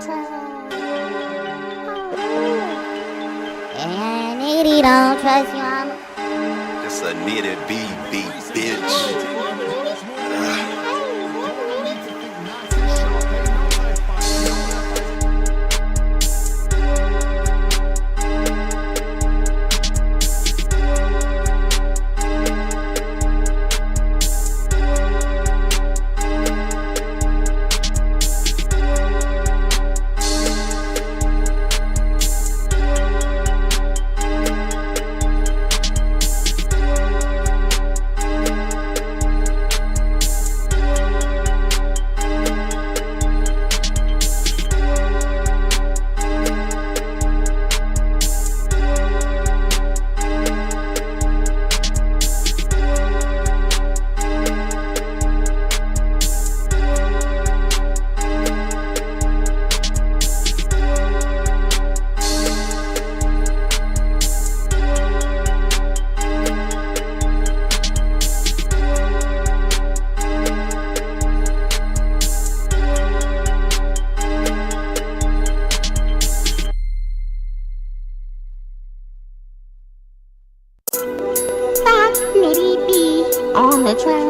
And nigga don't trust you, I'm It's a knitted BB, bitch. Maybe be on the track.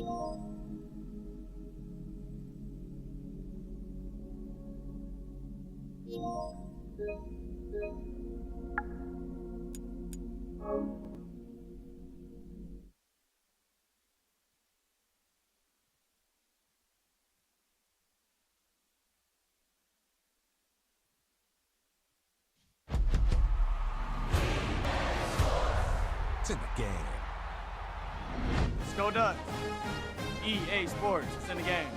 It's in the game. Let's go Ducks. EA Sports, it's in the game.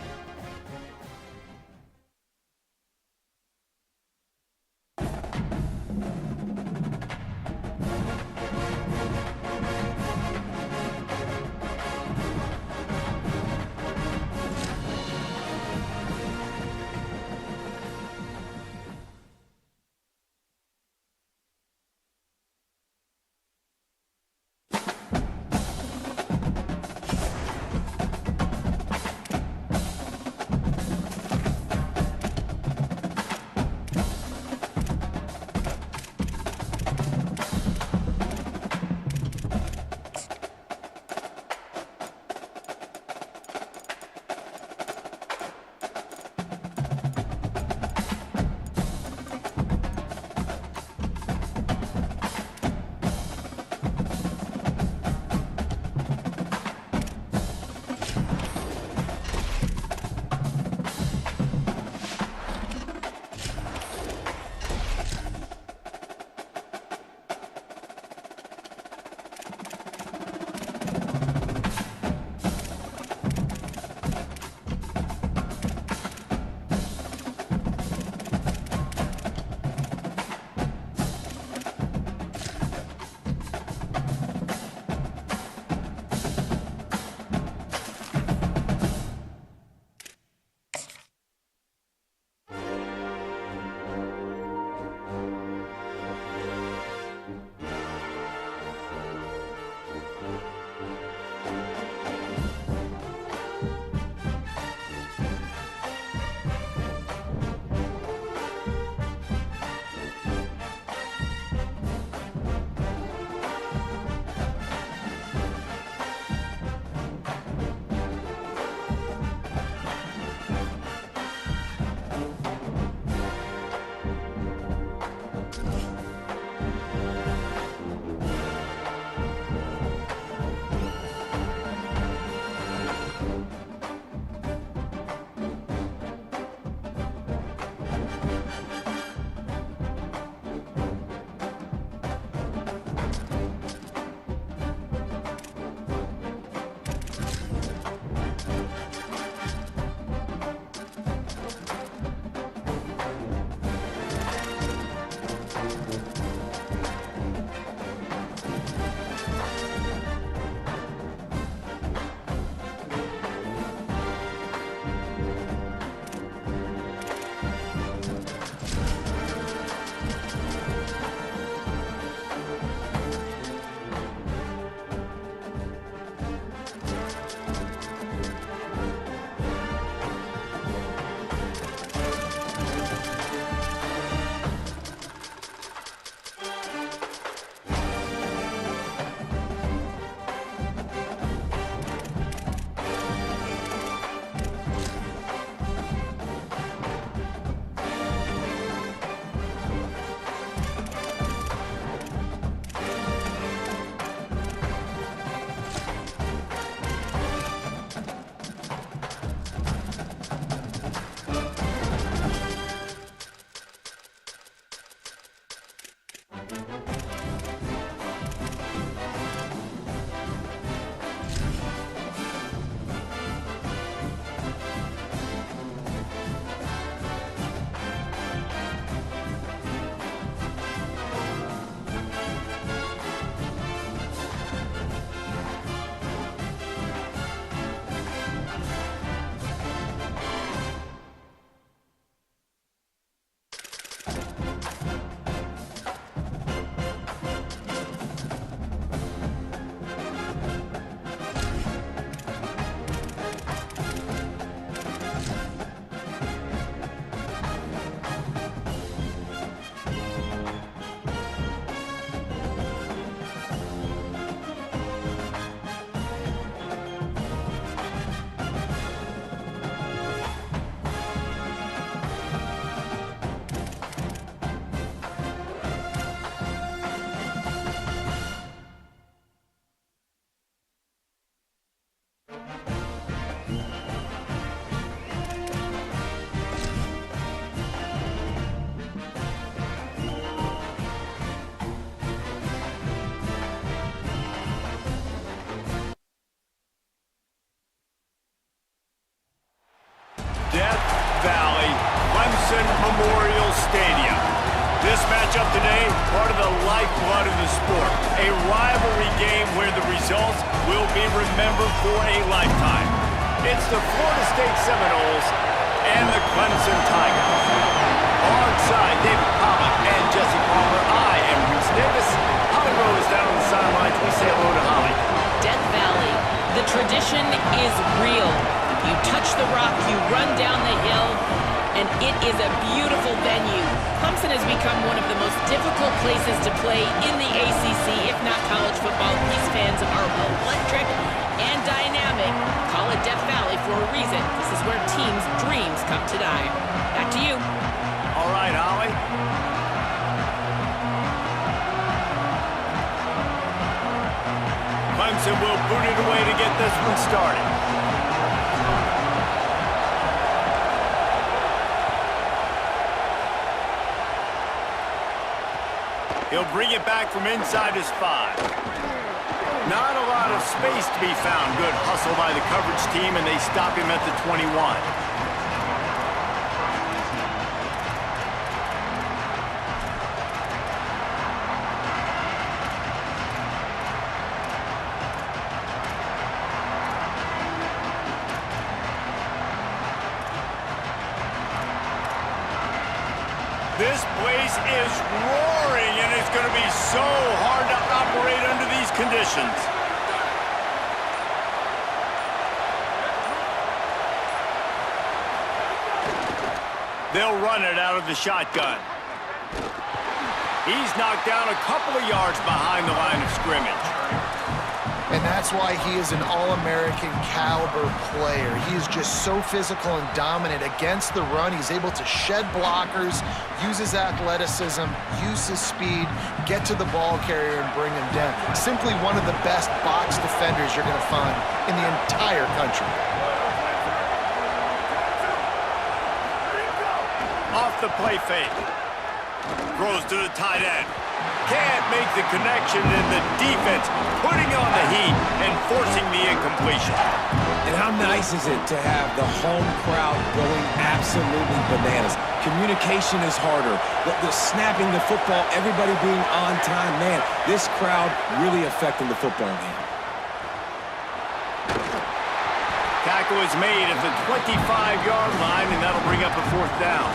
Death Valley Clemson Memorial Stadium. This matchup today, part of the lifeblood of the sport. A rivalry game where the results will be remembered for a lifetime. It's the Florida State Seminoles and the Clemson Tigers. Alongside David Pollock and Jesse Palmer, I am Reese Davis. Holly Rowe is down on the sidelines. We say hello to Holly. Death Valley, the tradition is real. You touch the rock, you run down the hill, and it is a beautiful venue. Clemson has become one of the most difficult places to play in the ACC, if not college football. These fans are electric and dynamic. Call it Death Valley for a reason. This is where teams' dreams come to die. Back to you. All right, Holly. Clemson will boot it away to get this one started. He'll bring it back from inside his 5. Not a lot of space to be found. Good hustle by the coverage team, and they stop him at the 21. This place is roaring, and it's going to be so hard to operate under these conditions. They'll run it out of the shotgun. He's knocked down a couple of yards behind the line of scrimmage. And that's why he is an All-American caliber player. He is just so physical and dominant against the run. He's able to shed blockers, use his athleticism, use his speed, get to the ball carrier and bring him down. Simply one of the best box defenders you're going to find in the entire country. Off the play fake. Throws to the tight end. Can't make the connection, and the defense putting on the heat and forcing the incompletion. And how nice is it to have the home crowd going absolutely bananas? Communication is harder. The snapping the football, everybody being on time. Man, this crowd really affecting the football game. Tackle is made at the 25-yard line, and that'll bring up a 4th down.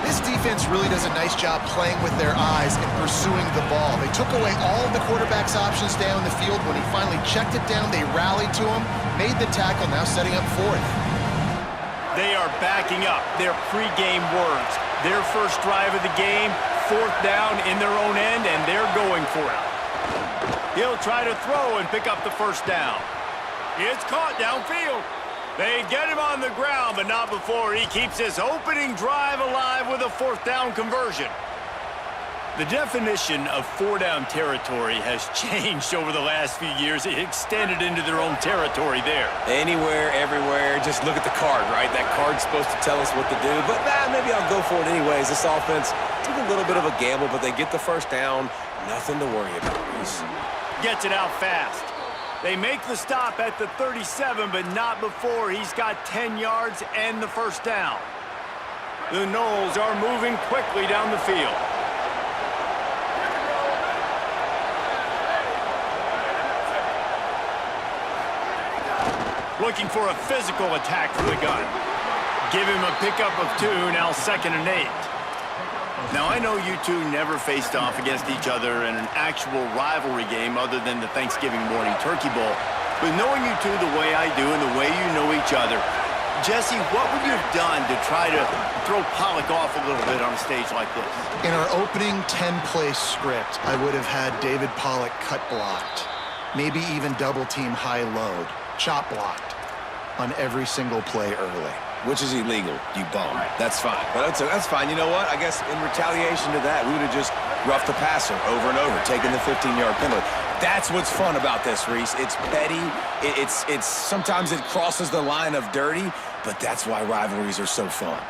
This defense really does a nice job playing with their eyes and pursuing the ball. They took away all of the quarterback's options down the field. When he finally checked it down, they rallied to him, made the tackle, now setting up 4th. They are backing up their pregame words. Their first drive of the game, 4th down in their own end, and they're going for it. He'll try to throw and pick up the 1st down. It's caught downfield. They get him on the ground, but not before he keeps his opening drive alive with a 4th down conversion. The definition of 4-down territory has changed over the last few years. It extended into their own territory there. Anywhere, everywhere, just look at the card, right? That card's supposed to tell us what to do, but maybe I'll go for it anyways. This offense took a little bit of a gamble, but they get the 1st down. Nothing to worry about, Reese. Gets it out fast. They make the stop at the 37, but not before he's got 10 yards and the 1st down. The Noles are moving quickly down the field. Looking for a physical attack from the gun. Give him a pickup of 2, now 2nd and 8. Now, I know you two never faced off against each other in an actual rivalry game other than the Thanksgiving morning Turkey Bowl. But knowing you two the way I do and the way you know each other, Jesse, what would you have done to try to throw Pollock off a little bit on a stage like this? In our opening 10-play script, I would have had David Pollock cut blocked, maybe even double-team high load, chop blocked on every single play early. Which is illegal, you bum. That's fine. But that's fine. You know what? I guess in retaliation to that, we would have just roughed the passer over and over, taking the 15-yard penalty. That's what's fun about this, Reese. It's petty. It's sometimes it crosses the line of dirty, but that's why rivalries are so fun.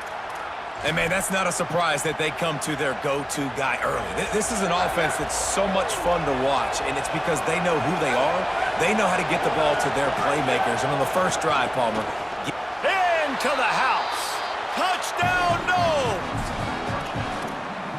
And, man, that's not a surprise that they come to their go-to guy early. This is an offense that's so much fun to watch, and it's because they know who they are. They know how to get the ball to their playmakers. And on the first drive, Palmer, to the house. Touchdown, Noles!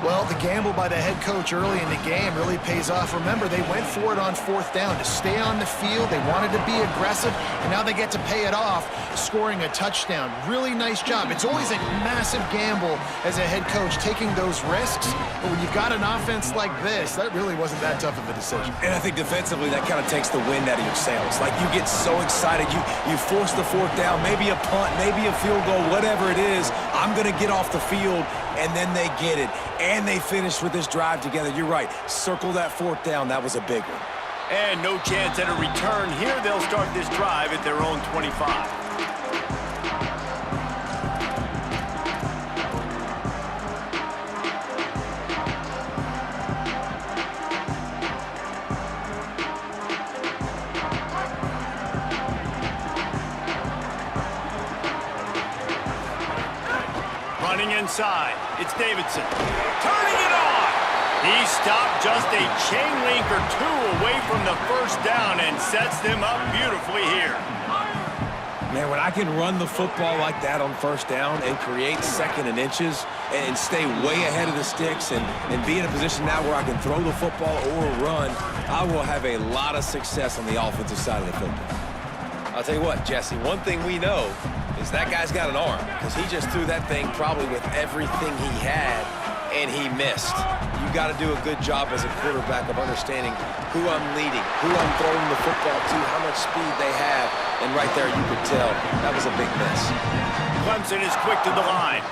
Well, the gamble by the head coach early in the game really pays off. Remember, they went for it on 4th down to stay on the field. They wanted to be aggressive, and now they get to pay it off, scoring a touchdown. Really nice job. It's always a massive gamble as a head coach, taking those risks. But when you've got an offense like this, that really wasn't that tough of a decision. And I think defensively, that kind of takes the wind out of your sails. Like, you get so excited. You force the 4th down, maybe a punt, maybe a field goal, whatever it is. I'm going to get off the field, and then they get it. And they finished with this drive together. You're right. Circle that 4th down. That was a big one. And no chance at a return here. They'll start this drive at their own 25. Running inside, it's Davidson. Turning it on! He stopped just a chain link or two away from the 1st down and sets them up beautifully here. Man, when I can run the football like that on 1st down and create 2nd and inches and stay way ahead of the sticks and be in a position now where I can throw the football or run, I will have a lot of success on the offensive side of the football. I'll tell you what, Jesse, one thing we know is that guy's got an arm, because he just threw that thing probably with everything he had, and he missed. You got to do a good job as a quarterback of understanding who I'm leading, who I'm throwing the football to, how much speed they have, and right there you could tell that was a big miss. Clemson is quick to the line.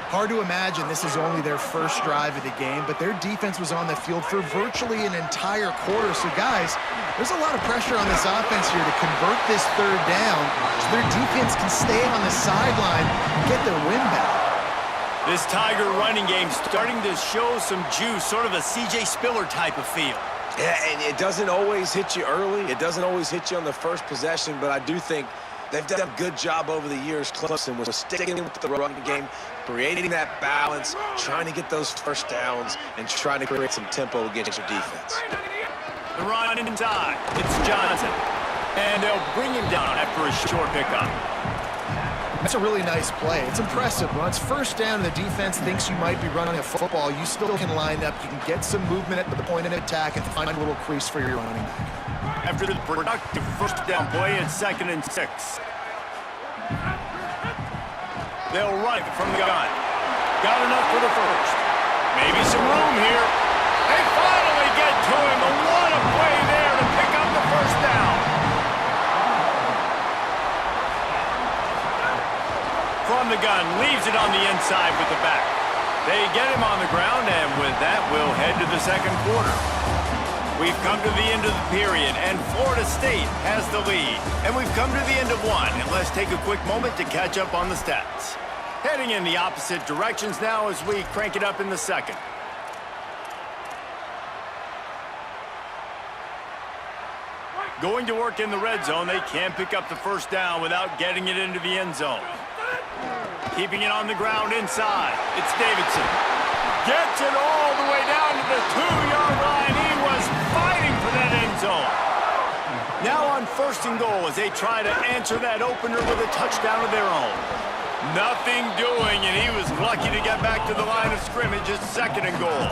Hard to imagine this is only their first drive of the game, but their defense was on the field for virtually an entire quarter. So, guys, there's a lot of pressure on this offense here to convert this 3rd down so their defense can stay on the sideline and get their win back. This Tiger running game starting to show some juice, sort of a C.J. Spiller type of feel. Yeah, and it doesn't always hit you early. It doesn't always hit you on the first possession, but I do think they've done a good job over the years, Clemson, with sticking with the running game, creating that balance, trying to get those 1st downs, and trying to create some tempo against your defense. The run inside. It's Johnson. And they'll bring him down after a short pickup. That's a really nice play. It's impressive. When it's 1st down and the defense thinks you might be running a football, you still can line up. You can get some movement at the point of attack and find a little crease for your running back. After the productive 1st down play, it's 2nd and 6. They'll run it from the gun. Got enough for the 1st. Maybe some room here. They finally get to him. And what a play there to pick up the 1st down. From the gun, leaves it on the inside with the back. They get him on the ground, and with that, we'll head to the 2nd quarter. We've come to the end of the period, and Florida State has the lead. And we've come to the end of one, and let's take a quick moment to catch up on the stats. Heading in the opposite directions now as we crank it up in the 2nd. Going to work in the red zone, they can't pick up the 1st down without getting it into the end zone. Keeping it on the ground inside, it's Davidson. Gets it all the way down to the 2-yard line. He was fighting for that end zone. Now on 1st and goal as they try to answer that opener with a touchdown of their own. Nothing doing, and he was lucky to get back to the line of scrimmage at 2nd and goal.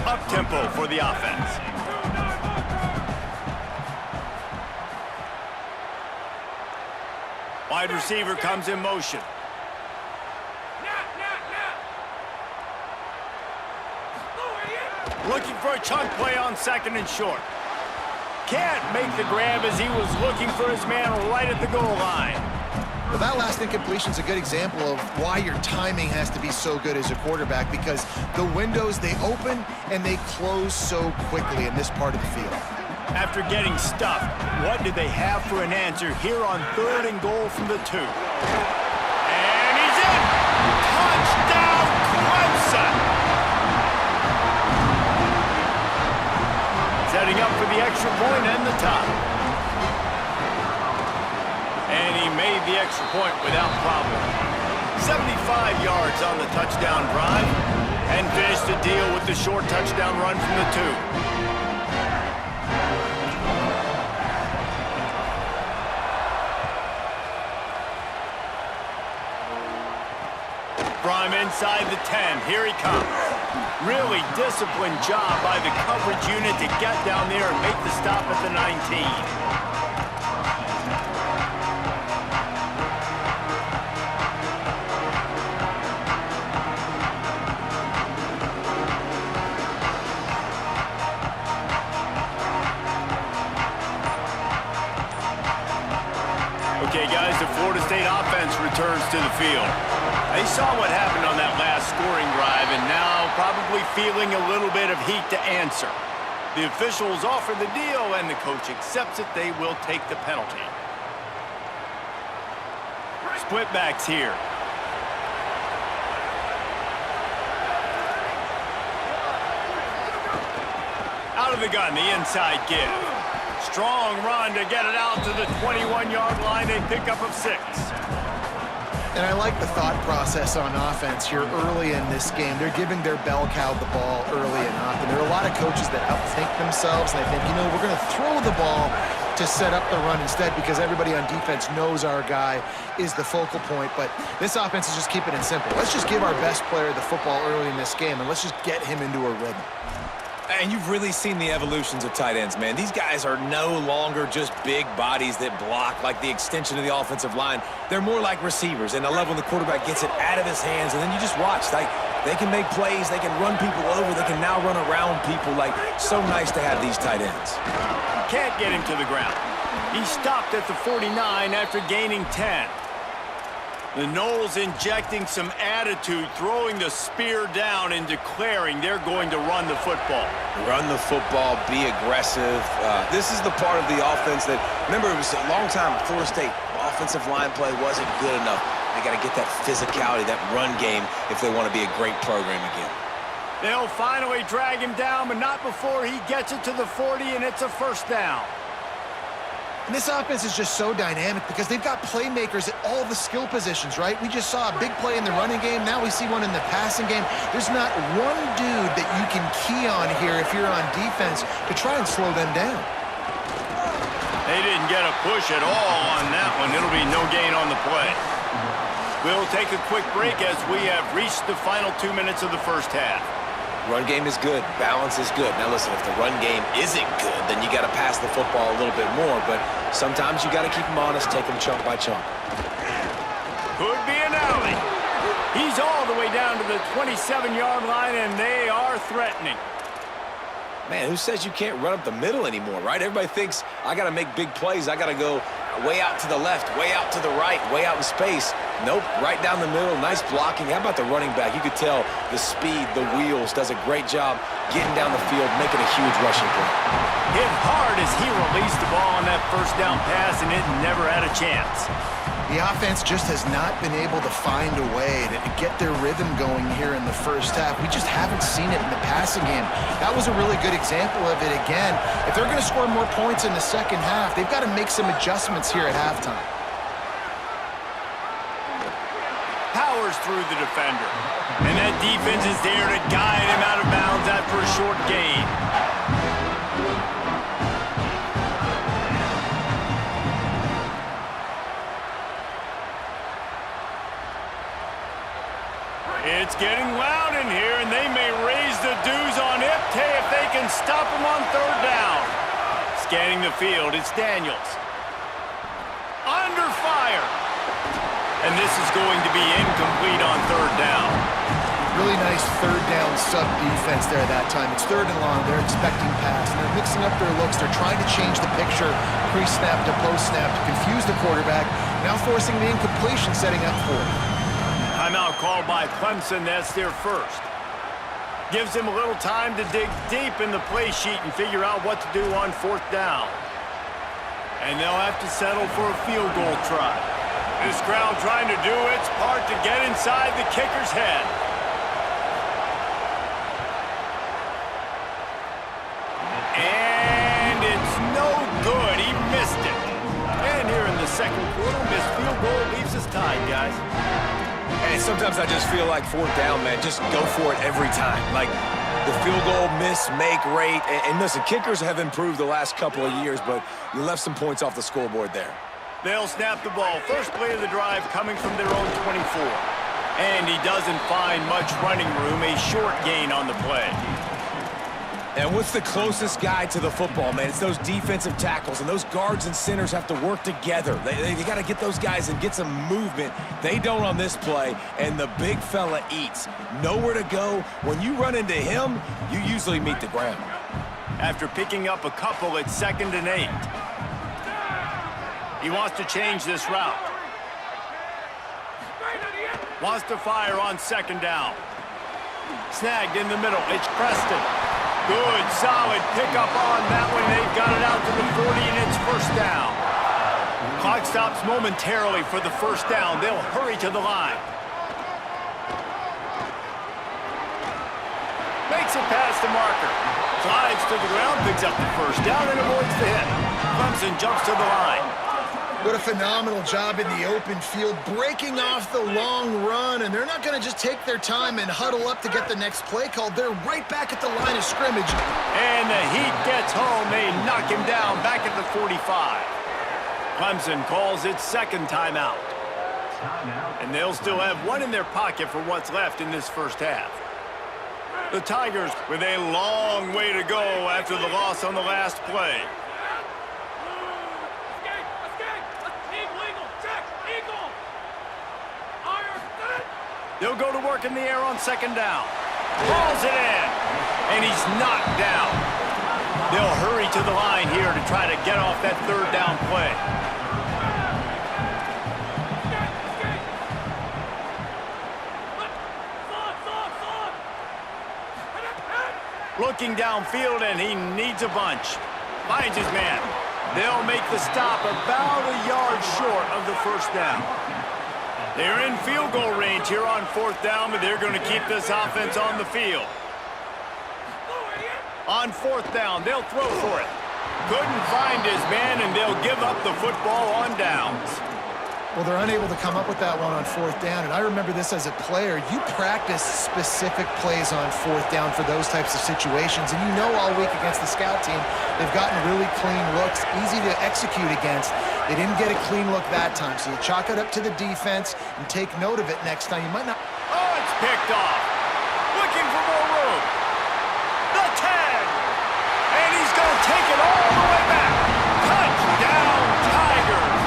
Up-tempo for the offense. Wide receiver comes in motion. Looking for a chunk play on 2nd and short. Can't make the grab as he was looking for his man right at the goal line. Well, that last incompletion is a good example of why your timing has to be so good as a quarterback, because the windows, they open and they close so quickly in this part of the field. After getting stuffed, what did they have for an answer here on 3rd and goal from the 2? And he's in! Touchdown, Clemson! Setting up for the extra point and the tie. And he made the extra point without problem. 75 yards on the touchdown drive, and finished the deal with the short touchdown run from the 2. From inside the 10, here he comes. Really disciplined job by the coverage unit to get down there and make the stop at the 19. Okay, guys, the Florida State offense returns to the field. They saw what happened on that last scoring drive and now probably feeling a little bit of heat to answer. The officials offer the deal and the coach accepts it. They will take the penalty. Split backs here. Out of the gun, the inside give. Strong run to get it out to the 21-yard line, a pickup of 6. And I like the thought process on offense here early in this game. They're giving their bell cow the ball early enough. And there are a lot of coaches that outthink themselves, and they think, you know, we're going to throw the ball to set up the run instead because everybody on defense knows our guy is the focal point. But this offense is just keeping it simple. Let's just give our best player the football early in this game, and let's just get him into a rhythm. And you've really seen the evolutions of tight ends, man. These guys are no longer just big bodies that block like the extension of the offensive line. They're more like receivers, and I love when the quarterback gets it out of his hands, and then you just watch. Like, they can make plays, they can run people over, they can now run around people. Like, so nice to have these tight ends. Can't get him to the ground. He stopped at the 49 after gaining 10. The Noles injecting some attitude, throwing the spear down and declaring they're going to run the football. Run the football, be aggressive. This is the part of the offense that, remember, it was a long time, Florida State, offensive line play wasn't good enough. They got to get that physicality, that run game, if they want to be a great program again. They'll finally drag him down, but not before he gets it to the 40, and it's a first down. And this offense is just so dynamic because they've got playmakers at all the skill positions, right? We just saw a big play in the running game. Now we see one in the passing game. There's not one dude that you can key on here if you're on defense to try and slow them down. They didn't get a push at all on that one. It'll be no gain on the play. We'll take a quick break as we have reached the final 2 minutes of the first half. Run game is good. Balance is good. Now, listen, if the run game isn't good, then you got to pass the football a little bit more. But sometimes you got to keep them honest, take them chunk by chunk. Could be an alley. He's all the way down to the 27-yard line, and they are threatening. Man, who says you can't run up the middle anymore, right? Everybody thinks I got to make big plays. I got to go way out to the left, way out to the right, way out in space. Nope, right down the middle, nice blocking. How about the running back? You could tell the speed, the wheels, does a great job getting down the field, making a huge rushing play. Hit hard as he released the ball on that first down pass, and it never had a chance. The offense just has not been able to find a way to get their rhythm going here in the first half. We just haven't seen it in the passing game. That was a really good example of it again. If they're going to score more points in the second half, they've got to make some adjustments here at halftime. Powers through the defender. And that defense is there to guide him out of bounds after a short gain. It's getting loud in here, and they may raise the dues on Iptay if they can stop him on third down. Scanning the field, it's Daniels. Under fire. And this is going to be incomplete on third down. Really nice third down sub defense there that time. It's third and long. They're expecting pass, and they're mixing up their looks. They're trying to change the picture pre-snap to post-snap to confuse the quarterback, now forcing the incompletion, setting up for it. Timeout called by Clemson. That's their first. Gives him a little time to dig deep in the play sheet and figure out what to do on fourth down. And they'll have to settle for a field goal try. This crowd trying to do its part to get inside the kicker's head. And it's no good. He missed it. And here in the second quarter, missed field goal leaves us tied, guys. And sometimes I just feel like fourth down, man, just go for it every time. Like the field goal miss, make rate. And listen, kickers have improved the last couple of years, but you left some points off the scoreboard there. They'll snap the ball. First play of the drive coming from their own 24. And he doesn't find much running room, a short gain on the play. And what's the closest guy to the football, man? It's those defensive tackles, and those guards and centers have to work together. They got to get those guys and get some movement. They don't on this play, and the big fella eats. Nowhere to go. When you run into him, you usually meet the ground. After picking up a couple, it's 2nd and 8. He wants to change this route. Wants to fire on 2nd down. Snagged in the middle. It's Preston. Good, solid pickup on that one. They've got it out to the 40, and it's 1st down. Clock stops momentarily for the 1st down. They'll hurry to the line. Makes it past the marker. Slides to the ground, picks up the 1st down, and avoids the hit. Clemson jumps to the line. What a phenomenal job in the open field, breaking off the long run, and they're not going to just take their time and huddle up to get the next play called. They're right back at the line of scrimmage. And the heat gets home. They knock him down back at the 45. Clemson calls its 2nd timeout. And they'll still have one in their pocket for what's left in this 1st half. The Tigers with a long way to go after the loss on the last play. They'll go to work in the air on 2nd down. Balls it in, and he's knocked down. They'll hurry to the line here to try to get off that 3rd down play. Looking downfield, and he needs a bunch. Finds his man. They'll make the stop about a yard short of the 1st down. They're in field goal range here on 4th down, but they're going to keep this offense on the field. On 4th down, they'll throw for it. Couldn't find his man, and they'll give up the football on downs. Well, they're unable to come up with that one on 4th down, and I remember this as a player. You practice specific plays on 4th down for those types of situations, and you know all week against the scout team, they've gotten really clean looks, easy to execute against. They didn't get a clean look that time, so you chalk it up to the defense and take note of it next time. You might not... Oh, it's picked off. Looking for more room. The tag. And he's going to take it all the way back. Touchdown, Tigers.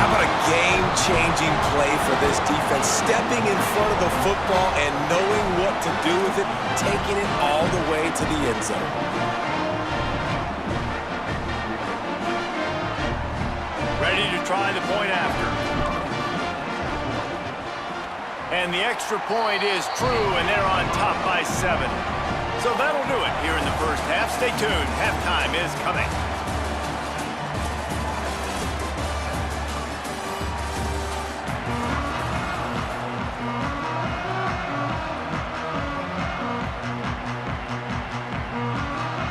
How about a game-changing play for this defense? Stepping in front of the football and knowing what to do with it, taking it all the way to the end zone. Ready to try the point after. And the extra point is true, and they're on top by 7. So that'll do it here in the 1st half. Stay tuned. Halftime is coming.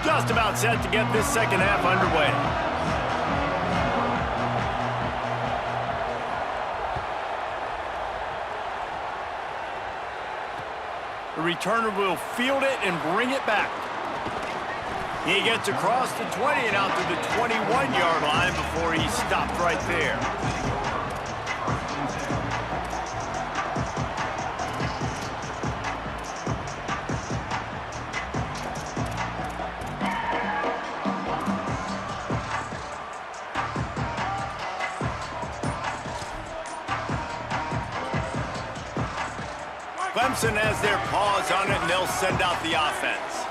Just about set to get this 2nd half underway. The returner will field it and bring it back. He gets across the 20 and out to the 21-yard line before he stopped right there. Clemson has their paws on it, and they'll send out the offense.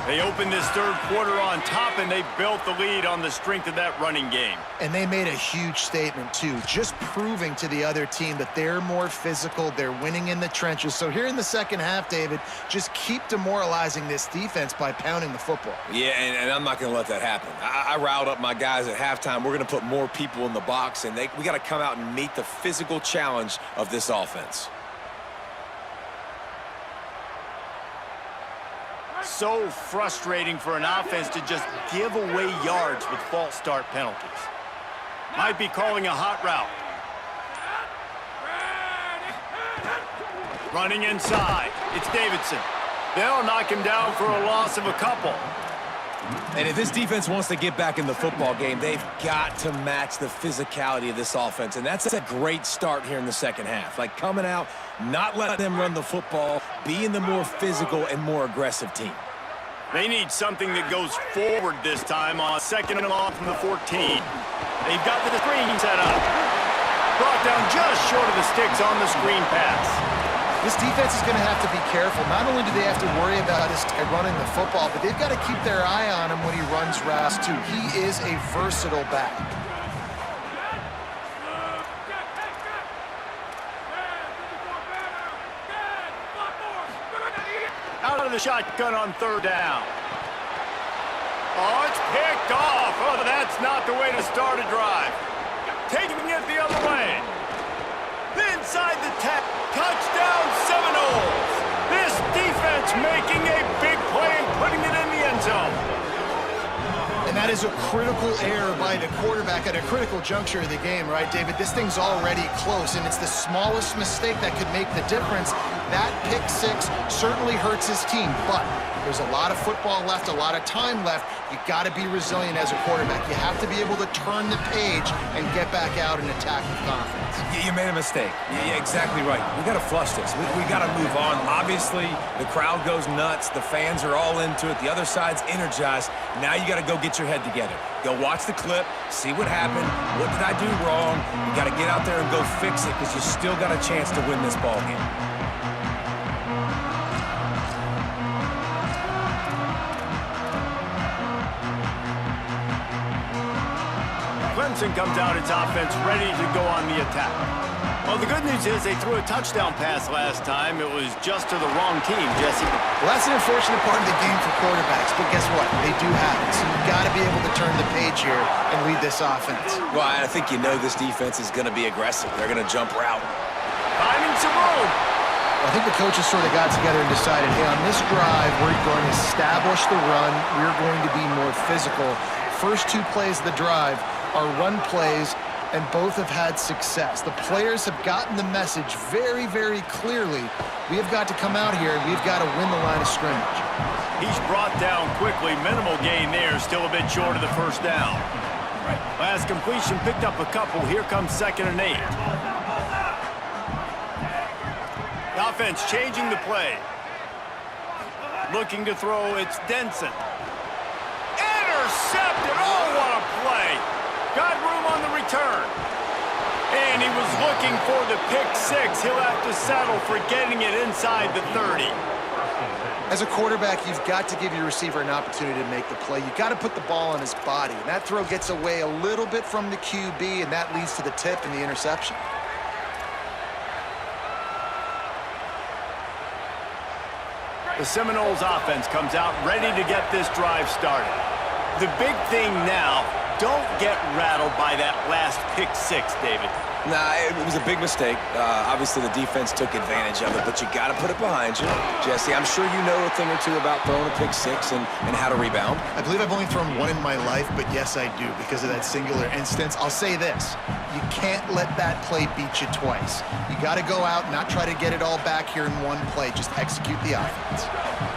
They opened this 3rd quarter on top, and they built the lead on the strength of that running game. And they made a huge statement, too, just proving to the other team that they're more physical, they're winning in the trenches. So here in the 2nd half, David, just keep demoralizing this defense by pounding the football. Yeah, and I'm not going to let that happen. I riled up my guys at halftime. We're going to put more people in the box, and we got to come out and meet the physical challenge of this offense. So frustrating for an offense to just give away yards with false start penalties. Might be calling a hot route. Running inside. It's Davidson. They'll knock him down for a loss of a couple. And if this defense wants to get back in the football game, they've got to match the physicality of this offense. And that's a great start here in the second half. Like coming out, not letting them run the football, being the more physical and more aggressive team. They need something that goes forward this time on 2nd and long from the 14. They've got the screen set up. Brought down just short of the sticks on the screen pass. This defense is going to have to be careful. Not only do they have to worry about his running the football, but they've got to keep their eye on him when he runs routes, too. He is a versatile back. Out of the shotgun on 3rd down. Oh, it's picked off. Oh, that's not the way to start a drive. Taking it the other way. Inside the 10. Touchdown Seminoles. This defense making a big play and putting it in the end zone. And that is a critical error by the quarterback at a critical juncture of the game, right, David? This thing's already close, and it's the smallest mistake that could make the difference. That pick six certainly hurts his team, but there's a lot of football left, a lot of time left. You got to be resilient as a quarterback. You have to be able to turn the page and get back out and attack with confidence. You made a mistake. Yeah, exactly right. We got to flush this. We got to move on. Obviously, the crowd goes nuts. The fans are all into it. The other side's energized. Now you got to go get your head together. Go watch the clip, see what happened. What did I do wrong? You got to get out there and go fix it because you still got a chance to win this ball game. Clemson comes out its offense ready to go on the attack. Well, the good news is they threw a touchdown pass last time. It was just to the wrong team, Jesse. Well, that's an unfortunate part of the game for quarterbacks, but guess what? They do have it, so you've got to be able to turn the page here and lead this offense. Well, I think you know this defense is going to be aggressive. They're going to jump route. Finding some room. I think the coaches sort of got together and decided, hey, on this drive, we're going to establish the run. We're going to be more physical. First 2 plays of the drive are run plays, and both have had success. The players have gotten the message very, very clearly. We have got to come out here, and we've got to win the line of scrimmage. He's brought down quickly. Minimal gain there, still a bit short of the first down. Last completion picked up a couple. Here comes 2nd and 8. The offense changing the play. Looking to throw, it's Denson. Intercepted! Oh, what a play! Got room on the return. And he was looking for the pick six. He'll have to settle for getting it inside the 30. As a quarterback, you've got to give your receiver an opportunity to make the play. You've got to put the ball on his body. And that throw gets away a little bit from the QB, and that leads to the tip and the interception. The Seminoles offense comes out ready to get this drive started. The big thing now, don't get rattled by that last pick six, David. Nah, it was a big mistake. Obviously, the defense took advantage of it, but you got to put it behind you. Jesse, I'm sure you know a thing or two about throwing a pick six and how to rebound. I believe I've only thrown one in my life, but yes, I do, because of that singular instance. I'll say this. You can't let that play beat you twice. You got to go out and not try to get it all back here in one play. Just execute the offense.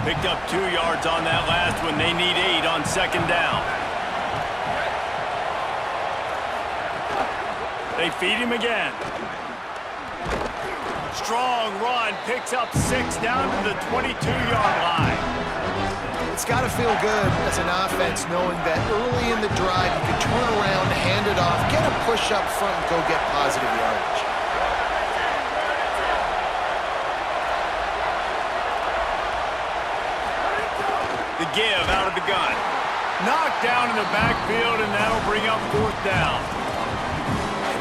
Picked up 2 yards on that last one. They need 8 on 2nd down. They feed him again. Strong run, picks up 6 down to the 22-yard line. It's got to feel good as an offense knowing that early in the drive you can turn around, hand it off, get a push up front, and go get positive yardage. The give out of the gun. Knocked down in the backfield, and that'll bring up 4th down.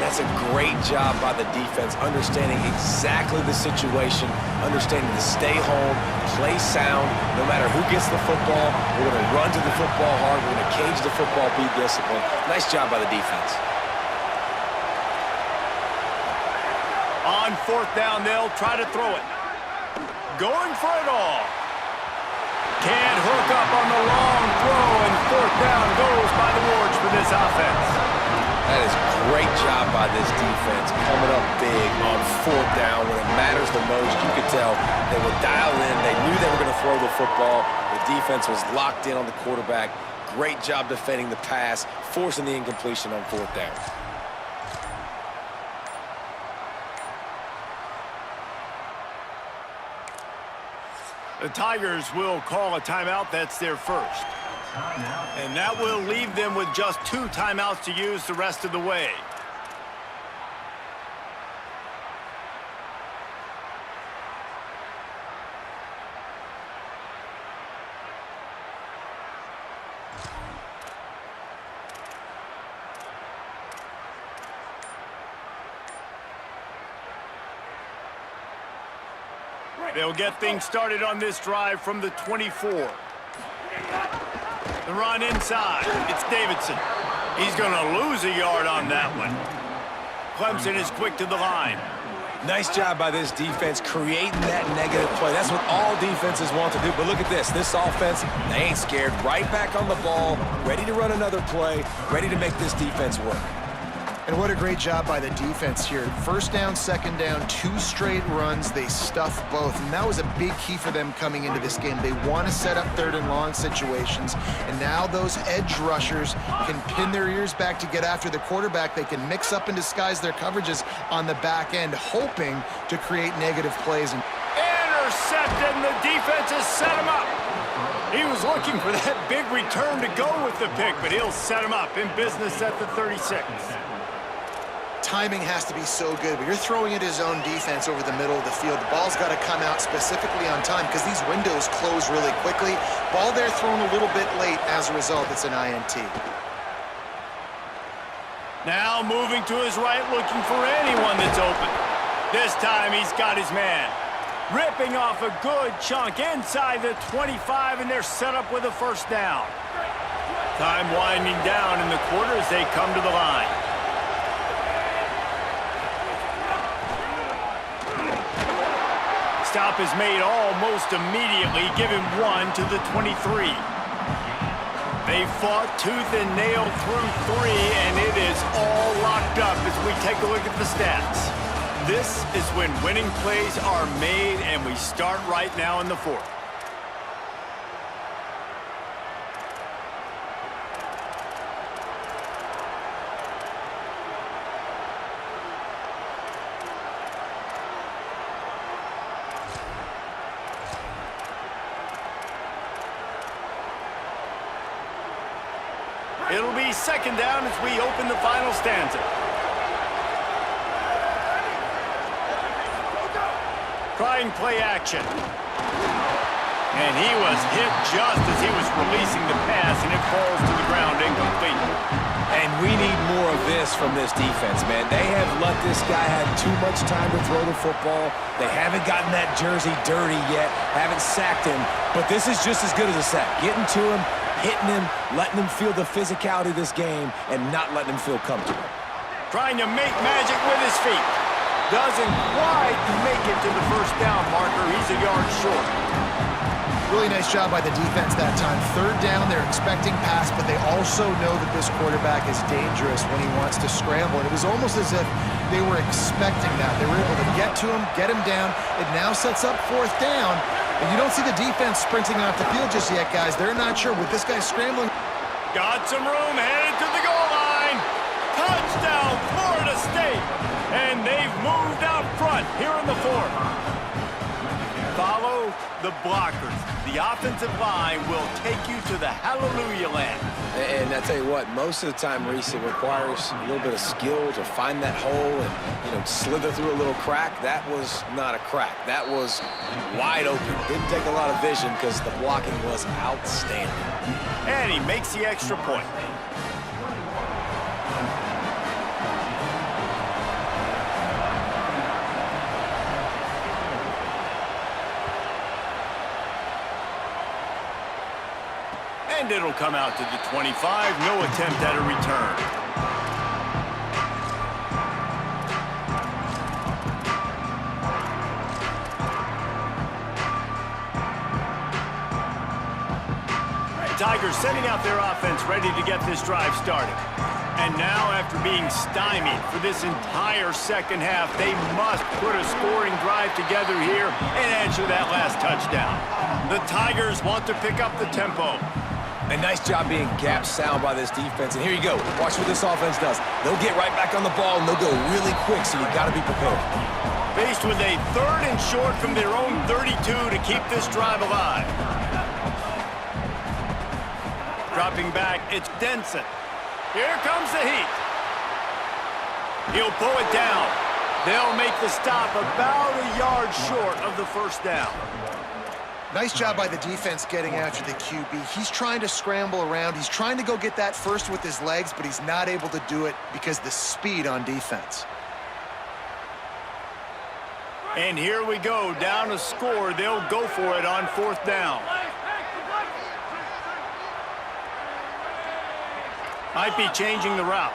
That's a great job by the defense, understanding exactly the situation, understanding to stay home, play sound. No matter who gets the football, we're going to run to the football hard. We're going to cage the football, be disciplined. Nice job by the defense. On 4th down, they'll try to throw it. Going for it all. Can't hook up on the long throw, and 4th down goes by the boards for this offense. That is a great job by this defense, coming up big on 4th down when it matters the most. You could tell they were dialed in. They knew they were going to throw the football. The defense was locked in on the quarterback. great job defending the pass, forcing the incompletion on 4th down. The Tigers will call a timeout. That's their first. And that will leave them with just 2 timeouts to use the rest of the way. They'll get things started on this drive from the 24. The run inside. It's Davidson. He's going to lose a yard on that one. Clemson is quick to the line. Nice job by this defense creating that negative play. That's what all defenses want to do. But look at this. This offense, they ain't scared. Right back on the ball, ready to run another play, ready to make this defense work. And what a great job by the defense here. 1st down, 2nd down, 2 straight runs. They stuffed both. And that was a big key for them coming into this game. They want to set up 3rd and long situations. And now those edge rushers can pin their ears back to get after the quarterback. They can mix up and disguise their coverages on the back end, hoping to create negative plays. Intercepted, and the defense has set him up. He was looking for that big return to go with the pick, but he'll set him up in business at the 36. Timing has to be so good, but you're throwing at his own defense over the middle of the field. The ball's got to come out specifically on time because these windows close really quickly. Ball there thrown a little bit late. As a result, it's an INT. Now moving to his right, looking for anyone that's open. This time he's got his man. Ripping off a good chunk inside the 25, and they're set up with a 1st down. Time winding down in the quarter as they come to the line. Stop is made almost immediately. Give him 1 to the 23. They fought tooth and nail through 3, and it is all locked up as we take a look at the stats. This is when winning plays are made, and we start right now in the 4th. It'll be 2nd down as we open the final stanza. Trying play action. And he was hit just as he was releasing the pass, and it falls to the ground incomplete. And we need more of this from this defense, man. They have let this guy have too much time to throw the football. They haven't gotten that jersey dirty yet, haven't sacked him. But this is just as good as a sack. Getting to him, hitting him, letting him feel the physicality of this game, and not letting him feel comfortable. Trying to make magic with his feet. Doesn't quite make it to the 1st down marker. He's a yard short. Really nice job by the defense that time. 3rd down, they're expecting pass, but they also know that this quarterback is dangerous when he wants to scramble. And it was almost as if they were expecting that. They were able to get to him, get him down. It now sets up 4th down. And you don't see the defense sprinting off the field just yet, guys. They're not sure. With this guy scrambling. Got some room, headed to the goal line. Touchdown, Florida State. And they've moved out front here in the 4th. Follow the blockers. The offensive line will take you to the hallelujah land. And I tell you what, most of the time, Reese, it requires a little bit of skill to find that hole and, slither through a little crack. That was not a crack. That was wide open. Didn't take a lot of vision because the blocking was outstanding. And he makes the extra point. And it'll come out to the 25. No attempt at a return. Tigers sending out their offense ready to get this drive started. And now, after being stymied for this entire 2nd half, they must put a scoring drive together here and answer that last touchdown. The Tigers want to pick up the tempo. And nice job being gap sound by this defense. And here you go. Watch what this offense does. They'll get right back on the ball, and they'll go really quick, so you got to be prepared. Faced with a 3rd and short from their own 32 to keep this drive alive. Dropping back, it's Denson. Here comes the heat. He'll pull it down. They'll make the stop about a yard short of the first down. Nice job by the defense getting after the QB. He's trying to scramble around. He's trying to go get that first with his legs, but he's not able to do it because of the speed on defense. And here we go, down a score. They'll go for it on 4th down. Might be changing the route.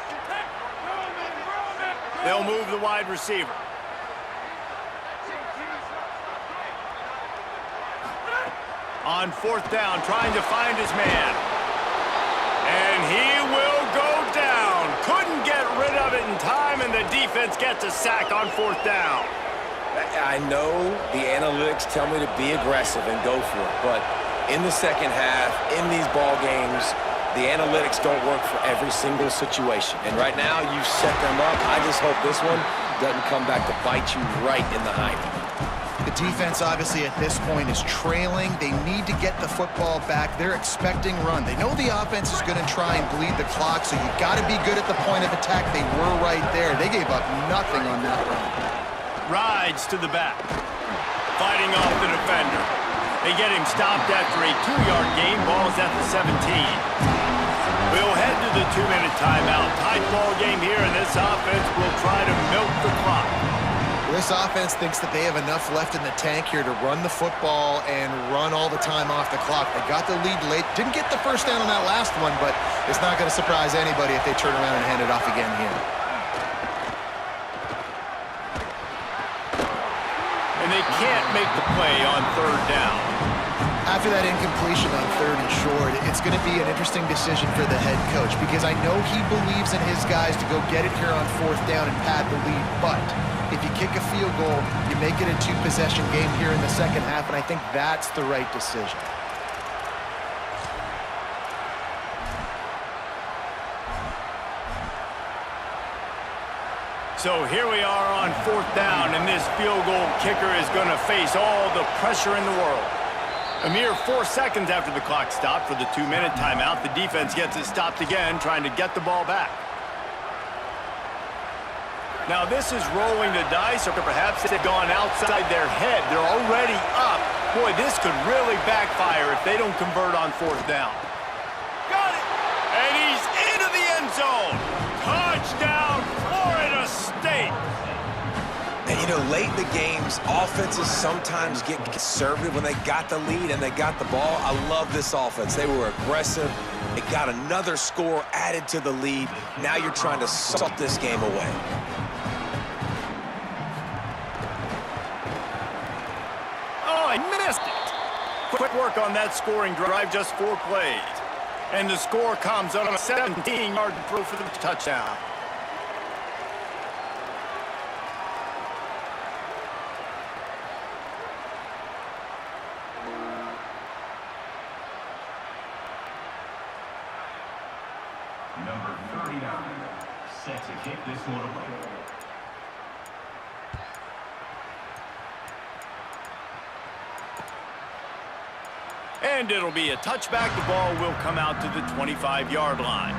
They'll move the wide receiver. On 4th down, trying to find his man. And he will go down. Couldn't get rid of it in time, and the defense gets a sack on 4th down. I know the analytics tell me to be aggressive and go for it, but in the second half, in these ball games, the analytics don't work for every single situation. And right now, you set them up. I just hope this one doesn't come back to bite you right in the hiney. The defense, obviously, at this point is trailing. They need to get the football back. They're expecting run. They know the offense is going to try and bleed the clock, so you got to be good at the point of attack. They were right there. They gave up nothing on that run. Rides to the back. Fighting off the defender. They get him stopped after a 2-yard gain. Ball's at the 17. We'll head to the 2-minute timeout. Tight ball game here, and this offense will try to milk the clock. This offense thinks that they have enough left in the tank here to run the football and run all the time off the clock. They got the lead late. Didn't get the first down on that last one, but it's not going to surprise anybody if they turn around and hand it off again here. And they can't make the play on 3rd down. After that incompletion on 3rd and short, it's going to be an interesting decision for the head coach because I know he believes in his guys to go get it here on 4th down and pad the lead, but if you kick a field goal, you make it a 2-possession game here in the second half, and I think that's the right decision. So here we are on 4th down, and this field goal kicker is going to face all the pressure in the world. A mere 4 seconds after the clock stopped for the 2-minute timeout, the defense gets it stopped again, trying to get the ball back. Now this is rolling the dice, or perhaps they've gone outside their head. They're already up. Boy, this could really backfire if they don't convert on 4th down. Got it! And he's into the end zone. Touchdown, Florida State! And, you know, late in the games, offenses sometimes get conservative when they got the lead and they got the ball. I love this offense. They were aggressive. They got another score added to the lead. Now you're trying to suck this game away. Oh, I missed it. Quick work on that scoring drive, just 4 plays. And the score comes on a 17-yard throw for the touchdown. Number 39, set to kick this one away. And it'll be a touchback. The ball will come out to the 25-yard line.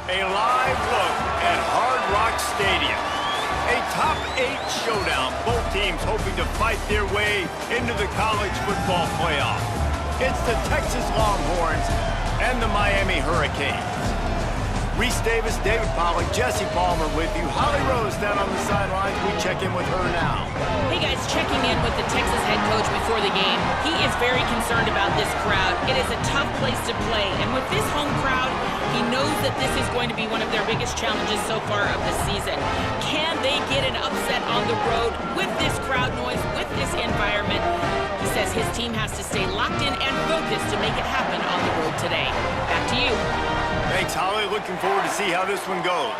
A live look at Hard Rock Stadium. A top 8 showdown, both teams hoping to fight their way into the college football playoff. It's the Texas Longhorns and the Miami Hurricanes. Reese Davis, David Pollack, Jesse Palmer with you. Holly Rose down on the sidelines. We check in with her now. Hey guys, checking in with the Texas head coach before the game. He is very concerned about this crowd. It is a tough place to play, and with this home crowd, he knows that this is going to be one of their biggest challenges so far of the season. Can they get an upset on the road with this crowd noise, with this environment? He says his team has to stay locked in and focused to make it happen on the road today. Back to you. Thanks, Holly. Looking forward to see how this one goes.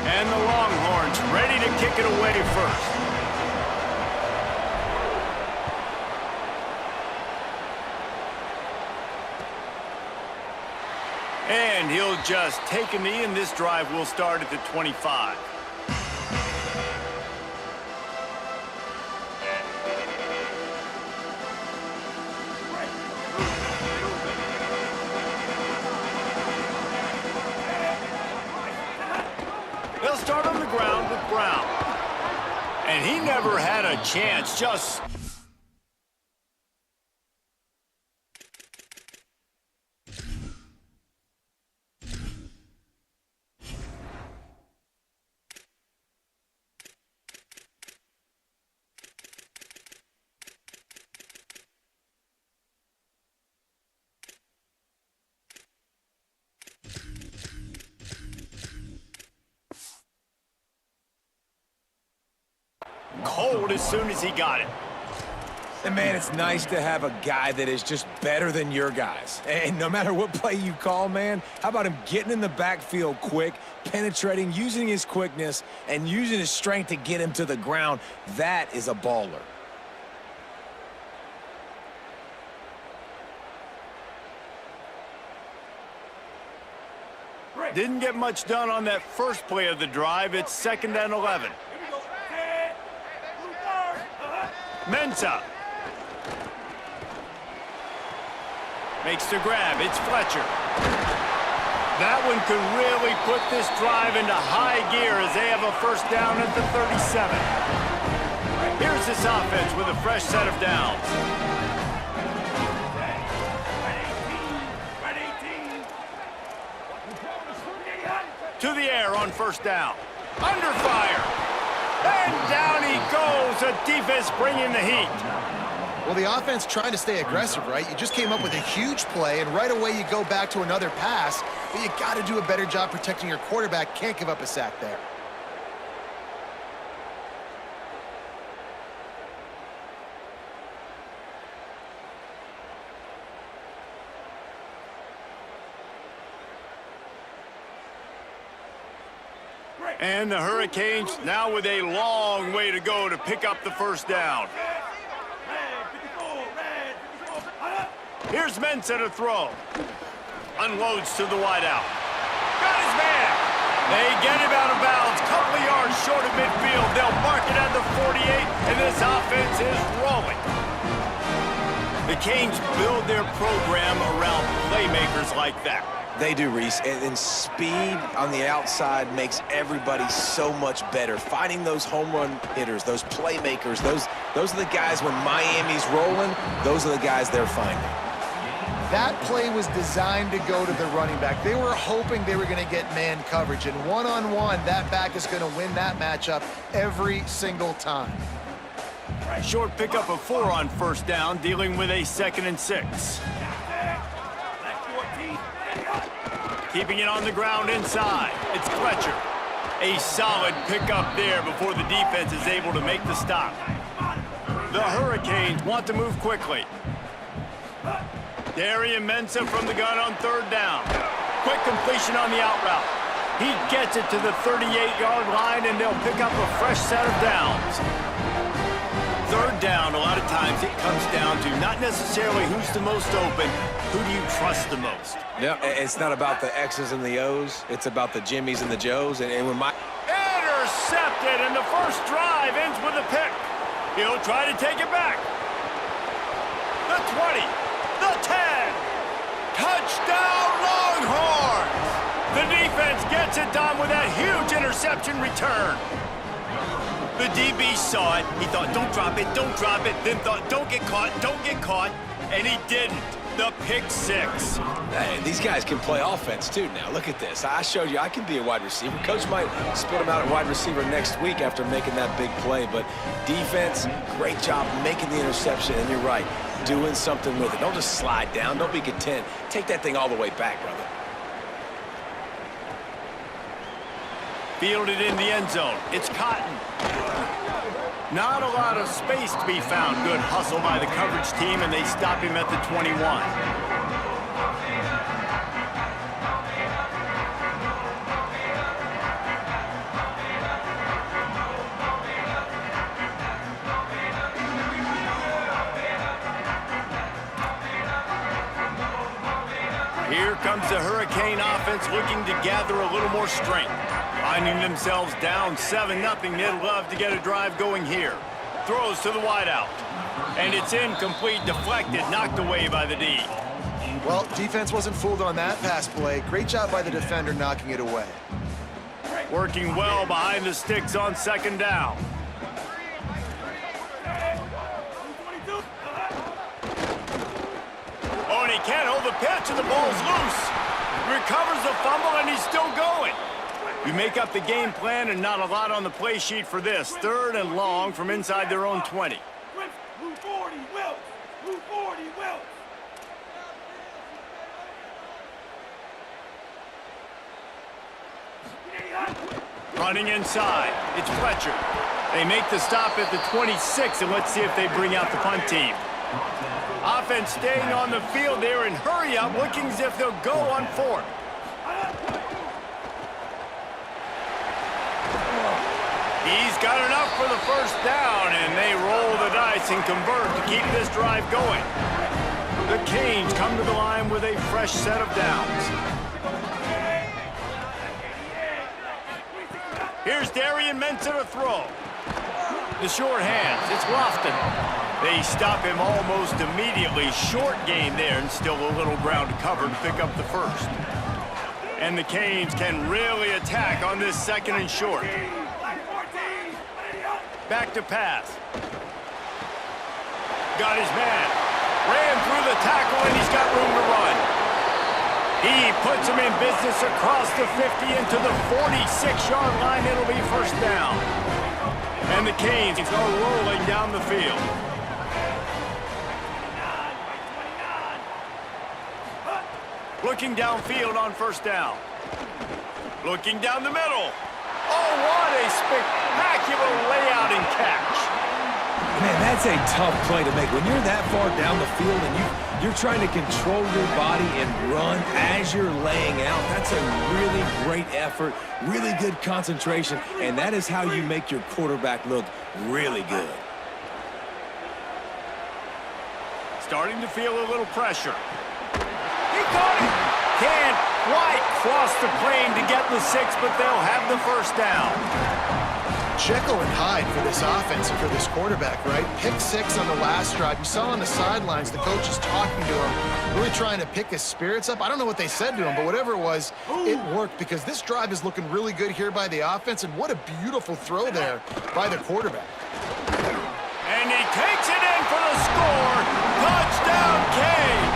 And the Longhorns ready to kick it away first. And he'll just take a knee, and this drive will start at the 25. They'll start on the ground with Brown. And he never had a chance, just... cold as soon as he got it. And man, it's nice to have a guy that is just better than your guys. And no matter what play you call, man, how about him getting in the backfield quick, penetrating, using his quickness, and using his strength to get him to the ground? That is a baller. Didn't get much done on that first play of the drive. It's 2nd and 11. Mensah makes the grab. It's Fletcher. That one could really put this drive into high gear as they have a first down at the 37. Here's this offense with a fresh set of downs. To the air on first down. Under fire. And down he goes. The defense bringing the heat. Well, the offense trying to stay aggressive, right? You just came up with a huge play, and right away you go back to another pass, but you got to do a better job protecting your quarterback. Can't give up a sack there. And the Hurricanes now with a long way to go to pick up the first down. Here's Mensah to throw. Unloads to the wideout. Got his man. They get him out of bounds. Couple of yards short of midfield. They'll mark it at the 48, and this offense is rolling. The Canes build their program around playmakers like that. They do, Reese, and speed on the outside makes everybody so much better. Finding those home run hitters, those playmakers, those are the guys when Miami's rolling, those are the guys they're finding. That play was designed to go to the running back. They were hoping they were going to get man coverage, and one-on-one, that back is going to win that matchup every single time. Short pickup of 4 on first down, dealing with a 2nd and 6. Keeping it on the ground inside. It's Fletcher. A solid pickup there before the defense is able to make the stop. The Hurricanes want to move quickly. Darian Mensah from the gun on 3rd down. Quick completion on the out route. He gets it to the 38-yard line, and they'll pick up a fresh set of downs. 3rd down, a lot of times it comes down to not necessarily who's the most open, who do you trust the most? Yeah, it's not about the X's and the O's. It's about the Jimmys and the Joes. And when my... Intercepted, and the first drive ends with a pick. He'll try to take it back. The 20, the 10. Touchdown, Longhorns! The defense gets it done with that huge interception return. The DB saw it. He thought, don't drop it, then thought, don't get caught, and he didn't. The pick 6. Hey, these guys can play offense, too, now. Look at this. I showed you I can be a wide receiver. Coach might split him out at wide receiver next week after making that big play, but defense, great job making the interception, and you're right, doing something with it. Don't just slide down. Don't be content. Take that thing all the way back, brother. Fielded in the end zone. It's Cotton. Not a lot of space to be found. Good hustle by the coverage team, and they stop him at the 21. Here comes the Hurricane offense looking to gather a little more strength. Finding themselves down 7-0, they'd love to get a drive going here. Throws to the wideout. And it's incomplete, deflected, knocked away by the D. Well, defense wasn't fooled on that pass play. Great job by the defender knocking it away. Working well behind the sticks on 2nd down. Oh, and he can't hold the pitch, and the ball's loose. Recovers the fumble, and he's still going. We make up the game plan, and not a lot on the play sheet for this. 3rd and long from inside their own 20. Running inside, it's Fletcher. They make the stop at the 26, and let's see if they bring out the punt team. Offense staying on the field there and hurry up, looking as if they'll go on 4th. He's got enough for the first down, and they roll the dice and convert to keep this drive going. The Canes come to the line with a fresh set of downs. Here's Darian Mensah to throw. The short hands, it's Lofton. They stop him almost immediately. Short gain there, and still a little ground to cover to pick up the first. And the Canes can really attack on this 2nd and short. Back to pass. Got his man. Ran through the tackle, and he's got room to run. He puts him in business across the 50 into the 46-yard line. It'll be first down. And the Canes are rolling down the field. Looking downfield on first down. Looking down the middle. Oh, what a spectacular layout and catch. Man, that's a tough play to make. When you're that far down the field and you're trying to control your body and run as you're laying out, that's a really great effort, really good concentration, and that is how you make your quarterback look really good. Starting to feel a little pressure. He caught it. Can't quite cross the plane to get the 6, but they'll have the first down. Jekyll and Hyde for this offense and for this quarterback, right? Pick 6 on the last drive. You saw on the sidelines the coach is talking to him, really trying to pick his spirits up. I don't know what they said to him, but whatever it was, it worked because this drive is looking really good here by the offense, and what a beautiful throw there by the quarterback. And he takes it in for the score. Touchdown, Canes!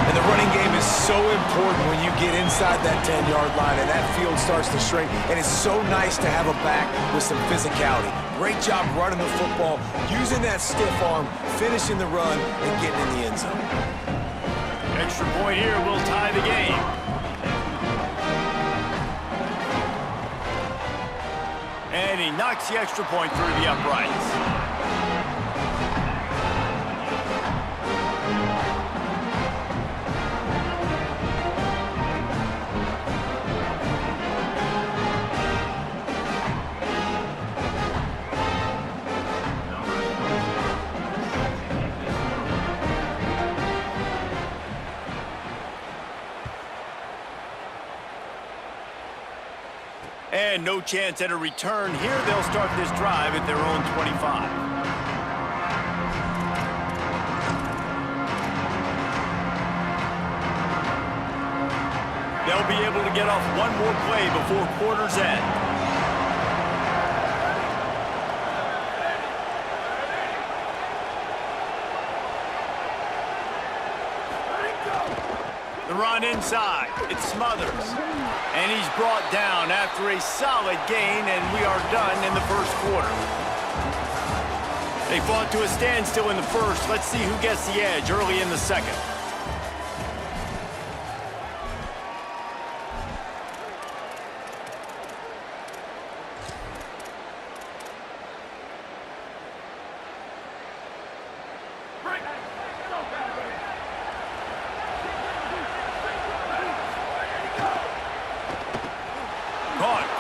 And the running game is so important when you get inside that 10-yard line and that field starts to shrink. And it's so nice to have a back with some physicality. Great job running the football, using that stiff arm, finishing the run, and getting in the end zone. Extra point here will tie the game. And he knocks the extra point through the uprights. And no chance at a return here. They'll start this drive at their own 25. They'll be able to get off one more play before quarter's end. The run inside. It's Smothers. And he's brought down after a solid gain, and we are done in the first quarter. They fought to a standstill in the first. Let's see who gets the edge early in the second.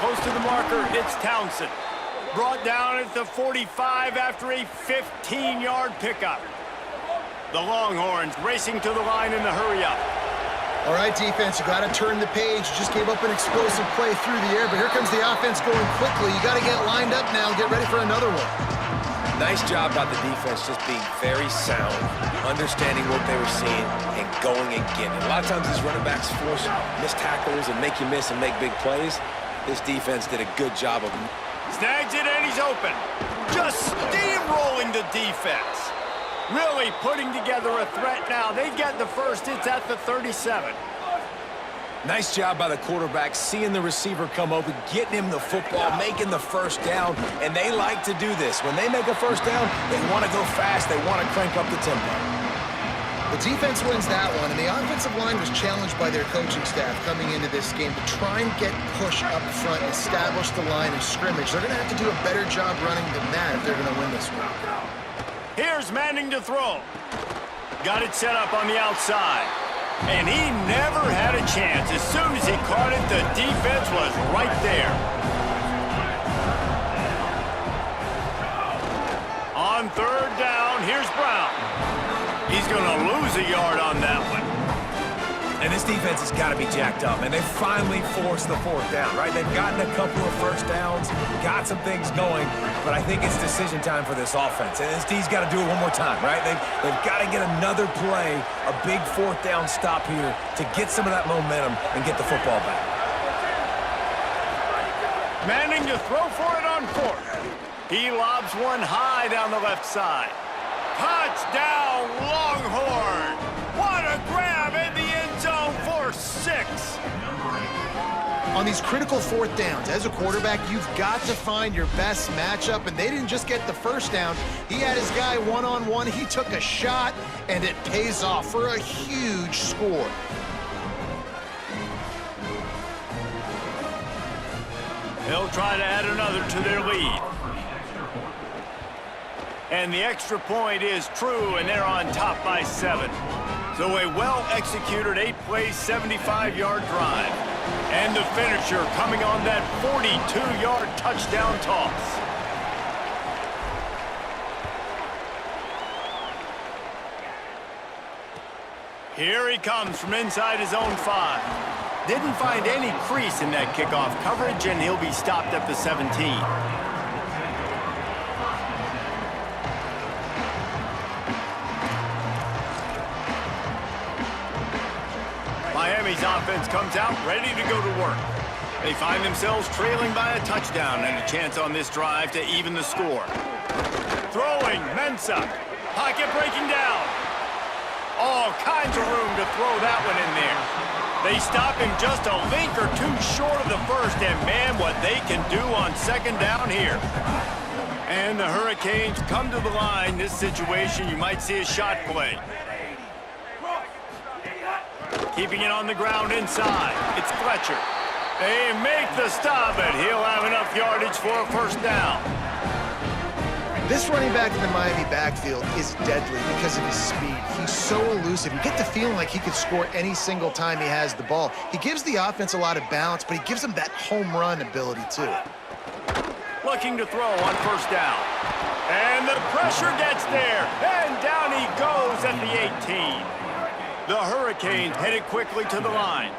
Close to the marker, it's Townsend. Brought down at the 45 after a 15-yard pickup. The Longhorns racing to the line in the hurry-up. All right, defense, you got to turn the page. You just gave up an explosive play through the air, but here comes the offense going quickly. You got to get lined up now and get ready for another one. Nice job by the defense just being very sound, understanding what they were seeing, and going and getting it. A lot of times these running backs force missed tackles and make you miss and make big plays. This defense did a good job of snags it and he's open. Just steamrolling the defense. Really putting together a threat now. They get the first. It's at the 37. Nice job by the quarterback, seeing the receiver come open, getting him the football, making the first down, and they like to do this. When they make a first down, they want to go fast. They want to crank up the tempo. The defense wins that one, and the offensive line was challenged by their coaching staff coming into this game to try and get push up front and establish the line of scrimmage. They're going to have to do a better job running than that if they're going to win this one. Here's Manning to throw. Got it set up on the outside. And he never had a chance. As soon as he caught it, the defense was right there. On third down, here's Brown. He's going to lose a yard on that one. And this defense has got to be jacked up, and they finally forced the fourth down, right? They've gotten a couple of first downs, got some things going, but I think it's decision time for this offense. And this D's got to do it one more time, right? They've got to get another play, a big fourth down stop here to get some of that momentum and get the football back. Manning to throw for it on fourth. He lobs one high down the left side. Touchdown, Longhorn! What a grab in the end zone for 6. On these critical fourth downs, as a quarterback, you've got to find your best matchup, and they didn't just get the first down. He had his guy one-on-one. He took a shot, and it pays off for a huge score. They'll try to add another to their lead. And the extra point is true, and they're on top by 7. So a well-executed 8-play, 75-yard drive. And the finisher coming on that 42-yard touchdown toss. Here he comes from inside his own 5. Didn't find any crease in that kickoff coverage, and he'll be stopped at the 17. Miami's offense comes out ready to go to work. They find themselves trailing by a touchdown and a chance on this drive to even the score. Throwing, Mensah. Pocket breaking down. All kinds of room to throw that one in there. They stop him just a link or two short of the first, and man, what they can do on second down here. And the Hurricanes come to the line. This situation, you might see a shot play. Keeping it on the ground inside. It's Fletcher. They make the stop, and he'll have enough yardage for a first down. This running back in the Miami backfield is deadly because of his speed. He's so elusive. You get the feeling like he could score any single time he has the ball. He gives the offense a lot of balance, but he gives them that home run ability too. Looking to throw on first down. And the pressure gets there. And down he goes at the 18. The Hurricanes headed quickly to the line.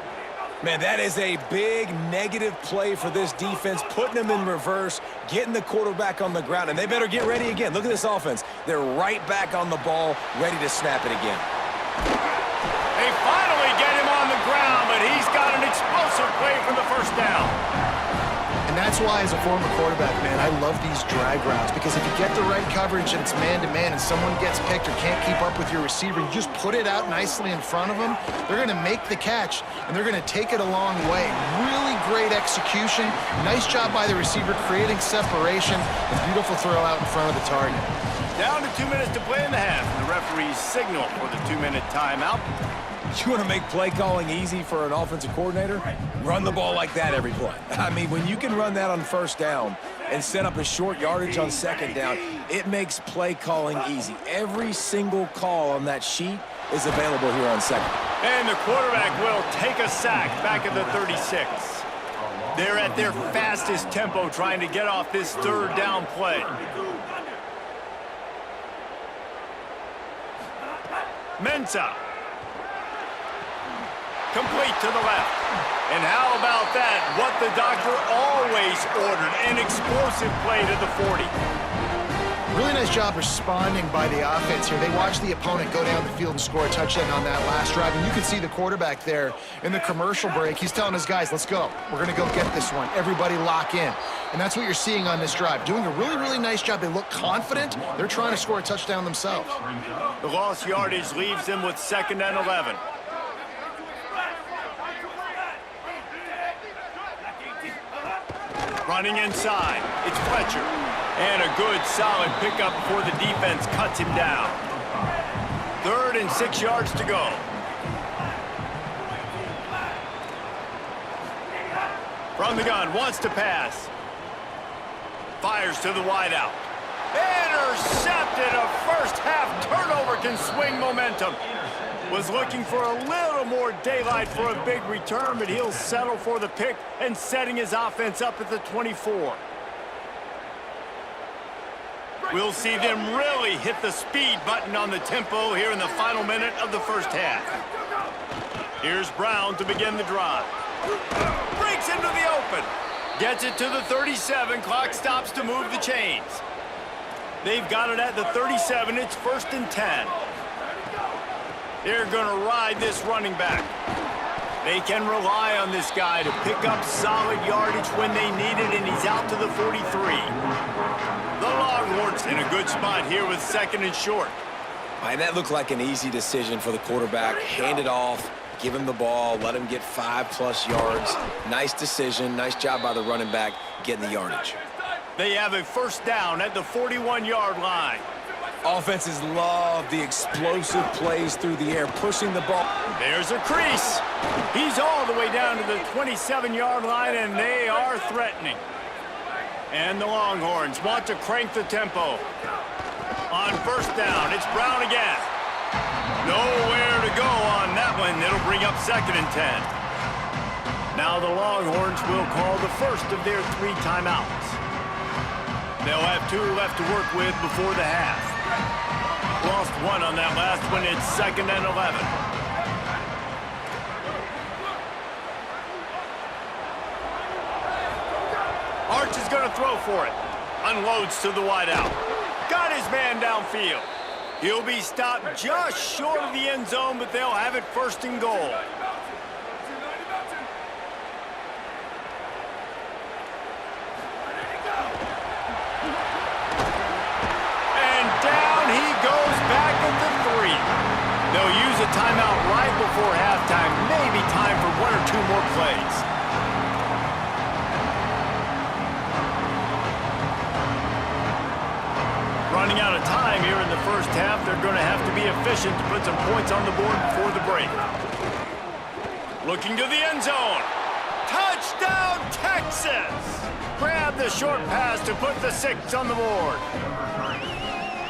Man, that is a big negative play for this defense, putting them in reverse, getting the quarterback on the ground, and they better get ready again. Look at this offense. They're right back on the ball, ready to snap it again. They finally get him on the ground, but he's got an explosive play for the first down. And that's why, as a former quarterback, man, I love these drag routes, because if you get the right coverage and it's man-to-man and someone gets picked or can't keep up with your receiver, you just put it out nicely in front of them, they're going to make the catch, and they're going to take it a long way. Really great execution. Nice job by the receiver creating separation. A beautiful throw out in front of the target. Down to 2 minutes to play in the half, and the referees signal for the 2-minute timeout. You want to make play calling easy for an offensive coordinator? Run the ball like that every play. I mean, when you can run that on first down and set up a short yardage on second down, it makes play calling easy. Every single call on that sheet is available here on second. And the quarterback will take a sack back at the 36. They're at their fastest tempo trying to get off this third down play. Mensah. Complete to the left. And how about that? What the doctor always ordered, an explosive play to the 40. Really nice job responding by the offense here. They watched the opponent go down the field and score a touchdown on that last drive. And you can see the quarterback there in the commercial break. He's telling his guys, let's go. We're going to go get this one. Everybody lock in. And that's what you're seeing on this drive. Doing a really, really nice job. They look confident. They're trying to score a touchdown themselves. The lost yardage leaves them with 2nd and 11. Running inside, it's Fletcher. And a good, solid pickup before the defense cuts him down. 3rd and 6 yards to go. From the gun, wants to pass. Fires to the wideout. Intercepted. A first-half turnover can swing momentum. Was looking for a little more daylight for a big return, but he'll settle for the pick and setting his offense up at the 24. We'll see them really hit the speed button on the tempo here in the final minute of the first half. Here's Brown to begin the drive. Breaks into the open. Gets it to the 37. Clock stops to move the chains. They've got it at the 37. It's 1st and 10. They're going to ride this running back. They can rely on this guy to pick up solid yardage when they need it, and he's out to the 43. The Longhorns in a good spot here with 2nd and short. And that looked like an easy decision for the quarterback. Hand it off, give him the ball, let him get 5+ yards. Nice decision. Nice job by the running back getting the yardage. They have a first down at the 41-yard line. Offenses love the explosive plays through the air, pushing the ball. There's a crease. He's all the way down to the 27-yard line, and they are threatening. And the Longhorns want to crank the tempo. On first down, it's Brown again. Nowhere to go on that one. It'll bring up 2nd and 10. Now the Longhorns will call the first of their 3 timeouts. They'll have 2 left to work with before the half. Lost 1 on that last one. It's 2nd and 11. Arch is going to throw for it. Unloads to the wideout. Got his man downfield. He'll be stopped just short of the end zone, but they'll have it 1st and goal. They'll use a timeout right before halftime. Maybe time for 1 or 2 more plays. running out of time here in the first half. They're going to have to be efficient to put some points on the board before the break. Looking to the end zone. Touchdown, Texas! Grab the short pass to put the 6 on the board.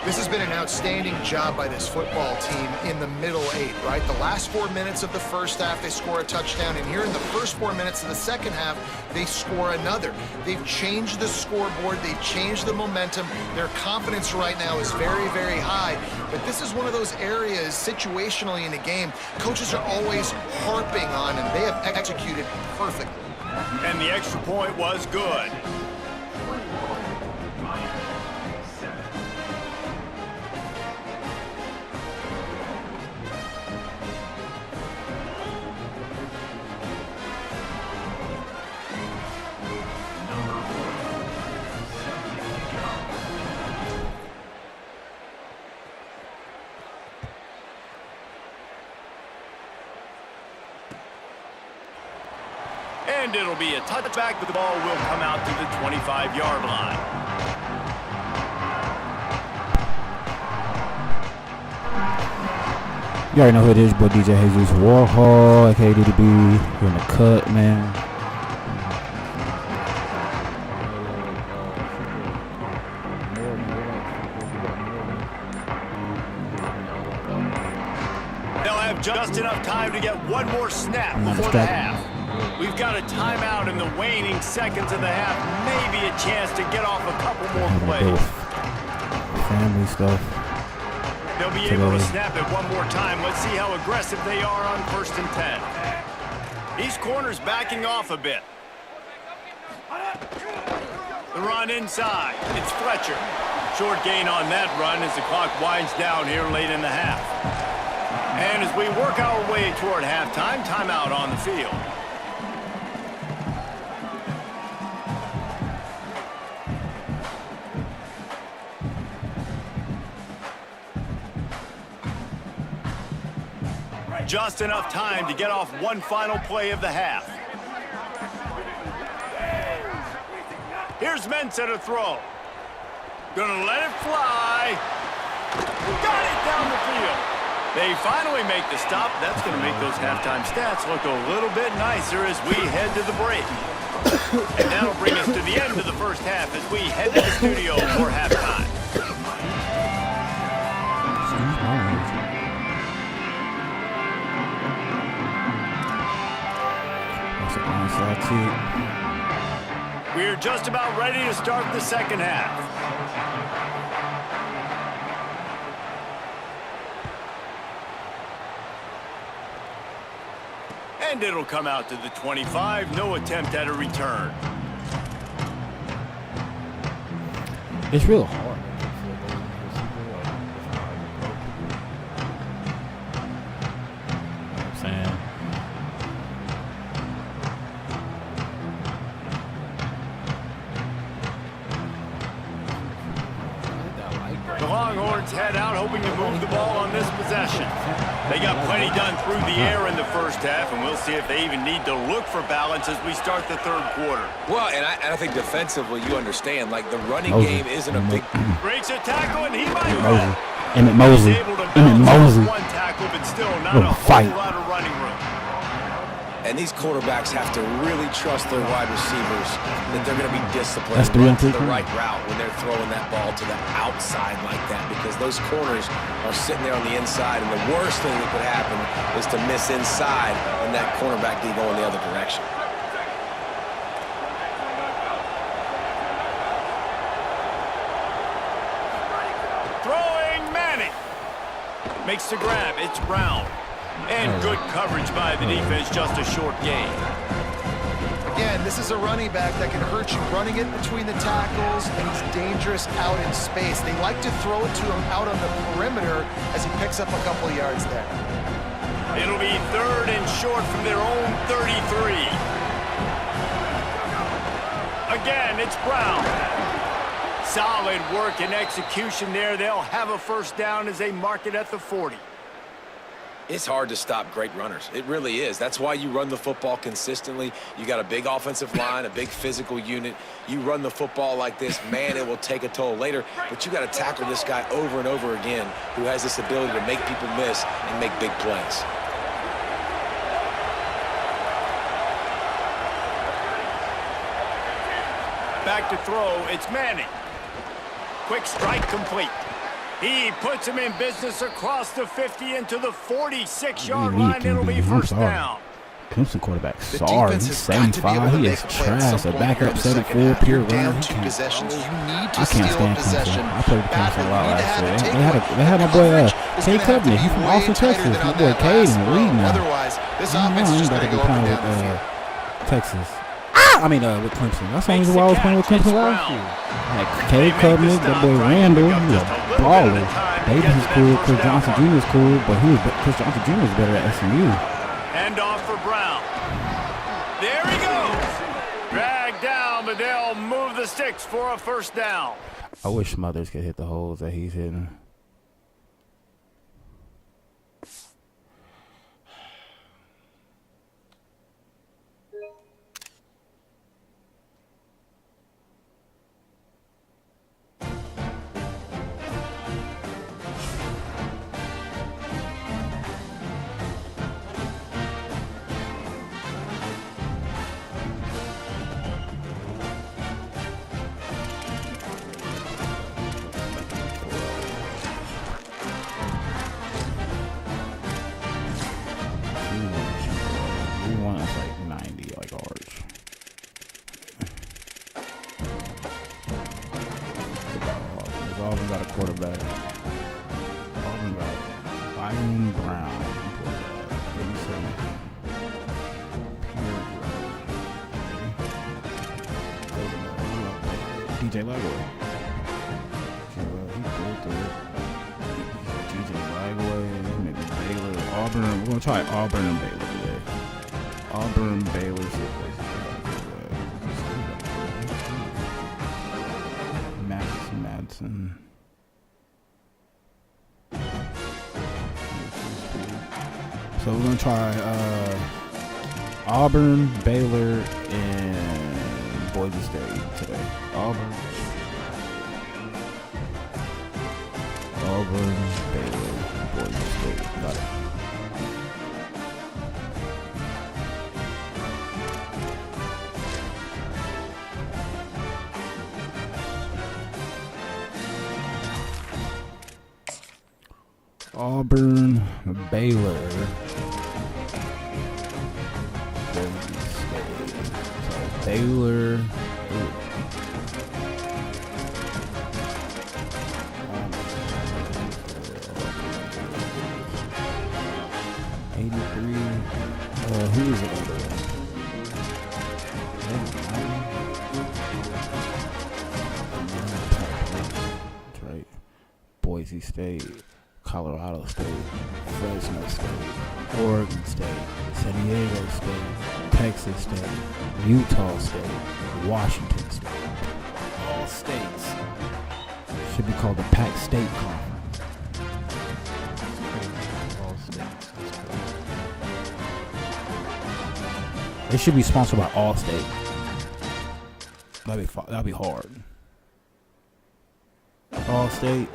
This has been an outstanding job by this football team in the middle 8, right? The last 4 minutes of the first half, they score a touchdown, and here in the first 4 minutes of the second half, they score another. They've changed the scoreboard. They've changed the momentum. Their confidence right now is very, very high, but this is one of those areas situationally in a game coaches are always harping on, and they have executed perfectly. And the extra point was good. And it'll be a touchback, but the ball will come out to the 25-yard line. You already know who it is, boy. DJ Jesus Warhol, aka DDB. You're in the cut, man. They'll have just enough time to get one more snap before the half. We've got a timeout in the waning seconds of the half. Maybe a chance to get off a couple more plays. Family stuff. They'll be able to snap it one more time. Let's see how aggressive they are on 1st and 10. These corners backing off a bit. The run inside. It's Fletcher. Short gain on that run as the clock winds down here late in the half. And as we work our way toward halftime, timeout on the field. Just enough time to get off one final play of the half. Here's Mensah to throw. Gonna let it fly. Got it down the field. They finally make the stop. That's gonna make those halftime stats look a little bit nicer as we head to the break. And that'll bring us to the end of the first half as we head to the studio for halftime. We're just about ready to start the second half. And it'll come out to the 25. No attempt at a return. It's real hard. The Longhorns head out hoping to move the ball on this possession. They got plenty done through the air in the first half, and we'll see if they even need to look for balance as we start the third quarter. Well, and I think defensively, you understand, like the running game isn't a big... Breaks a tackle, and he might run. Emmett Mosley. Emmett Mosley. One tackle, but still not a whole lot of running room. And these quarterbacks have to really trust their wide receivers that they're going to be disciplined That's to the right route when they're throwing that ball to the outside like that, because those corners are sitting there on the inside, and the worst thing that could happen is to miss inside and that cornerback be going the other direction. Throwing Manning. Makes the grab. It's Brown. And good coverage by the defense, just a short gain. Again, this is a running back that can hurt you, running it between the tackles, and he's dangerous out in space. They like to throw it to him out on the perimeter as he picks up a couple of yards there. It'll be 3rd and short from their own 33. Again, it's Brown. Solid work and execution there. They'll have a first down as they mark it at the 40. It's hard to stop great runners. It really is. That's why you run the football consistently. You got a big offensive line, a big physical unit. You run the football like this, man, it will take a toll later. But you got to tackle this guy over and over again who has this ability to make people miss and make big plays. Back to throw, it's Manning. Quick strike complete. He puts him in business across the 50 into the 46-yard line. It'll be first down. Clemson quarterback, sorry, he's 75. He is trash. A backup 74, pure run. I can't stand Clemson. I played with Clemson a lot last year. They had my boy Cade Klubnik. He's from Austin, Texas. My boy Cade and Reed now. He's about to be playing with Texas. With Clemson. That's the reason why I was playing with Clemson last year. Cade Klubnik, that boy Randall, he's a baller. Davis is cool. Chris Johnson Jr. is cool, but Chris Johnson Jr. is better at SMU. Hand off for Brown. There he goes. Dragged down, but they'll move the sticks for a first down. I wish Smothers could hit the holes that he's hitting. Auburn got a quarterback. Auburn got Byron Brown. DJ Lagway. DJ Lagway, maybe Baylor, Auburn. We're gonna try Auburn and Baylor today. Auburn, Baylor. Madsen. So we're gonna try Auburn, Baylor, and Boise State today. Auburn, Baylor, Boise State. Got it. Auburn, Baylor, Boise State. So Baylor. 83. Who is it? That's right. Boise State. Colorado State, Fresno State, Oregon State, San Diego State, Texas State, Utah State, Washington State. All states should be called the Pac State Conference. All states. It should be sponsored by Allstate. That'd be hard. Allstate.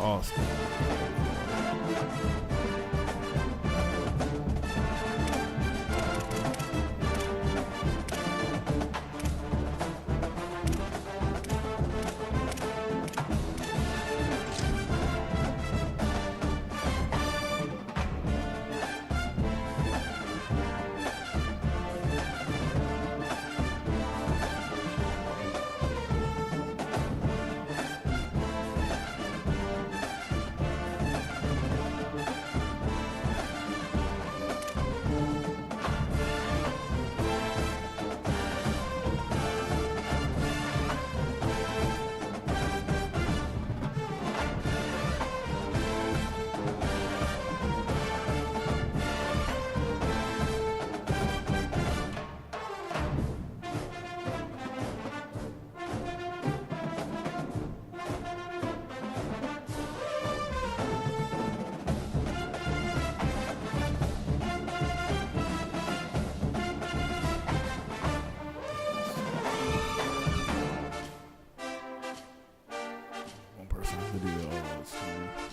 Austin. We'll do the odds too.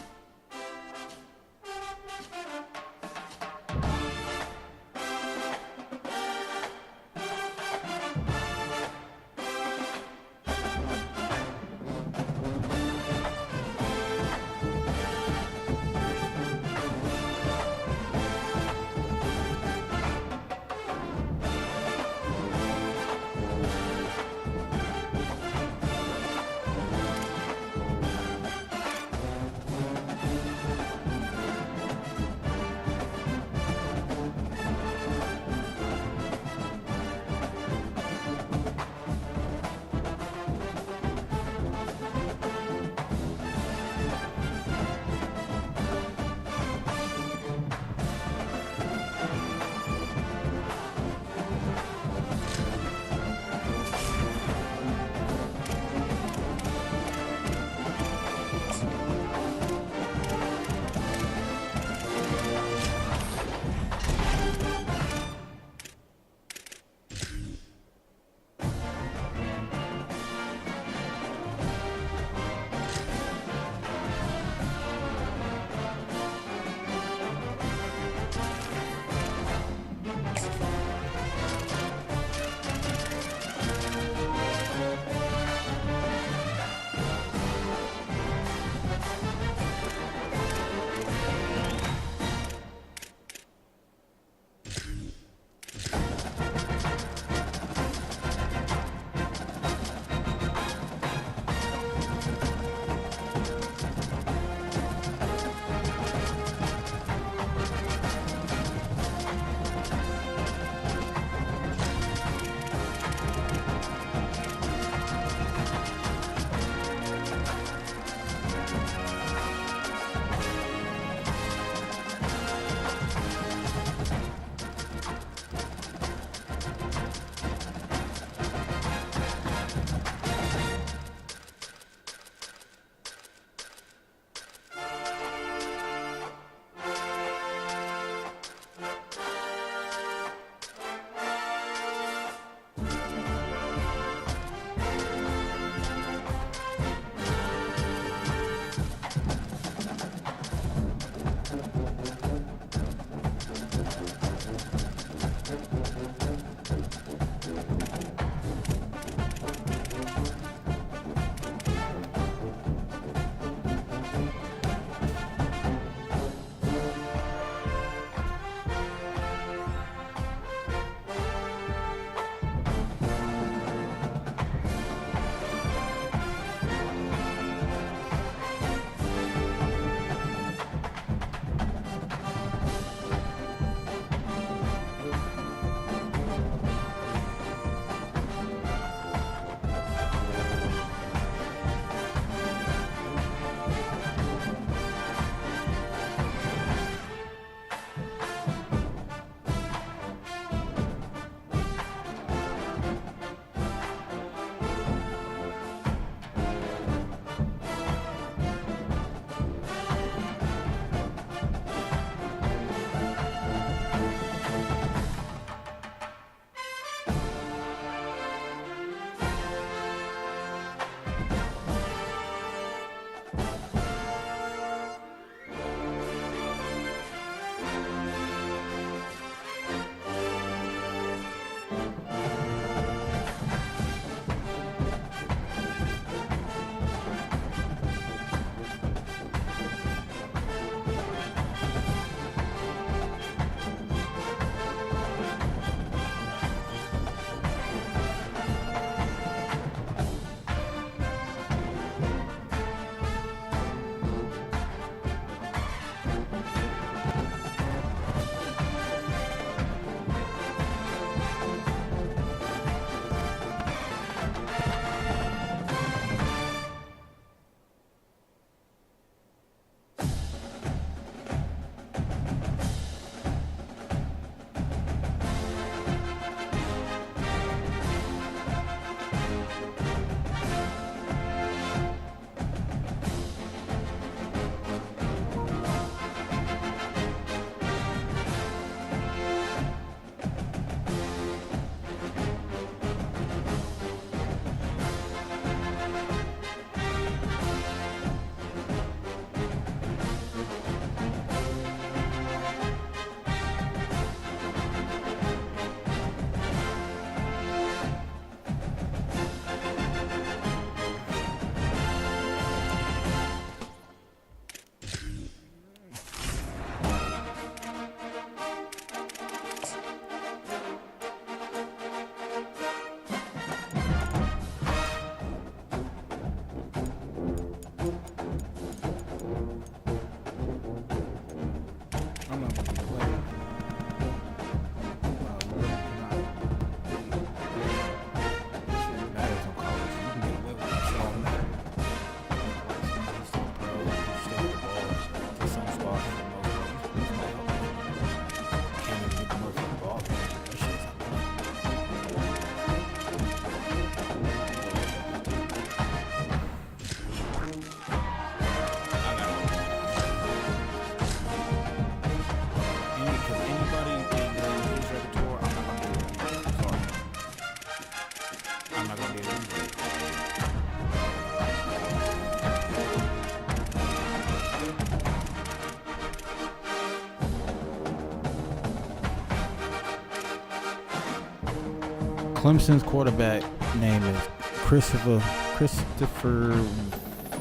Clemson's quarterback name is Christopher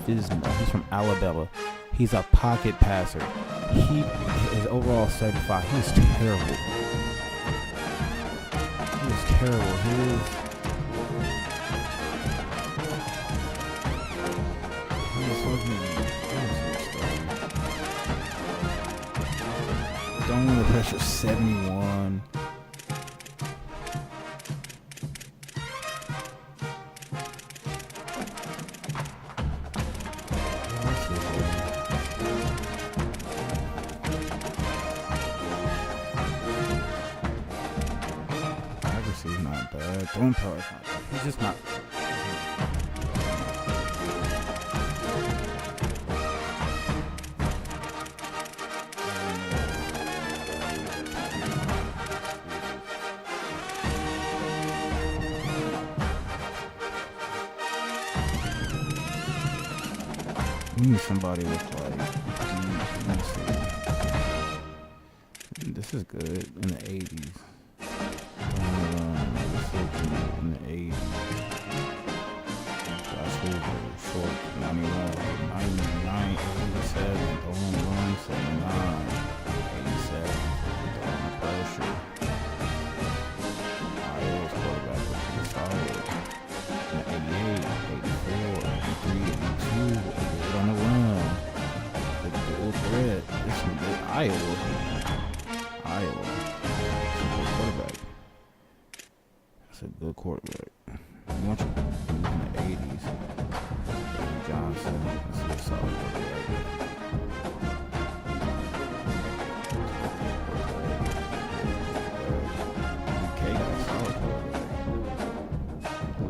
Isma. He's from Alabama. He's a pocket passer. He is overall 75. He's terrible. He is terrible. Don't under pressure 71. Accuracy's not bad. Throwing power is not bad. He's just not. We need somebody with like, let me see. This is good in the 80s. In the 80s. Josh Hoover, short, 91, 99, 87, throwing run, 79, 87, throwing pressure. Iowa's quarterback was pretty solid. In the 88, 84, 83, 82. On the run, the dual threat. This is good. Iowa. Quarterback. That's a good quarterback. I want you to do in the 80s. Johnson. That's a solid quarterback. UK got a solid quarterback.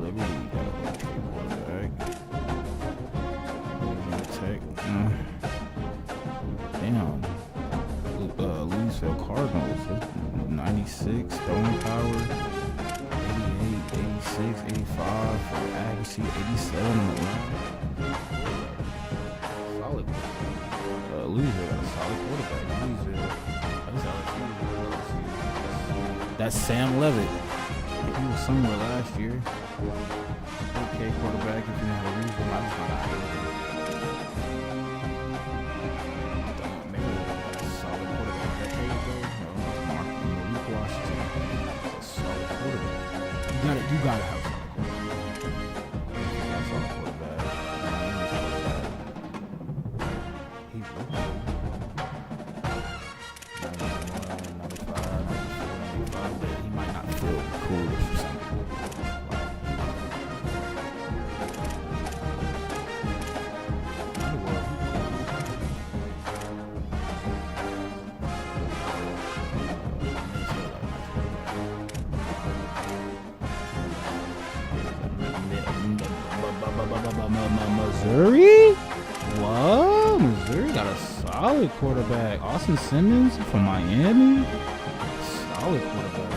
Liberty got a okay quarterback. Damn. Louisville Cardinals, 96 throwing power, 88, 86, 85 for accuracy, 87 on the line. Solid. Louisville got a solid quarterback. Louisville. That's Sam Levitt. He was somewhere last year. Okay, quarterback. If you know how to use him, I just want to. You gotta have solid quarterback. He's looking good. 91, 95, 94, 95, but he might not feel cool or something. Missouri? What? Missouri got a solid quarterback. Austin Simmons from Miami. Solid quarterback.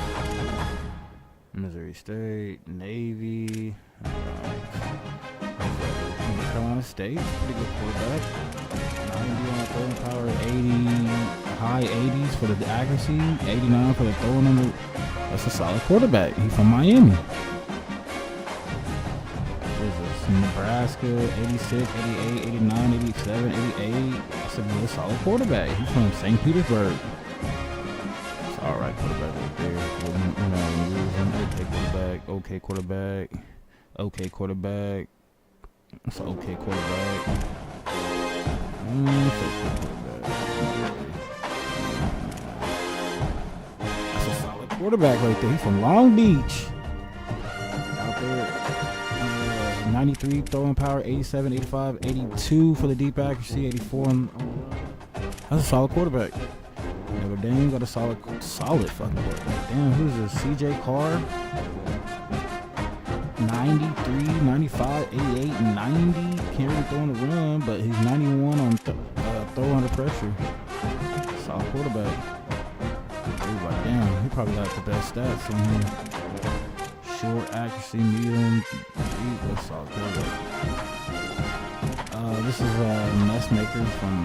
Missouri State, Navy. Carolina State, pretty good quarterback. 90 on the throwing power, 80, high 80s for the accuracy, 89 for the throwing number. That's a solid quarterback. He's from Miami. Nebraska, 86, 88, 89, 87, 88. That's a good solid quarterback. He's from St. Petersburg. It's alright quarterback right there. Okay quarterback. Okay quarterback. It's an okay quarterback. That's a solid quarterback right there. He's from Long Beach. Out there. 93 throwing power, 87, 85, 82 for the deep accuracy, 84. That's a solid quarterback. Notre Dame got a solid fucking quarterback. Damn, who's this? CJ Carr? 93, 95, 88, 90. Can't really throw on the run, but he's 91 on throw under pressure. Solid quarterback. Damn, he probably got the best stats on here. Short accuracy, medium, that's solid quarterback. This is Messmaker from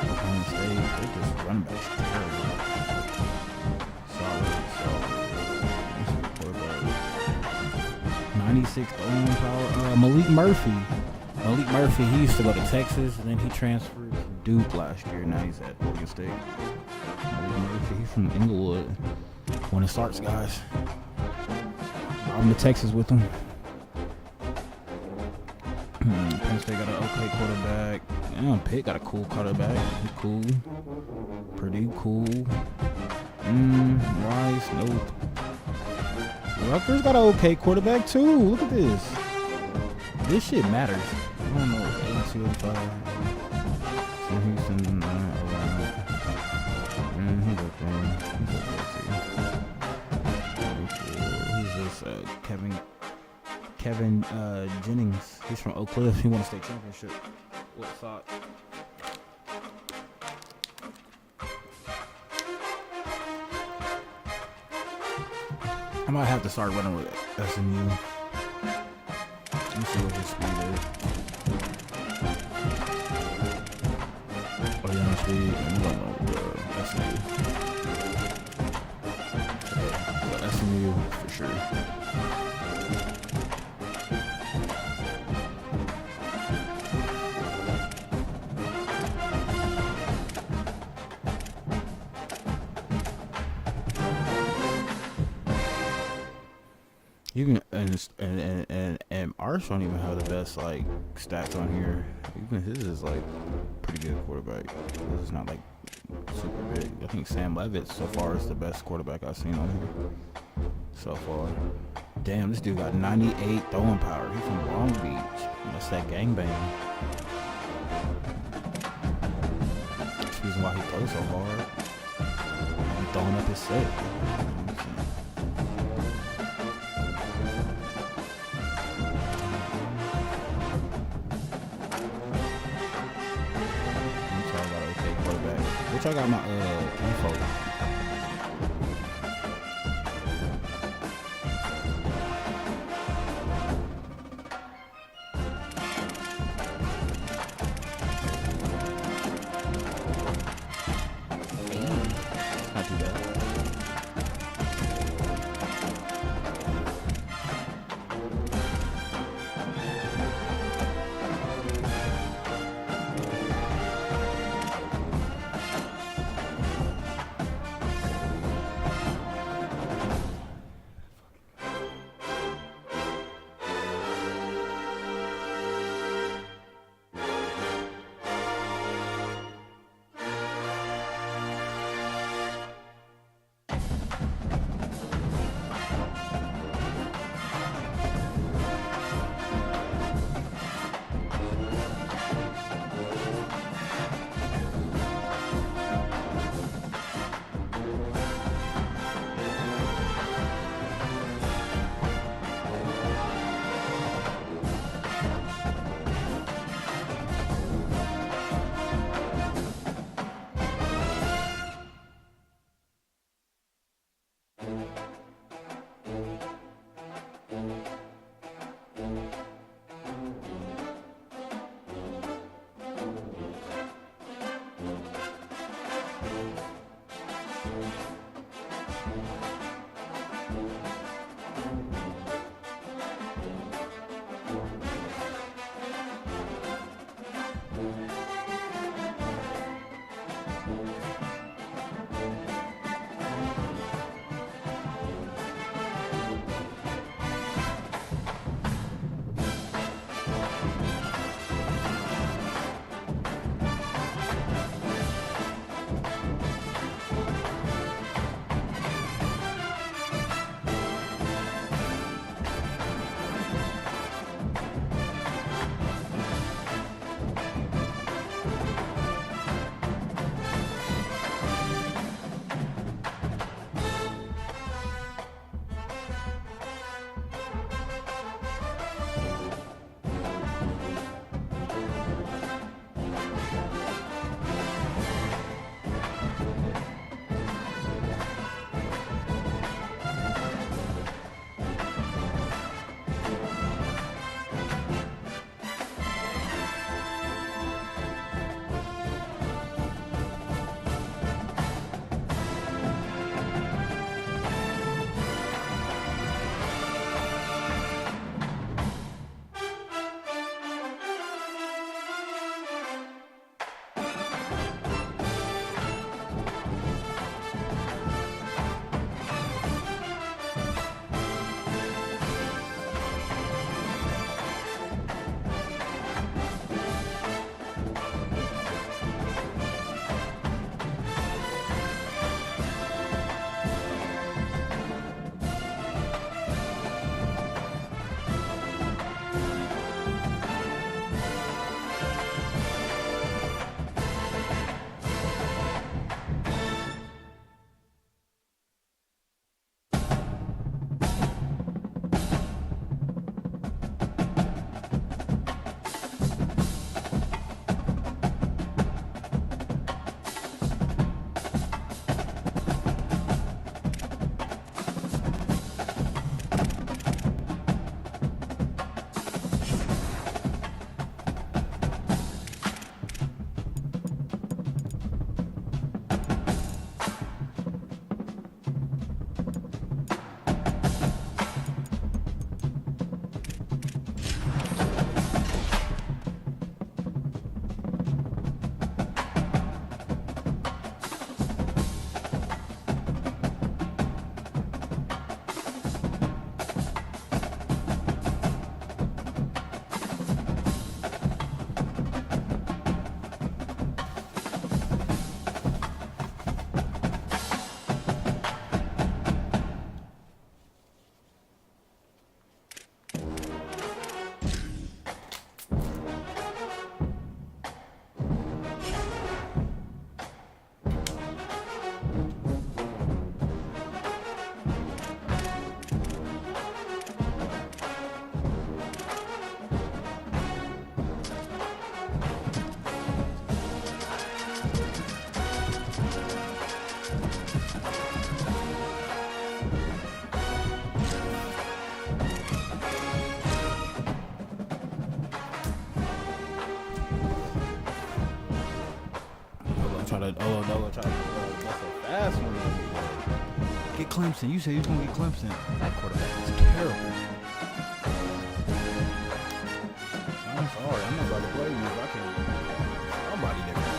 Oklahoma State. They're just running backs terrible. Solid. This is quarterback. 96 throwing power. Malik Murphy. Malik Murphy, he used to go to Texas, and then he transferred to Duke last year. Now he's at Oregon State. Malik Murphy, he's from Inglewood. When it starts, guys, I'm to Texas with him. Penn State got an okay quarterback. Yeah, Pitt got a cool quarterback. He's cool. Pretty cool. Rice, nope. Rutgers got an okay quarterback too. Look at this. This shit matters. I don't know. 8205. Sam Houston. He's okay. He's okay too. Who's this? Kevin Jennings. He's from Oak Cliff. He won a state championship. What thought? I might have to start running with SMU. Let me see what his speed is. Oh yeah, speed. I'm going with SMU. SMU for sure. You can and Arch don't even have the best like stats on here. Even his is like pretty good quarterback. This is not like super big. I think Sam Levitt so far is the best quarterback I've seen on here so far. Damn, this dude got 98 throwing power. He's from Long Beach. That's that gangbang. That's the reason why he throws so hard. He's throwing up his set. Which I got my info. Not too bad. try to Olodola try to bust a fast one. Get Clemson. You said you was gonna get Clemson. That quarterback is terrible. I'm sorry. I'm not about to play you if I can't. Somebody there.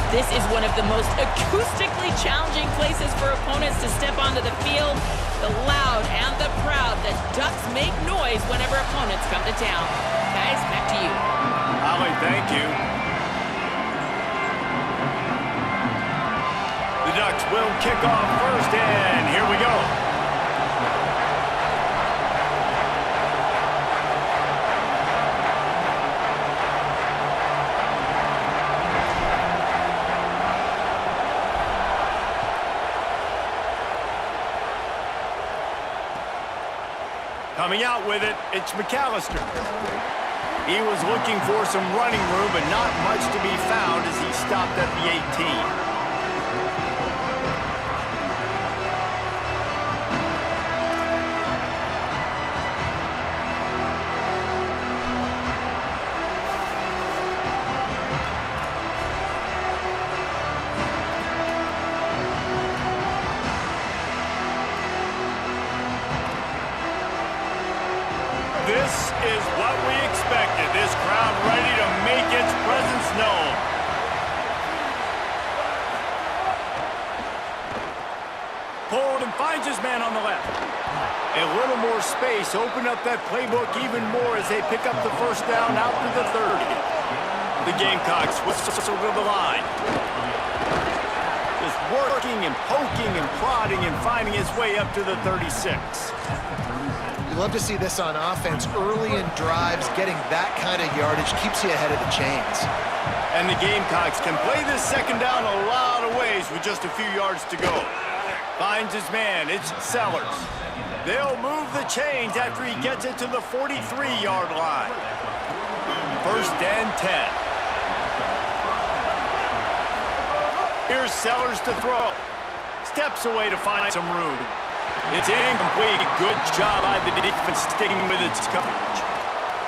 This is one of the most acoustically challenging places for opponents to step onto the field. The loud and the proud, the Ducks make noise whenever opponents come to town. Guys, back to you. Holly, thank you. The Ducks will kick off first, and here we go. Coming out with it, it's McAllister. He was looking for some running room, but not much to be found as he stopped at the 18. This is what we expected. This crowd ready to make its presence known. Pulled and finds his man on the left. A little more space. Open up that playbook even more as they pick up the first down out to the 30. The Gamecocks whistle to the line. Just working and poking and prodding and finding his way up to the 36. Love to see this on offense. Early in drives, getting that kind of yardage keeps you ahead of the chains. And the Gamecocks can play this second down a lot of ways with just a few yards to go. Finds his man. It's Sellers. They'll move the chains after he gets it to the 43-yard line. First and 10. Here's Sellers to throw. Steps away to find some room. It's incomplete. Good job by the defense sticking with its coverage.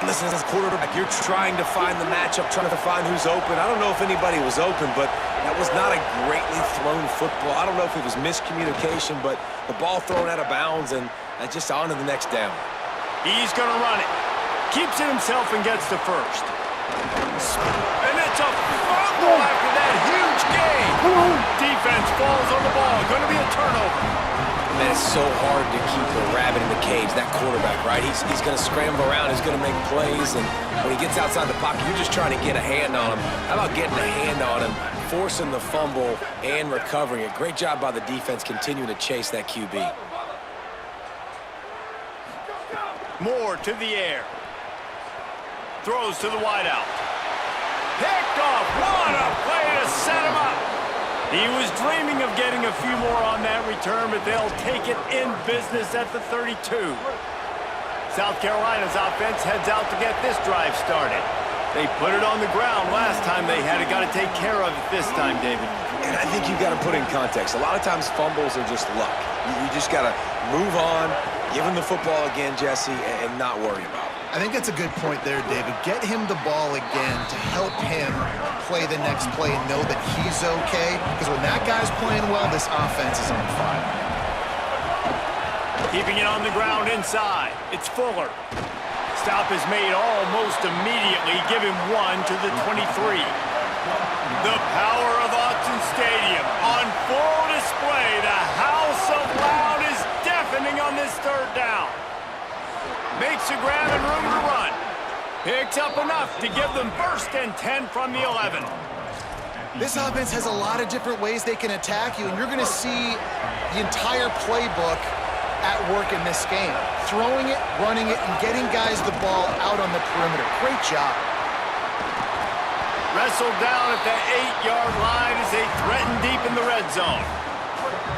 Listen, as a quarterback, you're trying to find the matchup, trying to find who's open. I don't know if anybody was open, but that was not a greatly thrown football. I don't know if it was miscommunication, but the ball thrown out of bounds and just on to the next down. He's going to run it. Keeps it himself and gets to first. And it's a fumble after that huge gain. Defense falls on the ball. Going to be a turnover. Man, it's so hard to keep a rabbit in the cage, that quarterback, right? He's going to scramble around, he's going to make plays, and when he gets outside the pocket, you're just trying to get a hand on him. How about getting a hand on him, forcing the fumble, and recovering it? Great job by the defense continuing to chase that QB. Moore to the air. Throws to the wideout. Picked off. What a play to set him up. He was dreaming of getting a few more on that return, but they'll take it in business at the 32. South Carolina's offense heads out to get this drive started. They put it on the ground last time they had it. Got to take care of it this time, David. And I think you've got to put in context. A lot of times fumbles are just luck. You just got to move on, give him the football again, Jesse, and not worry about it. I think that's a good point there, David. Get him the ball again to help him play the next play and know that he's okay. Because when that guy's playing well, this offense is on fire. Keeping it on the ground inside. It's Fuller. Stop is made almost immediately. Give him one to the 23. The power of Autzen Stadium on full display. The house of loud is deafening on this third down. Makes a grab and room to run. Picks up enough to give them first and 10 from the 11. This offense has a lot of different ways they can attack you, and you're going to see the entire playbook at work in this game. Throwing it, running it, and getting guys the ball out on the perimeter. Great job. Wrestled down at the 8-yard line as they threaten deep in the red zone.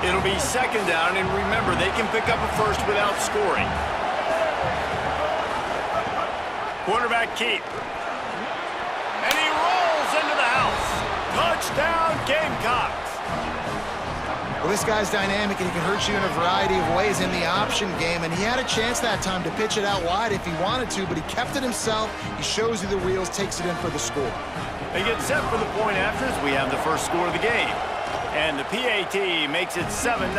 It'll be second down, and remember, they can pick up a first without scoring. Quarterback keep. And he rolls into the house. Touchdown, Gamecocks. Well, this guy's dynamic, and he can hurt you in a variety of ways in the option game, and he had a chance that time to pitch it out wide if he wanted to, but he kept it himself. He shows you the reels, takes it in for the score. They get set for the point after as we have the first score of the game. And the PAT makes it 7-0.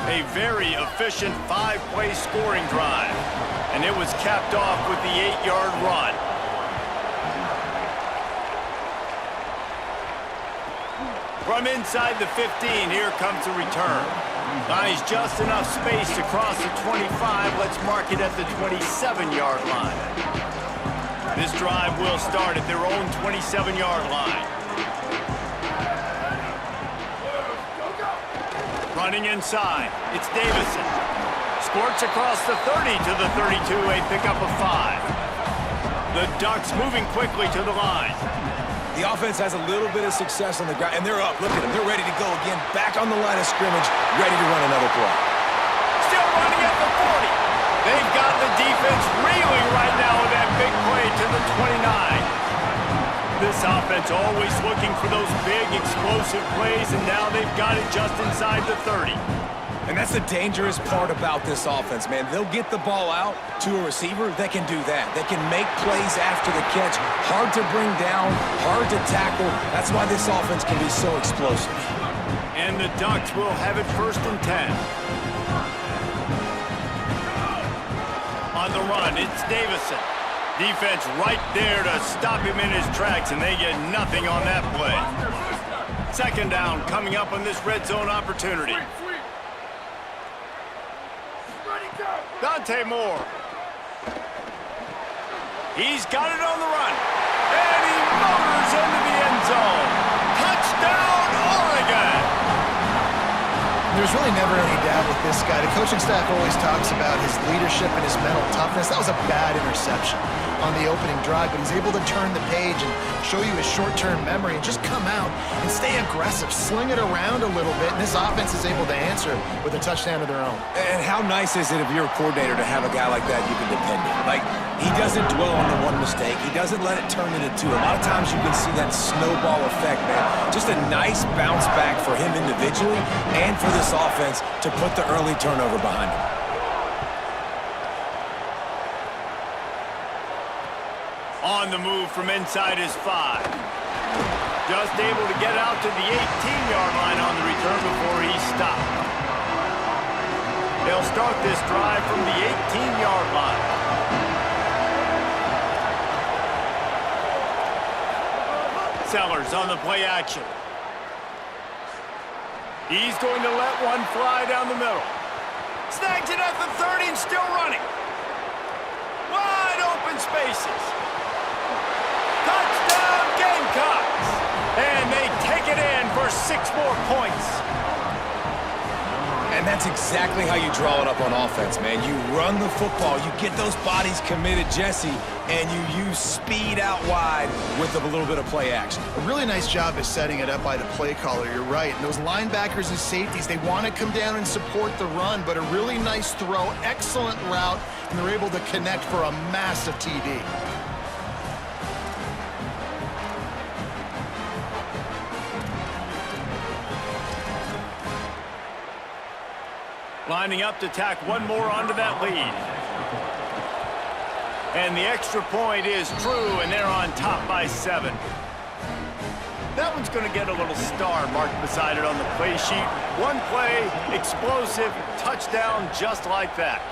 A very efficient 5-play scoring drive. And it was capped off with the 8-yard run. From inside the 15, here comes the return. Finds just enough space to cross the 25. Let's mark it at the 27-yard line. This drive will start at their own 27-yard line. Running inside, it's Davison. Squirts across the 30 to the 32, a pickup of 5. The Ducks moving quickly to the line. The offense has a little bit of success on the ground, and they're up. Look at them. They're ready to go again. Back on the line of scrimmage, ready to run another play. Still running at the 40. They've got the defense reeling right now with that big play to the 29. This offense always looking for those big, explosive plays, and now they've got it just inside the 30. And that's the dangerous part about this offense, man. They'll get the ball out to a receiver. They can do that. They can make plays after the catch. Hard to bring down, hard to tackle. That's why this offense can be so explosive. And the Ducks will have it 1st and 10. On the run, it's Davison. Defense right there to stop him in his tracks, and they get nothing on that play. 2nd down coming up on this red zone opportunity. Dante Moore. He's got it on the run. And he motors into the end zone. Touchdown, Oregon! There's really never any doubt with this guy. The coaching staff always talks about his leadership and his mental toughness. That was a bad interception on the opening drive, but he's able to turn the page and show you his short-term memory and just come out and stay aggressive, sling it around a little bit, and this offense is able to answer with a touchdown of their own. And how nice is it if you're a coordinator to have a guy like that you can depend on? Like, he doesn't dwell on the one mistake. He doesn't let it turn into two. A lot of times you can see that snowball effect, man. Just a nice bounce back for him individually and for this offense to put the early turnover behind him. On the move from inside his 5. Just able to get out to the 18-yard line on the return before he stopped. They'll start this drive from the 18-yard line. Sellers on the play action. He's going to let one fly down the middle. Snags it at the 30 and still running. Wide open spaces. Touchdown Gamecocks! And they take it in for 6 more points. And that's exactly how you draw it up on offense, man. You run the football, you get those bodies committed, Jesse, and you use speed out wide with a little bit of play action. A really nice job of setting it up by the play caller, you're right. And those linebackers and safeties, they want to come down and support the run, but a really nice throw, excellent route, and they're able to connect for a massive TD. Lining up to tack one more onto that lead. And the extra point is true, and they're on top by 7. That one's going to get a little star marked beside it on the play sheet. One play, explosive, touchdown just like that.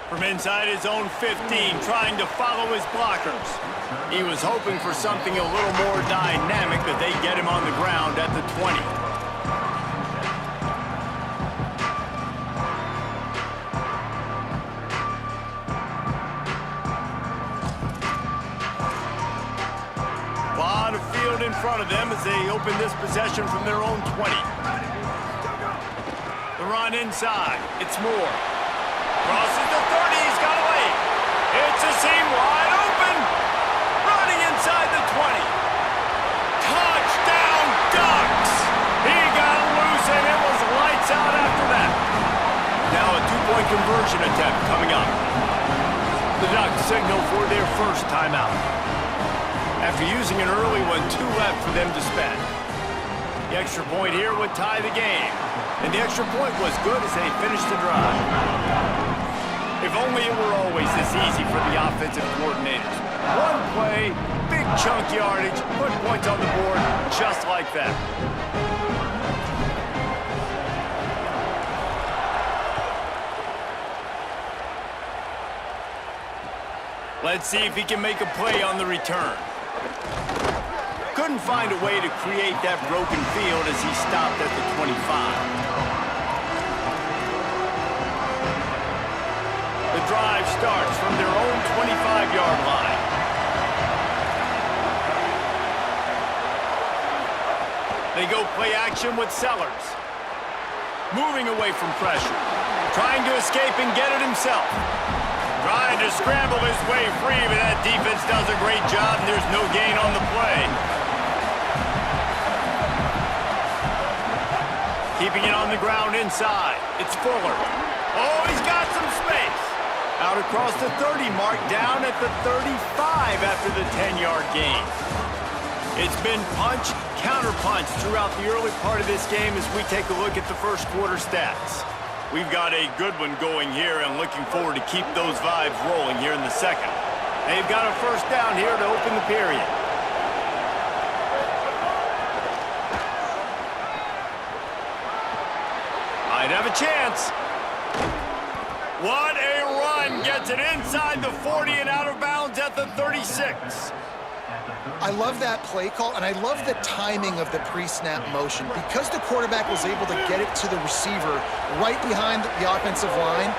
From inside his own 15, trying to follow his blockers. He was hoping for something a little more dynamic, but they get him on the ground at the 20. In front of them as they open this possession from their own 20. The run inside. It's Moore. Crosses the 30. He's got away. It's a seam wide open. Running inside the 20. Touchdown Ducks. He got loose and it was lights out after that. Now a 2-point conversion attempt coming up. The Ducks signal for their first timeout. After using an early one, 2 left for them to spend. The extra point here would tie the game. And the extra point was good as they finished the drive. If only it were always this easy for the offensive coordinators. One play, big chunk yardage, put points on the board just like that. Let's see if he can make a play on the return. Good couldn't find a way to create that broken field as he stopped at the 25. The drive starts from their own 25-yard line. They go play action with Sellers. Moving away from pressure. Trying to escape and get it himself. Trying to scramble his way free, but that defense does a great job, and there's no gain on the play. Keeping it on the ground inside. It's Fuller. Oh, he's got some space. Out across the 30 mark, down at the 35 after the 10-yard gain. It's been punch, counter-punch throughout the early part of this game as we take a look at the first quarter stats. We've got a good one going here and looking forward to keep those vibes rolling here in the second. They've got a first down here to open the period. Might have a chance. What a run! Gets it inside the 40 and out of bounds at the 36. I love that play call, and I love the timing of the pre-snap motion. Because the quarterback was able to get it to the receiver right behind the offensive line,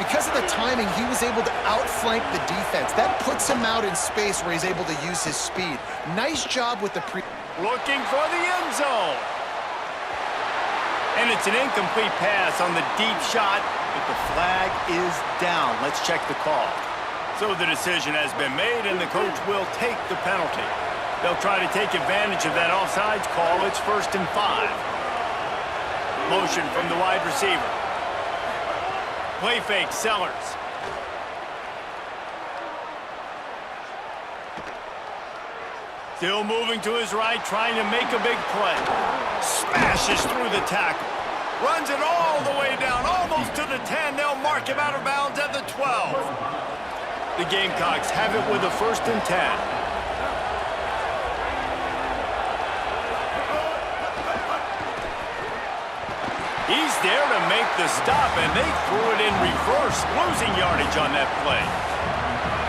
because of the timing, he was able to outflank the defense. That puts him out in space where he's able to use his speed. Nice job with the Looking for the end zone. And it's an incomplete pass on the deep shot, but the flag is down. Let's check the call. So the decision has been made, and the coach will take the penalty. They'll try to take advantage of that offsides call. It's 1st and 5. Motion from the wide receiver. Play fake, Sellers. Still moving to his right, trying to make a big play. Smashes through the tackle. Runs it all the way down, almost to the 10. They'll mark him out of bounds at the 12. The Gamecocks have it with a 1st and 10. He's there to make the stop, and they threw it in reverse, losing yardage on that play.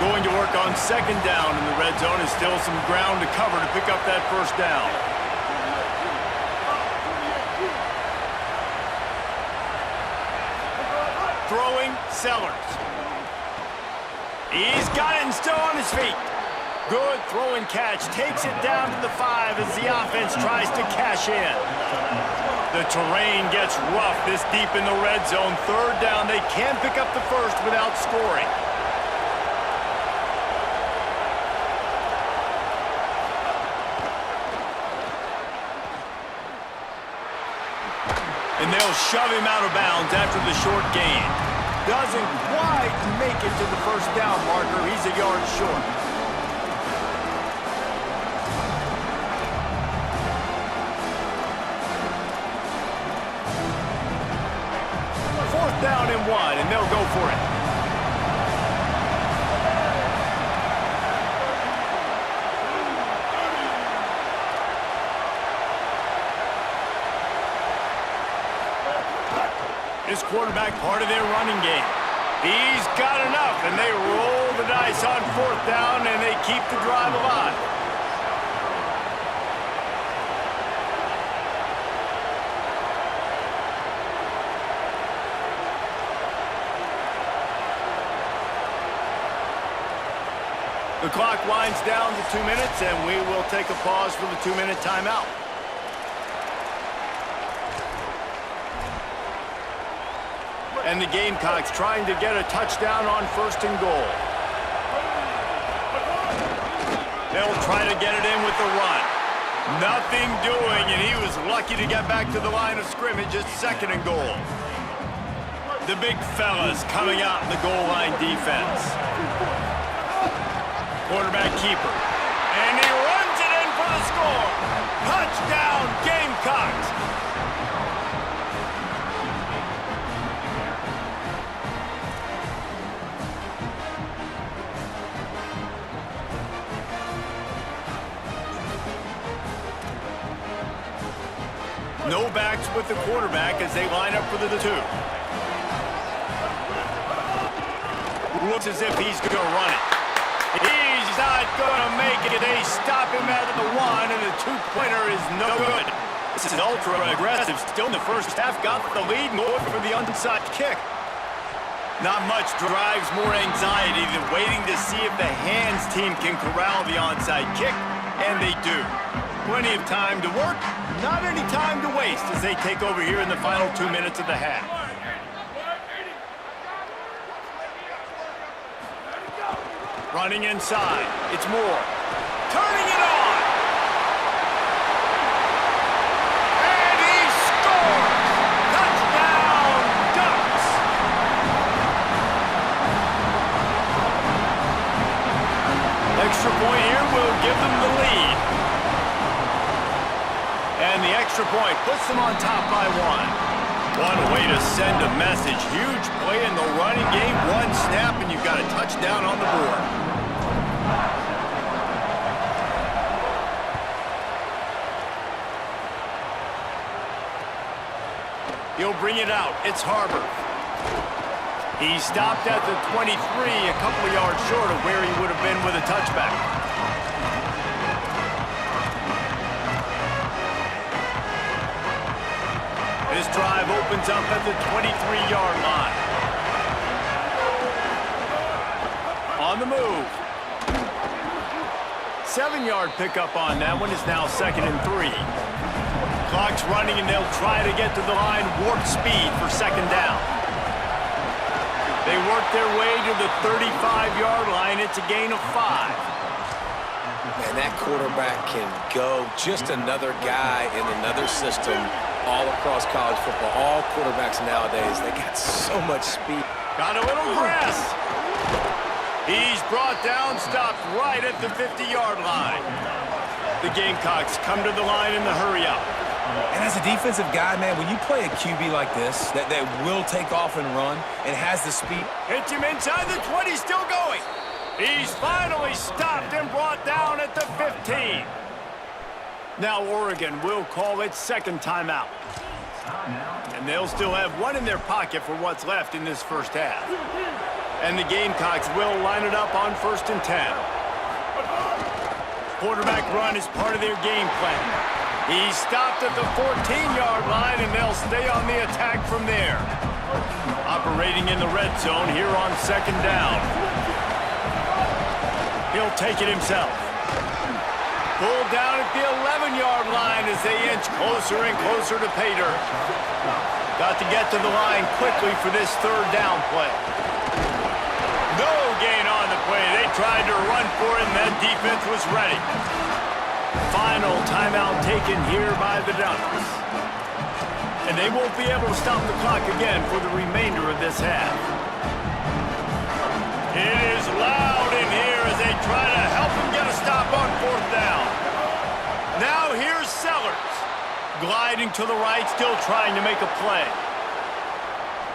Going to work on 2nd down in the red zone, and still some ground to cover to pick up that 1st down. Throwing, Sellers. He's got it and still on his feet. Good throw and catch. Takes it down to the 5 as the offense tries to cash in. The terrain gets rough this deep in the red zone. 3rd down. They can't pick up the 1st without scoring. And they'll shove him out of bounds after the short gain. Doesn't quite make it to the 1st down marker. He's a yard short. Fourth down and 1, and they'll go for it. This quarterback part of their running game. He's got enough, and they roll the dice on 4th down, and they keep the drive alive. The clock winds down to 2 minutes, and we will take a pause for the 2-minute timeout. And the Gamecocks trying to get a touchdown on 1st and goal. They'll try to get it in with the run. Nothing doing, and he was lucky to get back to the line of scrimmage at 2nd and goal. The big fellas coming out in the goal line defense. Quarterback keeper. And he runs it in for the score. Touchdown, Gamecocks. No backs with the quarterback as they line up for the 2. Looks as if he's going to run it. He's not going to make it. They stop him at the 1, and the two-pointer is no good. This is ultra-aggressive. Still in the first half, got the lead, going for the onside kick. Not much drives more anxiety than waiting to see if the hands team can corral the onside kick, and they do. Plenty of time to work, not any time to waste as they take over here in the final 2 minutes of the half. Running inside, it's Moore. Turning it on! And he scores! Touchdown, Ducks! Extra point here will give them the lead. And the extra point puts them on top by 1. One way to send a message. Huge play in the running game. One snap and you've got a touchdown on the board. He'll bring it out. It's Harbor. He stopped at the 23, a couple of yards short of where he would have been with a touchback. This drive opens up at the 23-yard line. On the move. 7-yard pickup on that one is now 2nd and 3. Clock's running and they'll try to get to the line, warp speed for 2nd down. They work their way to the 35-yard line. It's a gain of 5. And that quarterback can go. Just another guy in another system all across college football. All quarterbacks nowadays, they got so much speed. Got a little grass. He's brought down, stopped right at the 50-yard line. The Gamecocks come to the line in the hurry-up. And as a defensive guy, man, when you play a QB like this, that will take off and run and has the speed. Hits him inside the 20, still going. He's finally stopped and brought down at the 15. Now Oregon will call its 2nd timeout. And they'll still have one in their pocket for what's left in this first half. And the Gamecocks will line it up on 1st and 10. Quarterback run is part of their game plan. He's stopped at the 14-yard line, and they'll stay on the attack from there. Operating in the red zone here on 2nd down. He'll take it himself. Pulled down at the 11-yard line as they inch closer and closer to pay dirt. Got to get to the line quickly for this 3rd down play. No gain on the play. They tried to run for it, and that defense was ready. Final timeout taken here by the Ducks. And they won't be able to stop the clock again for the remainder of this half. It is loud in here as they try to help him get a stop on 4th down. Now here's Sellers. Gliding to the right, still trying to make a play.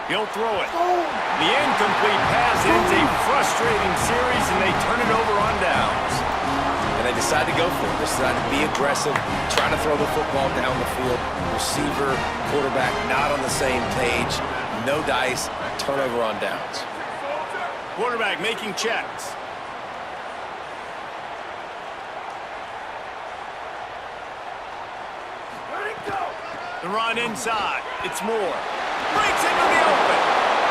He'll throw it. The incomplete pass ends a frustrating series, and they turn it over on downs. And they decide to go for it. They decide to be aggressive, trying to throw the football down the field. Receiver, quarterback, not on the same page. No dice, turnover on downs. Quarterback making checks. The run inside. It's Moore. Breaks into the open.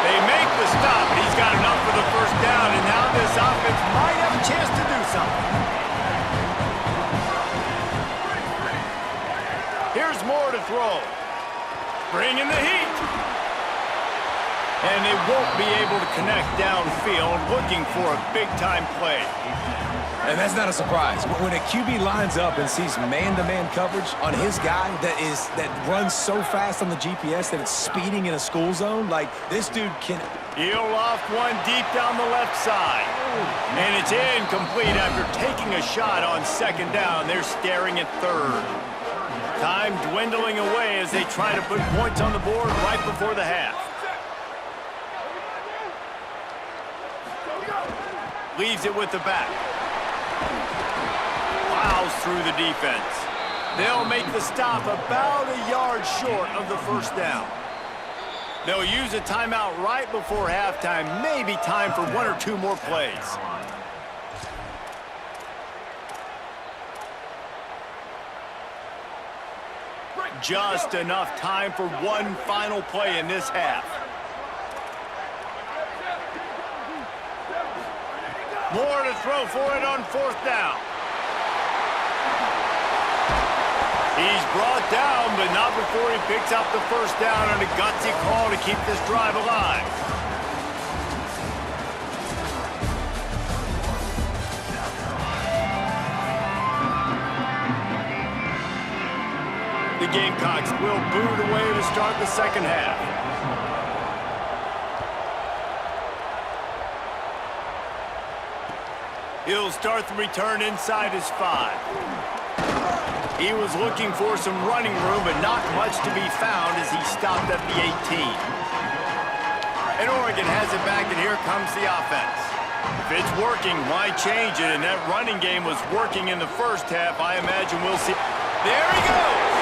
They make the stop. He's got enough for the 1st down, and now this offense might have a chance to do something. Here's Moore to throw. Bringing the heat. And they won't be able to connect downfield, looking for a big-time play. And that's not a surprise. When a QB lines up and sees man-to-man coverage on his guy that runs so fast on the GPS that it's speeding in a school zone, like this dude can... He'll loft one deep down the left side. And it's incomplete after taking a shot on 2nd down. They're staring at 3rd. Time dwindling away as they try to put points on the board right before the half. Leaves it with the back. Plows through the defense. They'll make the stop about a yard short of the 1st down. They'll use a timeout right before halftime. Maybe time for 1 or 2 more plays. just enough time for one final play in this half. Moore to throw for it on 4th down. He's brought down, but not before he picks up the 1st down on a gutsy call to keep this drive alive. The Gamecocks will boot away to start the second half. He'll start the return inside his 5. He was looking for some running room, but not much to be found as he stopped at the 18. And Oregon has it back, and here comes the offense. If it's working, why change it? And that running game was working in the first half. I imagine we'll see. There he goes!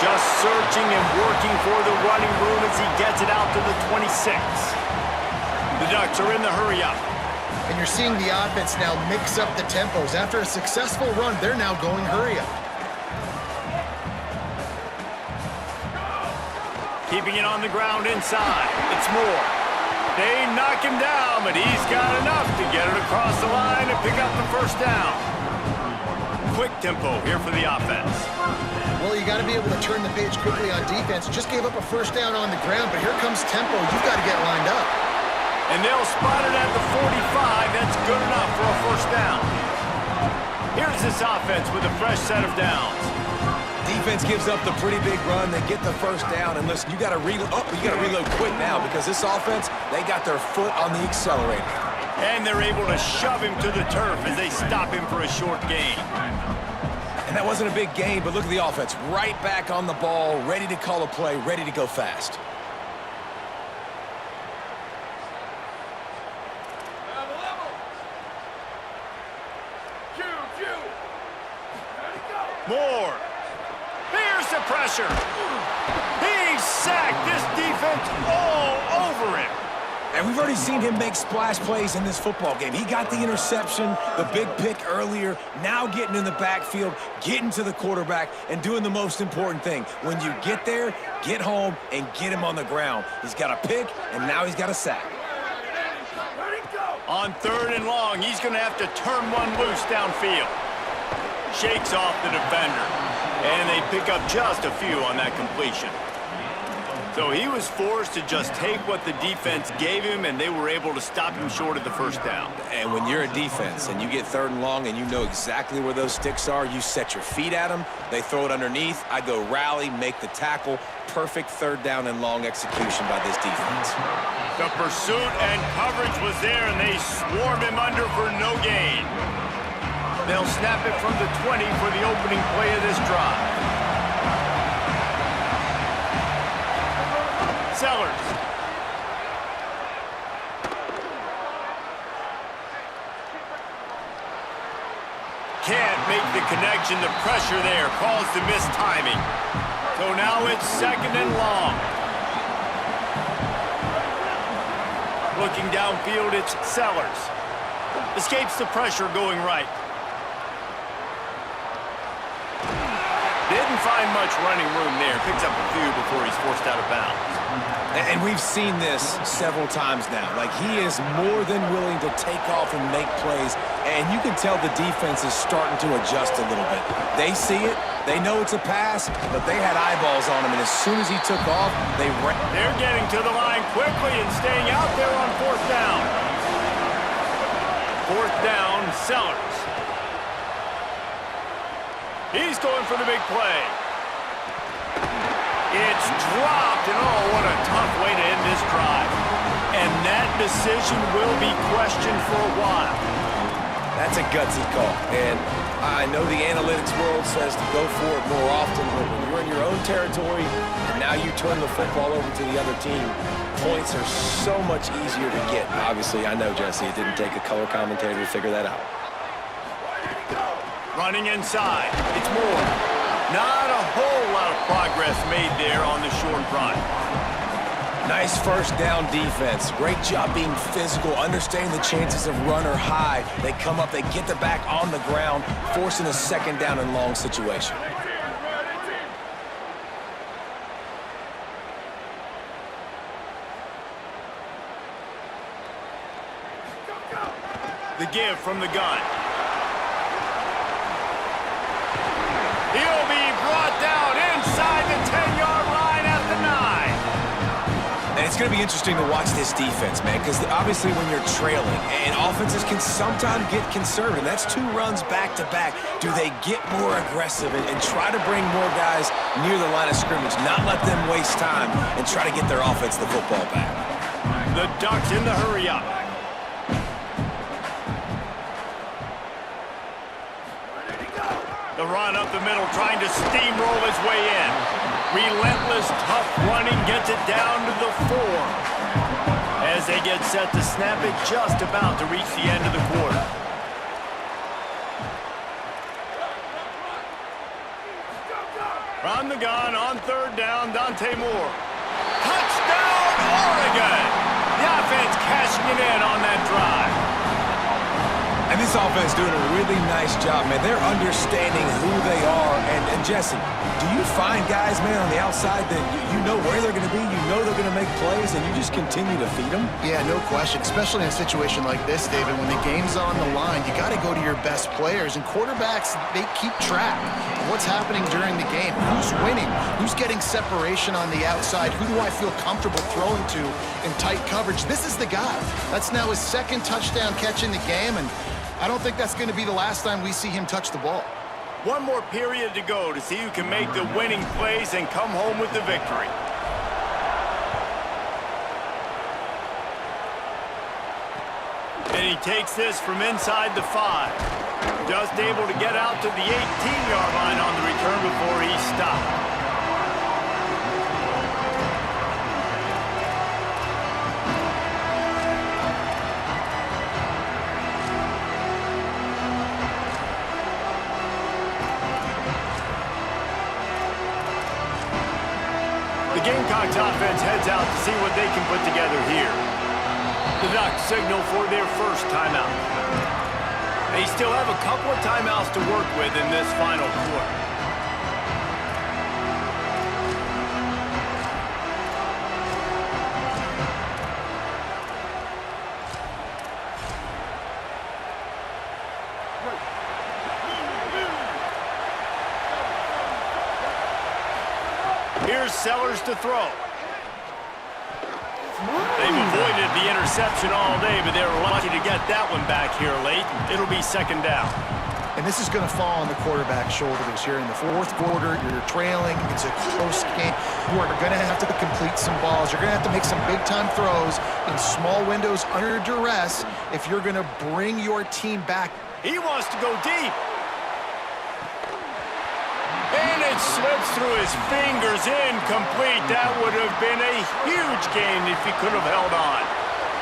Just searching and working for the running room as he gets it out to the 26. The Ducks are in the hurry-up. And you're seeing the offense now mix up the tempos. After a successful run, they're now going hurry-up. Keeping it on the ground inside. It's Moore. They knock him down, but he's got enough to get it across the line and pick up the 1st down. Quick tempo here for the offense. Well, you got to be able to turn the page quickly on defense. Just gave up a 1st down on the ground, but here comes tempo. You've got to get lined up. And they'll spot it at the 45. That's good enough for a 1st down. Here's this offense with a fresh set of downs. Defense gives up the pretty big run. They get the 1st down, and listen, you got to reload. Oh, you got to reload quick now because this offense, they got their foot on the accelerator. And they're able to shove him to the turf as they stop him for a short gain. And that wasn't a big gain, but look at the offense. Right back on the ball, ready to call a play, ready to go fast. Moore. Here's the pressure. He's sacked. This defense all over him. And we've already seen him make splash plays in this football game. He got the interception, the big pick earlier, now getting in the backfield, getting to the quarterback, and doing the most important thing. When you get there, get home, and get him on the ground. He's got a pick, and now he's got a sack. On 3rd and long, he's going to have to turn one loose downfield. Shakes off the defender, and they pick up just a few on that completion. So he was forced to just take what the defense gave him, and they were able to stop him short of the 1st down. And when you're a defense and you get 3rd and long and you know exactly where those sticks are, you set your feet at them, they throw it underneath, I go rally, make the tackle. Perfect 3rd down and long execution by this defense. The pursuit and coverage was there, and they swarm him under for no gain. They'll snap it from the 20 for the opening play of this drive. Sellers. Can't make the connection. The pressure there caused the missed timing. So now it's 2nd and long. Looking downfield, it's Sellers. Escapes the pressure going right. Didn't find much running room there. Picks up a few before he's forced out of bounds. And we've seen this several times now. Like, he is more than willing to take off and make plays, and you can tell the defense is starting to adjust a little bit. They see it, they know it's a pass, but they had eyeballs on him, and as soon as he took off, they ran. They're getting to the line quickly and staying out there on 4th down. 4th down, Sellers. He's going for the big play. It's dropped, and oh, what a tough way to end this drive. And that decision will be questioned for a while. That's a gutsy call, and I know the analytics world says to go for it more often, but when you're in your own territory, and now you turn the football over to the other team, points are so much easier to get. Obviously, I know, Jesse, it didn't take a color commentator to figure that out. Running inside, it's Moore. Not a whole lot of progress made there on the short run. Nice 1st down defense. Great job being physical, understanding the chances of run or high. They come up, they get the back on the ground, forcing a 2nd down and long situation. The give from the gun. He'll be brought down inside the 10-yard line at the 9. And it's going to be interesting to watch this defense, man, because obviously when you're trailing, and offenses can sometimes get conservative. That's 2 runs back-to-back. Do they get more aggressive and try to bring more guys near the line of scrimmage, not let them waste time, and try to get their offense the football back? The Ducks in the hurry-up. The run up the middle, trying to steamroll his way in. Relentless, tough running gets it down to the 4. As they get set to snap it, just about to reach the end of the quarter. From the gun on 3rd down, Dante Moore. Touchdown, Oregon! The offense cashing it in on that drive. And this offense doing a really nice job, man. They're understanding who they are. And Jesse, do you find guys, man, on the outside that you know where they're going to be, you know they're going to make plays, and you just continue to feed them? Yeah, no question, especially in a situation like this, David. When the game's on the line, you got to go to your best players. And quarterbacks, they keep track of what's happening during the game. Who's winning? Who's getting separation on the outside? Who do I feel comfortable throwing to in tight coverage? This is the guy. That's now his 2nd touchdown catch in the game, and I don't think that's going to be the last time we see him touch the ball. One more period to go to see who can make the winning plays and come home with the victory. And he takes this from inside the 5. Just able to get out to the 18-yard line on the return before he stopped. The Gamecocks offense heads out to see what they can put together here. The Ducks signal for their first timeout. They still have a couple of timeouts to work with in this final quarter. Here's Sellers to throw. They've avoided the interception all day, but they're lucky to get that one back here late. It'll be 2nd down. And this is going to fall on the quarterback's shoulders here in the 4th quarter. You're trailing. It's a close game. You are going to have to complete some balls. You're going to have to make some big-time throws in small windows under duress if you're going to bring your team back. He wants to go deep. And it slips through his fingers, incomplete. That would have been a huge gain if he could have held on.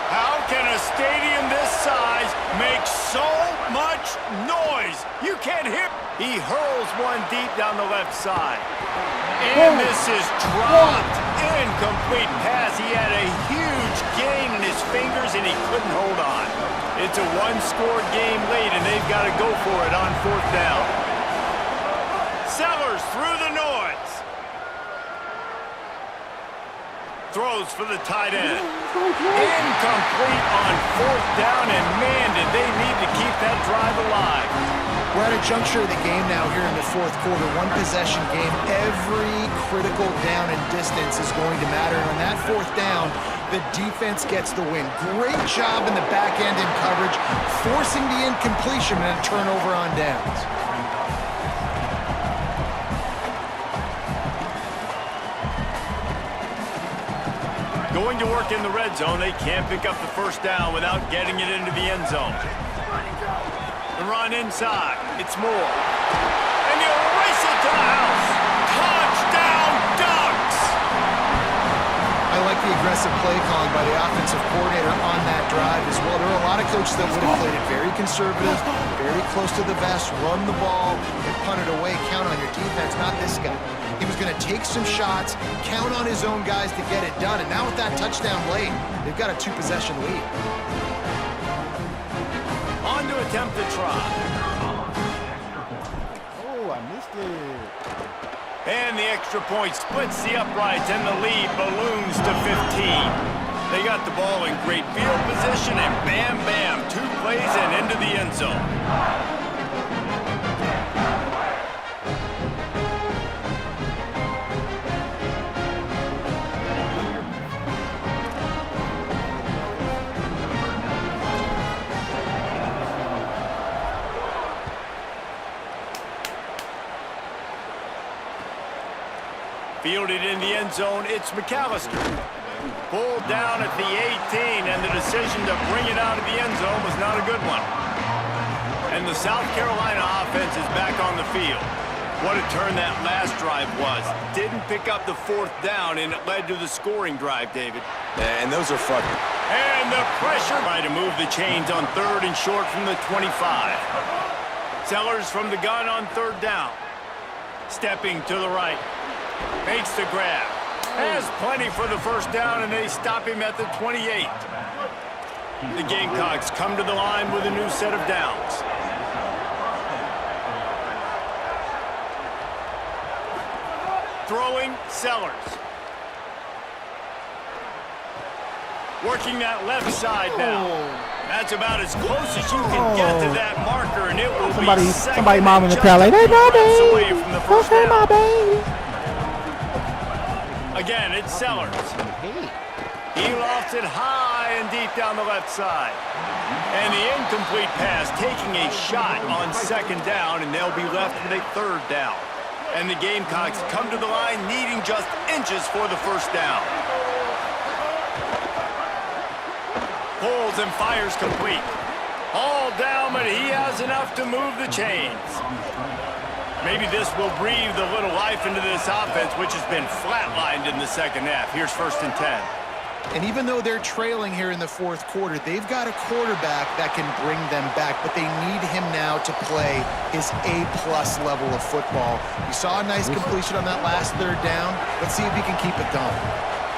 How can a stadium this size make so much noise? You can't hear. He hurls one deep down the left side. And this is dropped. Incomplete pass. He had a huge gain in his fingers, and he couldn't hold on. It's a one-score game late, and they've got to go for it on 4th down. Sellers through the noise. Throws for the tight end. Incomplete on 4th down, and man, did they need to keep that drive alive. We're at a juncture of the game now here in the 4th quarter. One possession game. Every critical down and distance is going to matter. And on that 4th down, the defense gets the win. Great job in the back end in coverage, forcing the incompletion and a turnover on downs. Going to work in the red zone. They can't pick up the 1st down without getting it into the end zone. The run inside. It's Moore. And you race it to the house. Touchdown, Ducks! I like the aggressive play calling by the offensive coordinator on that drive as well. There are a lot of coaches that would have played it very conservative, very close to the vest, run the ball, and punt it away, count on your defense. Not this guy. He was going to take some shots, count on his own guys to get it done. And now with that touchdown late, they've got a 2-possession lead. On to attempt the try. Oh, I missed it. And the extra point splits the uprights, and the lead balloons to 15. They got the ball in great field position, and bam, bam, 2 plays and into the end zone. Fielded in the end zone, it's McAllister. Pulled down at the 18, and the decision to bring it out of the end zone was not a good one. And the South Carolina offense is back on the field. What a turn that last drive was. Didn't pick up the 4th down, and it led to the scoring drive, David. And those are fun. And the pressure trying to move the chains on 3rd and short from the 25. Sellers from the gun on 3rd down. Stepping to the right. Makes the grab. Has plenty for the 1st down, and they stop him at the 28. The Gamecocks come to the line with a new set of downs. Throwing, Sellers. Working that left side now. That's about as close as you can get to that marker, and it will be somebody mom in the crowd like, hey, away from the first down. my baby. Again, it's Sellers. He lofts it high and deep down the left side. And the incomplete pass taking a shot on 2nd down, and they'll be left with a 3rd down. And the Gamecocks come to the line needing just inches for the 1st down. Pulls and fires complete. All down, but he has enough to move the chains. Maybe this will breathe a little life into this offense, which has been flatlined in the 2nd half. Here's 1st and 10. And even though they're trailing here in the 4th quarter, they've got a quarterback that can bring them back, but they need him now to play his A-plus level of football. You saw a nice completion on that last 3rd down. Let's see if he can keep it going.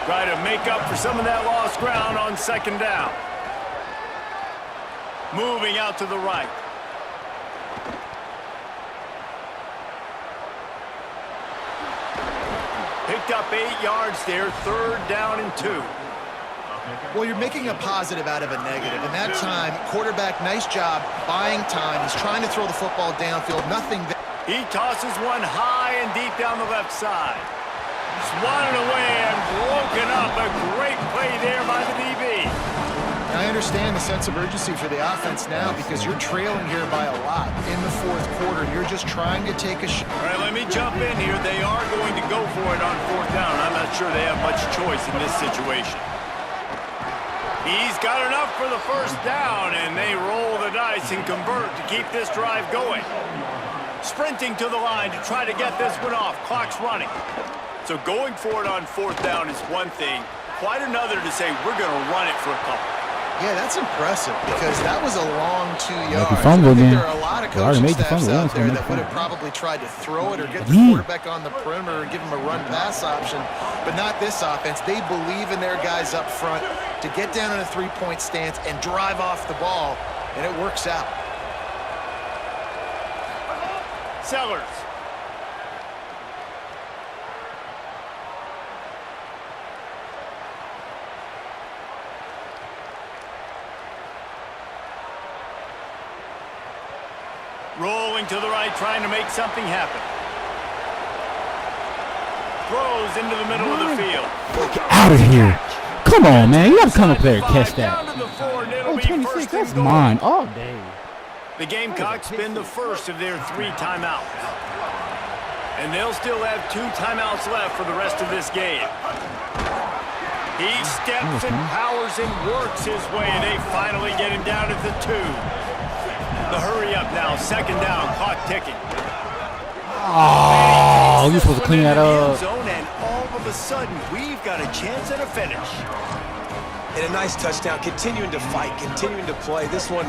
Try to make up for some of that lost ground on 2nd down. Moving out to the right. Picked up 8 yards there, 3rd down and 2. Well, you're making a positive out of a negative. And that time, quarterback, nice job buying time. He's trying to throw the football downfield. Nothing there. He tosses one high and deep down the left side. Swatted away and broken up. A great play there by the DB. I understand the sense of urgency for the offense now because you're trailing here by a lot in the 4th quarter. You're just trying to take a shot. All right, let me jump in here. They are going to go for it on 4th down. I'm not sure they have much choice in this situation. He's got enough for the 1st down, and they roll the dice and convert to keep this drive going. Sprinting to the line to try to get this one off. Clock's running. So going for it on 4th down is one thing. Quite another to say we're going to run it for a couple. Yeah, that's impressive because that was a long 2 yards. Make a fumble, I think man. there are a lot of coaching staffs out there that would have probably tried to throw it or get the quarterback on the perimeter and give him a run-pass option, but not this offense. They believe in their guys up front to get down in a 3-point stance and drive off the ball, and it works out. Sellers. Rolling to the right, trying to make something happen. Throws into the middle of the field. Get out of here. Come on, man. You got to come up there and catch that. Oh, 26, that's mine all day. The Gamecocks spend the first of their 3 timeouts. And they'll still have 2 timeouts left for the rest of this game. He steps and powers and works his way. They finally get him down at the 2. The hurry up now, 2nd down, clock ticking. Oh, you're supposed to clean that up. And all of a sudden, we've got a chance at a finish. And a nice touchdown, continuing to fight, continuing to play. This one,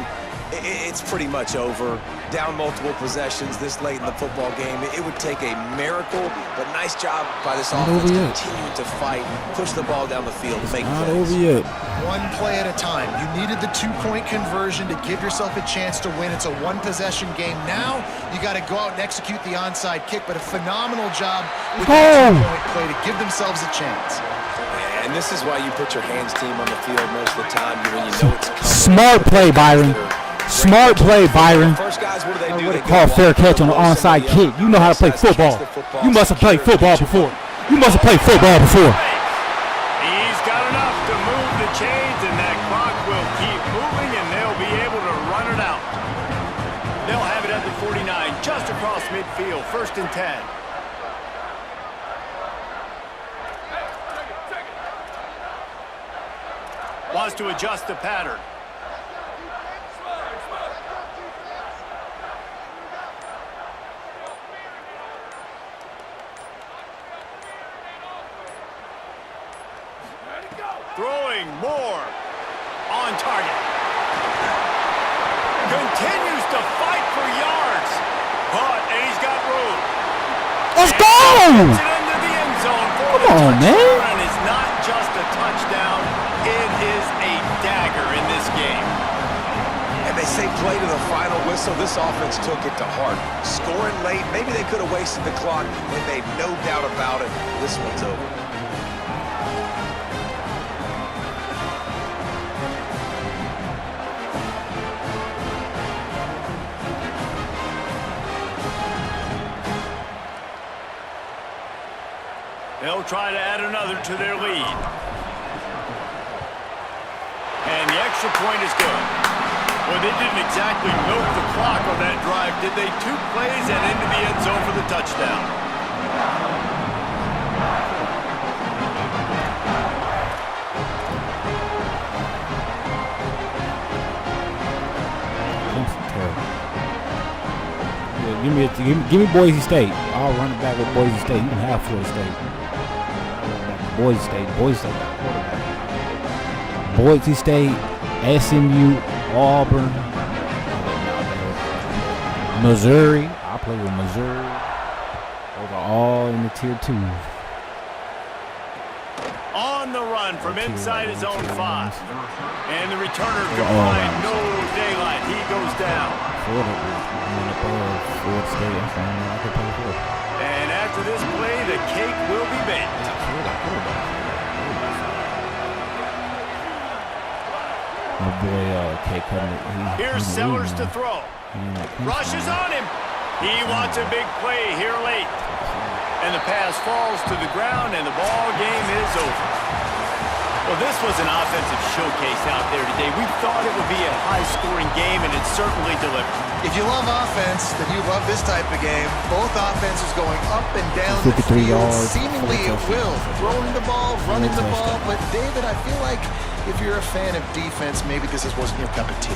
it's pretty much over. Down multiple possessions this late in the football game. It would take a miracle, but nice job by this offense continuing to fight, push the ball down the field to make plays. Over yet. One play at a time. You needed the 2-point conversion to give yourself a chance to win. It's a 1-possession game. Now you got to go out and execute the onside kick, but a phenomenal job with the 2-point play to give themselves a chance. And this is why you put your hands team on the field most of the time when you know it's coming. Smart play, Byron. Smart play, Byron. First guys, what do? They call fair catch on the onside kick. You know how to play football. You must have played football before. You must have played football before. He's got enough to move the chains, and that clock will keep moving, and they'll be able to run it out. They'll have it at the 49, just across midfield, 1st and 10. Wants to adjust the pattern. Throwing more on target. Continues to fight for yards. And he's got room. Let's go! Into the end zone for Come on, man. And it's not just a touchdown. It is a dagger in this game. And they say play to the final whistle. This offense took it to heart. Scoring late, maybe they could have wasted the clock. They made no doubt about it. This one's over. They'll try to add another to their lead. And the extra point is good. Well, they didn't exactly milk the clock on that drive, did they? 2 plays and into the end zone for the touchdown. Give me Boise State. I'll run it back with Boise State. You can have Florida State. Boise State. Boise State, SMU, Auburn, Missouri. I play with Missouri. Those are all in the tier 2. On the run from inside his own 5. And the returner can find no daylight. He goes down. And after this play, the cake will be baked. My boy, K. Cutting. Here's Sellers to throw. Rushes on him. He wants a big play here late. And the pass falls to the ground, and the ball game is over. Well, this was an offensive showcase out there today. We thought it would be a high-scoring game, and it certainly delivered. If you love offense, then you love this type of game. Both offenses going up and down the 53 field, yards, seemingly at will. Throwing the ball, running the ball. But, David, I feel like if you're a fan of defense, maybe this wasn't your cup of tea.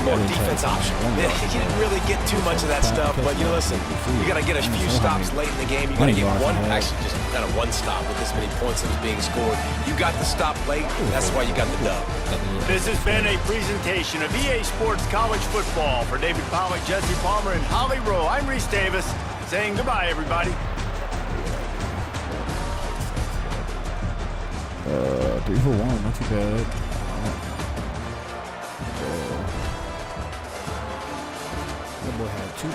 More defense optional. You didn't really get too much of that stuff, but you know, listen, you got to get a few stops late in the game. You got to get just kind of one stop with this many points that was being scored. You got the stop late, that's why you got the dub. This has been a presentation of EA Sports College Football. For David Pollack, Jesse Palmer, and Holly Rowe, I'm Reese Davis, saying goodbye, everybody. 3 for 1, not too bad. That boy had 2.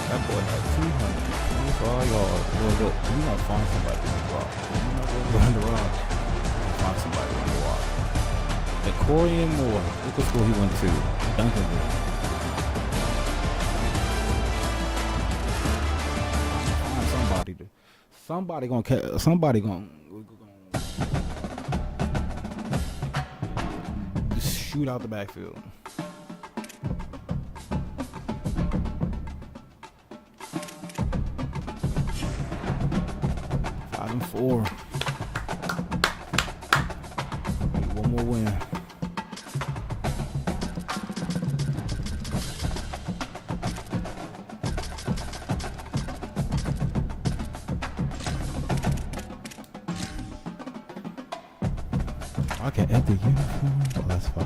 That boy had 225 yards. Boy, look, you gonna find somebody to rock. You're not gonna run the rock. You're find somebody to run the rock. The Corian Moore. Look what school he went to. Duncanville. Find somebody to. Somebody gonna just shoot out the backfield. Five and 4. One more win. Okay, empty uniform. Oh, that's fire.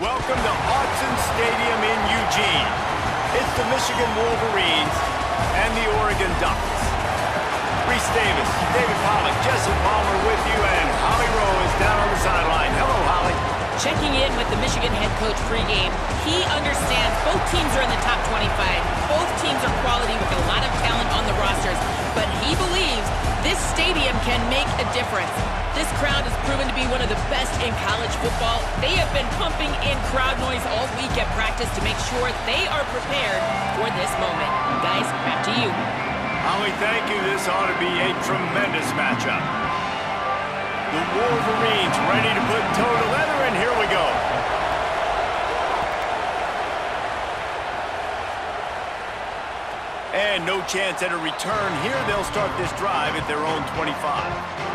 Welcome to Autzen Stadium in Eugene. It's the Michigan Wolverines and the Oregon Ducks. Reese Davis, David Pollack, Jesse Palmer with you, and Holly Rowe is down on the sideline. Hello, Holly. Checking in with the Michigan head coach pregame. He understands both teams are in the top 25. Both teams are quality with a lot of talent on the rosters, but he believes this stadium can make a difference. This crowd has proven to be one of the best in college football. They have been pumping in crowd noise all week at practice to make sure they are prepared for this moment. Guys, back to you. Holly, thank you. This ought to be a tremendous matchup. The Wolverines ready to put toe to leather, and here we go. And no chance at a return here. They'll start this drive at their own 25.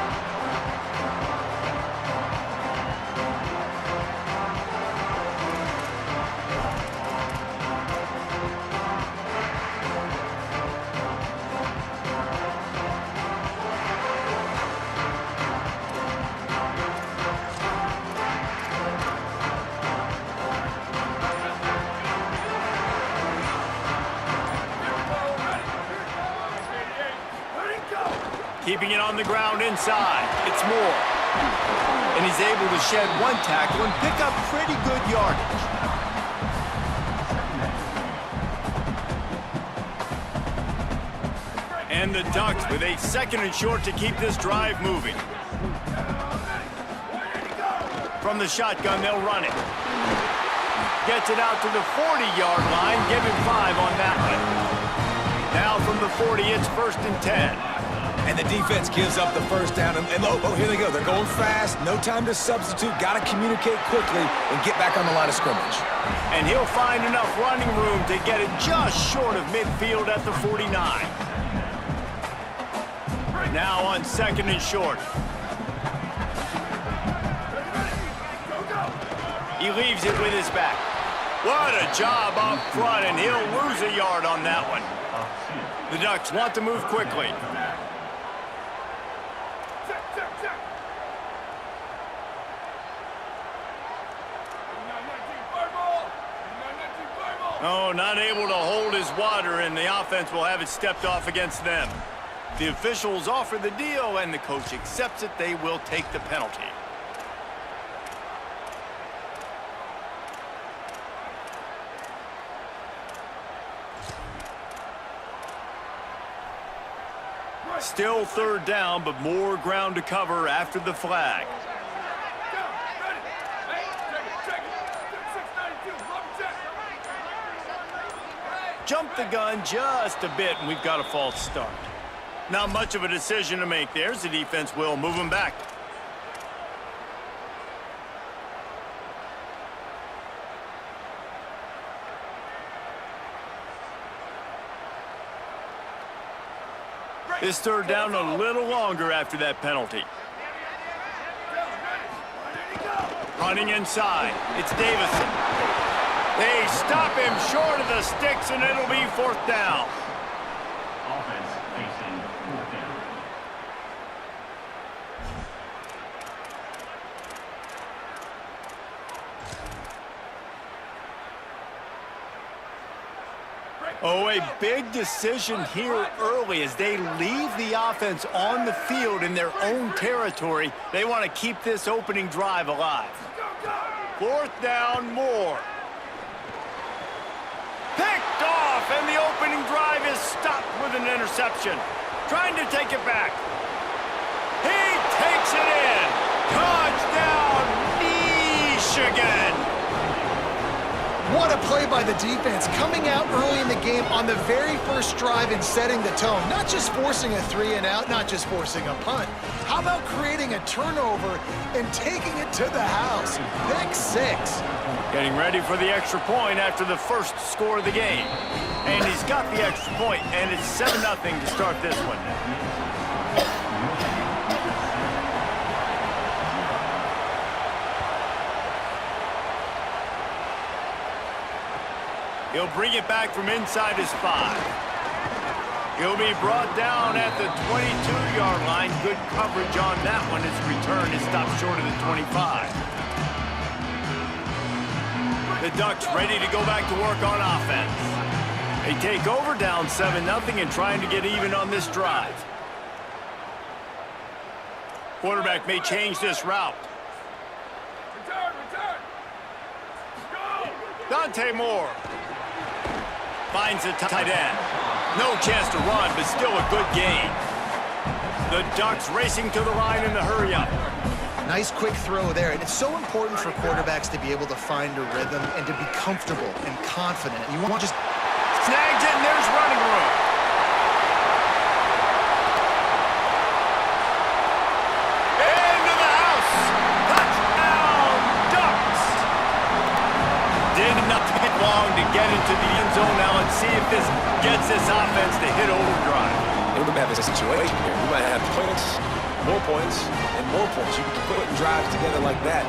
Keeping it on the ground inside. It's Moore. And he's able to shed one tackle and pick up pretty good yardage. And the Ducks with a 2nd and short to keep this drive moving. From the shotgun, they'll run it. Gets it out to the 40-yard line. Give him 5 on that one. Now from the 40, it's 1st and 10. And the defense gives up the first down. And oh, here they go. They're going fast. No time to substitute. Got to communicate quickly and get back on the line of scrimmage. And he'll find enough running room to get it just short of midfield at the 49. Now on 2nd and short. He leaves it with his back. What a job up front, and he'll lose a yard on that one. The Ducks want to move quickly. Oh, not able to hold his water, and the offense will have it stepped off against them. The officials offer the deal, and the coach accepts it. They will take the penalty. Still 3rd down, but more ground to cover after the flag. Jump the gun just a bit, and we've got a false start. Not much of a decision to make there, as the defense will move him back. This 3rd down a little longer after that penalty. Running inside, it's Davison. They stop him short of the sticks, and it'll be 4th down. Offense facing 4th down. Oh, a big decision here early as they leave the offense on the field in their own territory. They want to keep this opening drive alive. 4th down, Moore. Picked off, and the opening drive is stopped with an interception. Trying to take it back. He takes it in. Touchdown, Michigan. What a play by the defense, coming out early in the game on the very first drive and setting the tone. Not just forcing a 3-and-out, not just forcing a punt. How about creating a turnover and taking it to the house? Pick 6. Getting ready for the extra point after the first score of the game. And he's got the extra point, and it's 7-0 to start this one. He'll bring it back from inside his 5. He'll be brought down at the 22-yard line. Good coverage on that one. His return is stopped short of the 25. The Ducks ready to go back to work on offense. They take over down 7-0 and trying to get even on this drive. Quarterback may change this route. Return. Go. Dante Moore finds the tight end. No chance to run, but still a good gain. The Ducks racing to the line in the hurry-up. Nice quick throw there, and it's so important for quarterbacks to be able to find a rhythm and to be comfortable and confident. You want just snags it, and there's running room. Into the house. Touchdown, Ducks. Did not take long to get into the end zone. Now let's see if this gets this offense to hit overdrive. We might have a situation here. We might have points, and more points. You can put drives together like that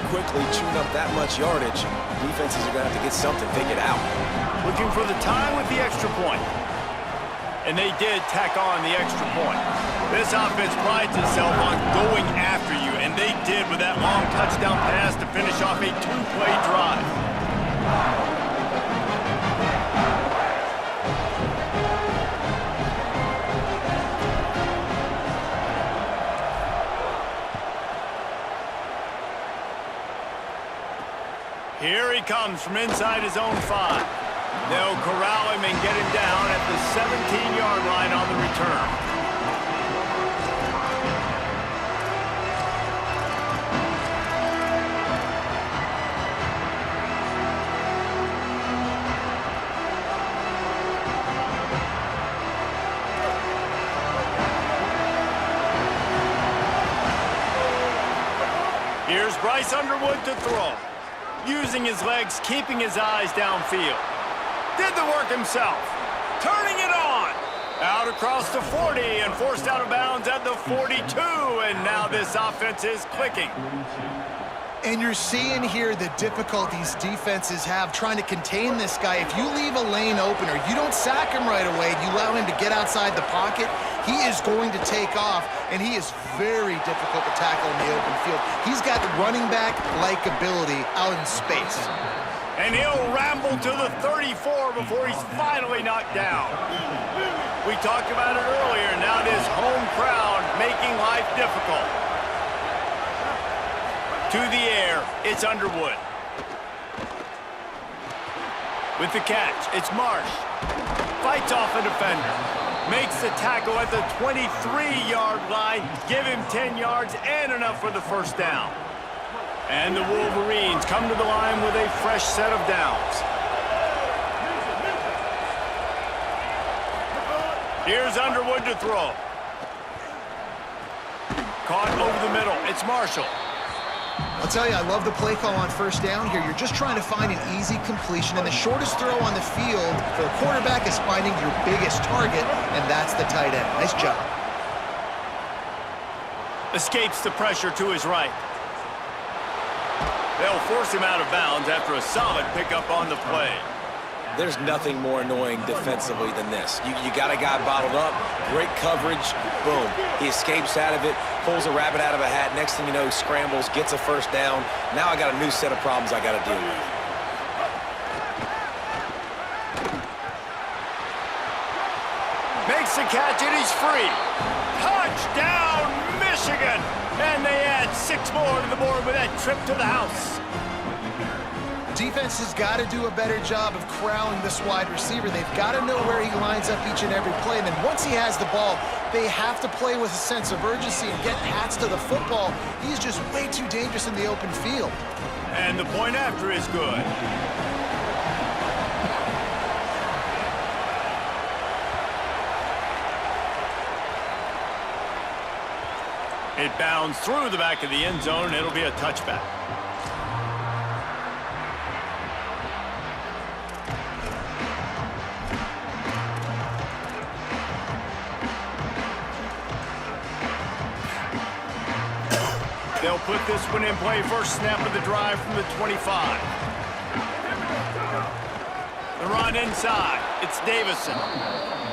quickly, chewing up that much yardage. Defenses are going to have to get something figured out. Looking for the time with the extra point. And they did tack on the extra point. This offense prides itself on going after you, and they did with that long touchdown pass to finish off a 2-play drive. Here he comes from inside his own 5. They'll corral him and get him down at the 17-yard line on the return. Here's Bryce Underwood to throw. Using his legs, keeping his eyes downfield. Did the work himself. Turning it on. Out across the 40 and forced out of bounds at the 42. And now this offense is clicking. And you're seeing here the difficulties defenses have trying to contain this guy. If you leave a lane open or you don't sack him right away, you allow him to get outside the pocket, he is going to take off, and he is very difficult to tackle in the open field. He's got running back-like ability out in space. And he'll ramble to the 34 before he's finally knocked down. We talked about it earlier. Now this home crowd making life difficult. To the air, it's Underwood. With the catch, it's Marsh. Fights off a defender. Makes the tackle at the 23-yard line. Give him 10 yards and enough for the first down. And the Wolverines come to the line with a fresh set of downs. Here's Underwood to throw. Caught over the middle. It's Marshall. I'll tell you, I love the play call on first down here. You're just trying to find an easy completion, and the shortest throw on the field for a quarterback is finding your biggest target, and that's the tight end. Nice job. Escapes the pressure to his right. They'll force him out of bounds after a solid pickup on the play. There's nothing more annoying defensively than this. You got a guy bottled up, great coverage, boom. He escapes out of it, pulls a rabbit out of a hat. Next thing you know, he scrambles, gets a first down. Now I got a new set of problems I got to deal with. Makes the catch and he's free. Touchdown, Michigan! And they add 6 more to the board with that trip to the house. Defense has got to do a better job of corralling this wide receiver. They've got to know where he lines up each and every play. And then once he has the ball, they have to play with a sense of urgency and get hats to the football. He's just way too dangerous in the open field. And the point after is good. It bounds through the back of the end zone, and it'll be a touchback. They'll put this one in play. First snap of the drive from the 25. The run inside. It's Davison.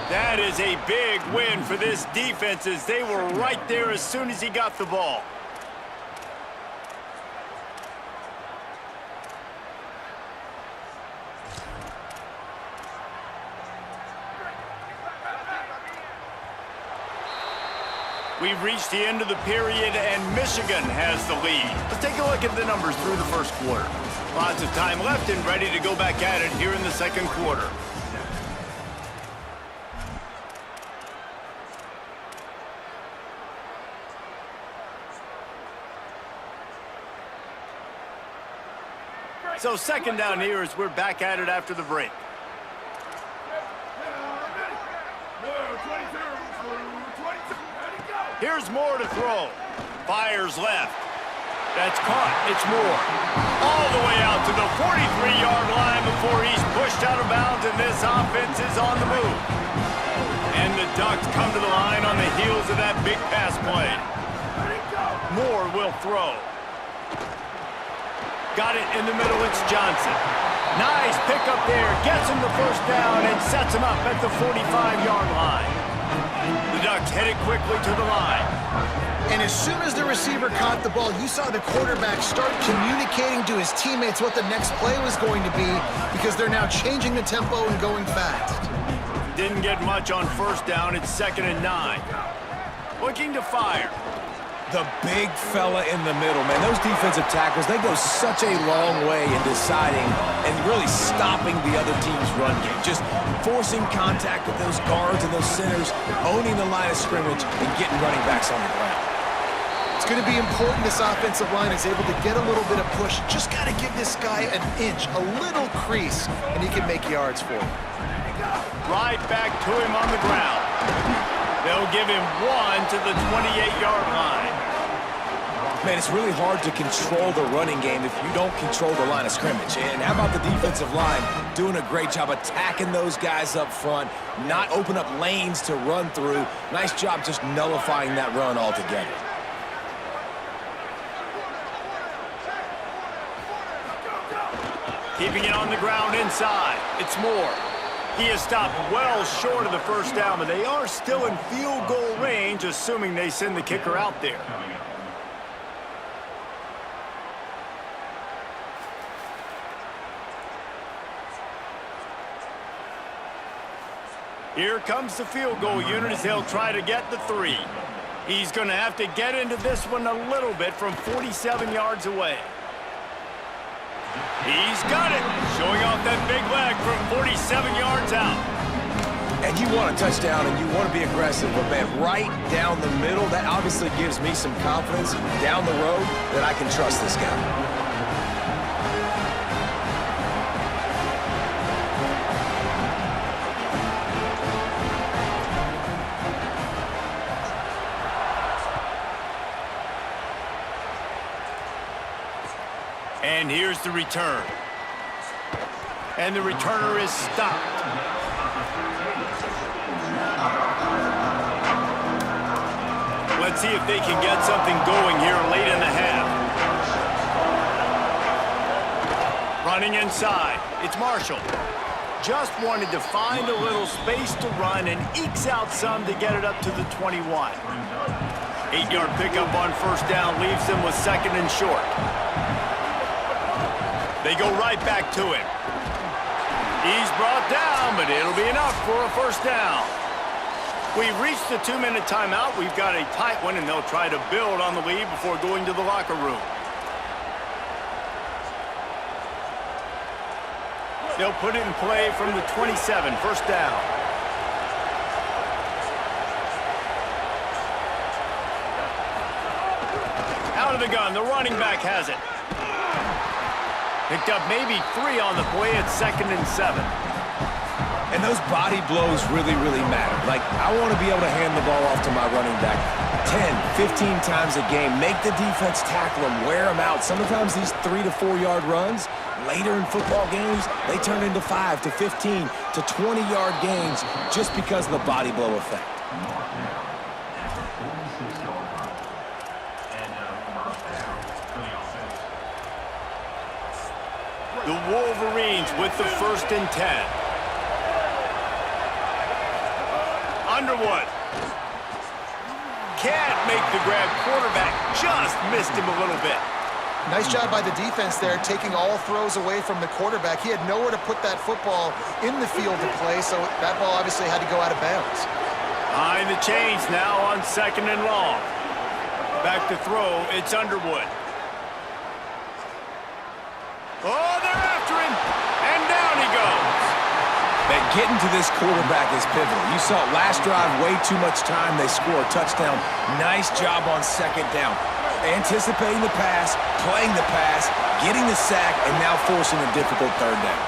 That is a big win for this defense as they were right there as soon as he got the ball. We've reached the end of the period, and Michigan has the lead. Let's take a look at the numbers through the first quarter. Lots of time left and ready to go back at it here in the second quarter. So second down here as we're back at it after the break. Here's Moore to throw. Fires left. That's caught. It's Moore. All the way out to the 43-yard line before he's pushed out of bounds, and this offense is on the move. And the Ducks come to the line on the heels of that big pass play. Moore will throw. Got it in the middle. It's Johnson. Nice pickup there. Gets him the first down and sets him up at the 45-yard line. The Ducks headed quickly to the line. And as soon as the receiver caught the ball, you saw the quarterback start communicating to his teammates what the next play was going to be, because they're now changing the tempo and going fast. Didn't get much on first down. It's 2nd and 9. Looking to fire. The big fella in the middle, man. Those defensive tackles, they go such a long way in deciding and really stopping the other team's run game. Just forcing contact with those guards and those centers, owning the line of scrimmage, and getting running backs on the ground. It's going to be important this offensive line is able to get a little bit of push. Just got to give this guy an inch, a little crease, and he can make yards for him. Right back to him on the ground. They'll give him 1 to the 28-yard line. Man, it's really hard to control the running game if you don't control the line of scrimmage. And how about the defensive line doing a great job attacking those guys up front, not open up lanes to run through. Nice job just nullifying that run altogether. Keeping it on the ground inside. It's Moore. He has stopped well short of the first down, but they are still in field goal range, assuming they send the kicker out there. Here comes the field goal unit as they'll try to get the 3. He's going to have to get into this one a little bit from 47 yards away. He's got it, showing off that big leg from 47 yards out. And you want a touchdown and you want to be aggressive, but man, right down the middle, that obviously gives me some confidence down the road that I can trust this guy. And here's the return. And the returner is stopped. Let's see if they can get something going here late in the half. Running inside. It's Marshall. Just wanted to find a little space to run and ekes out some to get it up to the 21. 8-yard pickup on first down leaves them with 2nd and short. They go right back to him. He's brought down, but it'll be enough for a first down. We've reached the 2-minute timeout. We've got a tight one, and they'll try to build on the lead before going to the locker room. They'll put it in play from the 27, first down. Out of the gun, the running back has it. Picked up maybe 3 on the play at 2nd and 7. And those body blows really, really matter. Like, I want to be able to hand the ball off to my running back 10, 15 times a game. Make the defense tackle them, wear them out. Sometimes these 3 to 4 yard runs, later in football games, they turn into 5 to 15 to 20-yard gains just because of the body blow effect. The Wolverines with the 1st and 10. Underwood. Can't make the grab. Quarterback just missed him a little bit. Nice job by the defense there, taking all throws away from the quarterback. He had nowhere to put that football in the field to play, so that ball obviously had to go out of bounds. Behind the chains now on 2nd and long. Back to throw, it's Underwood. Oh, they're after him, and down he goes. That getting to this quarterback is pivotal. You saw last drive, way too much time. They score a touchdown. Nice job on 2nd down. Anticipating the pass, playing the pass, getting the sack, and now forcing a difficult 3rd down.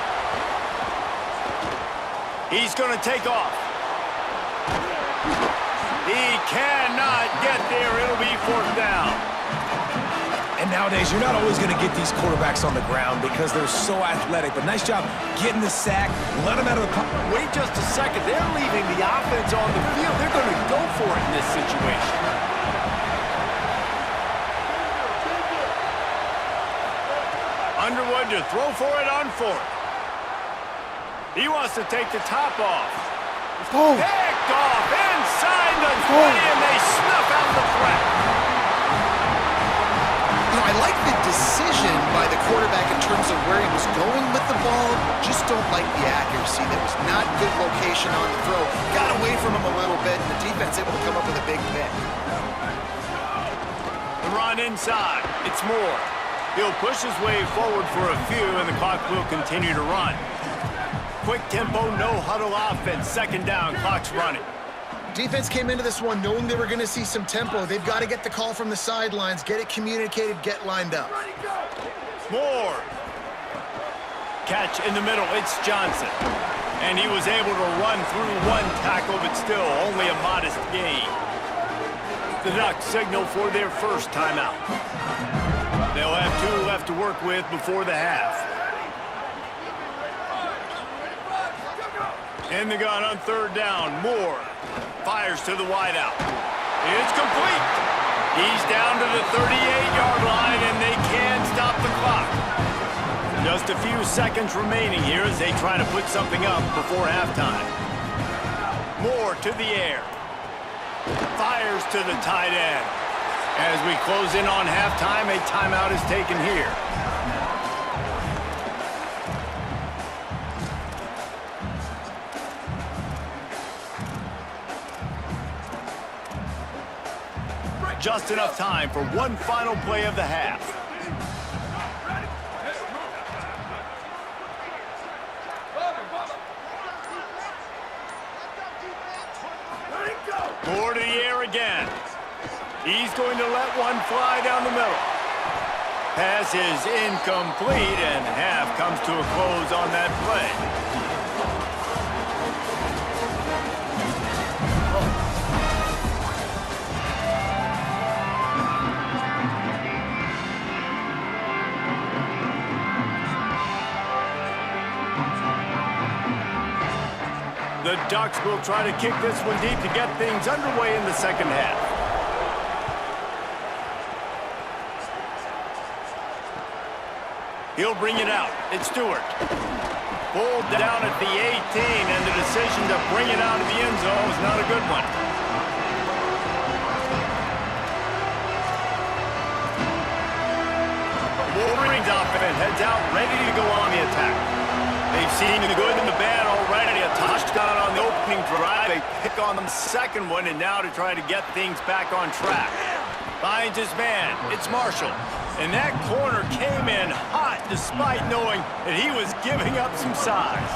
He's going to take off. He cannot get there. It'll be 4th down. And nowadays, you're not always going to get these quarterbacks on the ground because they're so athletic. But nice job getting the sack, let them out of the pocket. Wait just a second. They're leaving the offense on the field. They're going to go for it in this situation. Underwood to throw for it on 4th. He wants to take the top off. Picked off inside the 20, and they snuff out the threat. I like the decision by the quarterback in terms of where he was going with the ball. Just don't like the accuracy. There was not good location on the throw. Got away from him a little bit, and the defense able to come up with a big pick. The run inside. It's Moore. He'll push his way forward for a few, and the clock will continue to run. Quick tempo, no huddle offense. 2nd down, clock's running. Defense came into this one knowing they were going to see some tempo. They've got to get the call from the sidelines, get it communicated, get lined up. Moore. Catch in the middle, it's Johnson. And he was able to run through 1 tackle, but still only a modest gain. The Ducks signal for their first timeout. They'll have 2 left to work with before the half. In the gun on 3rd down, Moore fires to the wideout. It's complete. He's down to the 38-yard line, and they can stop the clock. Just a few seconds remaining here as they try to put something up before halftime. Moore to the air. Fires to the tight end. As we close in on halftime, a timeout is taken here. Just enough time for one final play of the half. Moore to the air again. He's going to let one fly down the middle. Pass is incomplete, and half comes to a close on that play. The Ducks will try to kick this one deep to get things underway in the 2nd half. He'll bring it out. It's Stewart. Pulled down at the 18, and the decision to bring it out of the end zone was not a good one. Wolverines offense heads out, ready to go on the attack. They've seen the good and the bad already. A touchdown on the opening drive. They pick on the 2nd one, and now to try to get things back on track. Finds his man. It's Marshall. And that corner came in hot despite knowing that he was giving up some size.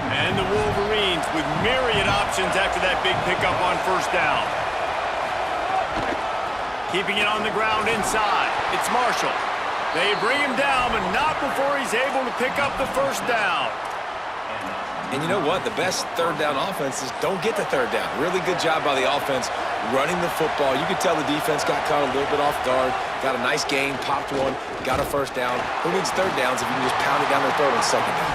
And the Wolverines with myriad options after that big pickup on 1st down. Keeping it on the ground inside. It's Marshall. They bring him down, but not before he's able to pick up the 1st down. And you know what? The best 3rd down offense is don't get the 3rd down. Really good job by the offense running the football. You could tell the defense got caught a little bit off guard. Got a nice gain, popped one, got a 1st down. Who needs 3rd downs if you can just pound it down their throat on 2nd down?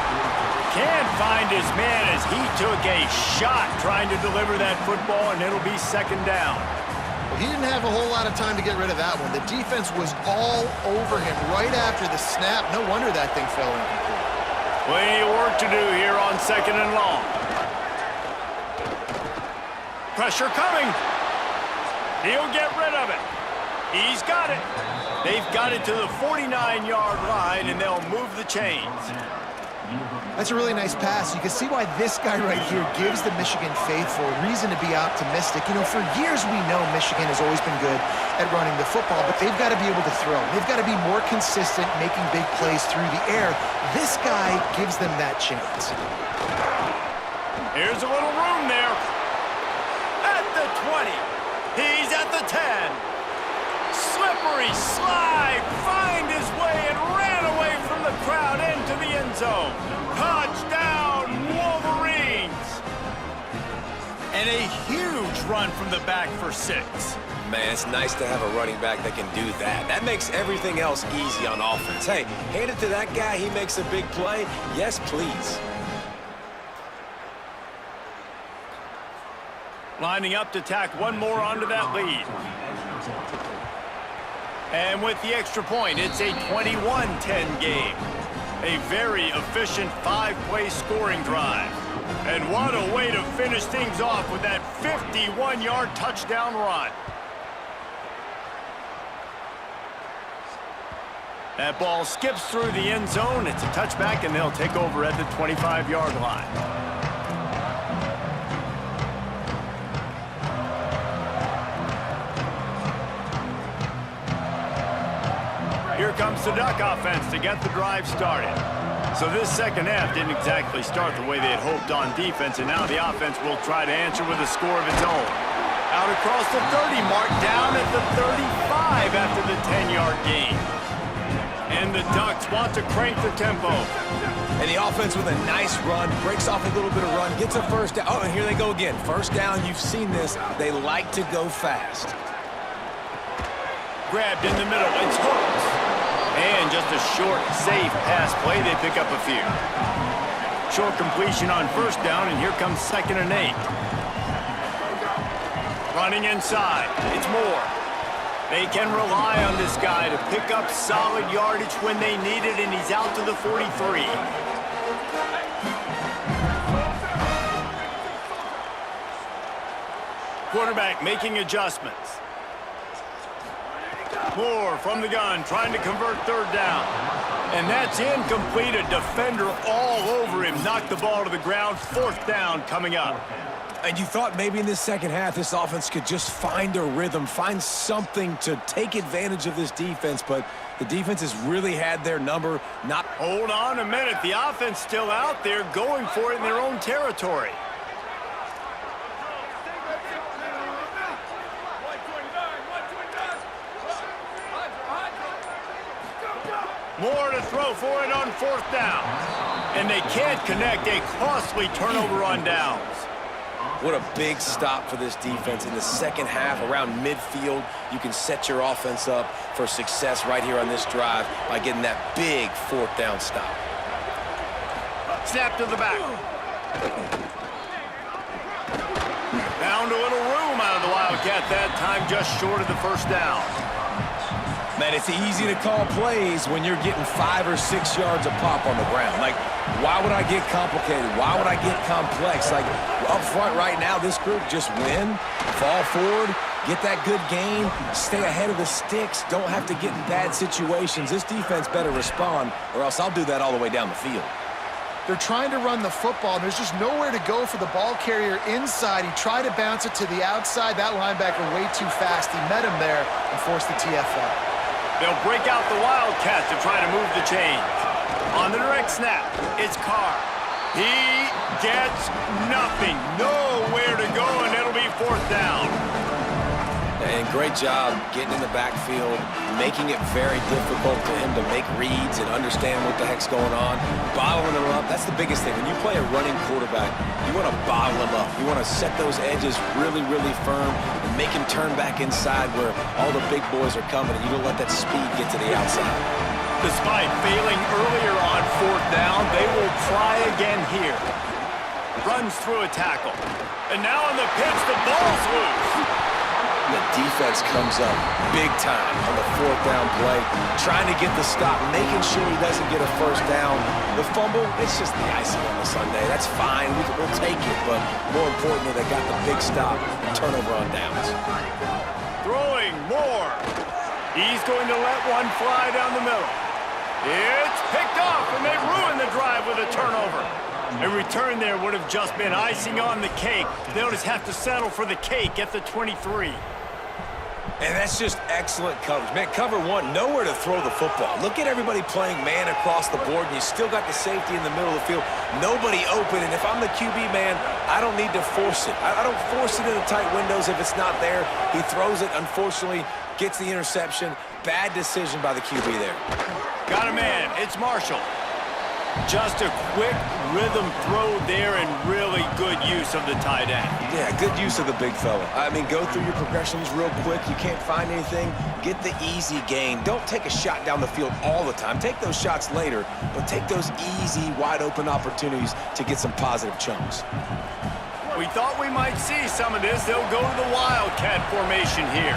Can't find his man as he took a shot trying to deliver that football, and it'll be 2nd down. He didn't have a whole lot of time to get rid of that one. The defense was all over him right after the snap. No wonder that thing fell incomplete. Plenty of work to do here on 2nd and long. Pressure coming. He'll get rid of it. He's got it. They've got it to the 49-yard line, and they'll move the chains. That's a really nice pass. You can see why this guy right here gives the Michigan faithful reason to be optimistic. You know, for years we know Michigan has always been good at running the football, but they've got to be able to throw. They've got to be more consistent, making big plays through the air. This guy gives them that chance. Here's a little room there. At the 20. He's at the 10. Slippery slide. Find his way and ran away from the crowd into the end zone. Touchdown, Wolverines! And a huge run from the back for 6. Man, it's nice to have a running back that can do that. That makes everything else easy on offense. Hey, hand it to that guy. He makes a big play. Yes, please. Lining up to tack one more onto that lead. And with the extra point, it's a 21-10 game. A very efficient 5-play scoring drive. And what a way to finish things off with that 51-yard touchdown run. That ball skips through the end zone. It's a touchback, and they'll take over at the 25-yard line. Here comes the Duck offense to get the drive started. So this second half didn't exactly start the way they had hoped on defense, and now the offense will try to answer with a score of its own. Out across the 30 mark, down at the 35 after the 10-yard gain. And the Ducks want to crank the tempo. And the offense with a nice run, breaks off a little bit of run, gets a first down. Oh, and here they go again. First down, you've seen this. They like to go fast. Grabbed in the middle, it's hooked. And just a short, safe pass play, they pick up a few. Short completion on first down, and here comes 2nd and 8. Running inside, it's Moore. They can rely on this guy to pick up solid yardage when they need it, and he's out to the 43. Quarterback making adjustments. Moore from the gun, trying to convert 3rd down. And that's incomplete. A defender all over him. Knocked the ball to the ground. 4th down coming up. And you thought maybe in this second half this offense could just find a rhythm, find something to take advantage of this defense, but the defense has really had their number. Hold on a minute. The offense still out there going for it in their own territory. Moore to throw for it on 4th down. And they can't connect. A costly turnover on downs. What a big stop for this defense in the second half around midfield. You can set your offense up for success right here on this drive by getting that big 4th down stop. Snap to the back. Found a little room out of the Wildcat that time, just short of the 1st down. Man, it's easy to call plays when you're getting 5 or 6 yards of pop on the ground. Like, why would I get complicated? Why would I get complex? Like, up front right now, this group just win, fall forward, get that good game, stay ahead of the sticks, don't have to get in bad situations. This defense better respond, or else I'll do that all the way down the field. They're trying to run the football, and there's just nowhere to go for the ball carrier inside. He tried to bounce it to the outside. That linebacker way too fast. He met him there and forced the TFL. They'll break out the Wildcat to try to move the chains. On the direct snap, it's Carr. He gets nothing. Nowhere to go, and it'll be 4th down. And great job getting in the backfield, making it very difficult for him to make reads and understand what the heck's going on. Bottling him up, that's the biggest thing. When you play a running quarterback, you want to bottle him up. You want to set those edges really, really firm and make him turn back inside where all the big boys are coming, and you don't let that speed get to the outside. Despite failing earlier on 4th down, they will try again here. Runs through a tackle. And now on the pitch, the ball's loose. The defense comes up big time on the 4th down play, trying to get the stop, making sure he doesn't get a 1st down. The fumble, it's just the icing on the sundae. That's fine. We'll take it, but more importantly, they got the big stop, turnover on downs. Throwing Moore. He's going to let one fly down the middle. It's picked off, and they ruined the drive with a turnover. A return there would have just been icing on the cake. They'll just have to settle for the cake at the 23. And that's just excellent coverage. Man, cover one, nowhere to throw the football. Look at everybody playing man across the board, and you still got the safety in the middle of the field. Nobody open, and if I'm the QB, man, I don't need to force it. I don't force it into tight windows if it's not there. He throws it, unfortunately, gets the interception. Bad decision by the QB there. Got a man. It's Marshall. Just a quick rhythm throw there and really good use of the tight end. Yeah, good use of the big fella. I mean, go through your progressions real quick. You can't find anything. Get the easy gain. Don't take a shot down the field all the time. Take those shots later, but take those easy, wide-open opportunities to get some positive chunks. We thought we might see some of this. They'll go to the Wildcat formation here.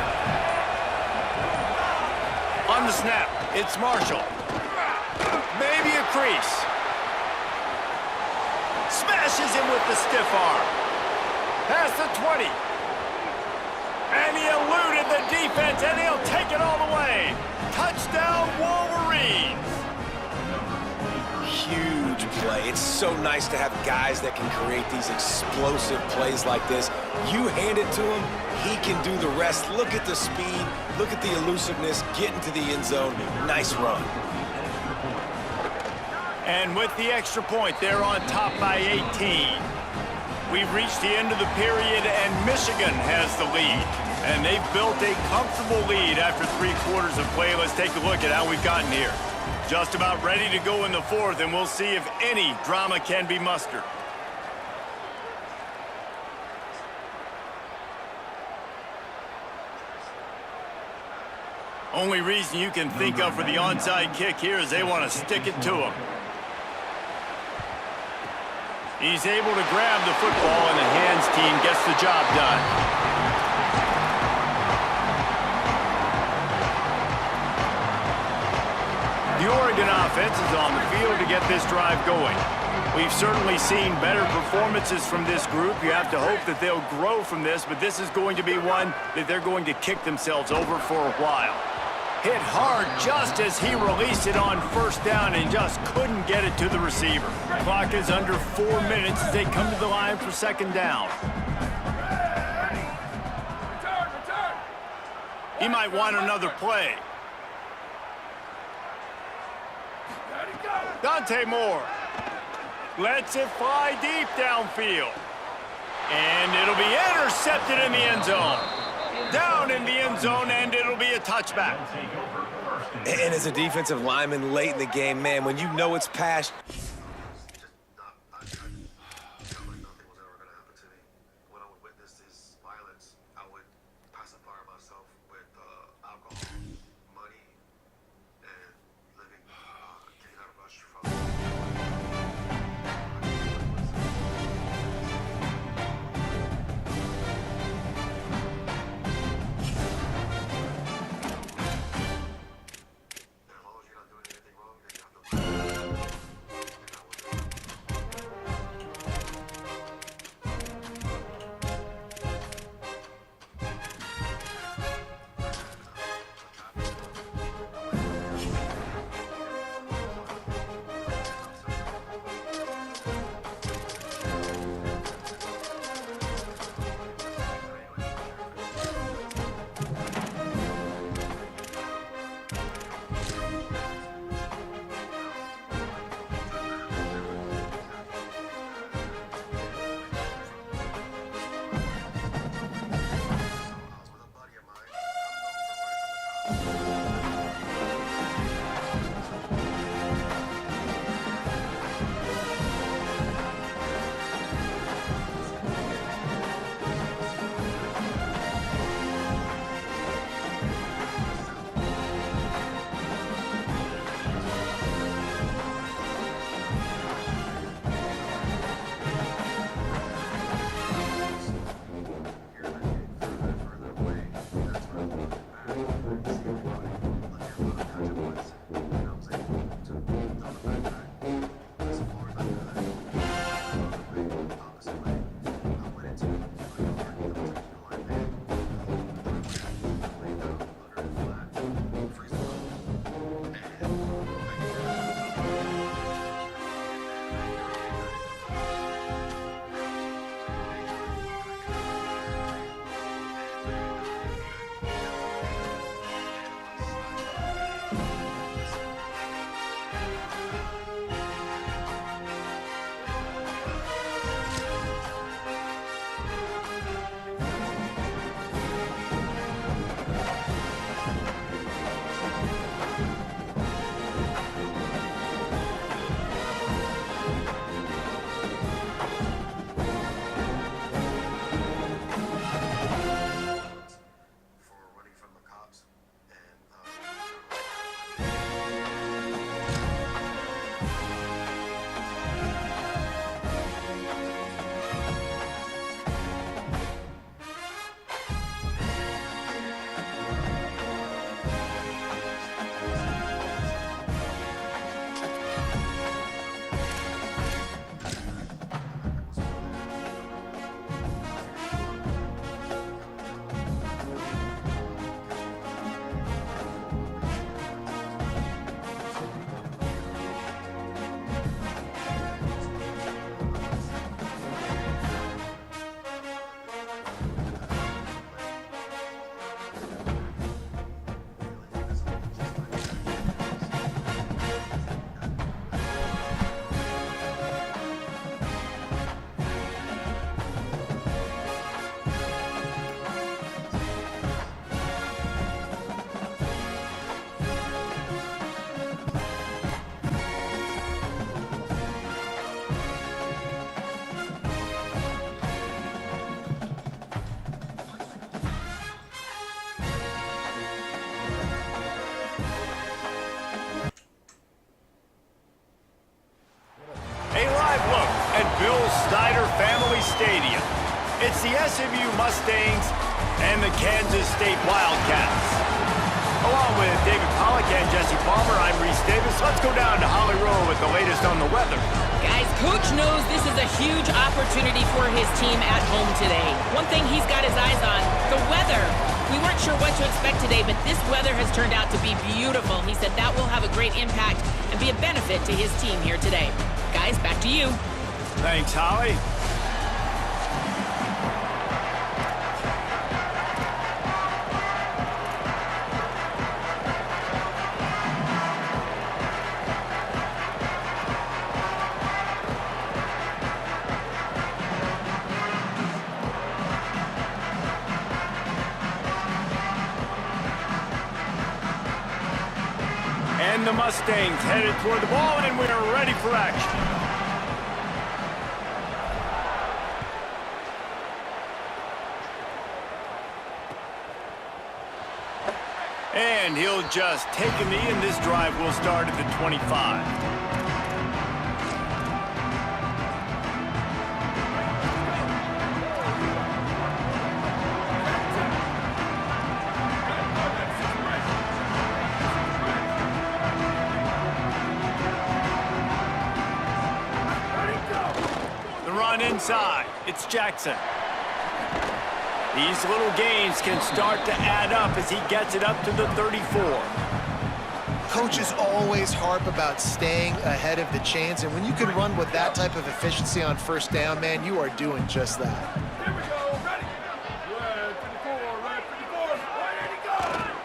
On the snap, it's Marshall. Maybe a crease. Smashes him with the stiff arm. Past the 20. And he eluded the defense, and he'll take it all the way. Touchdown, Wolverines. Huge play. It's so nice to have guys that can create these explosive plays like this. You hand it to him, he can do the rest. Look at the speed. Look at the elusiveness. Get into the end zone. Nice run. And with the extra point, they're on top by 18. We've reached the end of the period, and Michigan has the lead. And they've built a comfortable lead after 3 quarters of play. Let's take a look at how we've gotten here. Just about ready to go in the 4th, and we'll see if any drama can be mustered. Only reason you can think of for the onside kick here is they want to stick it to him. He's able to grab the football, and the hands team gets the job done. The Oregon offense is on the field to get this drive going. We've certainly seen better performances from this group. You have to hope that they'll grow from this, but this is going to be one that they're going to kick themselves over for a while. Hit hard just as he released it on 1st down and just couldn't get it to the receiver. Clock is under 4 minutes as they come to the line for 2nd down. He might want another play. Dante Moore lets it fly deep downfield. And it'll be intercepted in the end zone. Down in the end zone, and it'll be a touchback. And as a defensive lineman late in the game, man, when you know it's past... It's the SMU Mustangs and the Kansas State Wildcats. Along with David Pollack and Jesse Palmer, I'm Reese Davis. Let's go down to Holly Rowe with the latest on the weather. Guys, Coach knows this is a huge opportunity for his team at home today. One thing he's got his eyes on, the weather. We weren't sure what to expect today, but this weather has turned out to be beautiful. He said that will have a great impact and be a benefit to his team here today. Guys, back to you. Thanks, Holly. And the Mustangs headed toward the ball, and we're ready for action. And he'll just take a knee, and this drive will start at the 25. Inside, it's Jackson. These little gains can start to add up as he gets it up to the 34. Coaches always harp about staying ahead of the chains, and when you can run with that type of efficiency on first down, man, you are doing just that.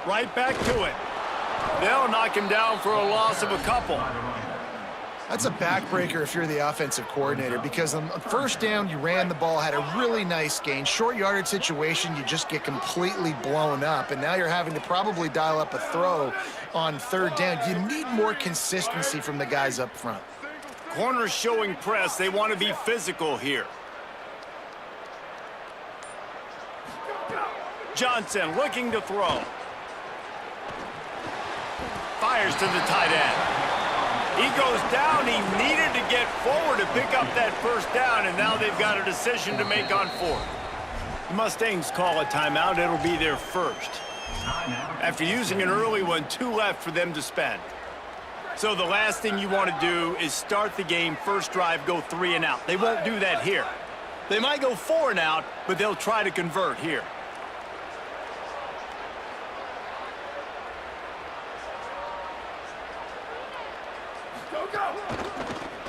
Right back to it. They'll knock him down for a loss of a couple. That's a backbreaker if you're the offensive coordinator, because on first down, you ran the ball, had a really nice gain. Short yardage situation, you just get completely blown up, and now you're having to probably dial up a throw on third down. You need more consistency from the guys up front. Corners showing press. They want to be physical here. Johnson looking to throw. Fires to the tight end. He goes down. He needed to get forward to pick up that first down, and now they've got a decision to make on fourth. The Mustangs call a timeout. It'll be their first. After using an early one, 2 left for them to spend. So the last thing you want to do is start the game, first drive, go 3 and out. They won't do that here. They might go 4 and out, but they'll try to convert here.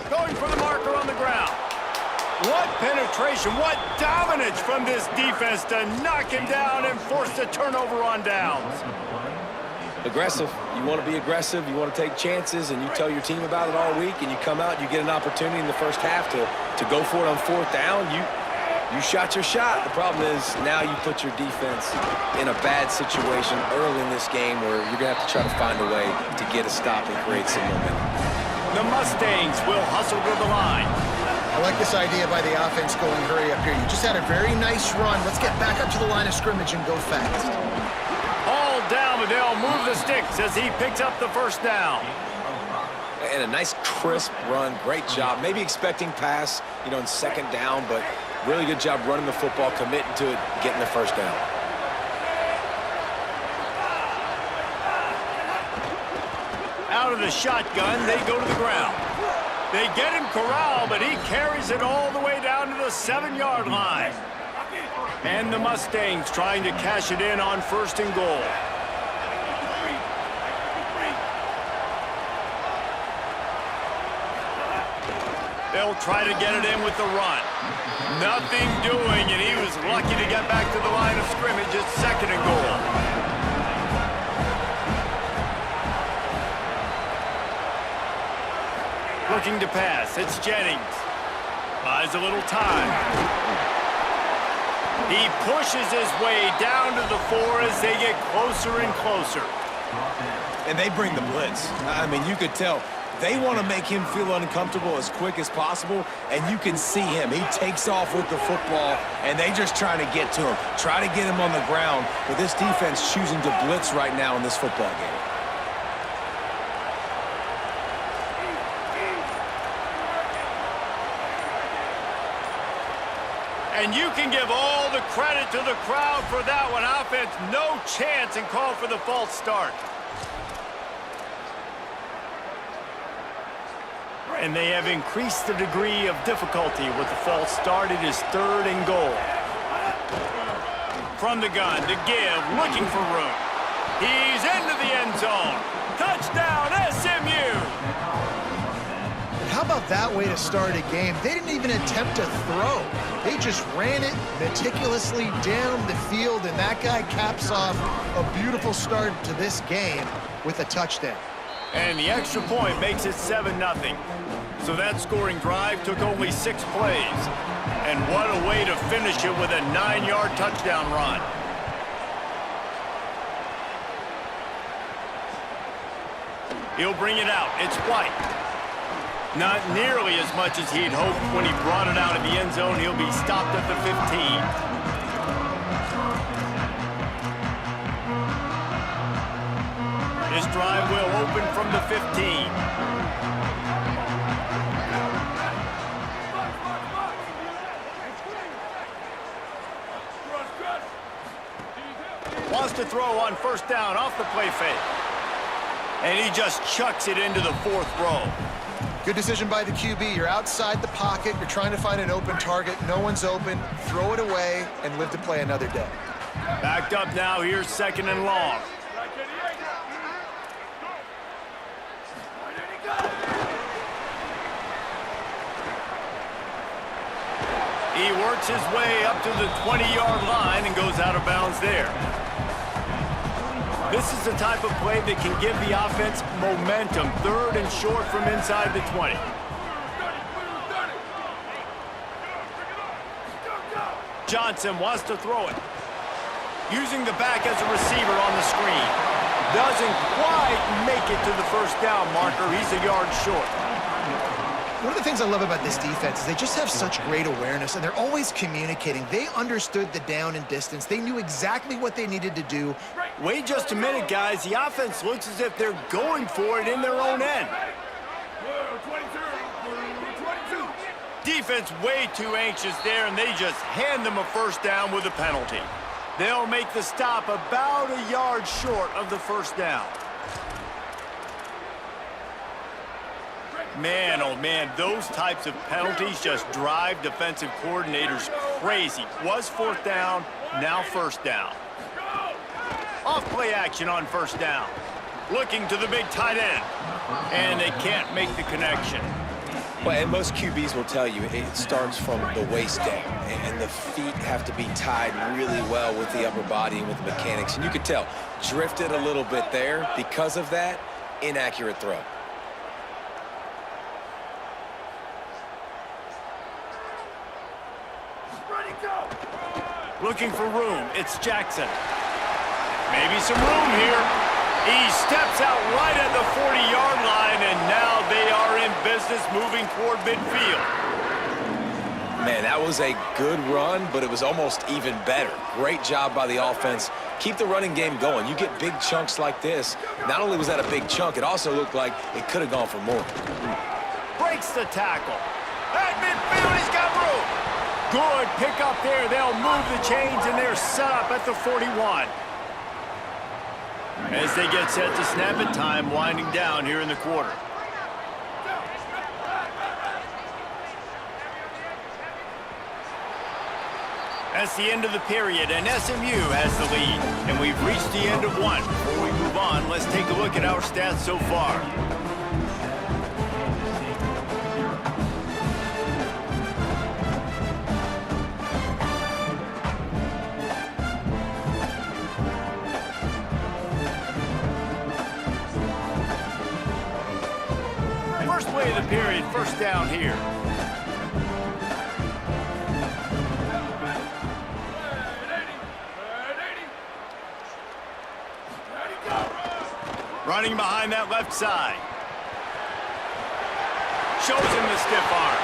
Going for the marker on the ground. What penetration, what dominance from this defense to knock him down and force the turnover on downs. Aggressive. You want to be aggressive, you want to take chances, and you tell your team about it all week, and you come out and you get an opportunity in the first half to go for it on fourth down. You shot your shot. The problem is now you put your defense in a bad situation early in this game where you're going to have to try to find a way to get a stop and create some momentum. The Mustangs will hustle to the line. I like this idea by the offense going hurry up here. You just had a very nice run. Let's get back up to the line of scrimmage and go fast. All down, but they'll move the sticks as he picks up the first down. And a nice crisp run. Great job. Maybe expecting pass, in second down, but really good job running the football, committing to it, getting the first down. Out of the shotgun, they go to the ground. They get him corralled, but he carries it all the way down to the 7-yard line. And the Mustangs trying to cash it in on first and goal. They'll try to get it in with the run. Nothing doing, and he was lucky to get back to the line of scrimmage at second and goal. Looking to pass. It's Jennings. Buys a little time. He pushes his way down to the 4 as they get closer and closer. And they bring the blitz. I mean, you could tell they want to make him feel uncomfortable as quick as possible, and you can see him. He takes off with the football, and they just trying to get to him, try to get him on the ground. But this defense choosing to blitz right now in this football game. And you can give all the credit to the crowd for that one. Offense, no chance, and call for the false start. And they have increased the degree of difficulty with the false start. It is 3rd and goal. From the gun to give, looking for room. He's into the end zone. Touchdown, SMU! How about that way to start a game? They didn't even attempt to throw. They just ran it meticulously down the field, and that guy caps off a beautiful start to this game with a touchdown. And the extra point makes it 7-0. So that scoring drive took only 6 plays. And what a way to finish it with a 9-yard touchdown run. He'll bring it out. It's White. Not nearly as much as he'd hoped when he brought it out of the end zone. He'll be stopped at the 15. This drive will open from the 15. Wants to throw on 1st down off the play fake. And he just chucks it into the 4th row. Good decision by the QB. You're outside the pocket. You're trying to find an open target. No one's open. Throw it away and live to play another day. Backed up now. Here's 2nd and long. He works his way up to the 20-yard line and goes out of bounds there. This is the type of play that can give the offense momentum. 3rd and short from inside the 20. Johnson wants to throw it. Using the back as a receiver on the screen. Doesn't quite make it to the 1st down marker. He's a yard short. One of the things I love about this defense is they just have such great awareness, and they're always communicating. They understood the down and distance. They knew exactly what they needed to do. Wait just a minute, guys. The offense looks as if they're going for it in their own end. Defense way too anxious there, and they just hand them a 1st down with a penalty. They'll make the stop about a yard short of the 1st down. Man, oh man, those types of penalties just drive defensive coordinators crazy. Was 4th down, now 1st down. Off play action on 1st down. Looking to the big tight end. And they can't make the connection. Well, and most QBs will tell you it starts from the waist down, and the feet have to be tied really well with the upper body and with the mechanics. And you could tell, drifted a little bit there. Because of that, inaccurate throw. Looking for room. It's Jackson. Maybe some room here. He steps out right at the 40-yard line, and now they are in business moving toward midfield. Man, that was a good run, but it was almost even better. Great job by the offense. Keep the running game going. You get big chunks like this. Not only was that a big chunk, it also looked like it could have gone for more. Breaks the tackle. At midfield, he's got room. Good pick up there. They'll move the chains, and they're set up at the 41. As they get set to snap it, time winding down here in the quarter. That's the end of the period, and SMU has the lead. And we've reached the end of one. Before we move on, let's take a look at our stats so far. First play of the period, 1st down here. Running behind that left side. Shows him the stiff arm.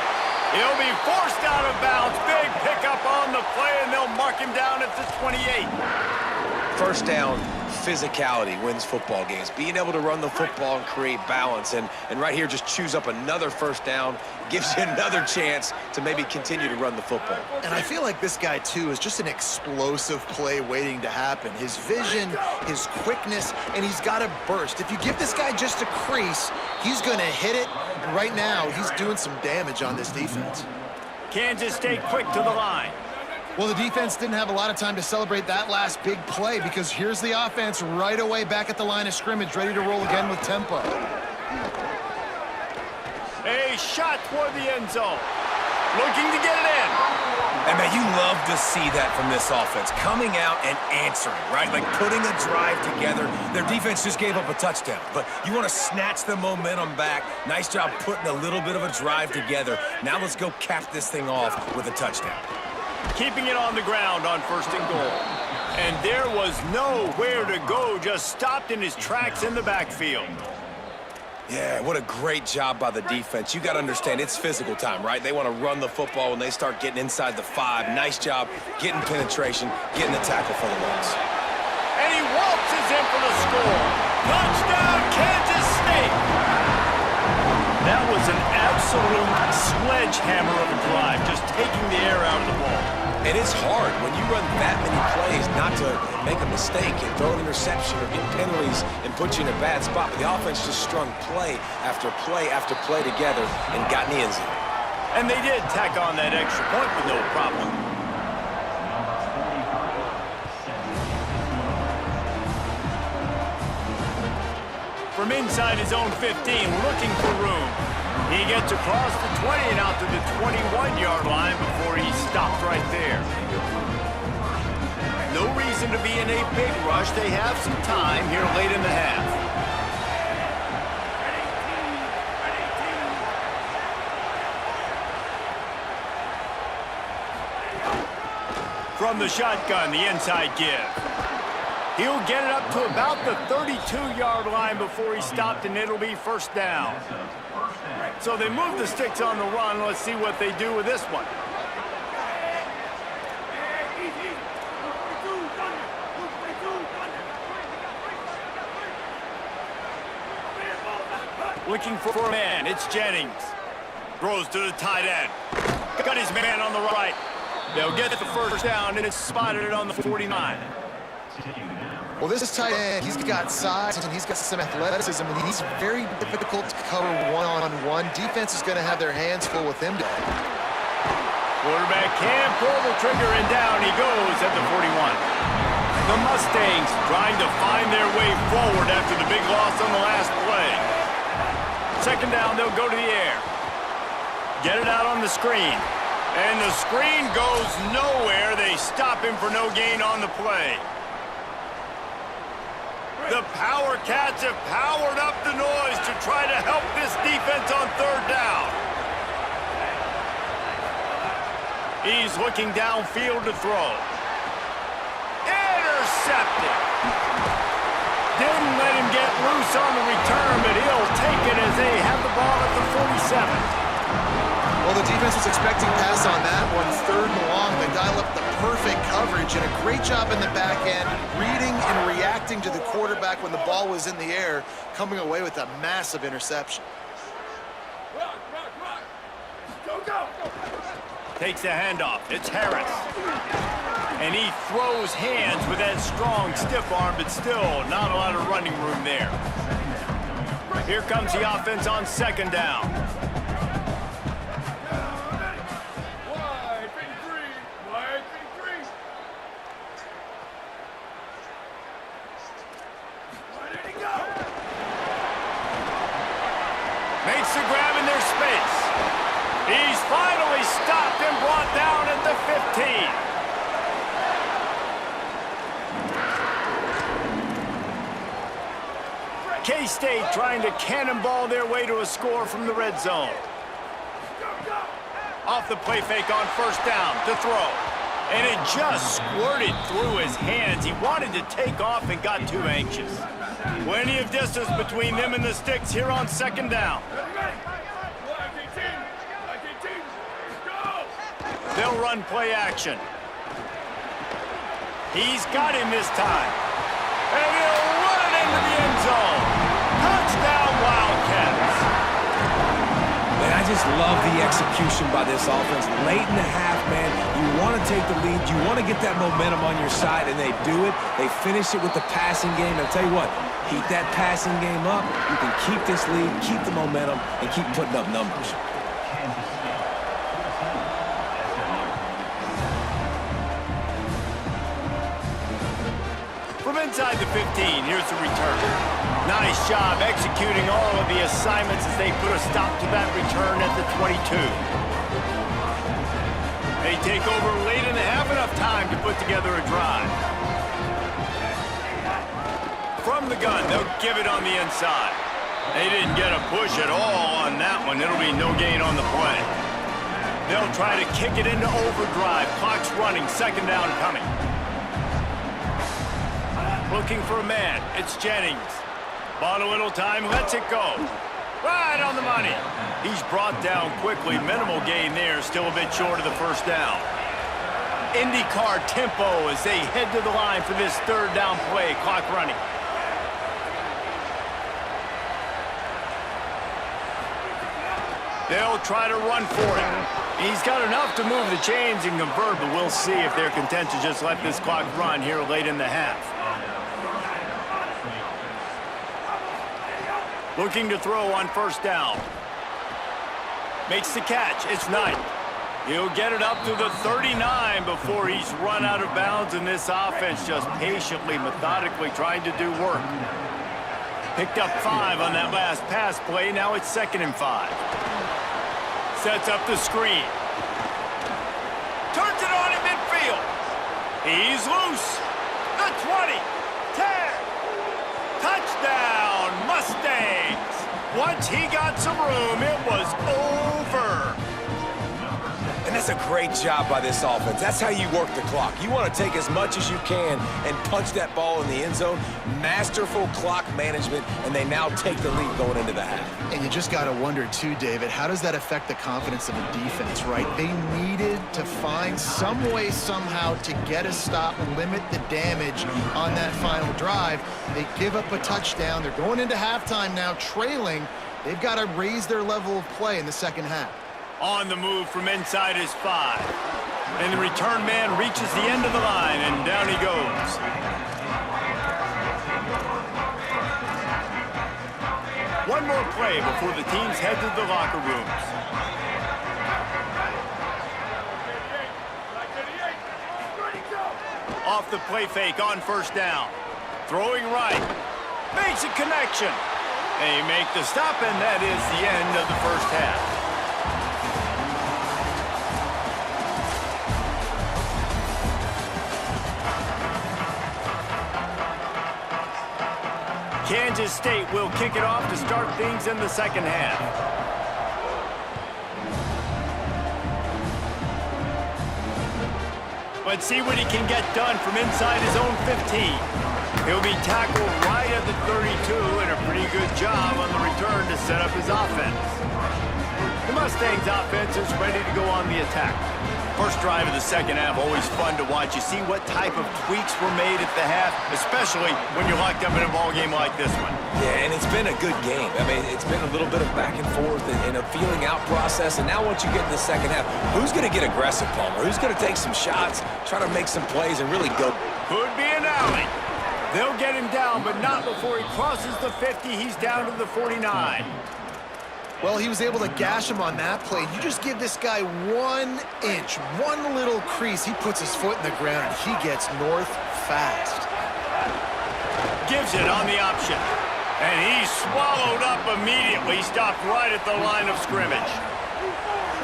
He'll be forced out of bounds. Big pickup on the play, and they'll mark him down at the 28. 1st down, physicality wins football games. Being able to run the football and create balance. And right here, just choose up another first down, gives you another chance to maybe continue to run the football. And I feel like this guy, too, is just an explosive play waiting to happen. His vision, his quickness, and he's got a burst. If you give this guy just a crease, he's going to hit it. And right now, he's doing some damage on this defense. Kansas stayed quick to the line. Well, the defense didn't have a lot of time to celebrate that last big play because here's the offense right away back at the line of scrimmage, ready to roll again with tempo. A shot toward the end zone. Looking to get it in. And, man, you love to see that from this offense. Coming out and answering, right? Like putting a drive together. Their defense just gave up a touchdown. But you want to snatch the momentum back. Nice job putting a little bit of a drive together. Now let's go cap this thing off with a touchdown. Keeping it on the ground on 1st and goal. And there was nowhere to go. Just stopped in his tracks in the backfield. Yeah, what a great job by the defense. You got to understand, it's physical time, right? They want to run the football when they start getting inside the 5. Nice job getting penetration, getting the tackle for the loss. And he waltzes in for the score. Touchdown, Kansas State. That was an absolute sledgehammer of a drive, just taking the air out of the ball. And it's hard when you run that many plays not to make a mistake and throw an interception or get penalties and put you in a bad spot. But the offense just strung play after play after play together and got in the end zone. And they did tack on that extra point with no problem. From inside his own 15, looking for room. He gets across the 20 and out to the 21-yard line before he stopped right there. No reason to be in a big rush. They have some time here late in the half. From the shotgun, the inside give. He'll get it up to about the 32-yard line before he stopped, and it'll be 1st down. So they move the sticks on the run. Let's see what they do with this one. Looking for a man. It's Jennings. Throws to the tight end. Got his man on the right. They'll get the 1st down, and it's spotted on the 49. Well, this is tight end. He's got size and he's got some athleticism, and he's very difficult to cover one-on-one. Defense is going to have their hands full with him today. Quarterback can't pull the trigger, and down he goes at the 41. The Mustangs trying to find their way forward after the big loss on the last play. 2nd down, they'll go to the air. Get it out on the screen. And the screen goes nowhere. They stop him for no gain on the play. The Power Cats have powered up the noise to try to help this defense on 3rd down. He's looking downfield to throw. Intercepted. Didn't let him get loose on the return, but he'll take it as they have the ball at the 47. Well, the defense was expecting pass on that one. 3rd and long. They dial up the perfect coverage and a great job in the back end, reading and reacting to the quarterback when the ball was in the air, coming away with a massive interception. Takes the handoff. It's Harris. And he throws hands with that strong, stiff arm, but still not a lot of running room there. Here comes the offense on 2nd down. Makes the grab in their space. He's finally stopped and brought down at the 15. K-State trying to cannonball their way to a score from the red zone. Off the play fake on 1st down to throw. And it just squirted through his hands. He wanted to take off and got too anxious. Plenty of distance between them and the sticks here on 2nd down. They'll run play action. He's got him this time. And he'll run it into the end zone. Touchdown, Wildcats. Man, I just love the execution by this offense. Late in the half, man, you want to take the lead. You want to get that momentum on your side, and they do it. They finish it with the passing game. And I'll tell you what, keep that passing game up. You can keep this lead, keep the momentum, and keep putting up numbers. From inside the 15, here's the return. Nice job executing all of the assignments as they put a stop to that return at the 22. They take over late in the half, enough time to put together a drive. From the gun, they'll give it on the inside. They didn't get a push at all on that one. It'll be no gain on the play. They'll try to kick it into overdrive. Clock's running, second down coming. Looking for a man. It's Jennings. Bought a little time, lets it go. Right on the money. He's brought down quickly. Minimal gain there, still a bit short of the first down. IndyCar tempo as they head to the line for this third down play. Clock running. They'll try to run for it. He's got enough to move the chains and convert, but we'll see if they're content to just let this clock run here late in the half. Looking to throw on first down. Makes the catch. It's Knight. He'll get it up to the 39 before he's run out of bounds, and this offense just patiently, methodically trying to do work. Picked up 5 on that last pass play. Now it's 2nd and 5. Sets up the screen. Turns it on in midfield. He's loose. The 20. 10. Touchdown, Mustangs. Once he got some room, it was over. And that's a great job by this offense. That's how you work the clock. You want to take as much as you can and punch that ball in the end zone. Masterful clock management, and they now take the lead going into the half. And you just got to wonder, too, David, how does that affect the confidence of the defense, right? They needed to find some way, somehow, to get a stop, limit the damage on that final drive. They give up a touchdown. They're going into halftime now, trailing. They've got to raise their level of play in the second half. On the move from inside his 5. And the return man reaches the end of the line, and down he goes. One more play before the teams head to the locker rooms. Off the play fake on first down. Throwing right. Makes a connection. They make the stop, and that is the end of the first half. Kansas State will kick it off to start things in the second half. Let's see what he can get done from inside his own 15. He'll be tackled right at the 32, and a pretty good job on the return to set up his offense. The Mustangs offense is ready to go on the attack. First drive of the second half, always fun to watch. You see what type of tweaks were made at the half, especially when you're locked up in a ball game like this one. Yeah, and it's been a good game. I mean, it's been a little bit of back and forth and a feeling out process. And now once you get in the second half, who's going to get aggressive, Palmer? Who's going to take some shots, try to make some plays, and really go? Could be an alley. They'll get him down, but not before he crosses the 50. He's down to the 49. Well, he was able to gash him on that play. You just give this guy 1 inch, one little crease. He puts his foot in the ground, and he gets north fast. Gives it on the option. And he's swallowed up immediately. Stopped right at the line of scrimmage.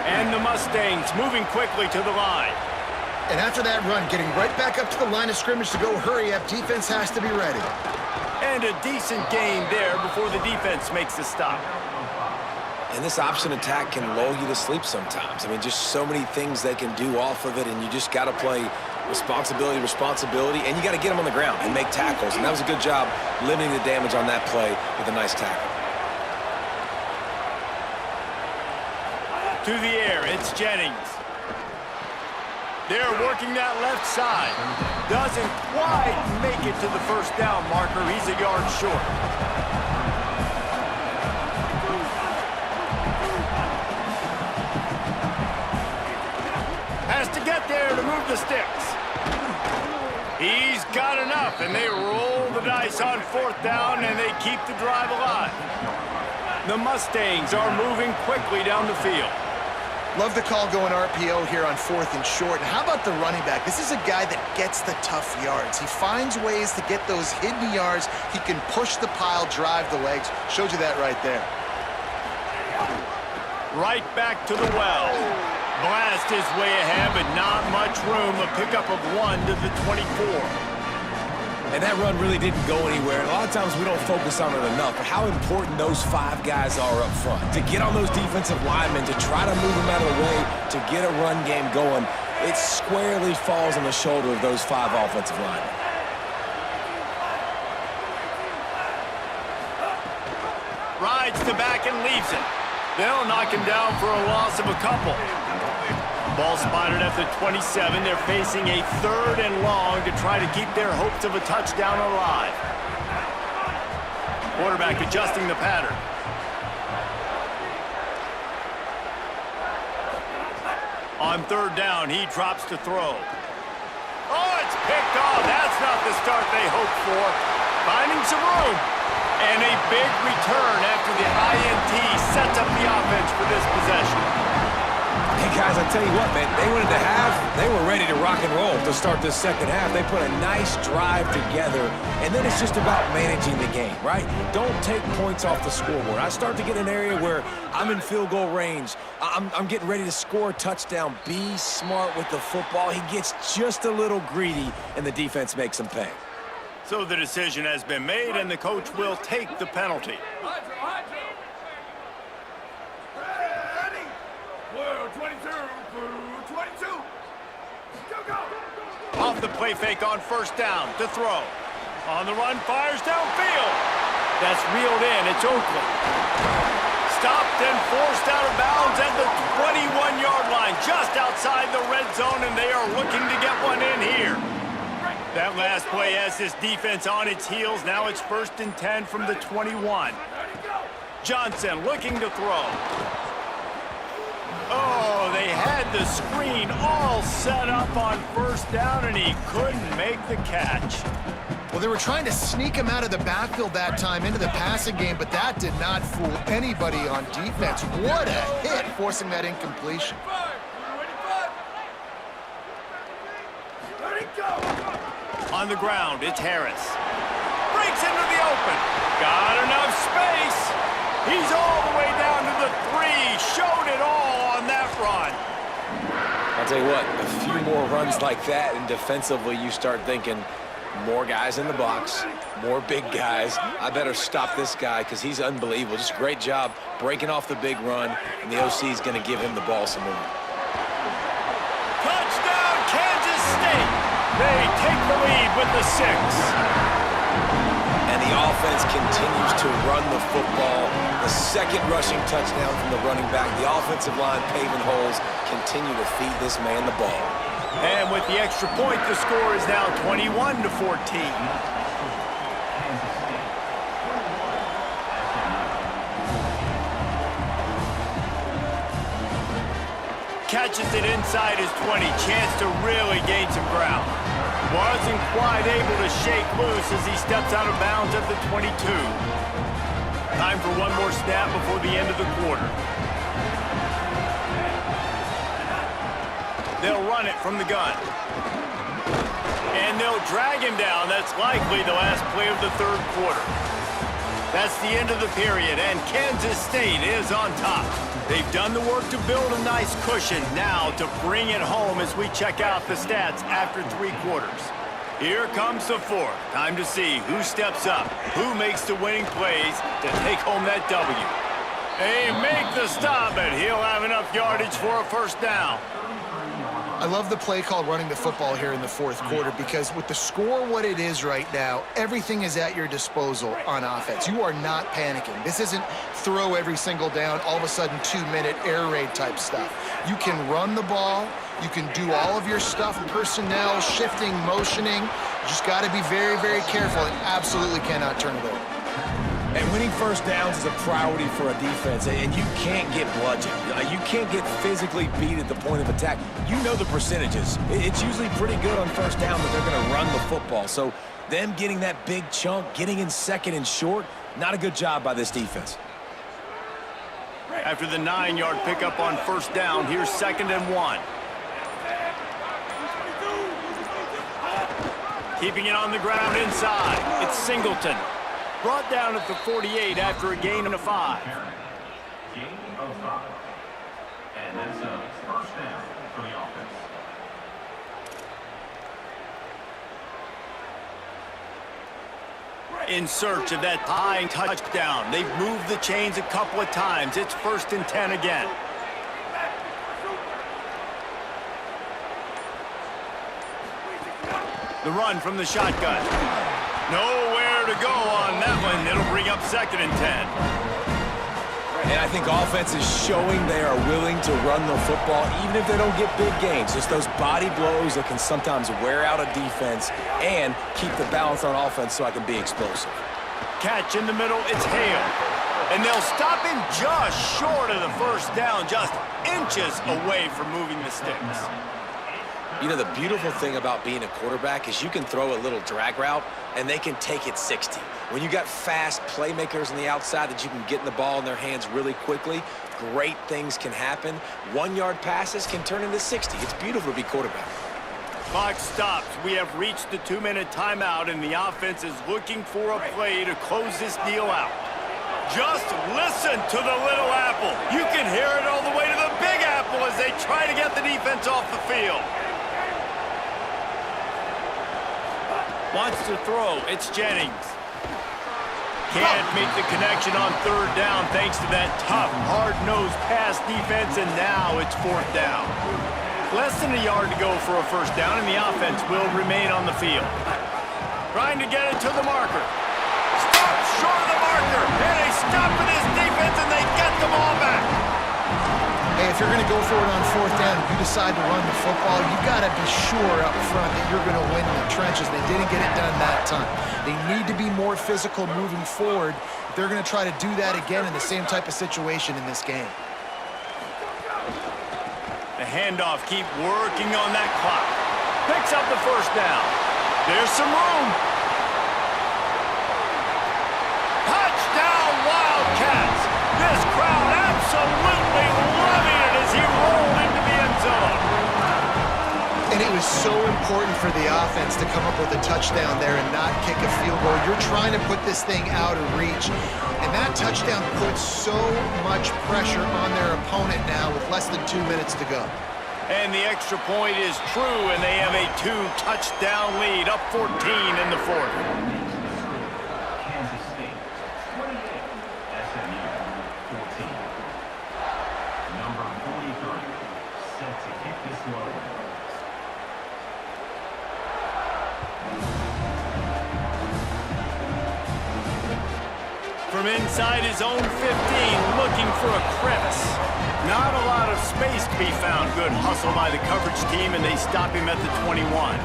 And the Mustangs moving quickly to the line. And after that run, getting right back up to the line of scrimmage to go hurry up, defense has to be ready. And a decent gain there before the defense makes the stop. And this option attack can lull you to sleep sometimes. I mean, just so many things they can do off of it, and you just got to play responsibility, and you got to get them on the ground and make tackles. And that was a good job limiting the damage on that play with a nice tackle. To the air, it's Jennings. They're working that left side. Doesn't quite make it to the first down marker. He's a yard short. Has to get there to move the sticks. He's got enough, and they roll the dice on 4th down, and they keep the drive alive. The Mustangs are moving quickly down the field. Love the call going RPO here on 4th and short. And how about the running back? This is a guy that gets the tough yards. He finds ways to get those hidden yards. He can push the pile, drive the legs. Showed you that right there. Right back to the well. Blast his way ahead, but not much room. A pickup of 1 to the 24. And that run really didn't go anywhere. A lot of times we don't focus on it enough, but how important those 5 guys are up front. To get on those defensive linemen, to try to move them out of the way, to get a run game going, it squarely falls on the shoulder of those 5 offensive linemen. Rides to back and leaves it. They'll knock him down for a loss of a couple. Ball spotted at the 27. They're facing a 3rd and long to try to keep their hopes of a touchdown alive. Quarterback adjusting the pattern. On 3rd down, he drops to throw. Oh, it's picked off. That's not the start they hoped for. Finding some room. And a big return after the INT sets up the offense for this possession. Hey, guys, I tell you what, man, they wanted to have, they were ready to rock and roll to start this second half. They put a nice drive together, and then it's just about managing the game, right? Don't take points off the scoreboard. I start to get an area where I'm in field goal range. I'm getting ready to score a touchdown. Be smart with the football. He gets just a little greedy, and the defense makes him pay. So the decision has been made, and the coach will take the penalty. Off the play fake on 1st down to throw. On the run, fires downfield. That's reeled in. It's Oakland. Stopped and forced out of bounds at the 21-yard line, just outside the red zone, and they are looking to get one in here. That last play has this defense on its heels. Now it's 1st and 10 from the 21. Johnson looking to throw. Oh, they had the screen all set up on 1st down, and he couldn't make the catch. Well, they were trying to sneak him out of the backfield that time into the passing game, but that did not fool anybody on defense. What a hit, forcing that incompletion. On the ground, it's Harris. Breaks into the open. Got enough space. He's all the way down to the 3. Showed it all on that run. I'll tell you what, a few more runs like that, and defensively you start thinking, more guys in the box, more big guys. I better stop this guy because he's unbelievable. Just a great job breaking off the big run, and the OC is going to give him the ball some more. Touchdown, Kansas State. They take the lead with the 6. And the offense continues to run the football. The 2nd rushing touchdown from the running back. The offensive line paving holes, continue to feed this man the ball. And with the extra point, the score is now 21-14. Catches it inside his 20. Chance to really gain some ground. Wasn't quite able to shake loose as he steps out of bounds at the 22. Time for one more snap before the end of the quarter. They'll run it from the gun. And they'll drag him down. That's likely the last play of the 3rd quarter. That's the end of the period, and Kansas State is on top. They've done the work to build a nice cushion. Now to bring it home as we check out the stats after 3 quarters. Here comes the 4th. Time to see who steps up, who makes the winning plays to take home that W. They make the stop, and he'll have enough yardage for a 1st down. I love the play called running the football here in the fourth quarter because with the score what it is right now, everything is at your disposal on offense. You are not panicking. This isn't throw every single down, all of a sudden 2-minute air raid type stuff. You can run the ball. You can do all of your stuff, personnel, shifting, motioning. You just got to be very, very careful and absolutely cannot turn it over. And winning first downs is a priority for a defense, and you can't get bludgeoned. You can't get physically beat at the point of attack. You know the percentages. It's usually pretty good on first down that they're going to run the football. So them getting that big chunk, getting in second and short, not a good job by this defense. After the 9-yard pickup on first down, here's 2nd and 1. Keeping it on the ground inside, it's Singleton. Brought down at the 48 after a gain of 5. Gain of 5. And that's a first down for the offense. In search of that tying touchdown. They've moved the chains a couple of times. It's 1st and 10 again. The run from the shotgun. Nowhere to go on that one. It'll bring up 2nd and 10. And I think offense is showing they are willing to run the football, even if they don't get big gains. Just those body blows that can sometimes wear out a defense and keep the balance on offense so I can be explosive. Catch in the middle, it's Hale. And they'll stop him just short of the first down, just inches away from moving the sticks. You know, the beautiful thing about being a quarterback is you can throw a little drag route, and they can take it 60. When you got fast playmakers on the outside that you can get in the ball in their hands really quickly, great things can happen. 1-yard passes can turn into 60. It's beautiful to be quarterback. Clock stops. We have reached the 2-minute timeout, and the offense is looking for a play to close this deal out. Just listen to the little apple. You can hear it all the way to the big apple as they try to get the defense off the field. Wants to throw. It's Jennings. Can't make the connection on 3rd down thanks to that tough, hard-nosed pass defense, and now it's 4th down. Less than a yard to go for a first down, and the offense will remain on the field. Trying to get it to the marker. Stop short of the marker, and they stop for this defense, and they get the ball back. Hey, if you're going to go for it on 4th down, if you decide to run the football, you got to be sure up front that you're going to win in the trenches. They didn't get it done that time. They need to be more physical moving forward. They're going to try to do that again in the same type of situation in this game. The handoff, keep working on that clock. Picks up the first down. There's some room. Touchdown, Wildcats! This crowd absolutely loving it as he rolled into the end zone. And it was so important for the offense to come up with a touchdown there and not kick a field goal. You're trying to put this thing out of reach. And that touchdown puts so much pressure on their opponent now with less than 2 minutes to go. And the extra point is true, and they have a 2-touchdown lead, up 14 in the 4th. From inside his own 15, looking for a crevice. Not a lot of space to be found. Good hustle by the coverage team, and they stop him at the 21.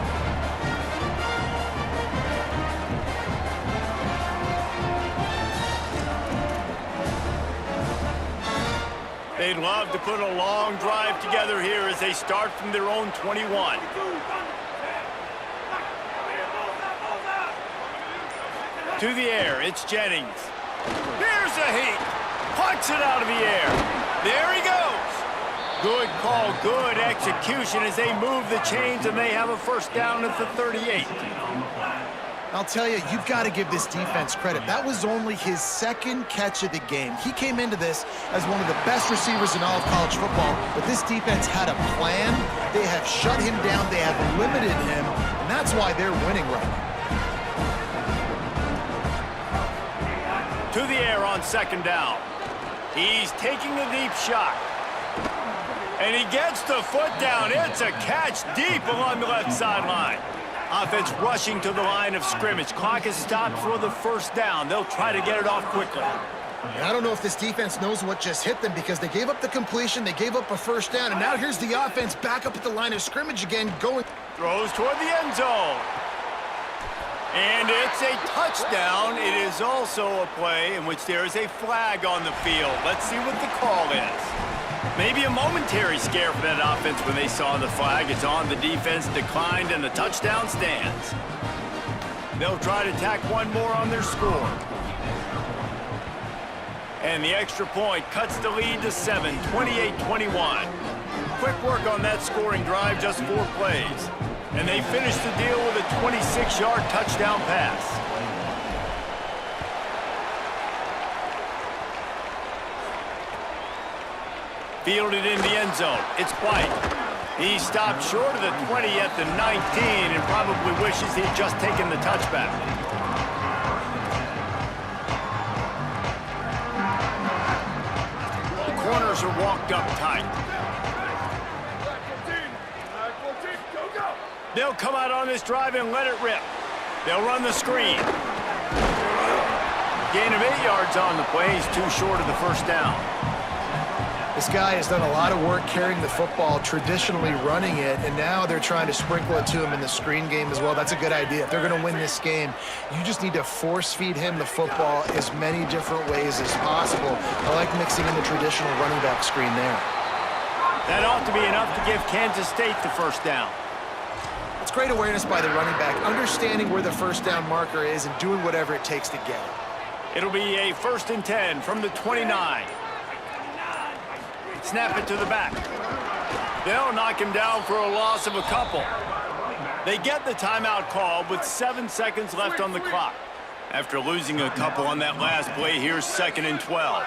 They'd love to put a long drive together here as they start from their own 21. To the air, it's Jennings. Here's a heat. Plucks it out of the air. There he goes. Good call, good execution as they move the chains, and they have a first down at the 38. I'll tell you, you've got to give this defense credit. That was only his 2nd catch of the game. He came into this as one of the best receivers in all of college football, but this defense had a plan. They have shut him down. They have limited him, and that's why they're winning right now. To the air on 2nd down. He's taking a deep shot. And he gets the foot down. It's a catch deep along the left sideline. Offense rushing to the line of scrimmage. Clock is stopped for the first down. They'll try to get it off quickly. And I don't know if this defense knows what just hit them because they gave up the completion, they gave up a first down, and now here's the offense back up at the line of scrimmage again, going. Throws toward the end zone. And it's a touchdown. It is also a play in which there is a flag on the field. Let's see what the call is. Maybe a momentary scare for that offense when they saw the flag. It's on, the defense declined, and the touchdown stands. They'll try to tack one more on their score. And the extra point cuts the lead to 7, 28-21. Quick work on that scoring drive, just 4 plays. And they finish the deal with a 26-yard touchdown pass. Fielded in the end zone. It's White. He stopped short of the 20 at the 19 and probably wishes he'd just taken the touchback. The corners are walked up tight. They'll come out on this drive and let it rip. They'll run the screen. Gain of 8 yards on the play. He's too short of the first down. This guy has done a lot of work carrying the football, traditionally running it, and now they're trying to sprinkle it to him in the screen game as well. That's a good idea. If they're going to win this game, you just need to force-feed him the football as many different ways as possible. I like mixing in the traditional running back screen there. That ought to be enough to give Kansas State the first down. It's great awareness by the running back, understanding where the first down marker is and doing whatever it takes to get it. It'll be a 1st and 10 from the 29. Snap it to the back. They'll knock him down for a loss of a couple. They get the timeout called with 7 seconds left on the clock. After losing a couple on that last play, here's 2nd and 12.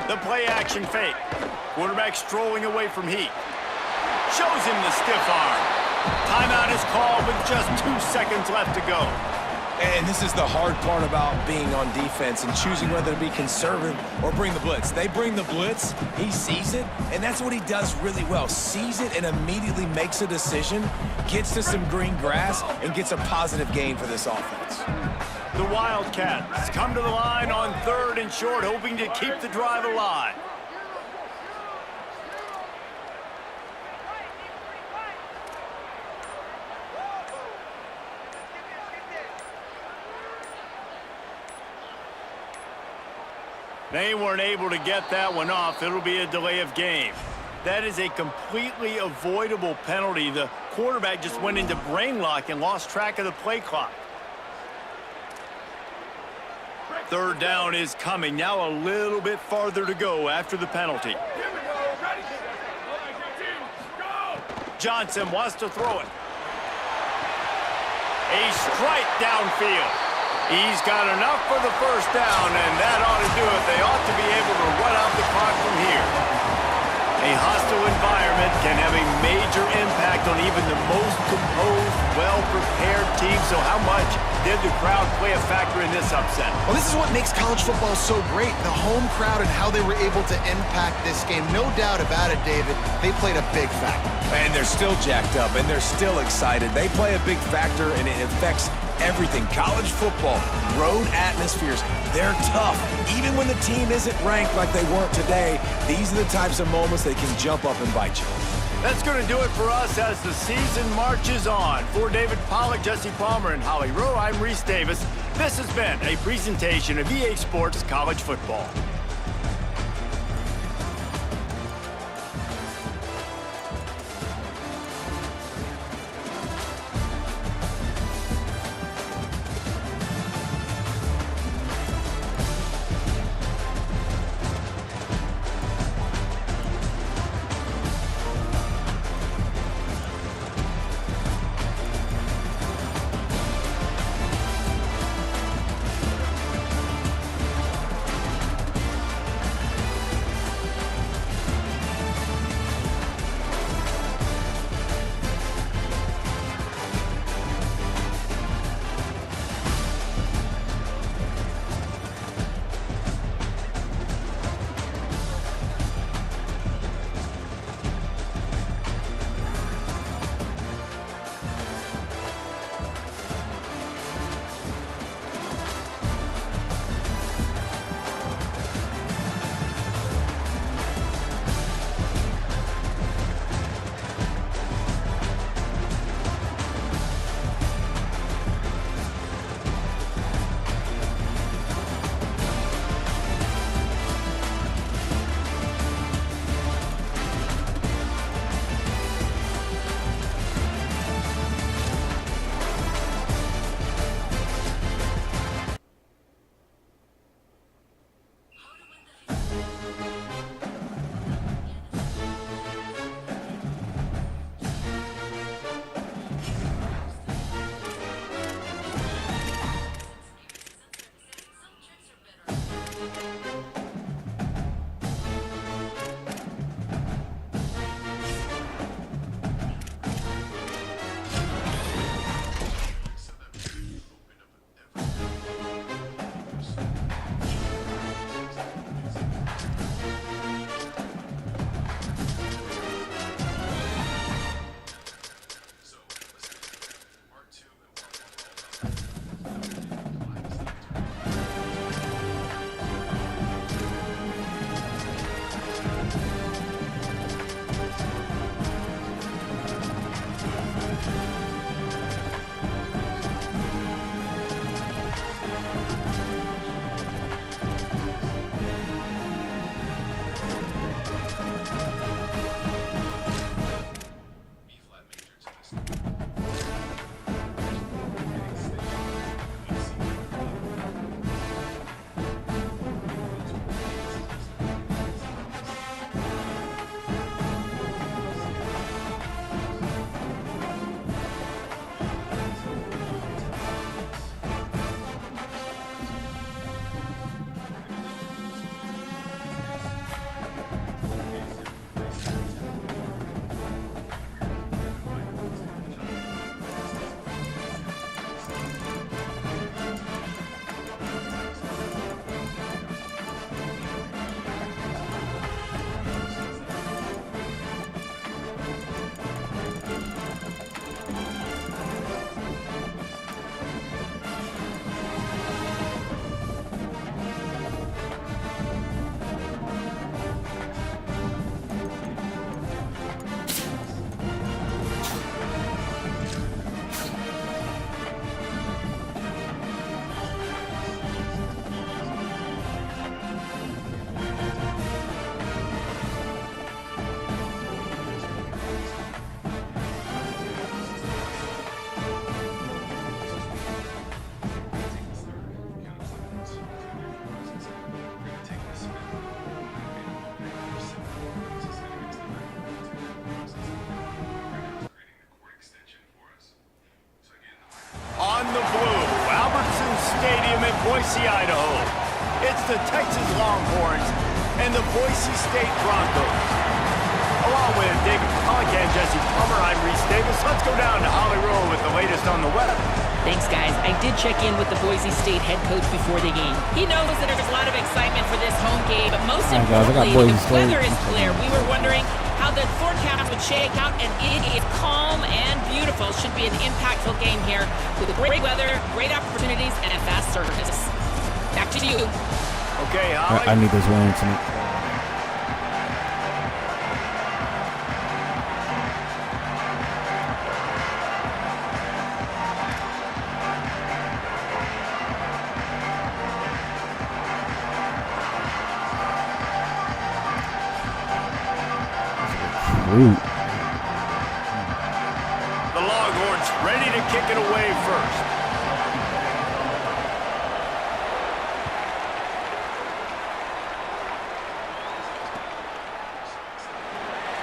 The play action fake. Quarterback strolling away from Heat. Shows him the stiff arm. Timeout is called with just 2 seconds left to go. And this is the hard part about being on defense and choosing whether to be conservative or bring the blitz. They bring the blitz, he sees it, and that's what he does really well. Sees it and immediately makes a decision, gets to some green grass, and gets a positive gain for this offense. The Wildcats come to the line on 3rd and short, hoping to keep the drive alive. They weren't able to get that one off. It'll be a delay of game. That is a completely avoidable penalty. The quarterback just went into brain lock and lost track of the play clock. 3rd down is coming. Now a little bit farther to go after the penalty. Johnson wants to throw it. A strike downfield. He's got enough for the first down, and that ought to do it. They ought to be able to run out the clock from here. A hostile environment can have a major impact on even the most composed, well-prepared team. So how much did the crowd play a factor in this upset? Well, this is what makes college football so great. The home crowd and how they were able to impact this game. No doubt about it, David. They played a big factor. And they're still jacked up, and they're still excited. They play a big factor, and it affects everything. College football, road atmospheres, they're tough. Even when the team isn't ranked like they weren't today, these are the types of moments they can jump up and bite you. That's going to do it for us as the season marches on. For David Pollack, Jesse Palmer, and Holly Rowe, I'm Reese Davis. This has been a presentation of EA Sports College Football. Stadium in Boise, Idaho. It's the Texas Longhorns and the Boise State Broncos. Along with David Pollock and Jesse Plummer, I'm Reese Davis. Let's go down to Holly Rowe with the latest on the weather. Thanks, guys. I did check in with the Boise State head coach before the game. He knows that there's a lot of excitement for this home game, but most importantly, the weather is clear. We were wondering how the forecast would shake out, and it is calm and beautiful. Should be an impactful game here with great weather, great opportunities, and a fast service. Back to you. Okay, Holly. I need this win tonight. The Longhorns ready to kick it away first.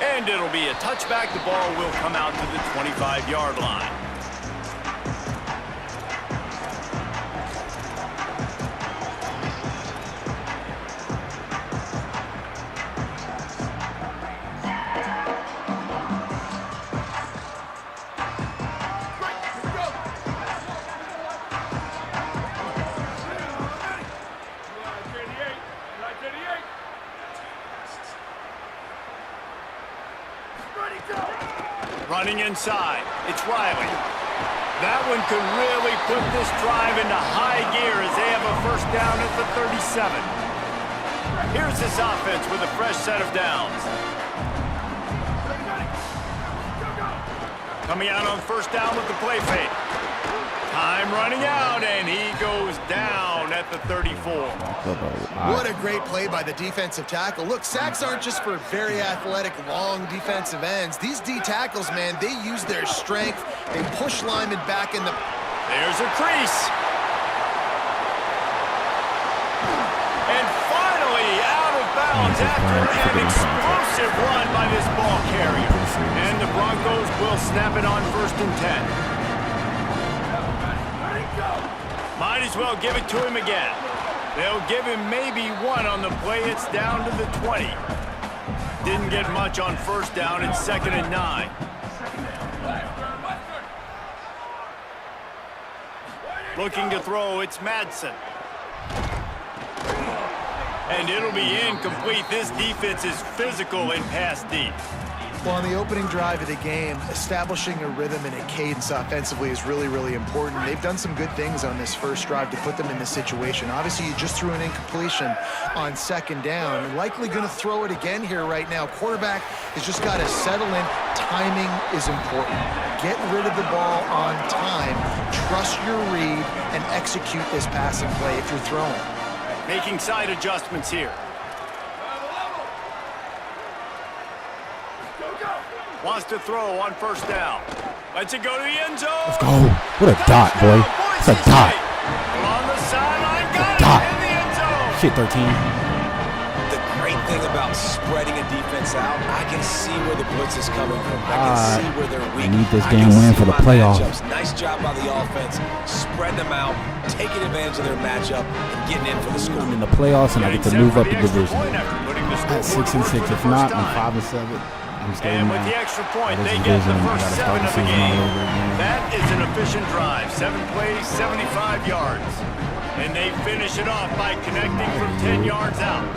And it'll be a touchback. The ball will come out to the 25-yard line. Running inside, it's Riley. That one could really put this drive into high gear as they have a first down at the 37. Here's this offense with a fresh set of downs. Coming out on first down with the play fake. Time running out, and he goes down at the 34. What a great play by the defensive tackle. Look, sacks aren't just for very athletic, long defensive ends. These D tackles, man, they use their strength. They push linemen back in the... There's a crease. And finally out of bounds after an explosive run by this ball carrier. And the Broncos will snap it on 1st and 10. Might as well give it to him again. They'll give him maybe one on the play. It's down to the 20. Didn't get much on first down. It's 2nd and 9. Looking to throw, it's Madsen. And it'll be incomplete. This defense is physical and pass deep. Well, on the opening drive of the game, establishing a rhythm and a cadence offensively is really, really important. They've done some good things on this first drive to put them in this situation. Obviously, you just threw an incompletion on 2nd down. Likely going to throw it again here right now. Quarterback has just got to settle in. Timing is important. Get rid of the ball on time. Trust your read and execute this passing play if you're throwing. Making side adjustments here. Wants to throw on first down. Lets it go to the end zone. Let's go. What a dot, boy. It's a dot. On the sideline, got it in the end zone. Shit, 13. The great thing about spreading a defense out, I can see where the blitz is coming from. I can see where they're weak. I need this damn win for the playoffs. Nice job by the offense, spreading them out, taking advantage of their matchup, and getting in for the score. I'm in the playoffs, and I get to move up the division. At 6-6. If not, I'm 5-7. And with the extra point, they get the first 7 of the game. That is an efficient drive. 7 plays, 75 yards. And they finish it off by connecting from 10 yards out.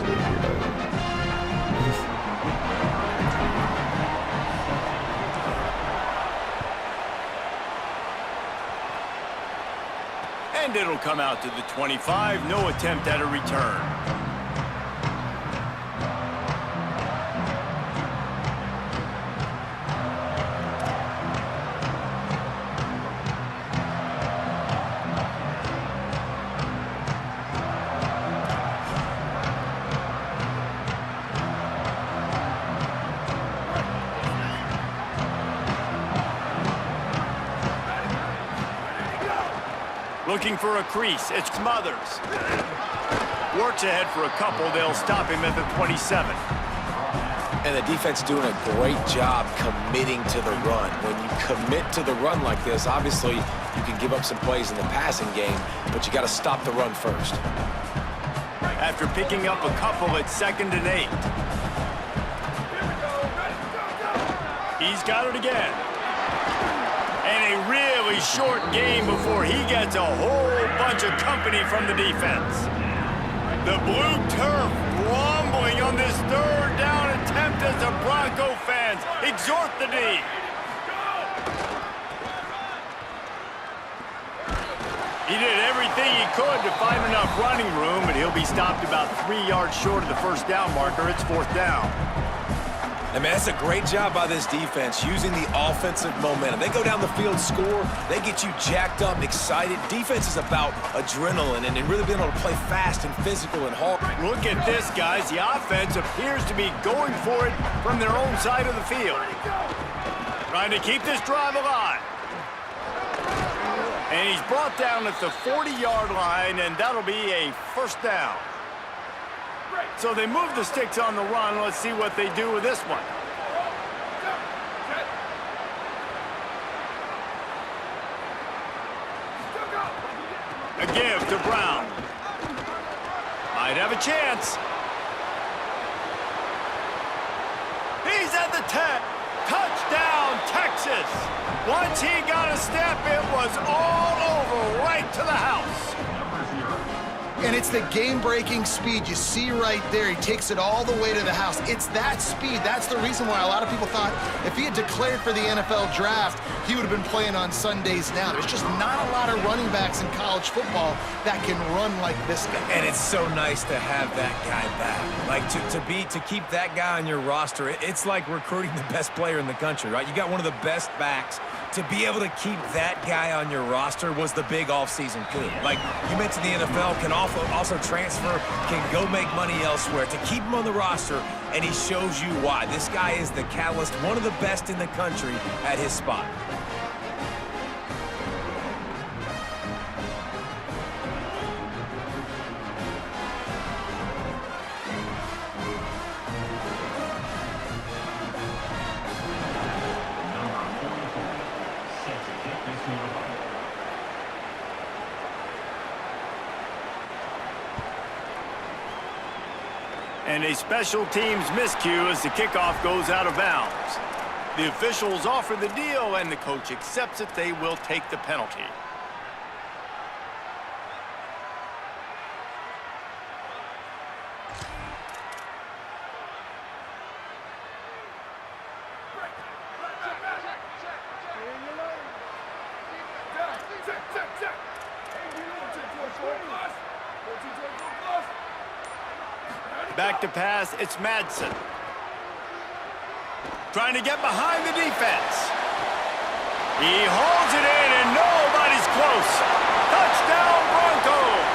And it'll come out to the 25. No attempt at a return. Looking for a crease, it's Smothers. Works ahead for a couple, they'll stop him at the 27. And the defense doing a great job committing to the run. When you commit to the run like this, obviously you can give up some plays in the passing game, but you got to stop the run first. After picking up a couple at 2nd and 8. He's got it again. And a really short game before he gets a whole bunch of company from the defense. The blue turf rumbling on this 3rd down attempt as the Bronco fans exhort the D. He did everything he could to find enough running room, but he'll be stopped about 3 yards short of the 1st down marker. It's 4th down. I mean, that's a great job by this defense, using the offensive momentum. They go down the field, score, they get you jacked up, excited. Defense is about adrenaline and really being able to play fast and physical and hard. Look at this, guys. The offense appears to be going for it from their own side of the field. Trying to keep this drive alive. And he's brought down at the 40-yard line, and that'll be a 1st down. So they move the sticks on the run. Let's see what they do with this one. A give to Brown. Might have a chance. He's at the 10. Touchdown, Texas. Once he got a step, it was all over, right to the house. And it's the game-breaking speed you see right there. He takes it all the way to the house. It's that speed. That's the reason why a lot of people thought if he had declared for the NFL draft, he would have been playing on Sundays now. There's just not a lot of running backs in college football that can run like this guy. And it's so nice to have that guy back. Like, to keep that guy on your roster, it's like recruiting the best player in the country, right? You got one of the best backs. To be able to keep that guy on your roster was the big offseason coup. Like you mentioned, the NFL can also transfer, can go make money elsewhere. To keep him on the roster, and he shows you why. This guy is the catalyst, one of the best in the country at his spot. And a special teams miscue as the kickoff goes out of bounds. The officials offer the deal, and the coach accepts it. They will take the penalty. Back to pass, it's Madsen. Trying to get behind the defense. He holds it in, and nobody's close. Touchdown, Broncos!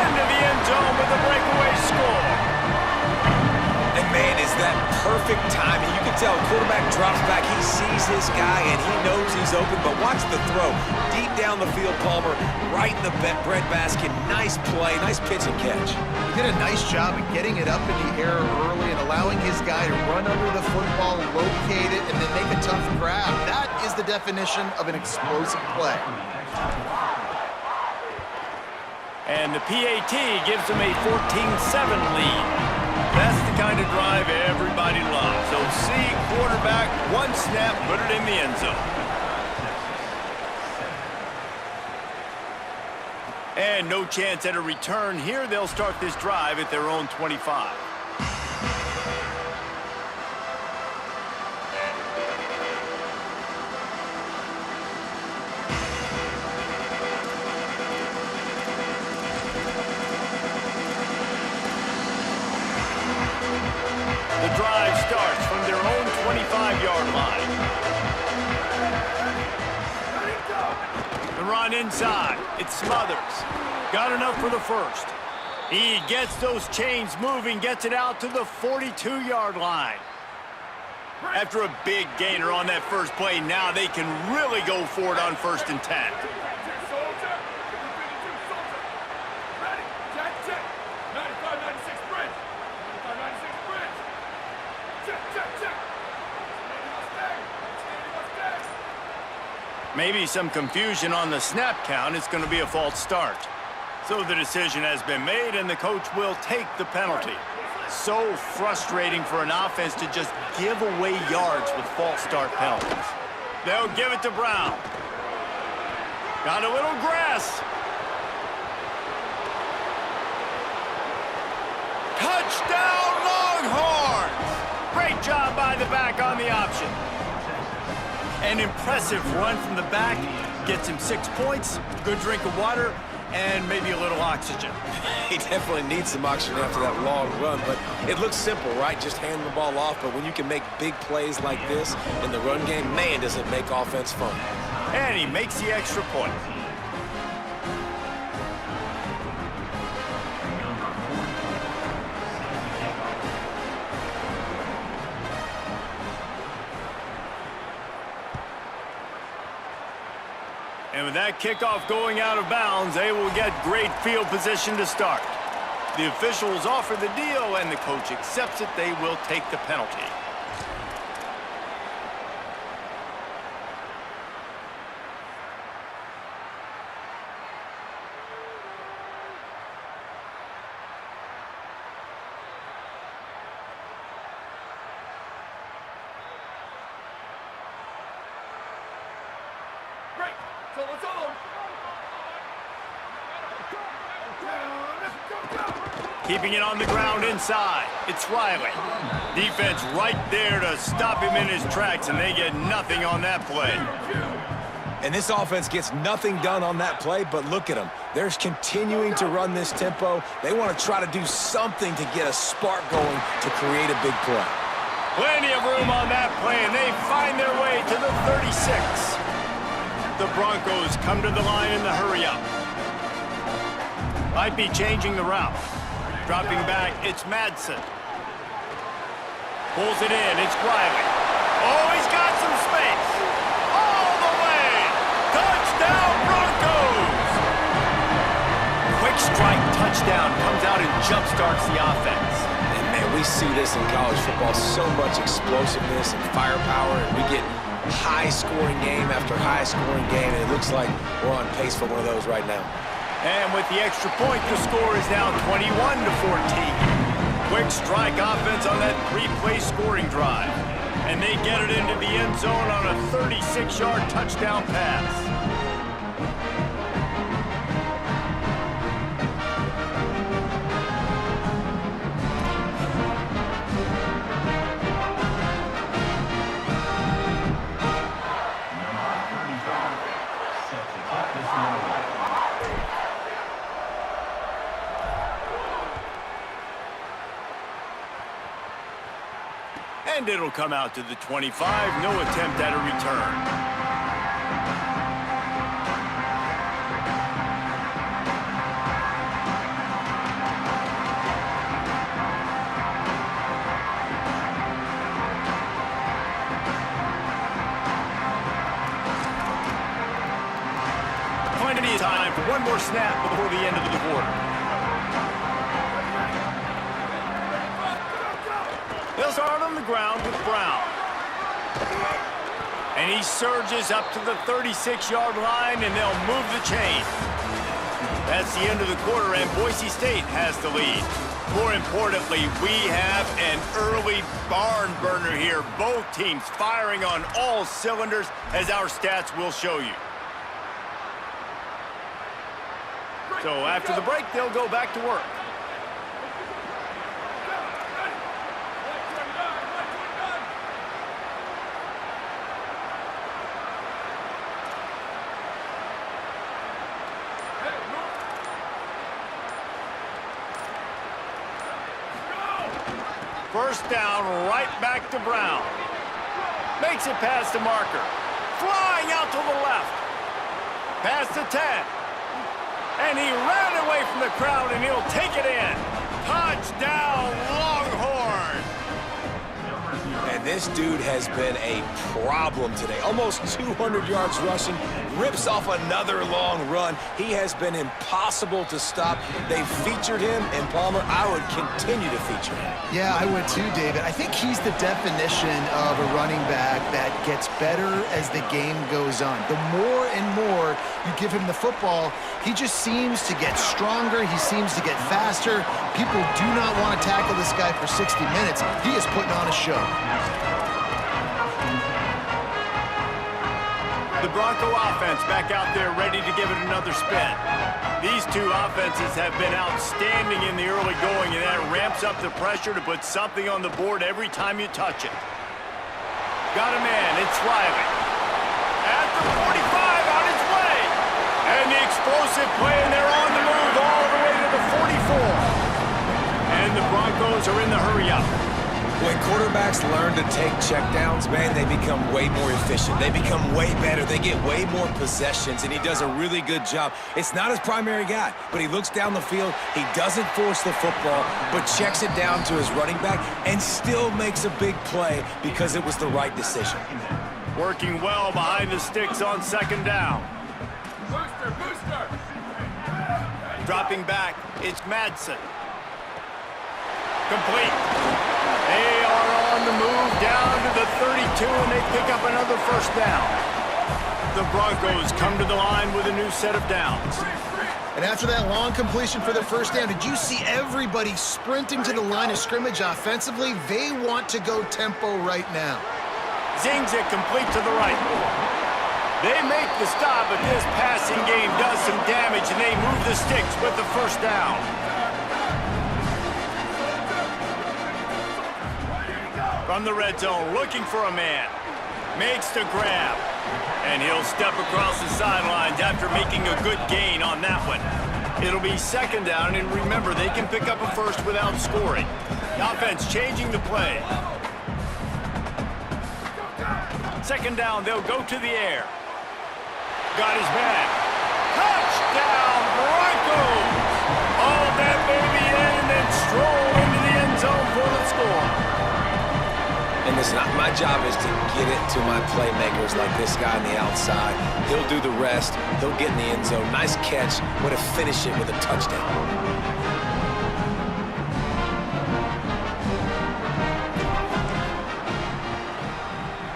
Into the end zone with a breakaway score. And man, is that perfect timing. You can tell quarterback drops back. He sees his guy, and he knows he's open. But watch the throw. Deep down the field, Palmer, right in the breadbasket. Nice play, nice pitch and catch. He did a nice job of getting it up in the air early and allowing his guy to run under the football, locate it, and then make a tough grab. That is the definition of an explosive play. And the PAT gives them a 14-7 lead. That's the kind of drive everybody loves. So see quarterback, one snap, put it in the end zone. And no chance at a return here. They'll start this drive at their own 25. The drive starts from their own 25-yard line. The run inside. It Smothers. Got enough for the first. He gets those chains moving, gets it out to the 42-yard line. After a big gainer on that first play, now they can really go for it on 1st and 10. Maybe some confusion on the snap count. It's going to be a false start. So the decision has been made, and the coach will take the penalty. So frustrating for an offense to just give away yards with false start penalties. They'll give it to Brown. Got a little grass. Touchdown, Longhorns! Great job by the back on the option. An impressive run from the back. Gets him 6 points, good drink of water, and maybe a little oxygen. He definitely needs some oxygen after that long run, but it looks simple, right? Just hand the ball off, but when you can make big plays like this in the run game, man, does it make offense fun. And he makes the extra point. And with that kickoff going out of bounds, they will get great field position to start. The officials offer the deal, and the coach accepts it. They will take the penalty. Keeping it on the ground inside. It's Riley. Defense right there to stop him in his tracks, and they get nothing on that play. And this offense gets nothing done on that play, but look at them. They're continuing to run this tempo. They want to try to do something to get a spark going to create a big play. Plenty of room on that play, and they find their way to the 36. The Broncos come to the line in the hurry-up. Might be changing the route. Dropping back, it's Madsen. Pulls it in, it's Riley. Oh, he's got some space. All the way. Touchdown, Broncos! Quick strike touchdown comes out and jump-starts the offense. And, man, we see this in college football. So much explosiveness and firepower, and we get high-scoring game after high-scoring game, and it looks like we're on pace for one of those right now. And with the extra point, the score is now 21-14. Quick strike offense on that 3-play scoring drive. And they get it into the end zone on a 36-yard touchdown pass. And it'll come out to the 25. No attempt at a return. Plenty of time for one more snap before the end of the quarter. They'll start on the ground with Brown. And he surges up to the 36-yard line, and they'll move the chain. That's the end of the quarter, and Boise State has the lead. More importantly, we have an early barn burner here. Both teams firing on all cylinders, as our stats will show you. So after the break, they'll go back to work. First down, right back to Brown. Makes it past the marker. Flying out to the left. Past the 10. And he ran away from the crowd, and he'll take it in. Touchdown, Longhorn! And this dude has been a problem today. Almost 200 yards rushing, rips off another long run. He has been impossible to stop. They've featured him, and Palmer, I would continue to feature him. Yeah, I would too, David. I think he's the definition of a running back that gets better as the game goes on. The more and more you give him the football, he just seems to get stronger. He seems to get faster. People do not want to tackle this guy for 60 minutes. He is putting on a show. The Bronco offense back out there ready to give it another spin. These two offenses have been outstanding in the early going, and that ramps up the pressure to put something on the board every time you touch it. Got a man, it's Riley. At the 45, on its way. And the explosive play, and they're on the move all the way to the 44. And the Broncos are in the hurry-up. When quarterbacks learn to take checkdowns, man, they become way more efficient. They become way better. They get way more possessions, and he does a really good job. It's not his primary guy, but he looks down the field. He doesn't force the football, but checks it down to his running back and still makes a big play because it was the right decision. Working well behind the sticks on second down. Booster! Dropping back, it's Madsen. Complete. They are on the move down to the 32, and they pick up another first down. The Broncos come to the line with a new set of downs. And after that long completion for the first down, did you see everybody sprinting to the line of scrimmage offensively? They want to go tempo right now. Zings it complete to the right. They make the stop, but this passing game does some damage, and they move the sticks with the first down. From the red zone, looking for a man. Makes the grab. And he'll step across the sidelines after making a good gain on that one. It'll be second down, and remember, they can pick up a first without scoring. The offense changing the play. Second down, they'll go to the air. Got his man. Touchdown, Broncos! All that baby in and then stroll into the end zone for the score. And listen, my job is to get it to my playmakers like this guy on the outside. He'll do the rest. He'll get in the end zone. Nice catch. Way to finish it with a touchdown.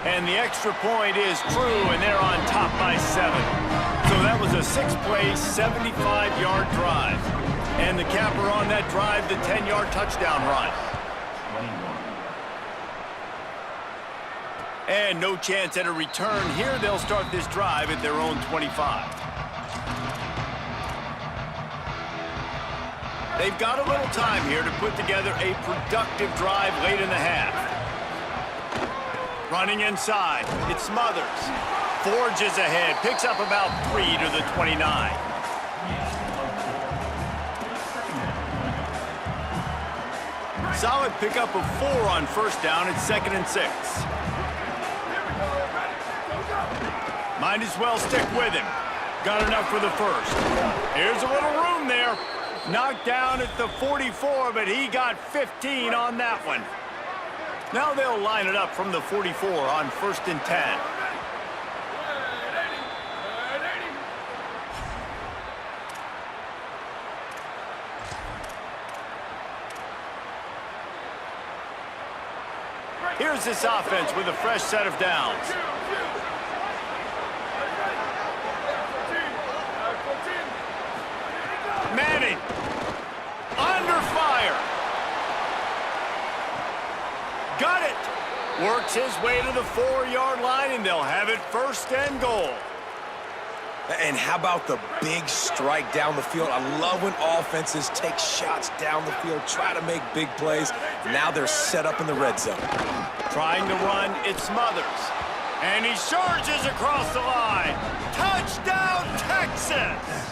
And the extra point is true, and they're on top by 7. So that was a 6-play, 75-yard drive. And the capper on that drive, the 10-yard touchdown run. And no chance at a return here. They'll start this drive at their own 25. They've got a little time here to put together a productive drive late in the half. Running inside, it's Smothers. Forges ahead, picks up about 3 to the 29. Solid pickup of 4 on first down. It's 2nd and 6. Might as well stick with him. Got enough for the first. Here's a little room there. Knocked down at the 44, but he got 15 on that one. Now they'll line it up from the 44 on 1st and 10. Here's this offense with a fresh set of downs. Manning, under fire. Got it. Works his way to the 4-yard line, and they'll have it 1st and goal. And how about the big strike down the field? I love when offenses take shots down the field, try to make big plays. Now they're set up in the red zone. Trying to run, it's Smothers. And he surges across the line. Touchdown, Texas!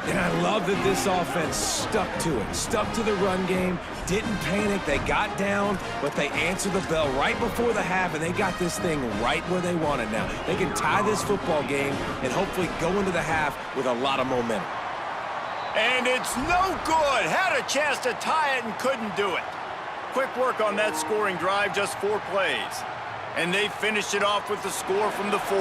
And I love that this offense stuck to it, stuck to the run game, didn't panic. They got down, but they answered the bell right before the half, and they got this thing right where they want it now. They can tie this football game and hopefully go into the half with a lot of momentum. And it's no good. Had a chance to tie it and couldn't do it. Quick work on that scoring drive, just 4 plays. And they finished it off with the score from the 4.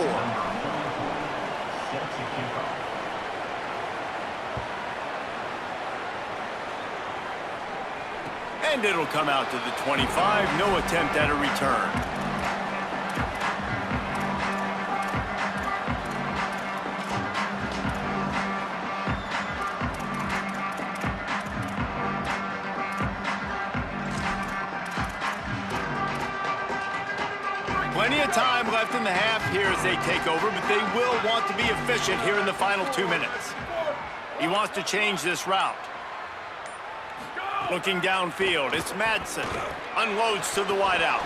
And it'll come out to the 25. No attempt at a return. Plenty of time left in the half here as they take over, but they will want to be efficient here in the final 2 minutes. He wants to change this route. Looking downfield, it's Madsen. Unloads to the wideout.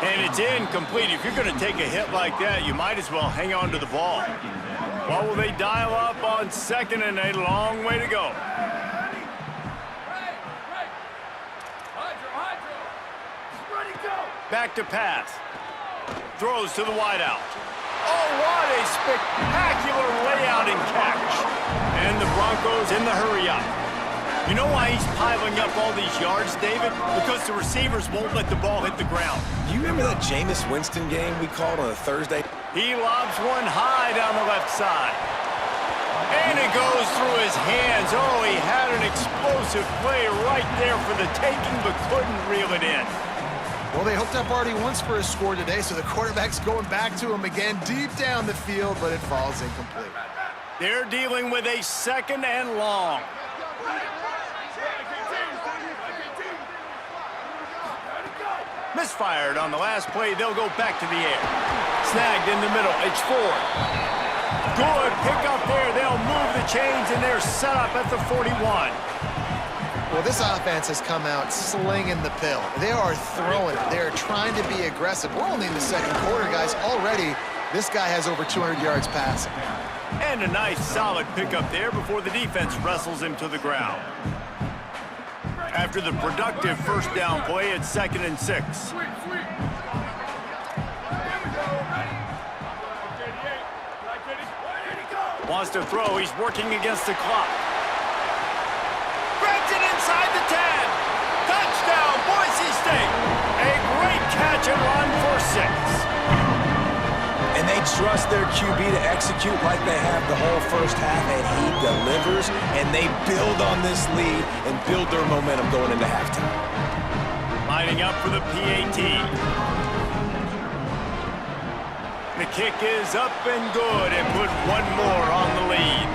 And it's incomplete. If you're going to take a hit like that, you might as well hang on to the ball. Well, will they dial up on second and a long way to go? Back to pass. Throws to the wideout. Oh, what a spectacular layout and catch. And the Broncos in the hurry-up. You know why he's piling up all these yards, David? Because the receivers won't let the ball hit the ground. You remember that Jameis Winston game we called on a Thursday? He lobs one high down the left side. And it goes through his hands. Oh, he had an explosive play right there for the taking, but couldn't reel it in. Well, they hooked up already once for a score today, so the quarterback's going back to him again deep down the field, but it falls incomplete. They're dealing with a second and long. Misfired on the last play. They'll go back to the air. Snagged in the middle. It's Ford. Good pickup there. They'll move the chains, and they're set up at the 41. Well, this offense has come out slinging the pill. They are throwing it. They're trying to be aggressive. We're only in the second quarter, guys. Already, this guy has over 200 yards passing. And a nice, solid pickup there before the defense wrestles him to the ground. After the productive first down play, it's 2nd and 6. Wants to throw. He's working against the clock. Grabs it inside the 10. Touchdown, Boise State. A great catch and run for 6. And they trust their QB to execute like they have the whole first half, and he delivers, and they build on this lead and build their momentum going into halftime. Lining up for the PAT. The kick is up and good and put one more on the lead.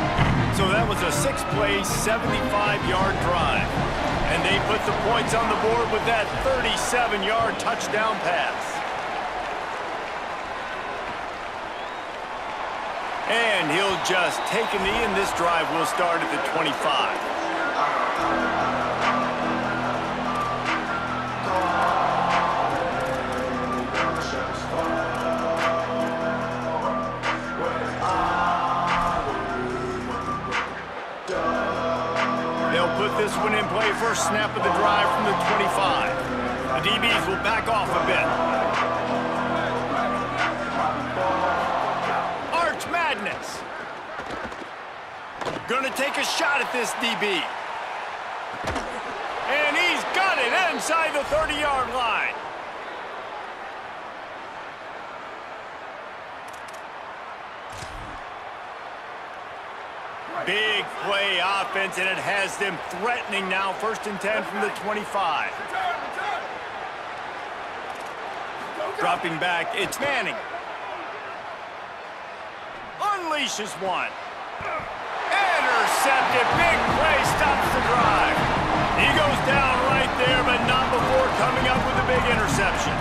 So that was a 6-play, 75-yard drive. And they put the points on the board with that 37-yard touchdown pass. And he'll just take a knee, and this drive will start at the 25. They'll put this one in play. First snap of the drive from the 25. The DBs will back off a bit. Madness. Gonna take a shot at this DB. And he's got it inside the 30-yard line. Big play offense, and it has them threatening now. 1st and 10 from the 25. Dropping back, it's Manning. Unleashes one. Intercepted. Big play stops the drive. He goes down right there, but not before coming up with a big interception.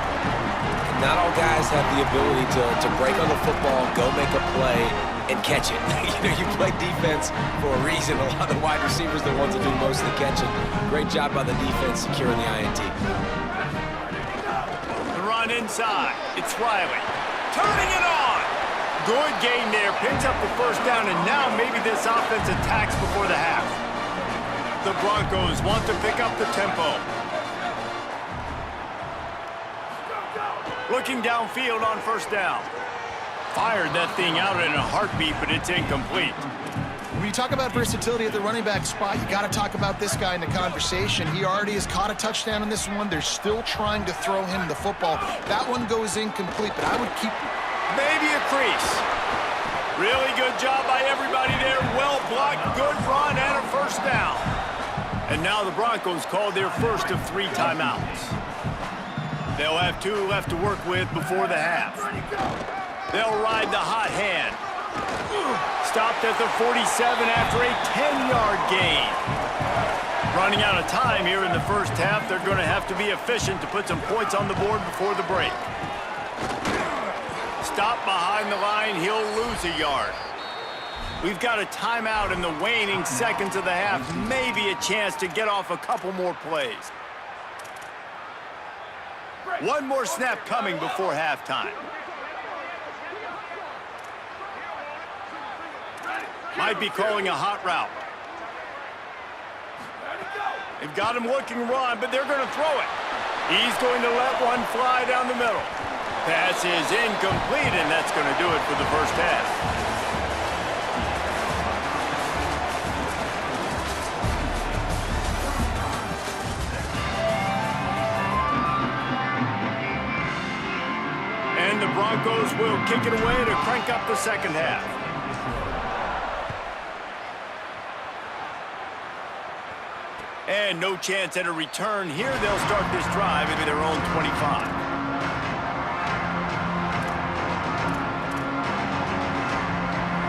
Not all guys have the ability to break on the football, go make a play, and catch it. You play defense for a reason. A lot of the wide receivers are the ones that do most of the catching. Great job by the defense securing the INT. The run inside. It's Riley. Turning it on. Good gain there, picks up the first down, and now maybe this offense attacks before the half. The Broncos want to pick up the tempo. Looking downfield on 1st down. Fired that thing out in a heartbeat, but it's incomplete. when you talk about versatility at the running back spot, you got to talk about this guy in the conversation. He already has caught a touchdown in this one. They're still trying to throw him the football. That one goes incomplete, but I would keep... Maybe a crease. Really good job by everybody there. Well blocked, good run, and a first down. And now the Broncos called their first of 3 timeouts. They'll have 2 left to work with before the half. They'll ride the hot hand. Stopped at the 47 after a 10-yard gain. Running out of time here in the first half, they're going to have to be efficient to put some points on the board before the break. Stop behind the line, he'll lose a yard. We've got a timeout in the waning seconds of the half. Maybe a chance to get off a couple more plays. One more snap coming before halftime. Might be calling a hot route. They've got him looking run, but they're going to throw it. He's going to let one fly down the middle. Pass is incomplete, and that's going to do it for the first half. And the Broncos will kick it away to crank up the second half. And no chance at a return here. They'll start this drive into their own 25.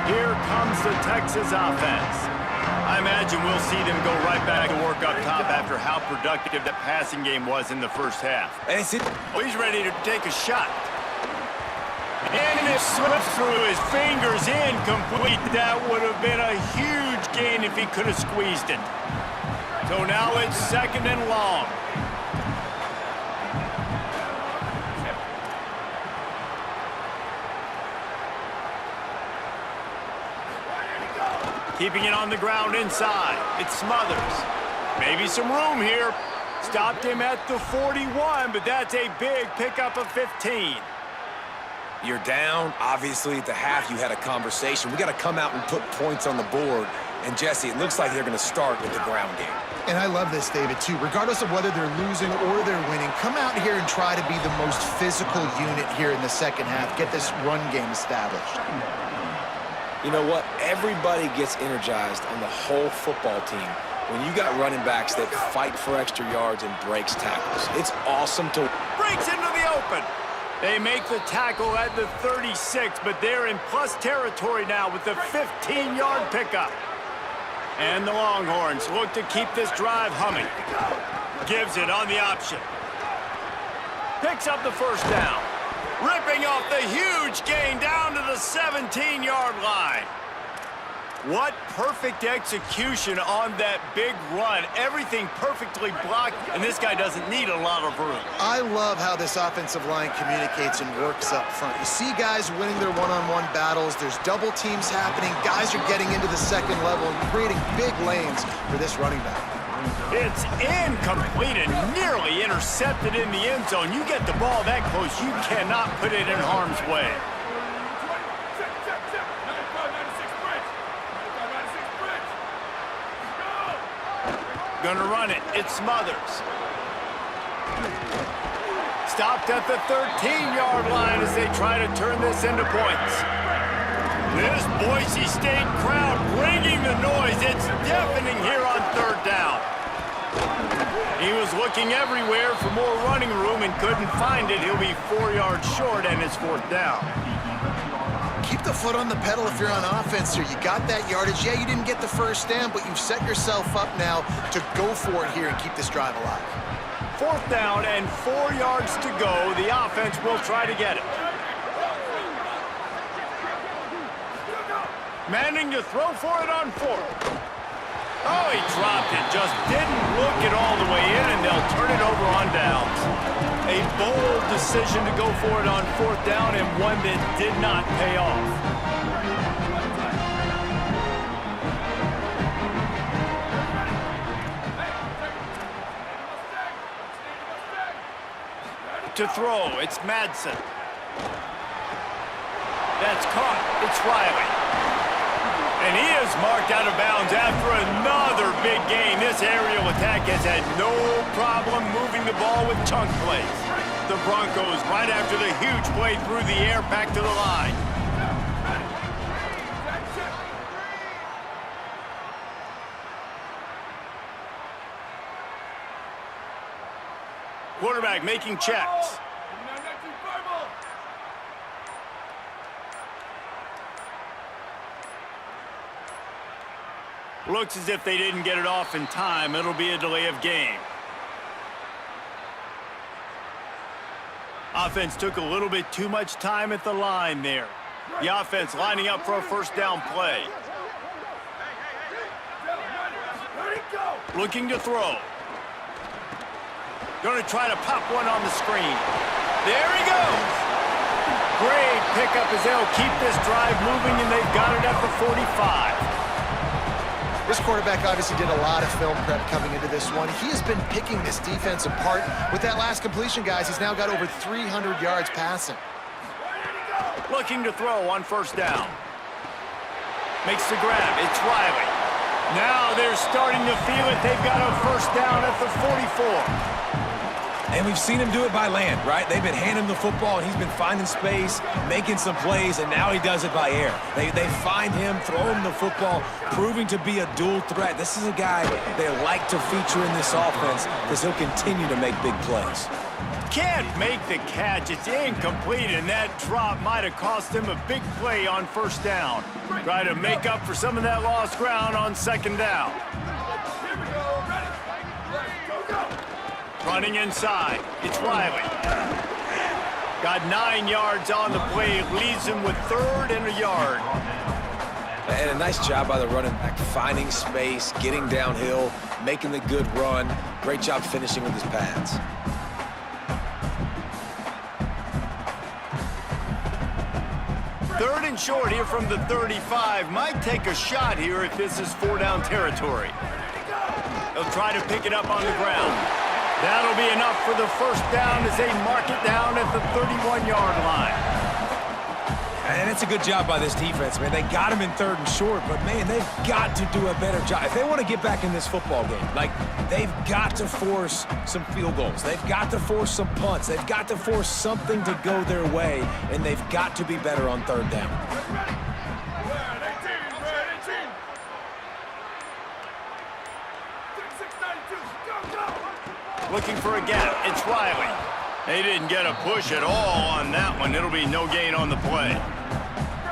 Here comes the Texas offense. I imagine we'll see them go right back to work up top after how productive that passing game was in the first half. And he's ready to take a shot. And it slips through his fingers, incomplete. That would have been a huge gain if he could have squeezed it. So now it's 2nd and long. Keeping it on the ground inside. It's Smothers. Maybe some room here. Stopped him at the 41, but that's a big pickup of 15. You're down. Obviously, at the half, you had a conversation. We got to come out and put points on the board. And, Jesse, it looks like they're going to start with the ground game. And I love this, David, too. Regardless of whether they're losing or they're winning, come out here and try to be the most physical unit here in the second half. Get this run game established. You know what? Everybody gets energized on the whole football team when you got running backs that fight for extra yards and breaks tackles. It's awesome to... Breaks into the open. They make the tackle at the 36, but they're in plus territory now with the 15-yard pickup. And the Longhorns look to keep this drive humming. Gives it on the option. Picks up the first down. Ripping off the huge gain down to the 17-yard line. What perfect execution on that big run. Everything perfectly blocked, and this guy doesn't need a lot of room. I love how this offensive line communicates and works up front. You see guys winning their one-on-one battles. There's double teams happening. Guys are getting into the second level and creating big lanes for this running back. It's incomplete and nearly intercepted in the end zone. You get the ball that close, you cannot put it in harm's way. Gonna run it. It's Smothers. Stopped at the 13-yard line as they try to turn this into points. This Boise State crowd bringing the noise. It's deafening here on 3rd down. He was looking everywhere for more running room and couldn't find it. He'll be 4 yards short, and it's 4th down. Keep the foot on the pedal if you're on offense here. You got that yardage. Yeah, you didn't get the first down, but you've set yourself up now to go for it here and keep this drive alive. 4th down and 4 yards to go. The offense will try to get it. Manning to throw for it on 4th. Oh, he dropped it. Just didn't look it all the way in, and they'll turn it over on downs. A bold decision to go for it on 4th down, and one that did not pay off. To throw, it's Madsen. That's caught. It's Riley. And he is marked out of bounds after another big gain. This aerial attack has had no problem moving the ball with chunk plays. The Broncos right after the huge play through the air back to the line. Quarterback making checks. Looks as if they didn't get it off in time. It'll be a delay of game. Offense took a little bit too much time at the line there. The offense lining up for a first down play. Looking to throw. Going to try to pop one on the screen. There he goes. Great pickup as they'll keep this drive moving, and they've got it at the 45. This quarterback obviously did a lot of film prep coming into this one. He has been picking this defense apart. With that last completion, guys, he's now got over 300 yards passing. Looking to throw on first down. Makes the grab. It's Riley. Now they're starting to feel it. They've got a first down at the 44. And we've seen him do it by land, right? They've been handing him the football, and he's been finding space, making some plays, and now he does it by air. They find him, throw him the football, proving to be a dual threat. This is a guy they like to feature in this offense because he'll continue to make big plays. Can't make the catch. It's incomplete, and that drop might have cost him a big play on first down. Try to make up for some of that lost ground on second down. Running inside, it's Riley. Got 9 yards on the play, leaves him with 3rd and a yard. And a nice job by the running back, finding space, getting downhill, making the good run. Great job finishing with his pads. Third and short here from the 35. Might take a shot here if this is 4-down territory. They'll try to pick it up on the ground. That'll be enough for the first down as they mark it down at the 31-yard line. And it's a good job by this defense, man. They got him in 3rd and short, but, man, they've got to do a better job. If they want to get back in this football game, like, they've got to force some field goals. They've got to force some punts. They've got to force something to go their way, and they've got to be better on 3rd down. Looking for a gap. It's Riley. They didn't get a push at all on that one. It'll be no gain on the play.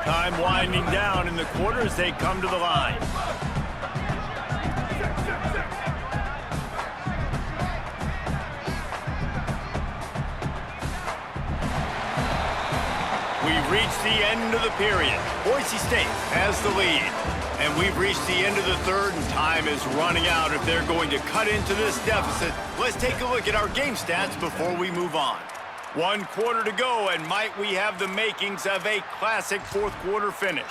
Time winding down in the quarter as they come to the line. We've reached the end of the period. Boise State has the lead. And we've reached the end of the 3rd, and time is running out if they're going to cut into this deficit. Let's take a look at our game stats before we move on. 1 quarter to go, and might we have the makings of a classic 4th quarter finish.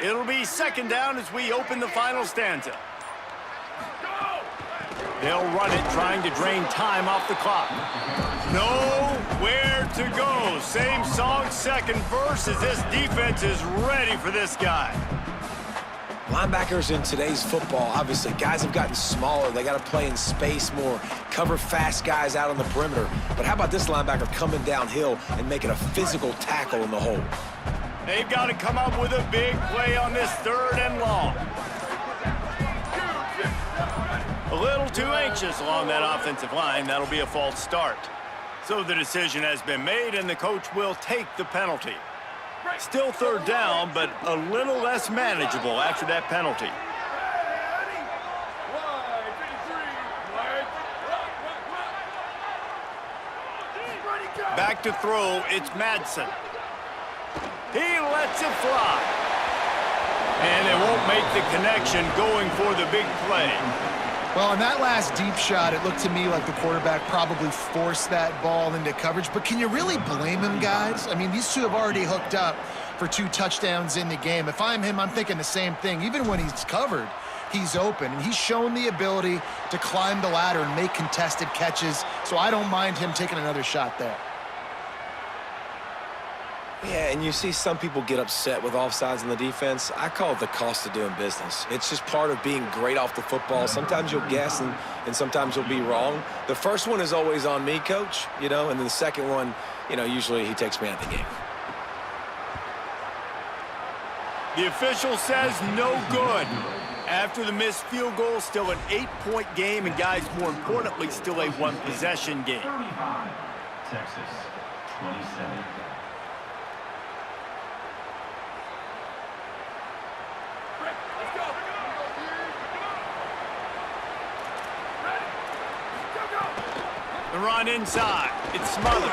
It'll be 2nd down as we open the final stanza. They'll run it, trying to drain time off the clock. Nowhere to go. Same song, 2nd verse, as this defense is ready for this guy. Linebackers in today's football, obviously, guys have gotten smaller. They got to play in space more, cover fast guys out on the perimeter. But how about this linebacker coming downhill and making a physical tackle in the hole? They've got to come up with a big play on this 3rd and long. A little too anxious along that offensive line. That'll be a false start. So the decision has been made, and the coach will take the penalty. Still 3rd down, but a little less manageable after that penalty. Back to throw, it's Madsen. He lets it fly. And they won't make the connection going for the big play. Well, on that last deep shot, it looked to me like the quarterback probably forced that ball into coverage. But can you really blame him, guys? I mean, these two have already hooked up for 2 touchdowns in the game. If I'm him, I'm thinking the same thing. Even when he's covered, he's open, and he's shown the ability to climb the ladder and make contested catches, so I don't mind him taking another shot there. Yeah, and you see some people get upset with offsides in the defense. I call it the cost of doing business. It's just part of being great off the football. Sometimes you'll guess and sometimes you'll be wrong. The first one is always on me, Coach, and then the second one, usually he takes me out of the game. The official says no good. After the missed field goal, still an 8-point game, and guys, more importantly, still a 1-possession game. 35, Texas, 27. The run inside. It Smothers.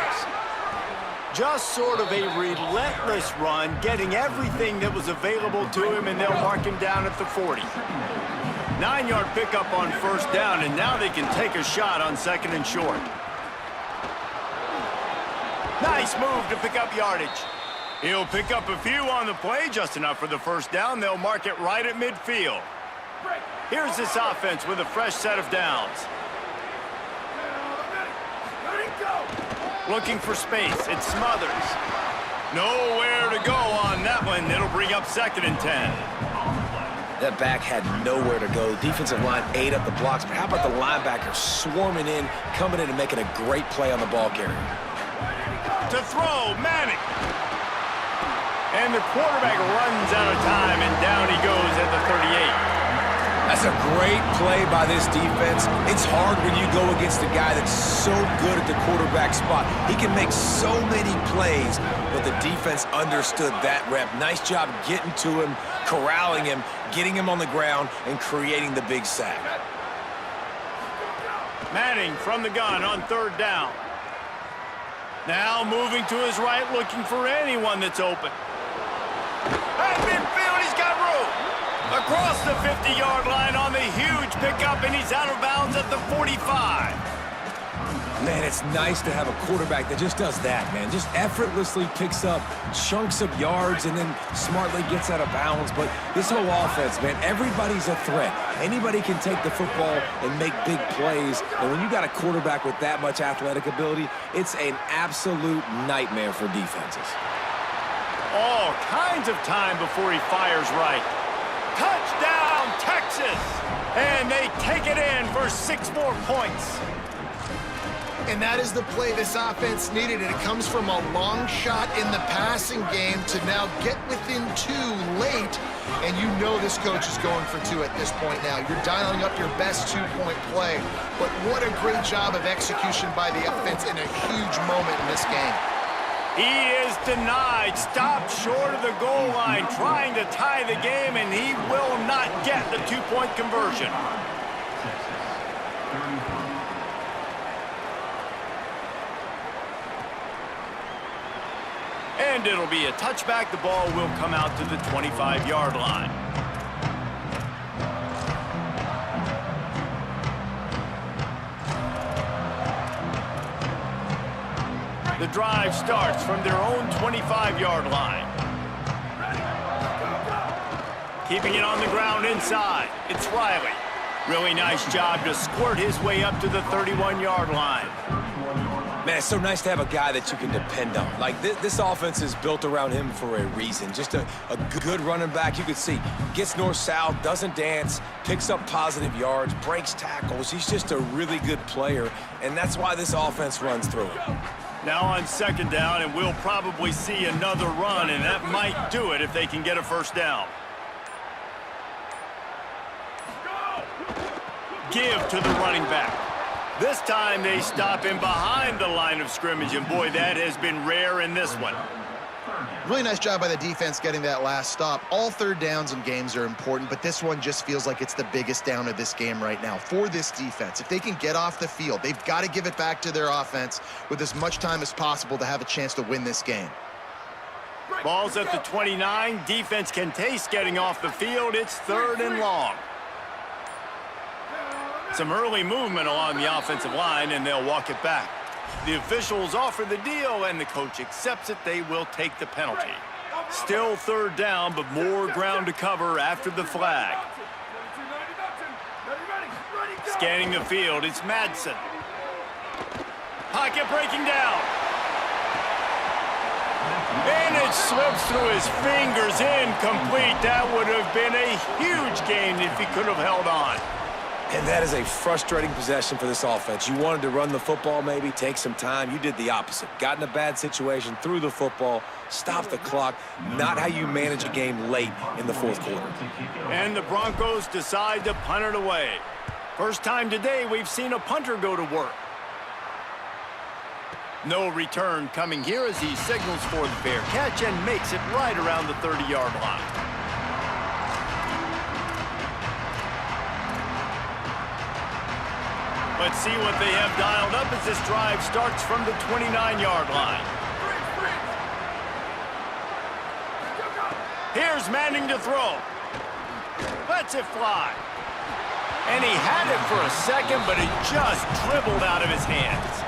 Just sort of a relentless run, getting everything that was available to him, and they'll mark him down at the 40. 9-yard pickup on first down, and now they can take a shot on 2nd and short. Nice move to pick up yardage. He'll pick up a few on the play, just enough for the first down. They'll mark it right at midfield. Here's this offense with a fresh set of downs. Looking for space. It Smothers. Nowhere to go on that one. It'll bring up 2nd and 10. That back had nowhere to go. The defensive line ate up the blocks, but how about the linebacker swarming in, coming in and making a great play on the ball carrier? To throw, Manning. And the quarterback runs out of time, and down he goes at the 38. That's a great play by this defense. It's hard when you go against a guy that's so good at the quarterback spot. He can make so many plays, but the defense understood that rep. Nice job getting to him, corralling him, getting him on the ground, and creating the big sack. Manning from the gun on 3rd down. Now moving to his right, looking for anyone that's open. At midfield, he's got room. Across the 50-yard line on the huge pickup, and he's out of bounds at the 45. Man, it's nice to have a quarterback that just does that, man. Just effortlessly picks up chunks of yards and then smartly gets out of bounds. But this whole offense, man, everybody's a threat. Anybody can take the football and make big plays. And when you got a quarterback with that much athletic ability, it's an absolute nightmare for defenses. All kinds of time before he fires right. Touchdown, Texas! And they take it in for 6 more points. And that is the play this offense needed, and it comes from a long shot in the passing game to now get within 2 late, and you know this coach is going for 2 at this point now. You're dialing up your best 2-point play, but what a great job of execution by the offense in a huge moment in this game. He is denied, stopped short of the goal line, trying to tie the game, and he will not get the 2-point conversion. And it'll be a touchback. The ball will come out to the 25-yard line. The drive starts from their own 25-yard line. Keeping it on the ground inside. It's Riley. Really nice job to squirt his way up to the 31-yard line. Man, it's so nice to have a guy that you can depend on. Like, this offense is built around him for a reason. Just a good running back. You can see, gets north-south, doesn't dance, picks up positive yards, breaks tackles. He's just a really good player, and that's why this offense runs through him. Now on 2nd down, and we'll probably see another run, and that might do it if they can get a first down. Give to the running back. This time they stop him behind the line of scrimmage, and boy, that has been rare in this one. Really nice job by the defense getting that last stop. All 3rd downs in games are important, but this one just feels like it's the biggest down of this game right now for this defense. If they can get off the field, they've got to give it back to their offense with as much time as possible to have a chance to win this game. Ball's at the 29. Defense can taste getting off the field. It's 3rd and long. Some early movement along the offensive line, and they'll walk it back. The officials offer the deal, and the coach accepts it. They will take the penalty. Still third down, but more ground to cover after the flag. Scanning the field, it's Madsen. Pocket breaking down. And it slips through his fingers, incomplete. That would have been a huge gain if he could have held on. And that is a frustrating possession for this offense. You wanted to run the football, maybe take some time. You did the opposite. Got in a bad situation, threw the football, stopped the clock. Not how you manage a game late in the fourth quarter. And the Broncos decide to punt it away. First time today we've seen a punter go to work. No return coming here as he signals for the fair catch and makes it right around the 30-yard line. Let's see what they have dialed up as this drive starts from the 29-yard line. Here's Manning to throw. Lets it fly. And he had it for a second, but it just dribbled out of his hands.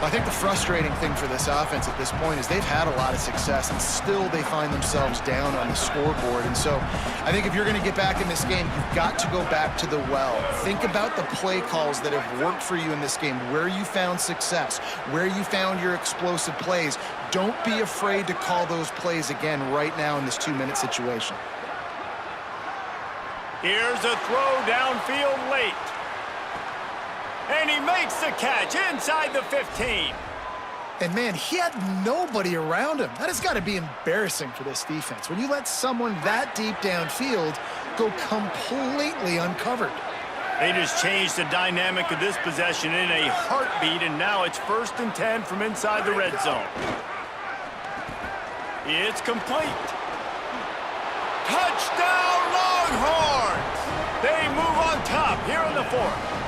I think the frustrating thing for this offense at this point is they've had a lot of success, and still they find themselves down on the scoreboard. And so I think if you're going to get back in this game, you've got to go back to the well. Think about the play calls that have worked for you in this game, where you found success, where you found your explosive plays. Don't be afraid to call those plays again right now in this 2-minute situation. Here's a throw downfield late. And he makes the catch inside the 15. And, man, he had nobody around him. That has got to be embarrassing for this defense. When you let someone that deep downfield go completely uncovered. They just changed the dynamic of this possession in a heartbeat, and now it's 1st and 10 from inside the red zone. It's complete. Touchdown, Longhorns! They move on top here in the 4th.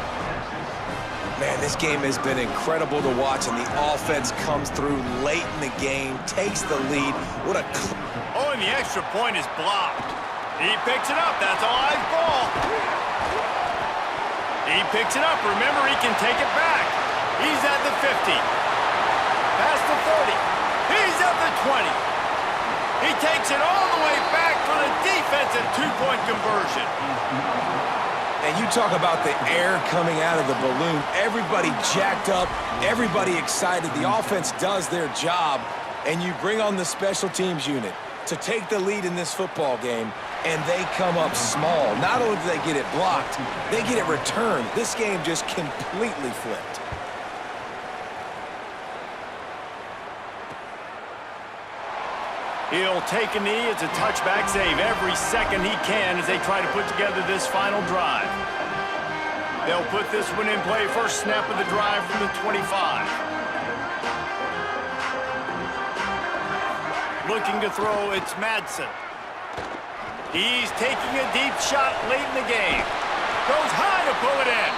Man, this game has been incredible to watch, and the offense comes through late in the game, takes the lead. What a... Oh, and the extra point is blocked. He picks it up. That's a live ball. He picks it up. Remember, he can take it back. He's at the 50. Past the 30. He's at the 20. He takes it all the way back for the defensive 2-point conversion. And you talk about the air coming out of the balloon. Everybody jacked up, everybody excited. The offense does their job, and you bring on the special teams unit to take the lead in this football game, and they come up small. Not only do they get it blocked, they get it returned. This game just completely flipped. He'll take a knee. It's a touchback save every second he can as they try to put together this final drive. They'll put this one in play. First snap of the drive from the 25. Looking to throw, it's Madsen. He's taking a deep shot late in the game. Goes high to pull it in.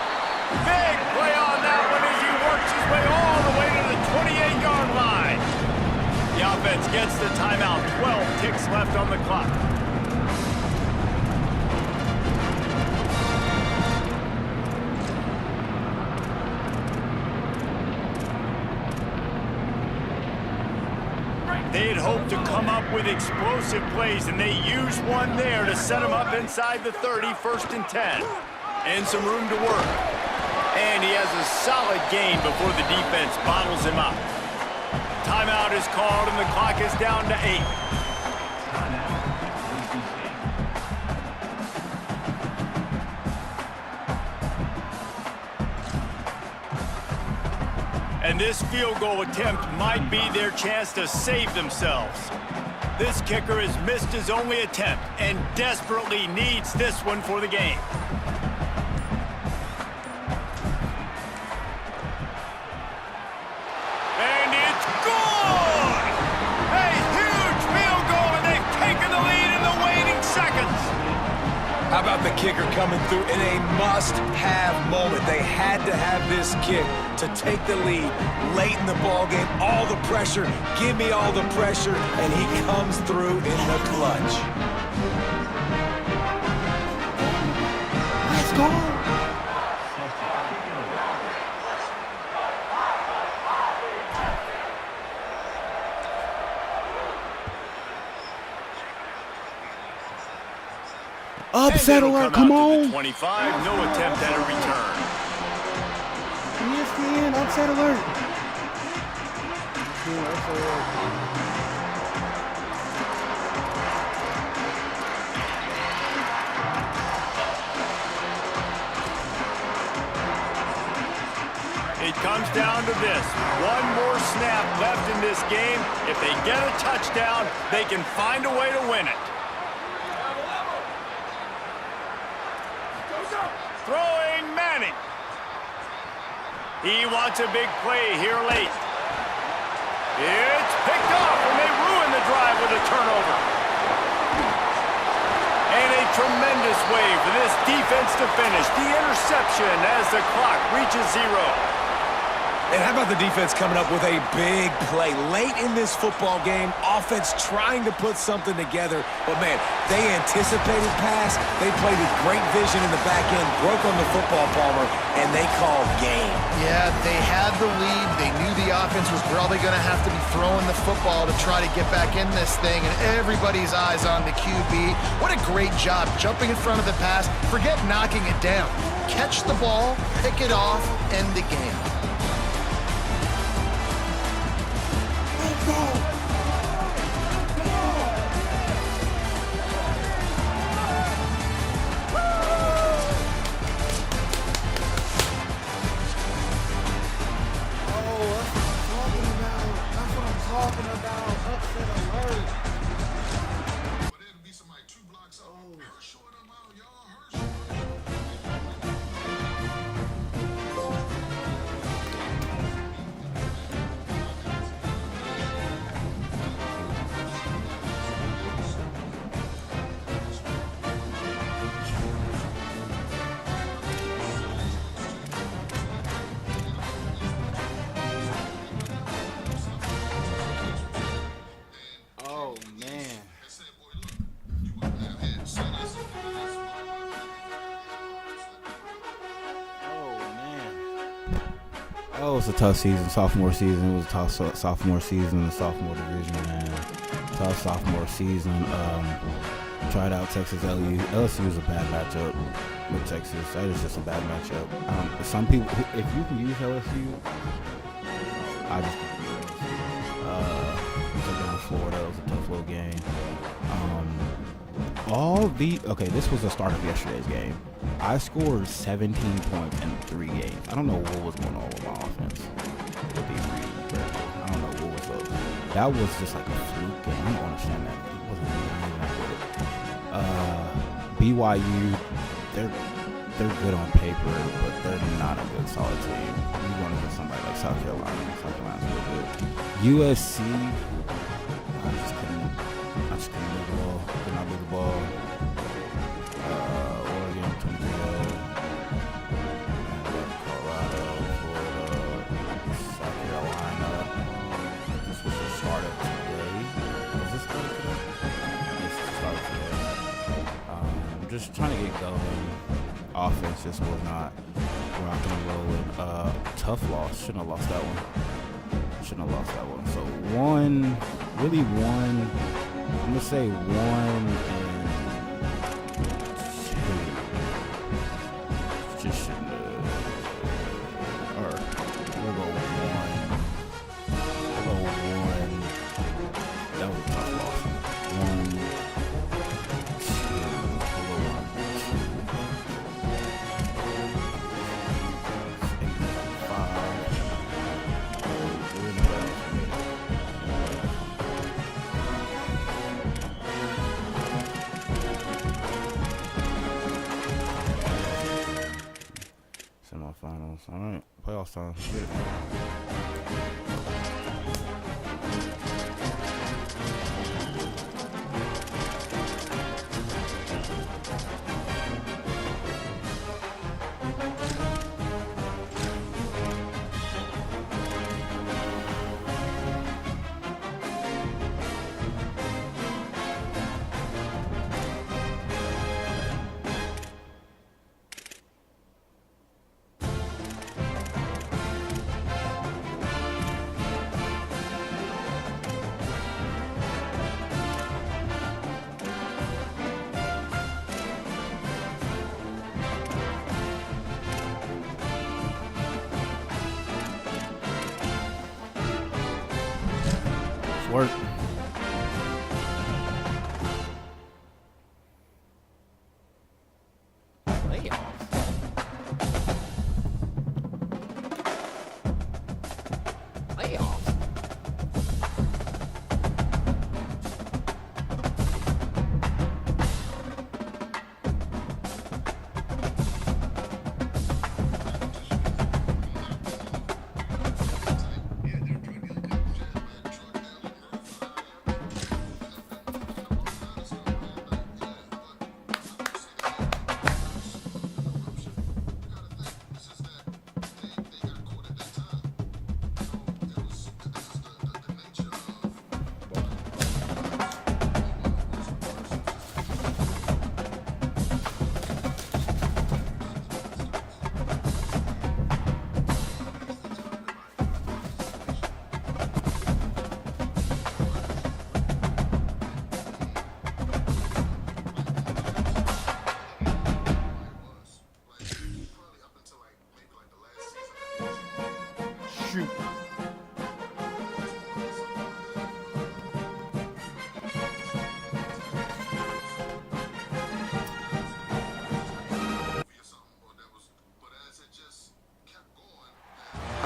Big play on that one as he works his way all the way to the 28-yard line. The offense gets the timeout. 12 ticks left on the clock. They had hoped to come up with explosive plays, and they used one there to set them up inside the 30, 1st and 10. And some room to work. And he has a solid gain before the defense bottles him up. Timeout is called, and the clock is down to 8. And this field goal attempt might be their chance to save themselves. This kicker has missed his only attempt and desperately needs this one for the game. And it's good! A huge field goal, and they've taken the lead in the waning seconds. How about the kicker coming through in a must-have moment? They had to have this kick to take the lead late in the ballgame. All the pressure, give me all the pressure, and he comes through in the clutch. Let's go. Upset alert, come on. 25, no attempt at a return. ESPN, upset alert. It comes down to this. One more snap left in this game. If they get a touchdown, they can find a way to win it. Throwing Manning. He wants a big play here late. It's picked off, and they ruin the drive with a turnover. And a tremendous way for this defense to finish. The interception as the clock reaches 0. And how about the defense coming up with a big play late in this football game? Offense trying to put something together. But, man, they anticipated pass. They played with great vision in the back end, broke on the football, Palmer, and they called game. Yeah, they had the lead. They knew the offense was probably going to have to be throwing the football to try to get back in this thing, and everybody's eyes on the QB. What a great job jumping in front of the pass. Forget knocking it down. Catch the ball, pick it off, end the game. Oh, it's a tough season, sophomore season. It was a tough sophomore season in the sophomore division, man. Tough sophomore season. Tried out Texas LSU. LSU was a bad matchup with Texas. That is just a bad matchup. Some people, if you can use LSU, I just took down Florida. It was a tough little game. Okay, this was the start of yesterday's game. I scored 17 points in 3 games. I don't know what was going on with my offense. I don't know what was up. That was just like a fluke game. I don't understand that. It wasn't even that good. BYU, they're good on paper, but they're not a good solid team. You want to get somebody like South Carolina. South Carolina's real good. USC, I just couldn't move the ball. Could not move the ball. Oregon 23-0. Colorado, Florida, South Carolina. This was the start of today. Was this started today? Yes, it started today. I'm just trying to get going. Offense just was not rocking and rolling. Tough loss. Shouldn't have lost that one. So really one. I'm gonna say 1 and 2. Just shouldn't have. Or we'll go 1. That was a tough loss. 1, 2. We'll go 1, 2. 8, 5. We're in the bell. Semifinals. All right, playoff time. Get it. work.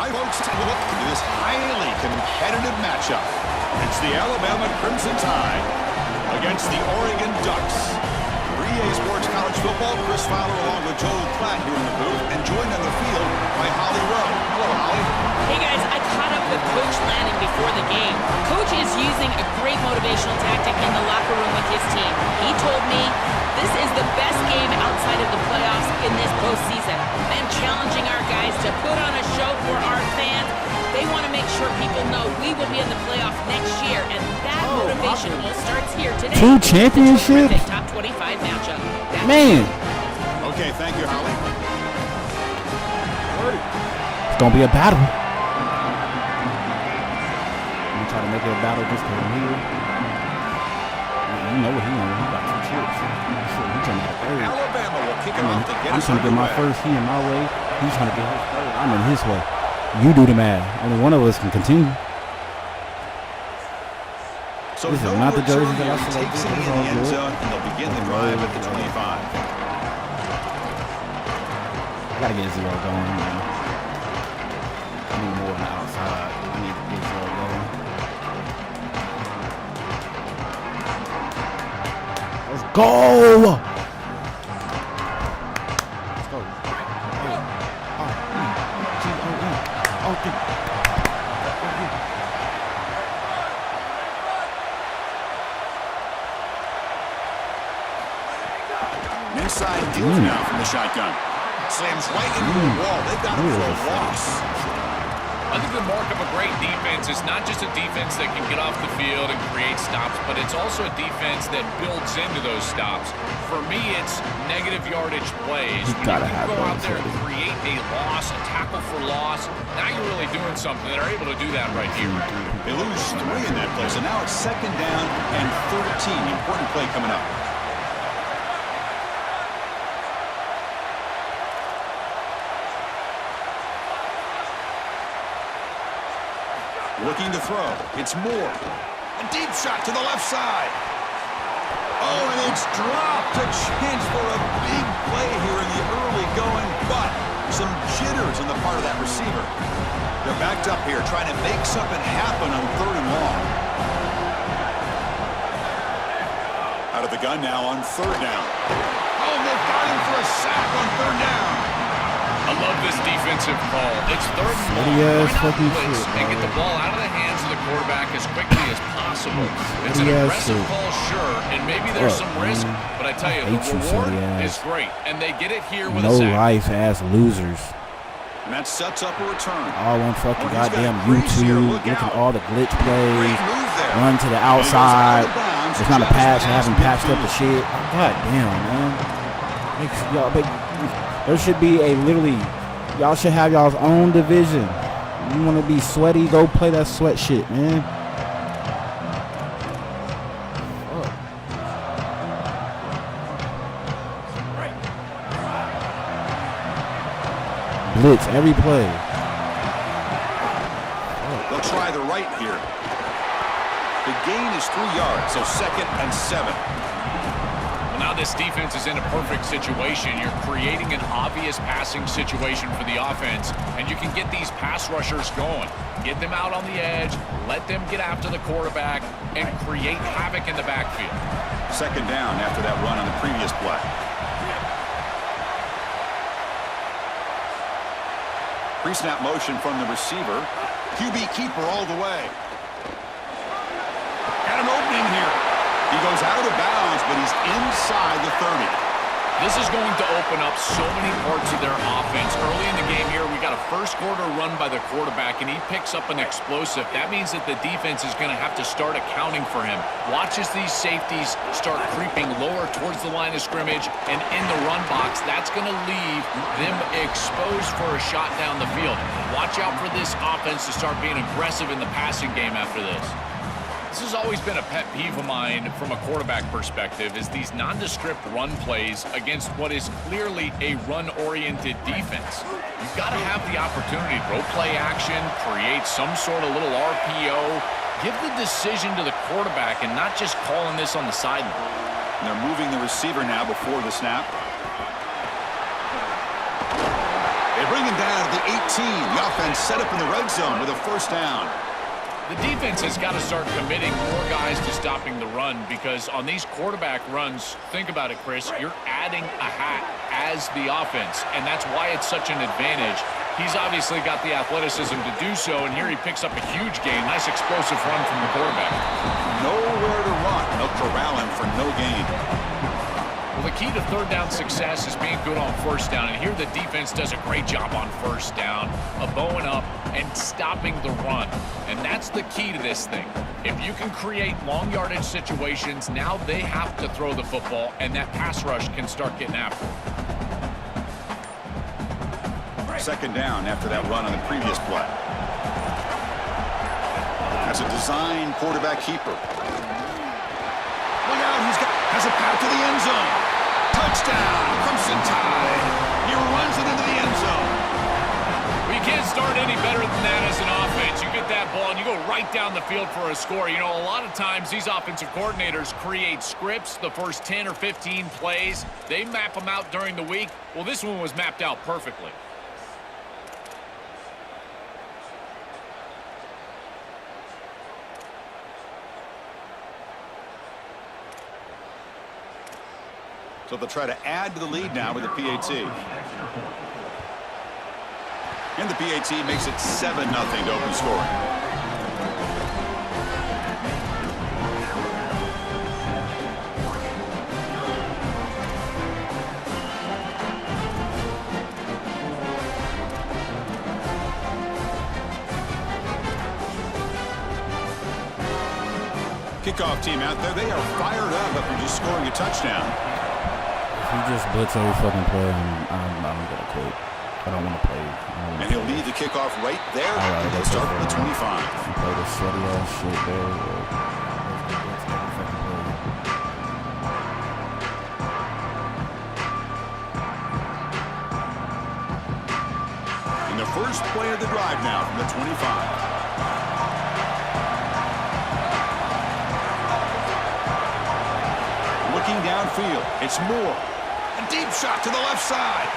Hi, folks. Take a look at this highly competitive matchup. It's the Alabama Crimson Tide against the Oregon Ducks. For EA Sports College Football, Chris Fowler along with Joel Klatt here in the booth, and joined on the field by Holly Rowe. Hello, Holly. Hey, guys. I caught up with Coach Lanning before the game. Coach is using a great motivational tactic in the locker room with his team. He told me this is the best game outside of the playoffs in this postseason. And challenging our guys to put on a show for our fans. They want to make sure people know we will be in the playoff next year, and that motivation all starts here today. 2 championships? Top 25 matchup. Man. Okay, thank you, Holly. It's going to be a battle. I'm trying to make it a battle just because I'm here. You know what he on. He got 2 chips. He trying to get a third. Alabama will kick it off to get I'm trying to get my first. He in my way. He's trying to get his third. I'm in his way. You do the math. Only one of us can continue. So this is not the jersey that I selected. Takes it in the end zone, and they'll begin the drive at the 25. I gotta get 0 going, man. I need more on the outside. I need to get 0 going. Let's go! Inside deals now from the shotgun. Slams right into the wall. They've got him for a loss. I think the mark of a great defense is not just a defense that can get off the field and create stops, but it's also a defense that builds into those stops. For me, it's negative yardage plays. You gotta have go out those, there and create a loss, a tackle for loss. Now you're really doing something. They're able to do that right here. They lose 3 in that play, so now it's 2nd down and 13. Important play coming up. Looking to throw. It's Moore. A deep shot to the left side. Oh, and it's dropped. A chance for a big play here in the early going, but some jitters on the part of that receiver. They're backed up here trying to make something happen on 3rd and long. Out of the gun now on 3rd down. Oh, they've got him for a sack on 3rd down. I love this defensive call. It's 3rd and long. Why not blitz and get the ball out of the hands of the quarterback as quickly as possible? It's an aggressive call, sure, and maybe there's some risk, but I tell you, the reward is great, and they get it here with a sack. No life-ass losers. And that sets up a return. All on fucking goddamn YouTube. Look at all the glitch plays. Run to the outside. It's not a pass. I haven't patched up the shit. God damn, man. There should be a literally, y'all should have y'all's own division. You want to be sweaty, go play that sweat shit, man. Blitz every play. They'll try the right here. The gain is 3 yards, so 2nd and 7. Well, now this defense is in a perfect situation. You're creating an obvious passing situation for the offense, and you can get these pass rushers going. Get them out on the edge, let them get after the quarterback, and create havoc in the backfield. 2nd down after that run on the previous play. Pre-snap motion from the receiver. QB keeper all the way. Got an opening here. He goes out of bounds, but he's inside the 30. This is going to open up so many parts of their offense. Early in the game here, we got a first quarter run by the quarterback, and he picks up an explosive. That means that the defense is going to have to start accounting for him. Watch as these safeties start creeping lower towards the line of scrimmage and in the run box. That's going to leave them exposed for a shot down the field. Watch out for this offense to start being aggressive in the passing game after this. This has always been a pet peeve of mine from a quarterback perspective, is these nondescript run plays against what is clearly a run-oriented defense. You've got to have the opportunity to throw play action, create some sort of little RPO, give the decision to the quarterback and not just calling this on the sideline. And they're moving the receiver now before the snap. They bring him down to the 18. The offense set up in the red zone with a 1st down. The defense has got to start committing more guys to stopping the run, because on these quarterback runs, think about it, Chris, you're adding a hat as the offense, and that's why it's such an advantage. He's obviously got the athleticism to do so, and here he picks up a huge gain. Nice explosive run from the quarterback. Nowhere to run. They'll corral him for no gain. Well, the key to 3rd down success is being good on 1st down, and here the defense does a great job on 1st down of bowing up and stopping the run. And that's the key to this thing. If you can create long yardage situations, now they have to throw the football, and that pass rush can start getting after it. 2nd down after that run on the previous play. That's a design quarterback keeper. Look out, has a path to the end zone. Touchdown, Crimson Tide. He runs it into the end zone. We can't start any better than that as an offense. You get that ball and you go right down the field for a score. You know, a lot of times these offensive coordinators create scripts the first 10 or 15 plays. They map them out during the week. Well, this one was mapped out perfectly. So they'll try to add to the lead now with the PAT. And the PAT makes it 7-0 to open scoring. Kickoff team out there, they are fired up after just scoring a touchdown. He just blitz every fucking play. I'm gonna quit. I don't want to play. And he'll lead the kickoff right there. Right, they'll start from the 25. He played a steady ass shit there. And the first play of the drive now from the 25. Looking downfield, it's Moore. A deep shot to the left side.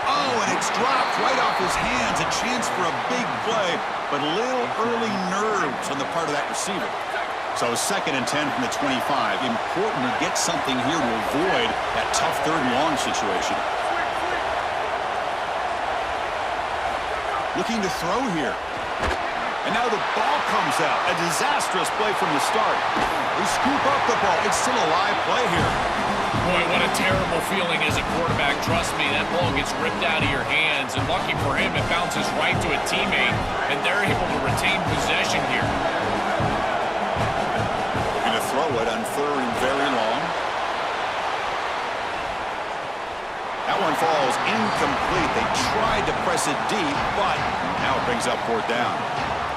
Oh, and it's dropped right off his hands. A chance for a big play, but little early nerves on the part of that receiver. So 2nd and 10 from the 25. Important to get something here to avoid that tough 3rd and long situation. Looking to throw here. And now the ball comes out. A disastrous play from the start. They scoop up the ball. It's still a live play here. Boy, what a terrible feeling as a quarterback. Trust me, that ball gets ripped out of your hands. And lucky for him, it bounces right to a teammate. And they're able to retain possession here. Going to throw it on 3rd and very long. That one falls incomplete. They tried to press it deep, but now it brings up 4th down.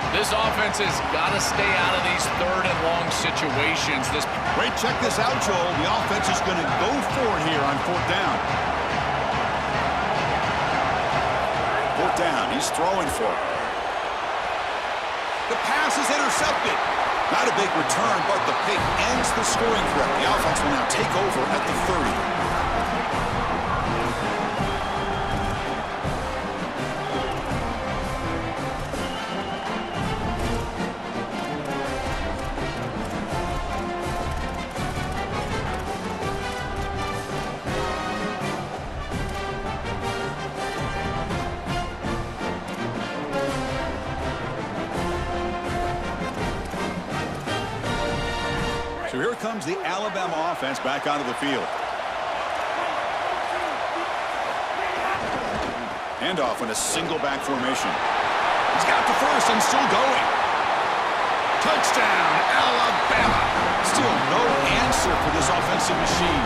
This offense has got to stay out of these 3rd and long situations. Wait, check this out, Joel. The offense is going to go for it here on 4th down. 4th down. He's throwing for it. The pass is intercepted. Not a big return, but the pick ends the scoring threat. The offense will now take over at the 30. So here comes the Alabama offense back onto the field. Handoff in a single back formation. He's got the first and still going. Touchdown, Alabama. Still no answer for this offensive machine.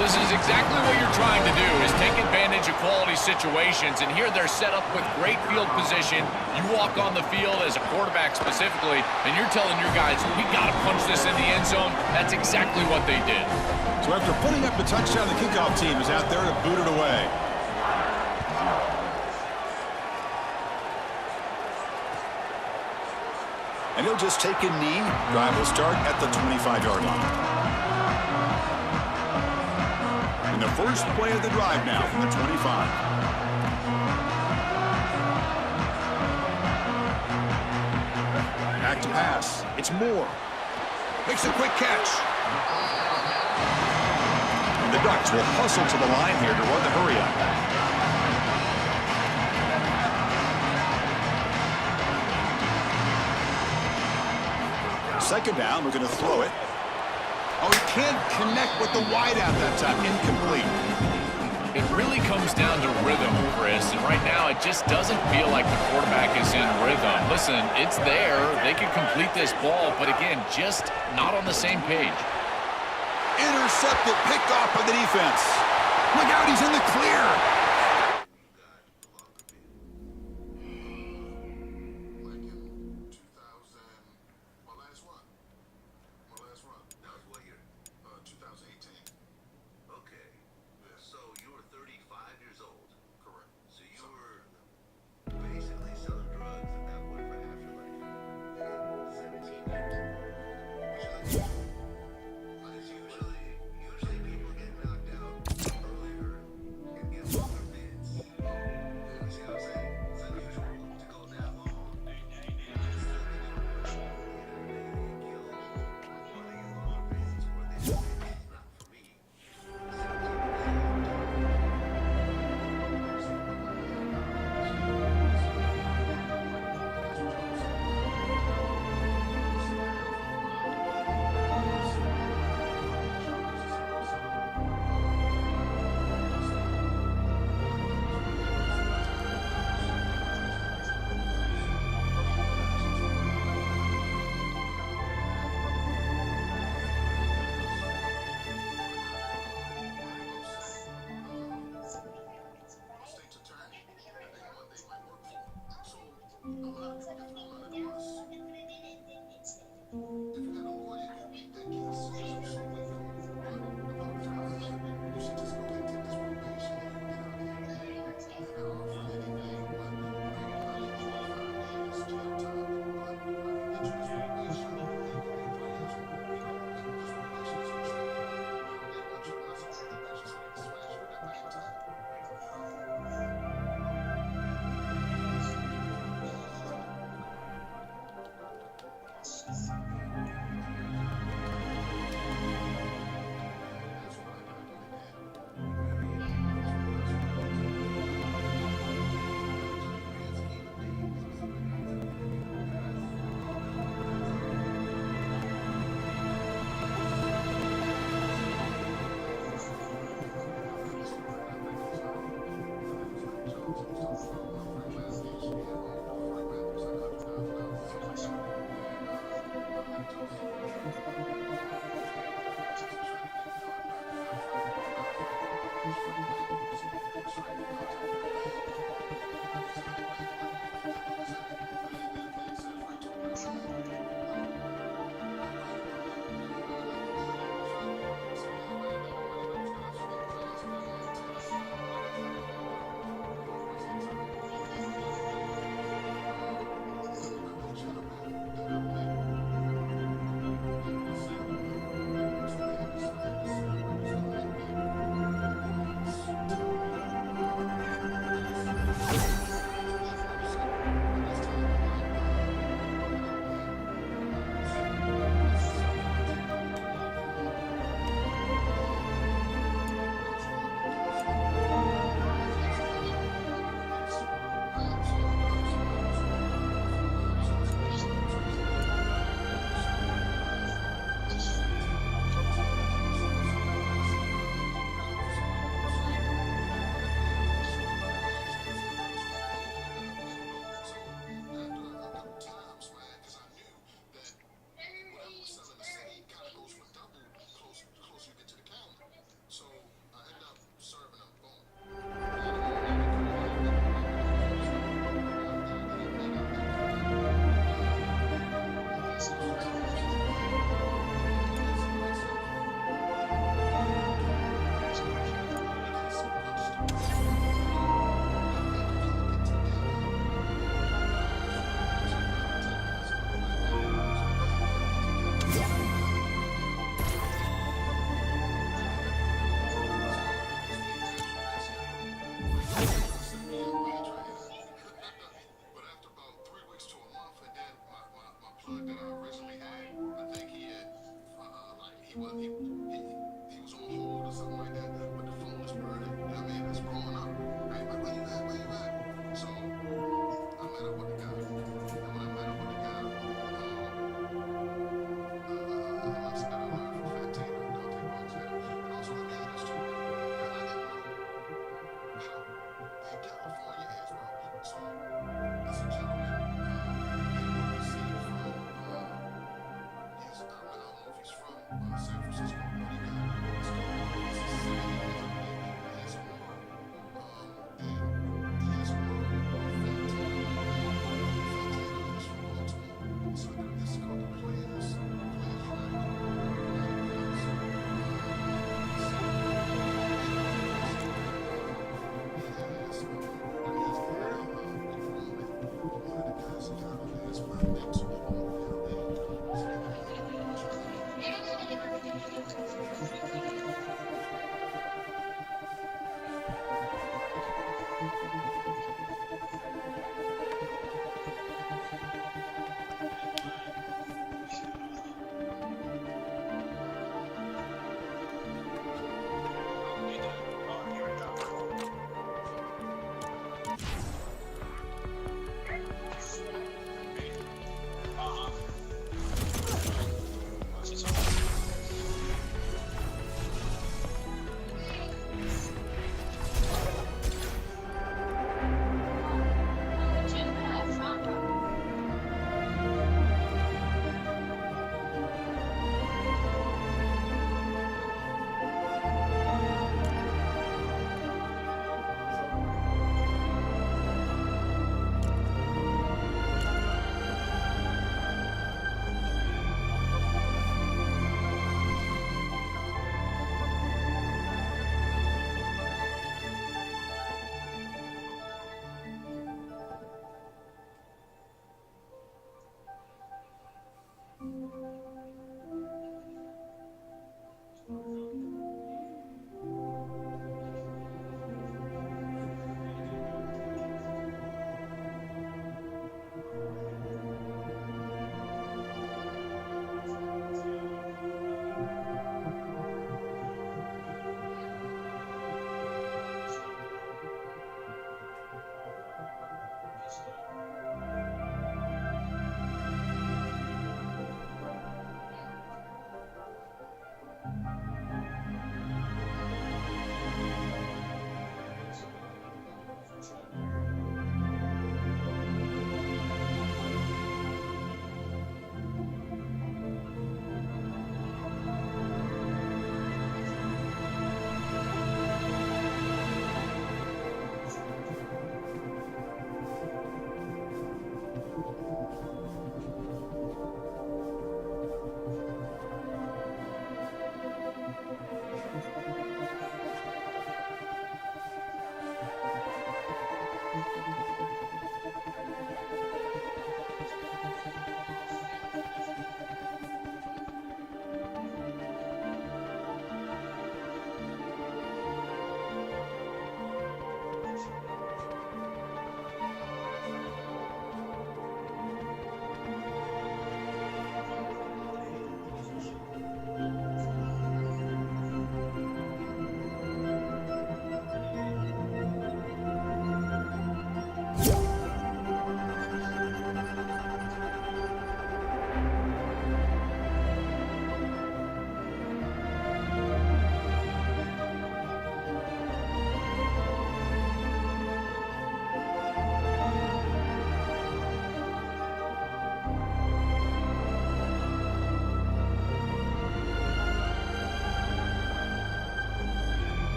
This is exactly what you're trying to do, is take advantage of quality situations. And here they're set up with great field position. You walk on the field as a quarterback specifically, and you're telling your guys, we got to punch this in the end zone. That's exactly what they did. So after putting up the touchdown, the kickoff team is out there to boot it away. And he'll just take a knee. Drive will start at the 25-yard line. And the first play of the drive now from the 25. Back to pass. It's Moore. Makes a quick catch. And the Ducks will hustle to the line here to run the hurry-up. Second down, we're going to throw it. Oh, he can't connect with the wideout that time. Incomplete. It really comes down to rhythm, Chris. And right now, it just doesn't feel like the quarterback is in rhythm. Listen, it's there. They can complete this ball, but again, just not on the same page. Intercepted, picked off by the defense. Look out, he's in the clear.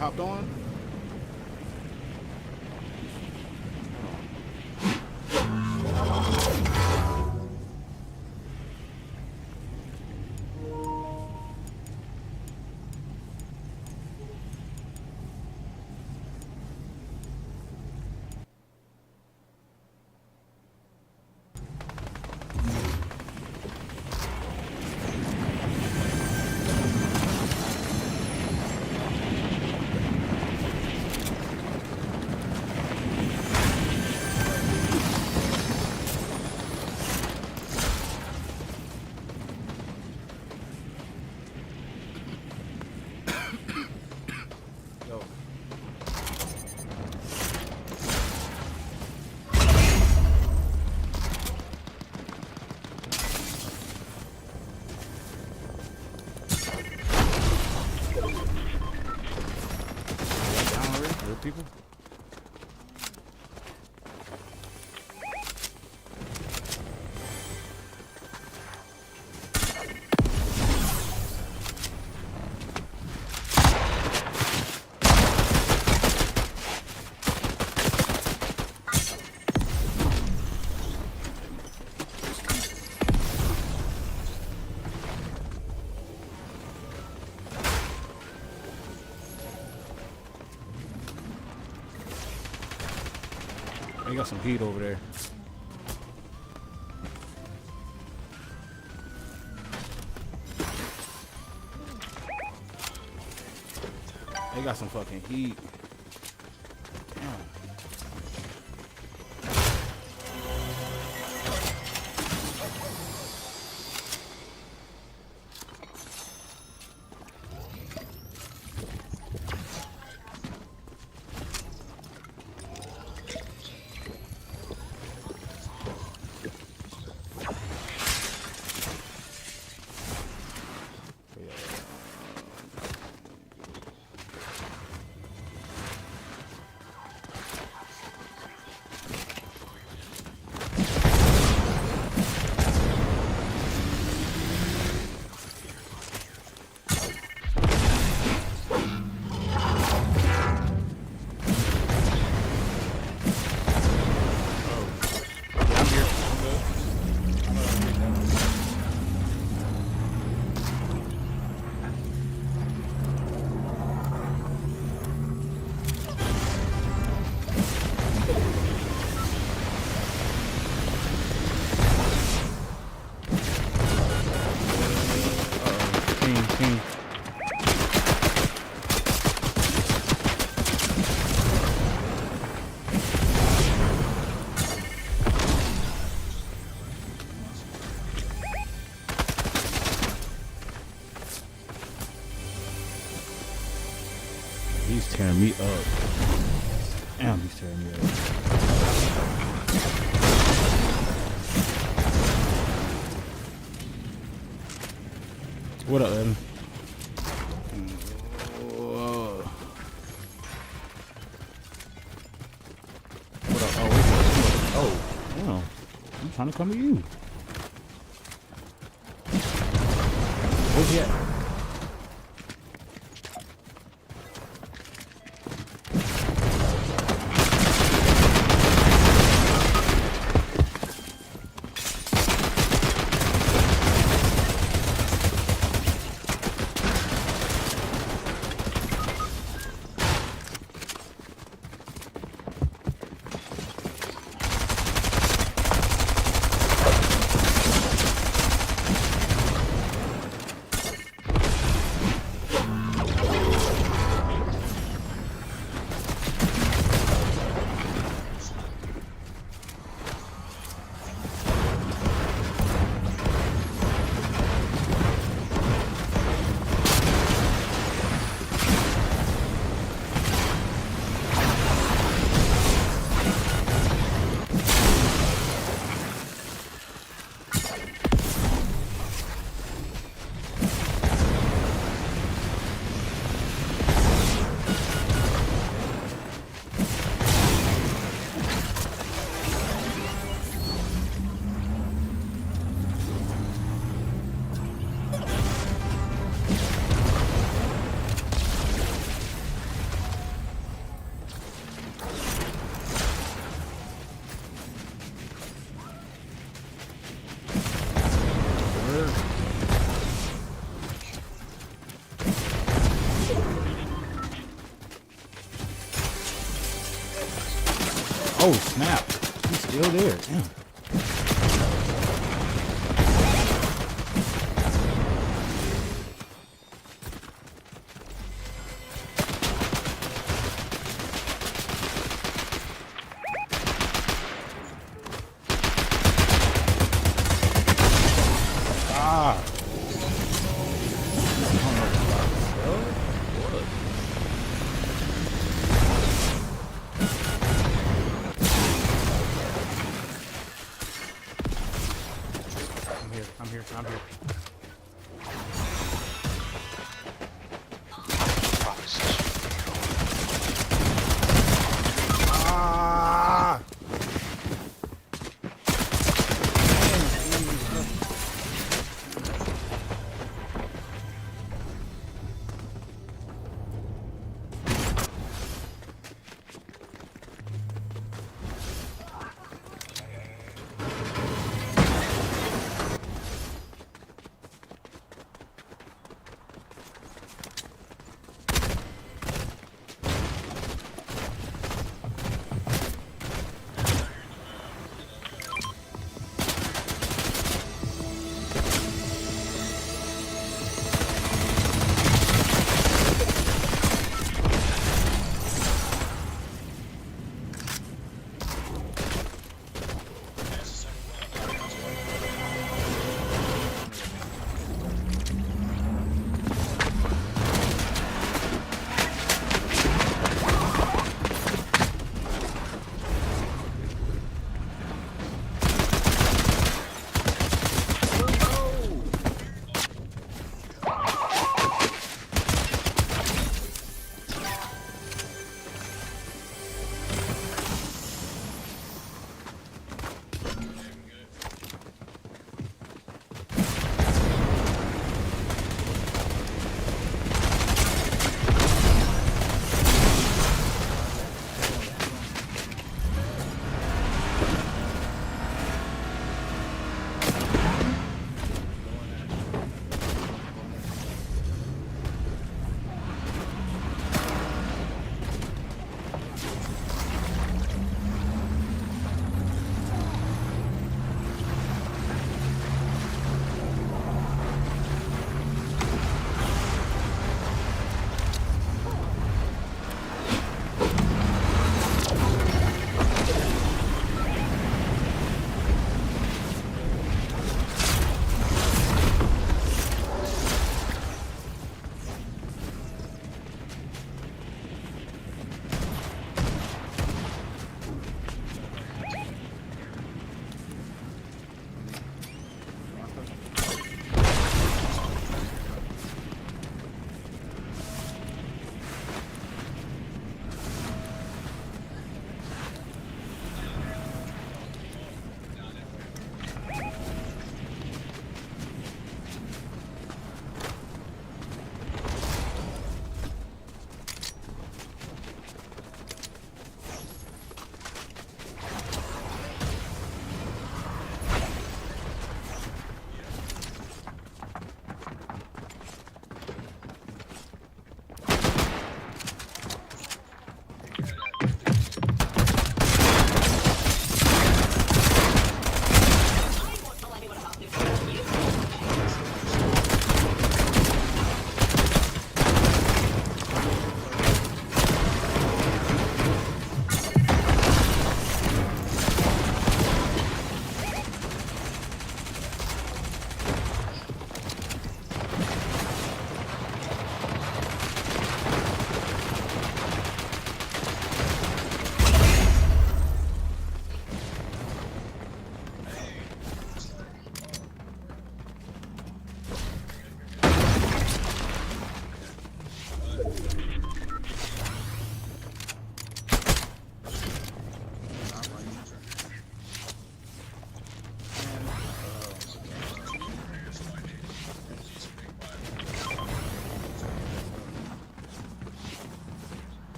hopped on. People. They got some heat over there. They got some fucking heat. He's tearing me up. Damn, he's tearing me up. What up, Evan? Whoa. What up? Oh, wow. I'm trying to come to you. Where's he at? Oh, snap. He's still there. Damn. I'm here.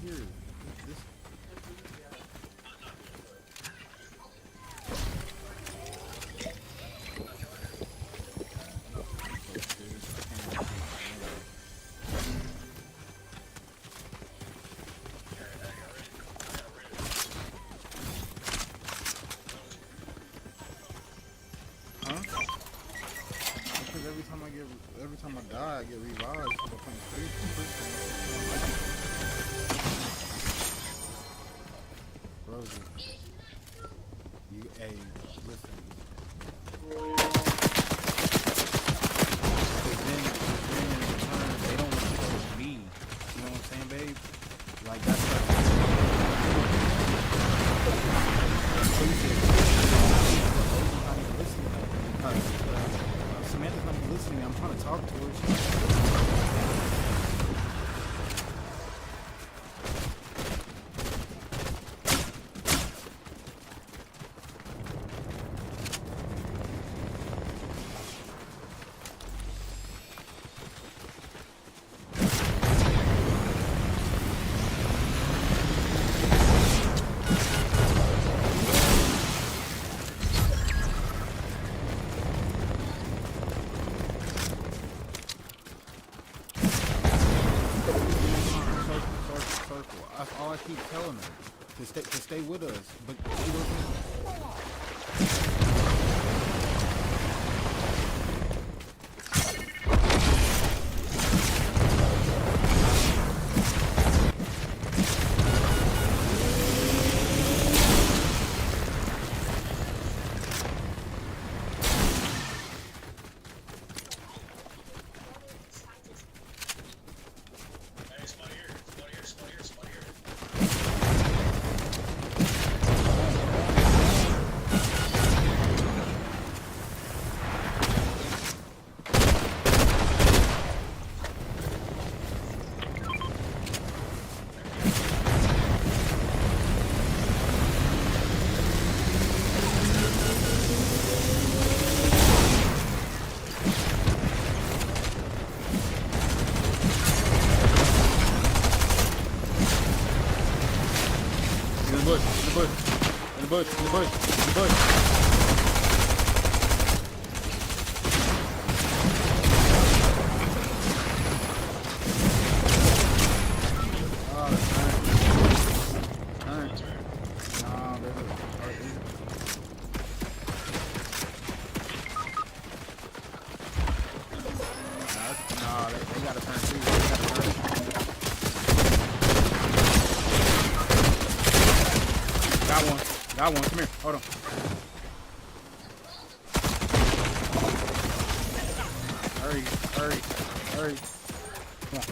here. This. Every time I die, I get revived. So I'm playing Rosie, hey, listen. Then in return, they don't want to go with me. You know what I'm saying, babe? Like that's Samantha's not even listening. I'm trying to talk to her. That's all I keep telling her, to stay with us, but she doesn't. In the bush. They gotta turn too. Got one. Come here. Hold on. Hurry. Come on.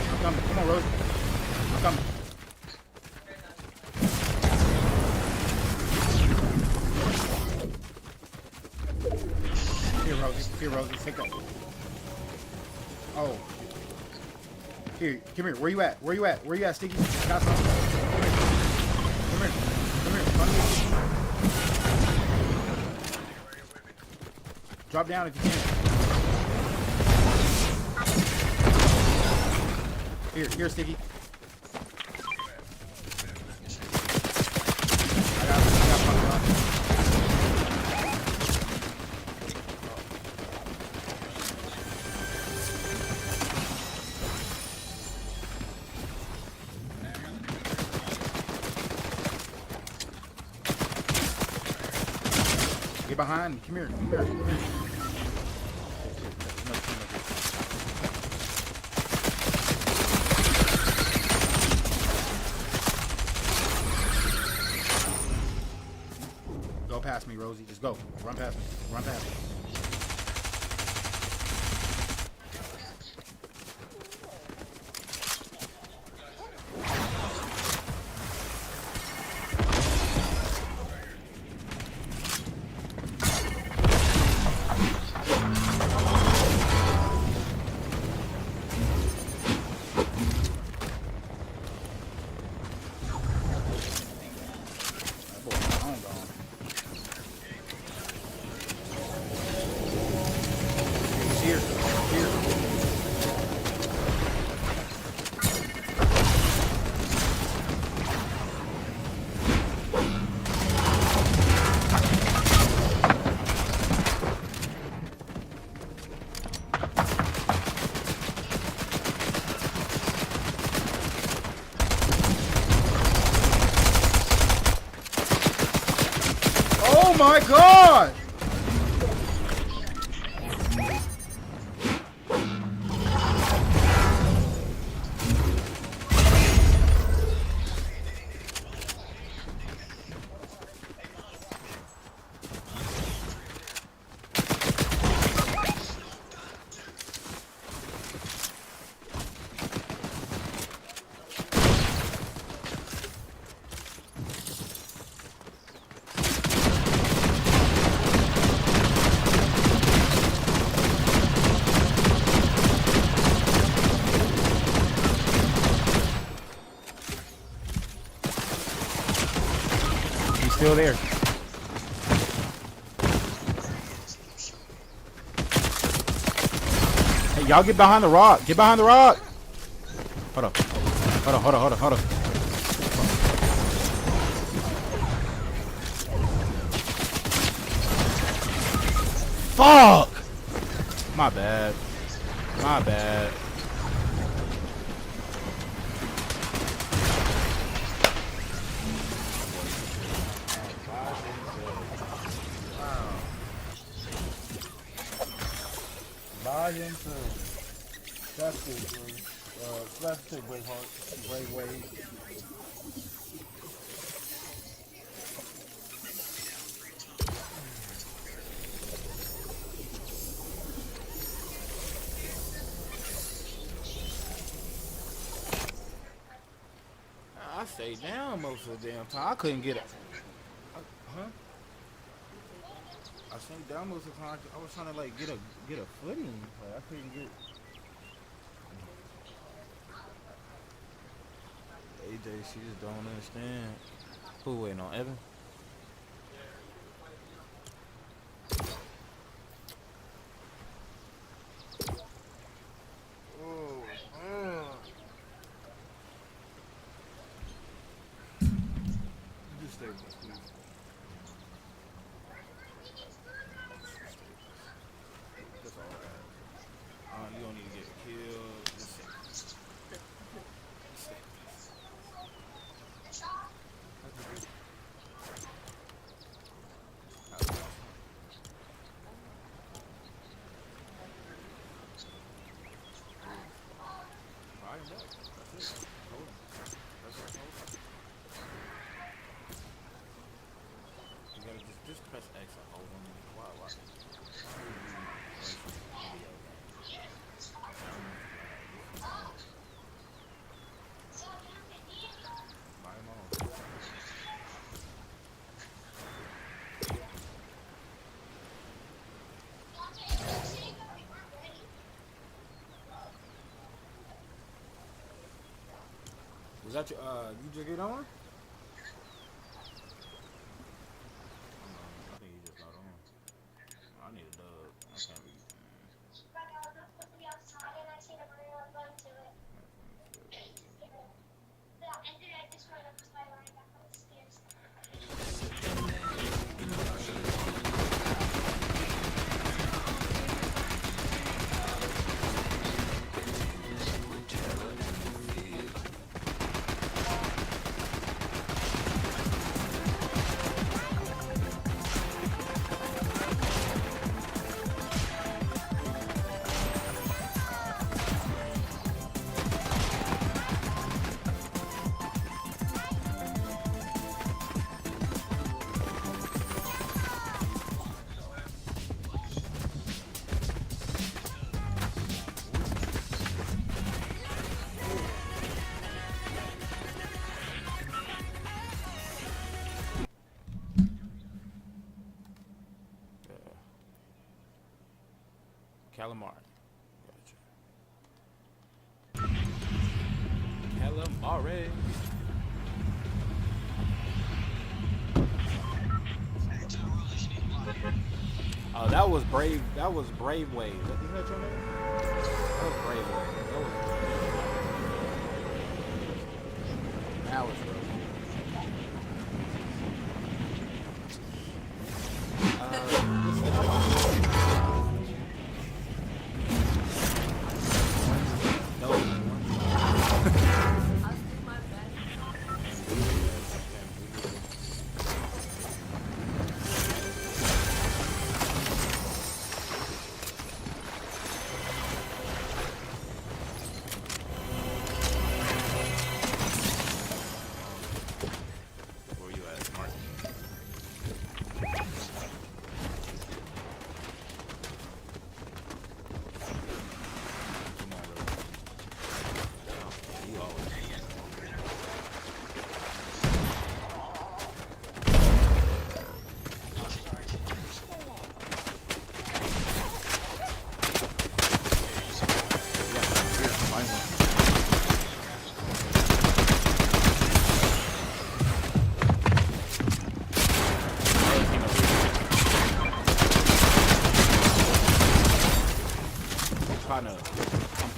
I'm coming. Come on, Rose. I'm coming. Here, Rosie. Take that. Oh. Here, come here. Where you at, Sticky? Got some. Come here. Come here. Drop down if you can. Here, Sticky. Get behind me. Come here. Go past me, Rosie. Just go. Run past me. Run past me. Oh my God! Still there. Hey, y'all get behind the rock. Get behind the rock. Hold on. Hold on. Fuck! My bad. That's the great way. I stayed down most of the damn time. I couldn't get it. I stayed down most of the time. I was trying to like get a footing. Like, I couldn't get. AJ, she just don't understand. Who waiting on Evan? Oh, just stay with us, please. That's all right. You don't need to get killed. Just stay. Just press X and hold on. Why? Was that your, you just get on? I think he just got on. I need a dub. I can't be. Calamari. Calamari. Oh, that was Brave. That was Brave Wave. Isn't that your name? That was Brave Wave. That was. Now it's Rose.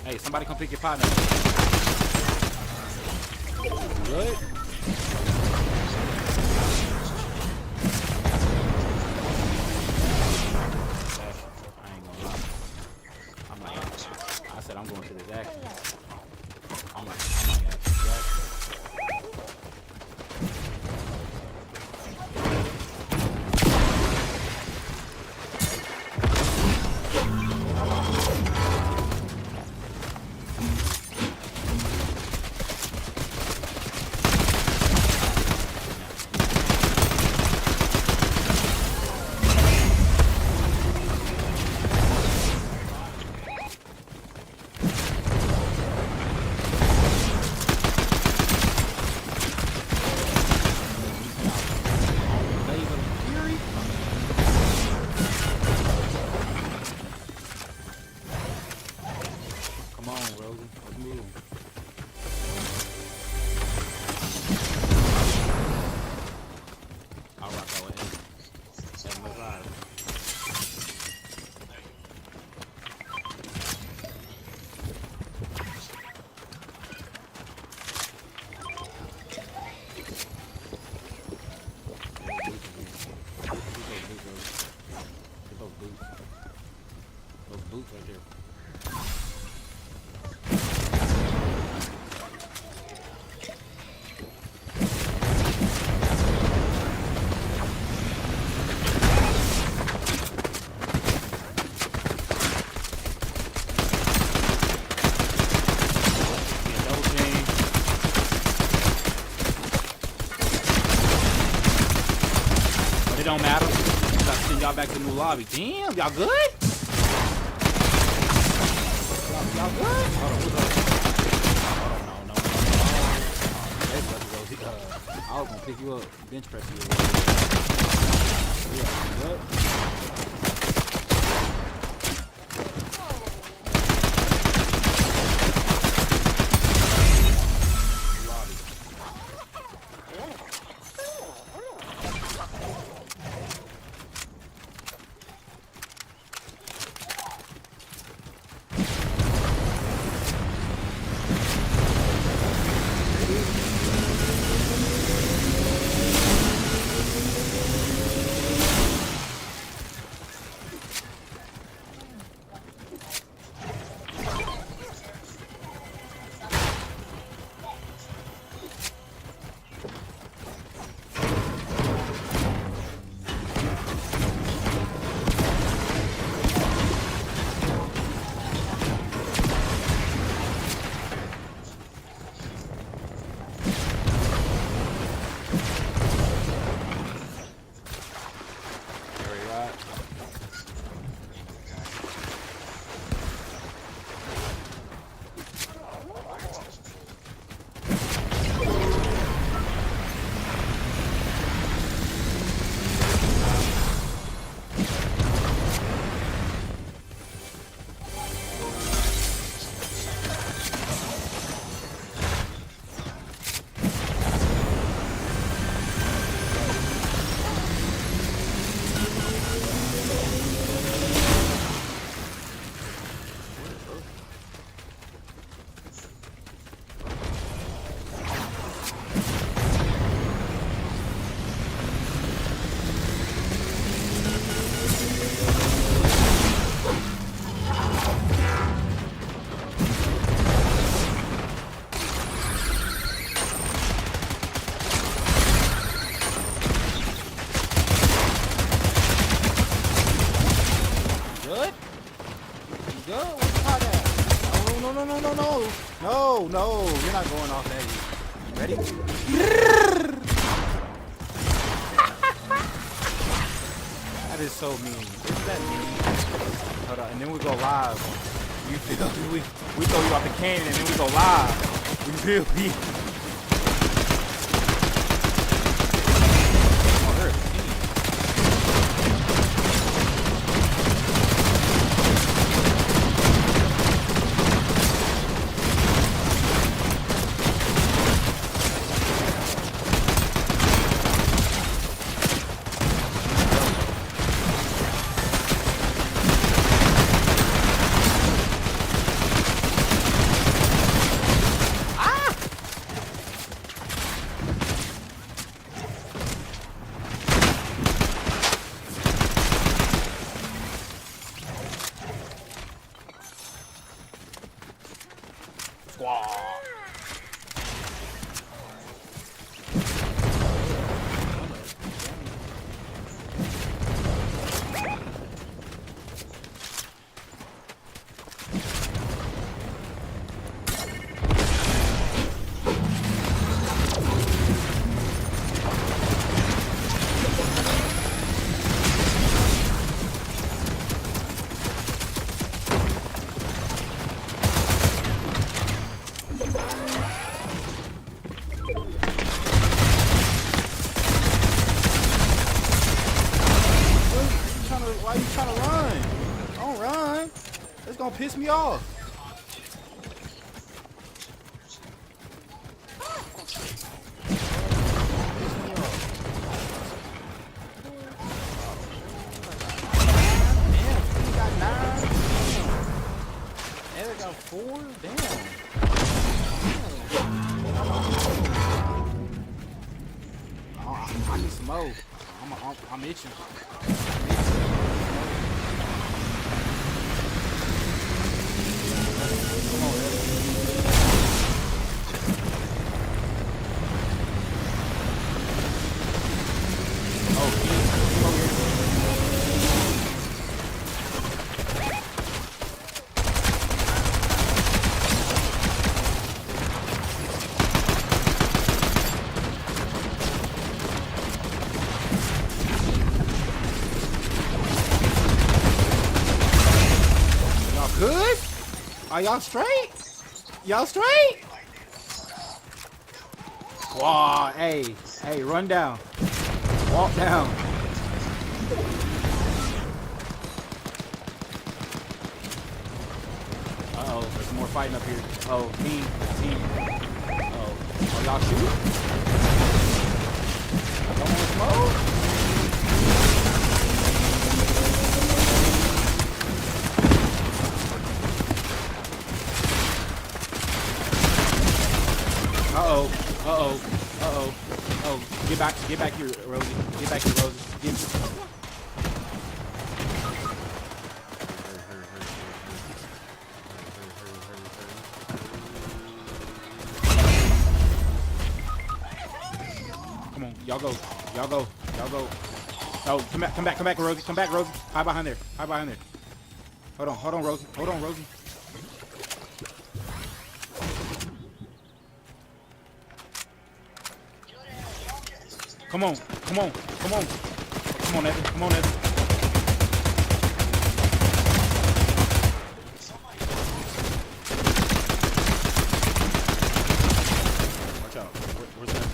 Hey, somebody come pick your partner. Good. I ain't gonna lie. I said I'm going to this action. I'm like don't matter. Got to send y'all back to the new lobby. Damn, y'all good? Y'all good? Hold on, no. I was gonna pick you up, bench press you. Yeah, good. no, you're not going off that. Ready? That is so mean. Isn't that mean? Hold on, and then we go live. You feel me? We throw you off the cannon and then we go live. You feel me? Oh, there's a team. Why you trying to run? Don't run. It's gonna piss me off. Damn, he got 9. Eric got 4. Damn. I need some more. I'm itching. Good? Are y'all straight? Y'all straight? Wow, hey, run down. Walk down. Uh-oh, there's more fighting up here. Oh, team. Oh, y'all shooting? Y'all want to smoke? Oh, get back here, Rosie. Get back here, Rosie. Come on, y'all go. Oh, come back, Rosie. Come back, Rosie. Hide behind there. Hold on, Rosie. Come on, Evan. Watch out. Where's Evan?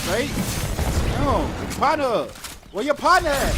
Straight? No, partner. Where your partner at?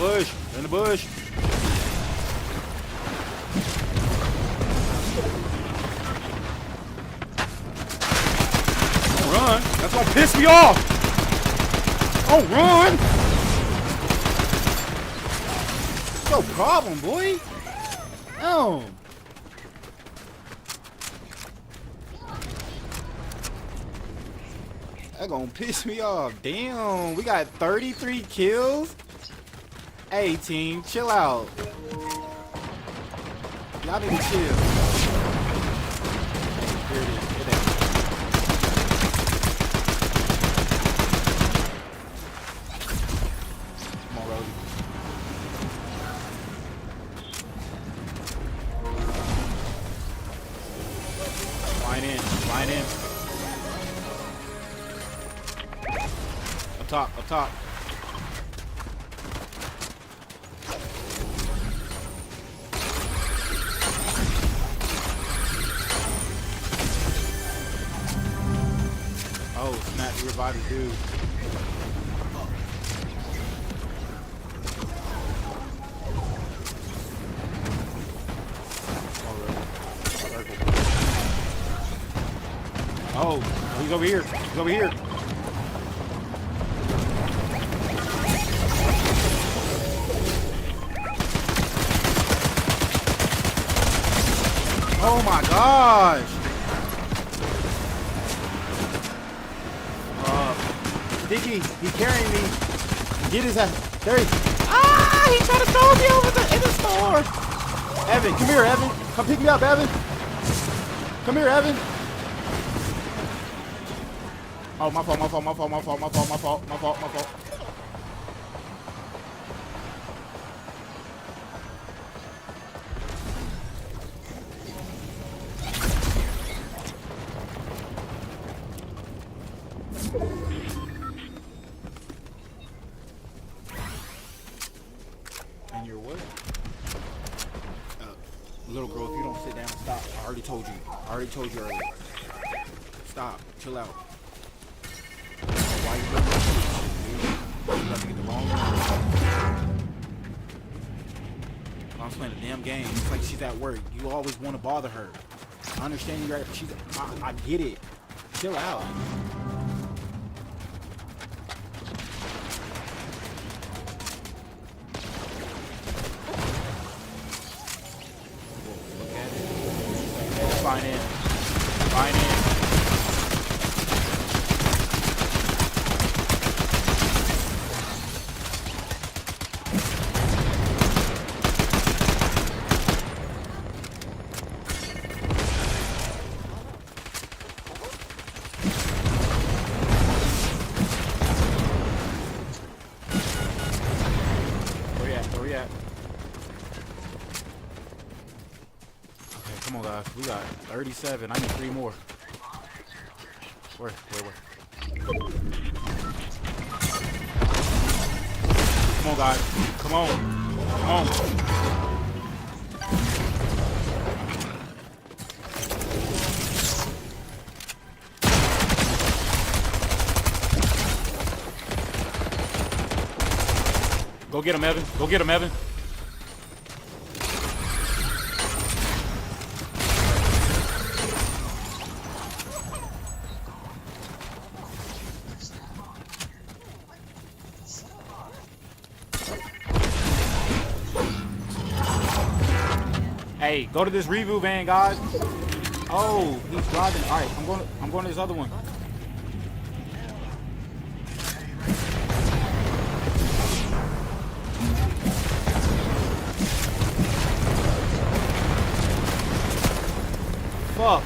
bush. In the bush. Don't run. That's gonna piss me off. Don't run. What's your problem, boy? No. That gonna piss me off. Damn, we got 33 kills. Hey, team, chill out. Y'all need to chill. Here it is. It is. Come on, Rosie. Line in. Line in. Up top, up top. Oh, snap, you revived the dude. Oh, he's over here. He's over here. Oh my gosh! Dicky, he's carrying me. Get his ass. There he is. Ah! He tried to throw me over in the store. Evan, come here, Evan. Come pick me up, Evan. Come here, Evan. Oh, my fault, my fault, my fault, my fault, my fault, my fault, my fault, my fault. Little girl, if you don't sit down, stop. I already told you. I already told you earlier. Stop. Chill out. Why you about to get the wrong one? I'm playing a damn game. It's like she's at work. You always want to bother her. I understand you. She's. I get it. Chill out. Fine in. Fine in. Where you at? Where you at? Come on, guys. We got 37. I need 3 more. Where? Come on, guys. Come on. Come on. Go get him, Evan. Go get him, Evan. Hey, go to this reboot van, guys. Oh, he's driving. All right, I'm going to this other one. Fuck.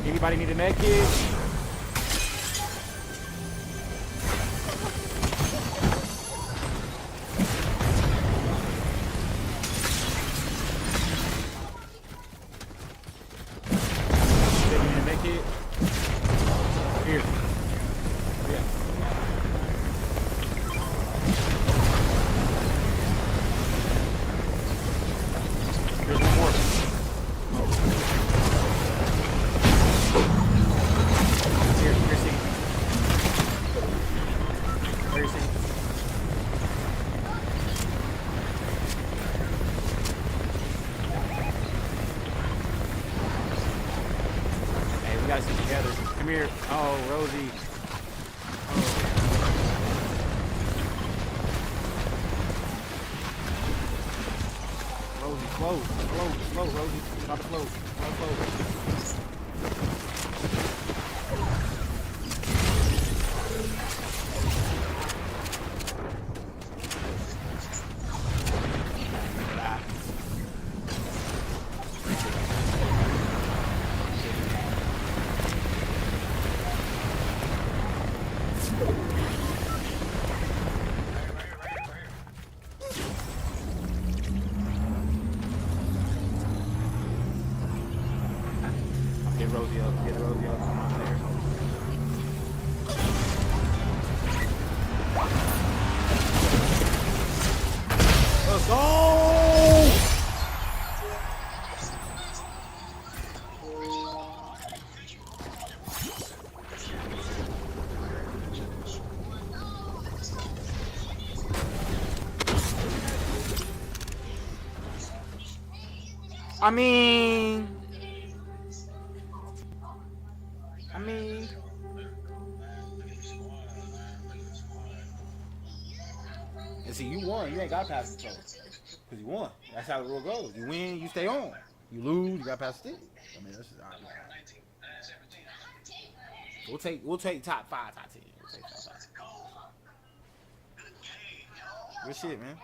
Anybody need a med kit? here. Oh, Rosie. Rosie, slow, Rosie. Stop the flow. Get Rosie up. Come on there. Let's go! I mean, and see, you won. You ain't got past the control. Because you won. That's how the rule goes. You win, you stay on. You lose, you got past the stick. I mean, that's just all right. We'll take top 5, top 10. We'll take top 5. Good shit, man.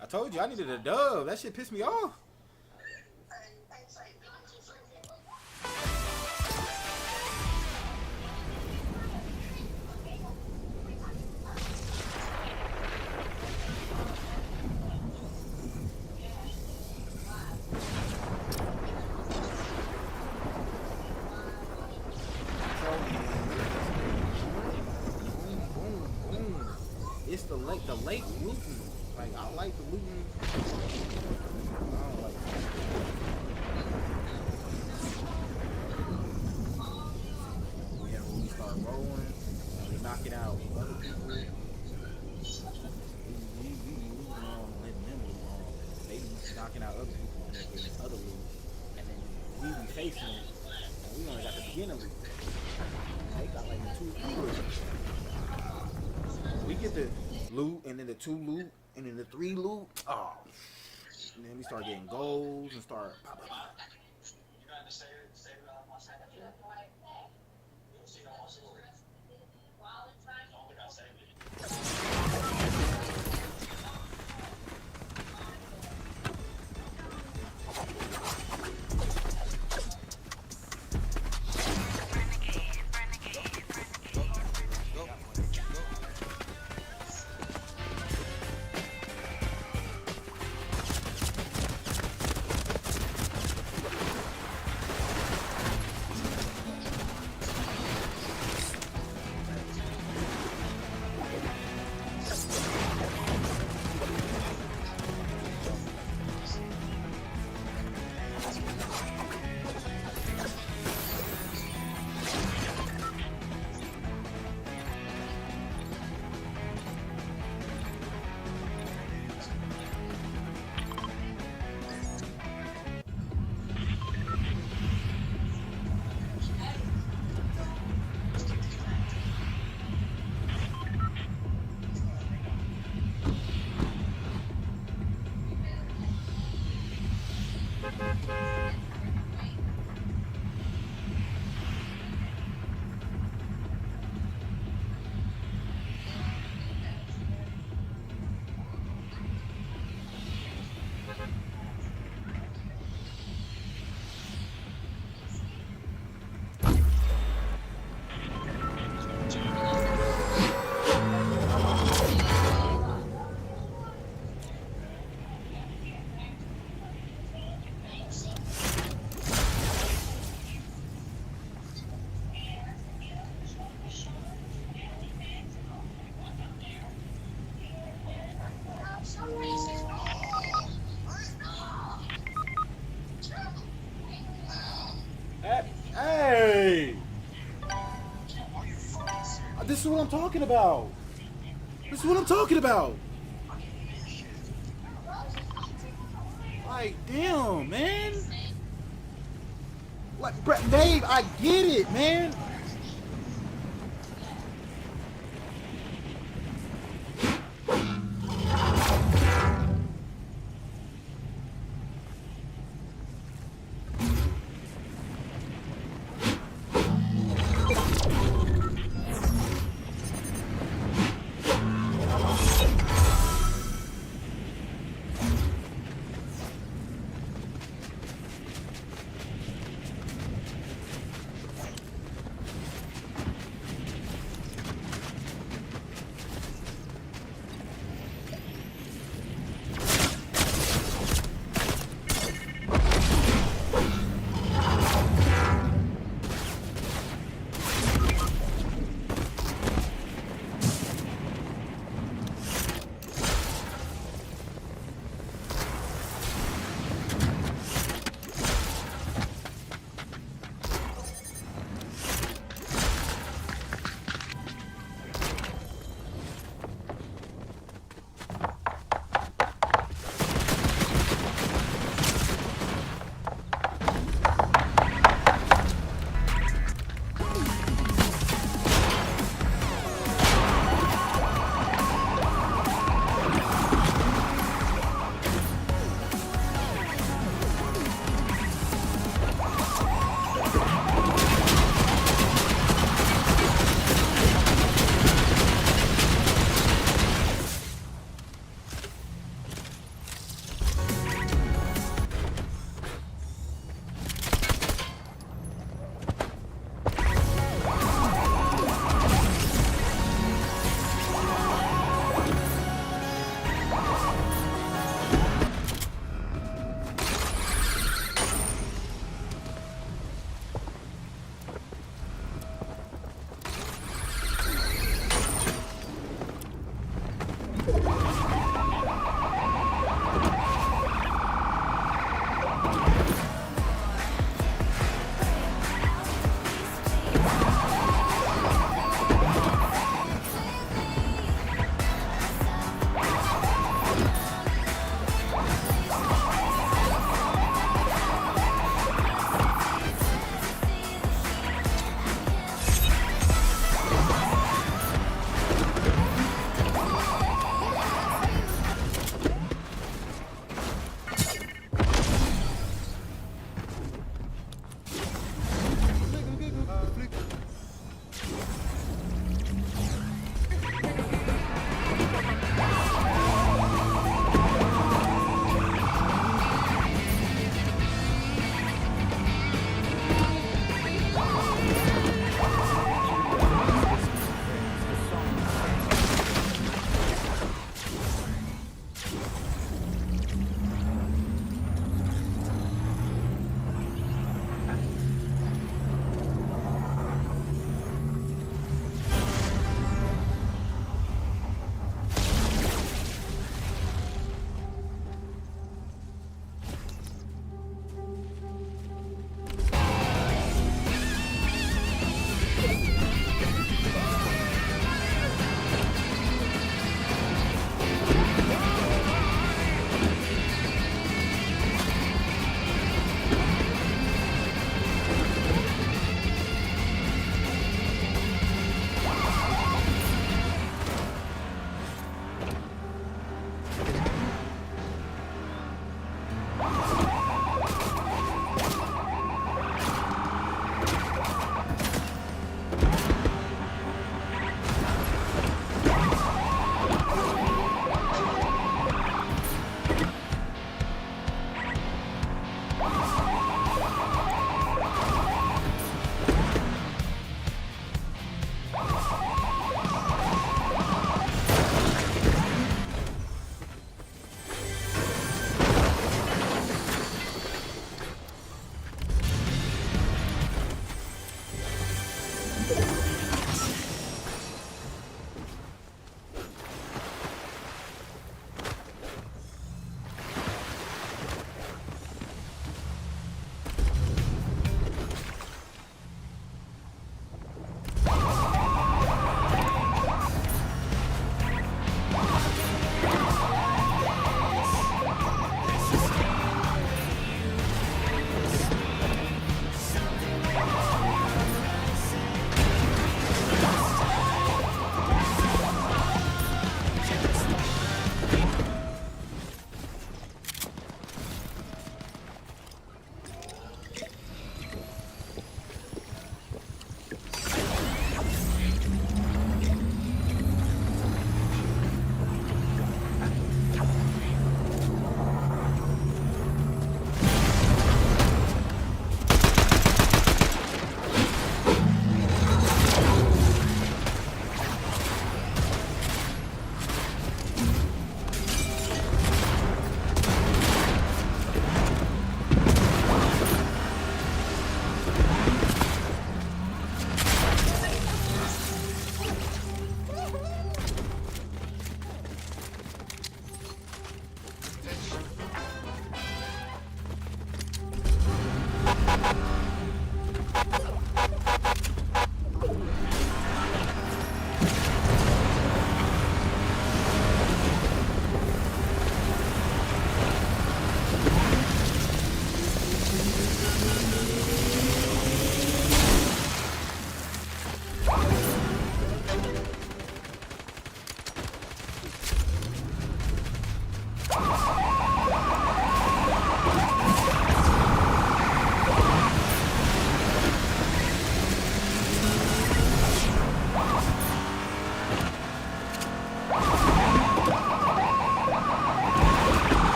I told you I needed a dub. That shit pissed me off. It's the late looting. Like, I like the looting. I don't like it. Yeah, when we start rolling, we knocking out other people. We moving on, letting them move on. They be knocking out other people and they're getting other loot. And then we be facing them, and we only got the beginning loot. They got like the 2 loot. We get the loot, and then the 2 loot, and then the 3 loot. Oh, and then we start getting goals and start. Hey! This is what I'm talking about. This is what I'm talking about. Like, damn, man. Like, Dave, I get it, man.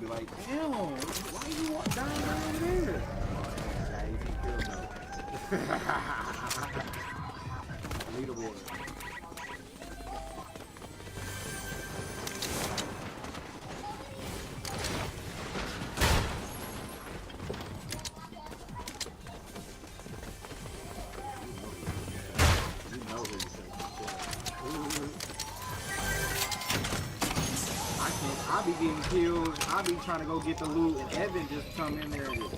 be like, damn, why you walk down there? Leaderboard. I be getting killed. I be trying to go get the loot, and Evan just come in there and just...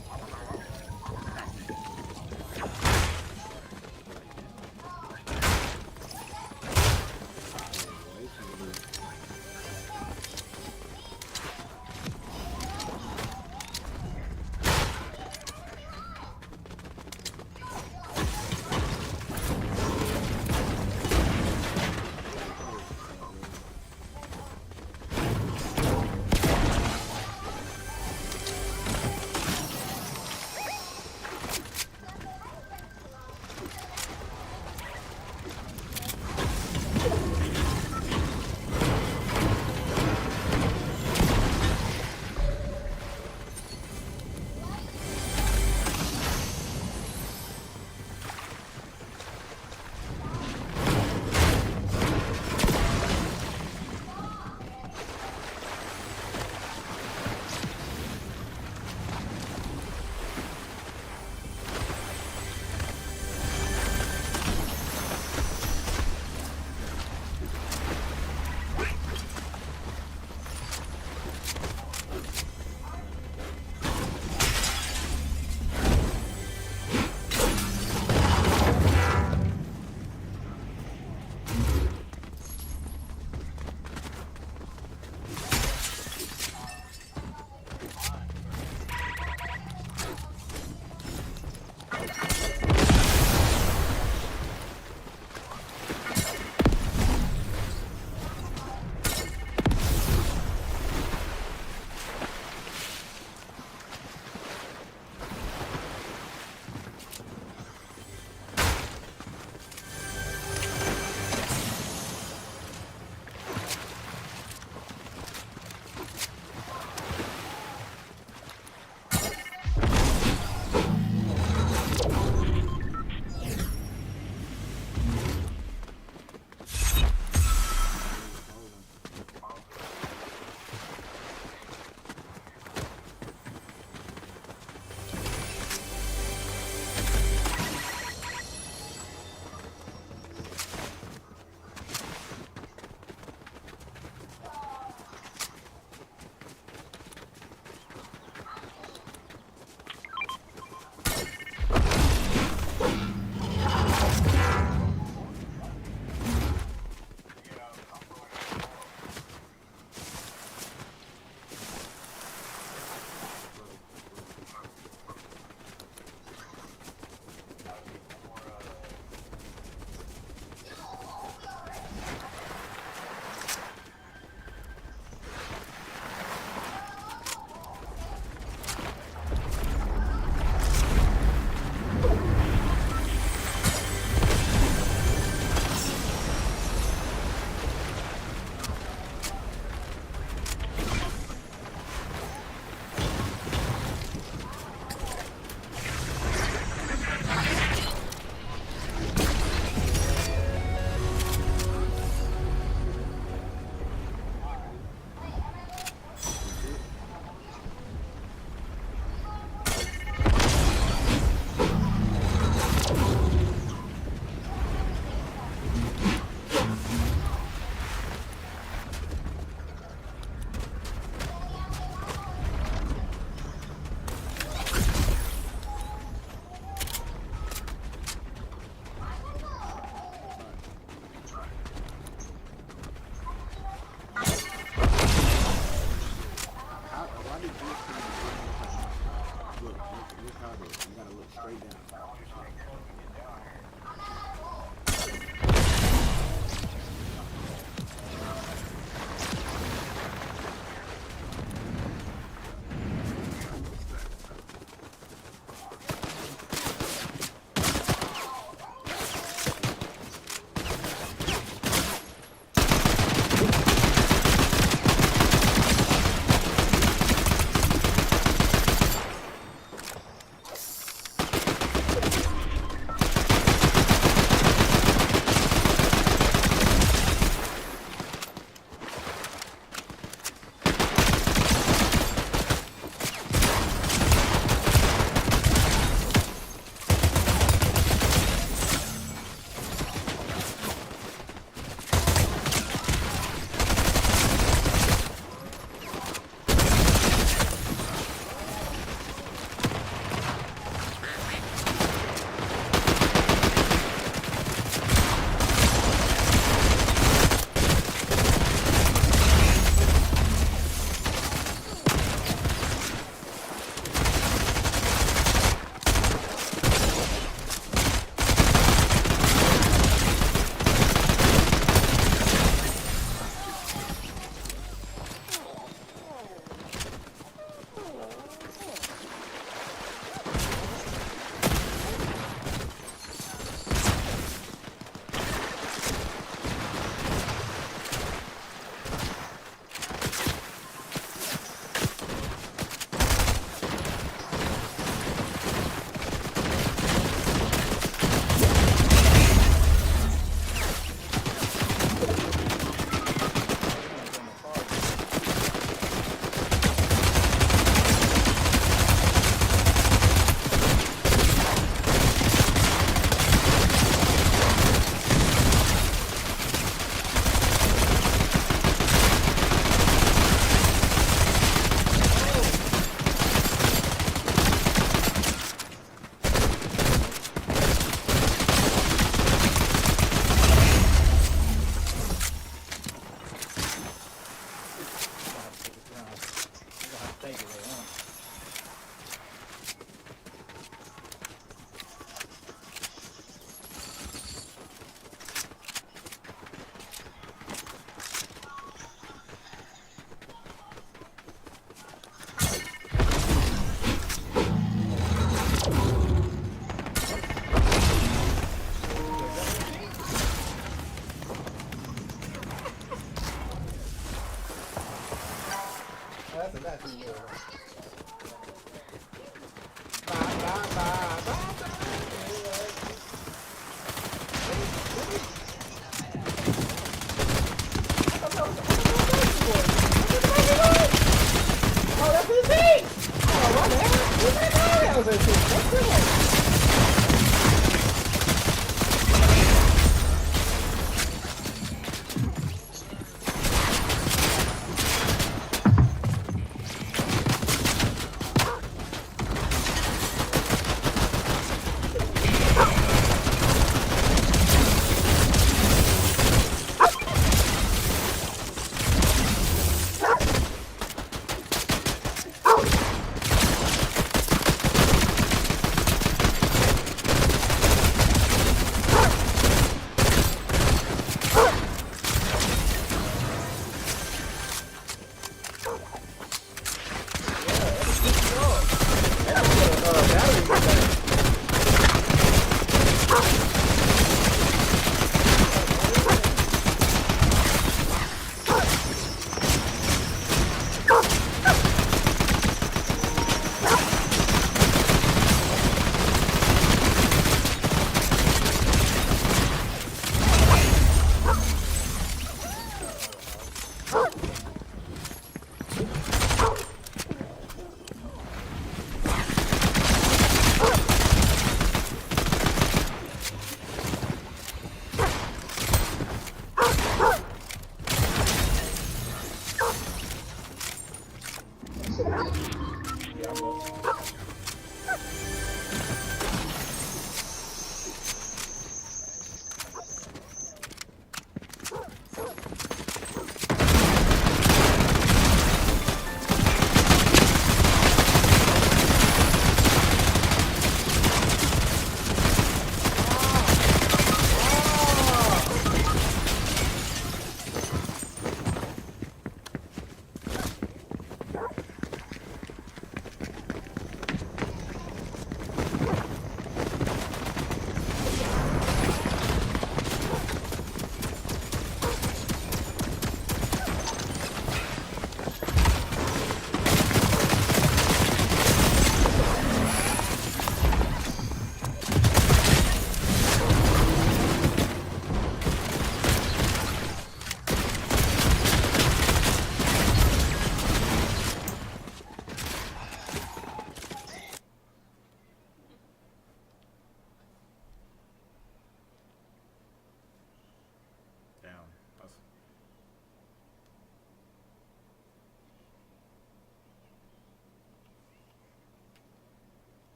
take it they want.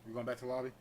You going back to the lobby?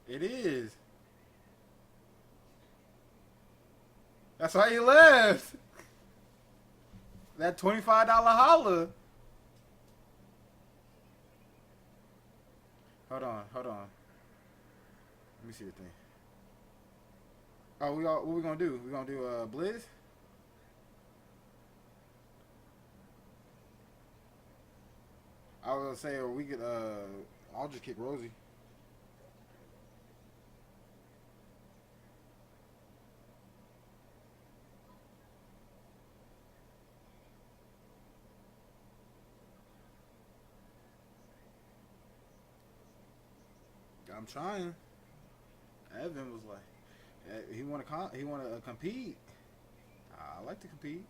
It is. That's why you left. That $25 holla. Hold on. Let me see the thing. Oh, what we gonna do? We gonna do Blizz? I was gonna say, or we could I'll just kick Rosie. I'm trying. Evan was like, he want to compete. I like to compete.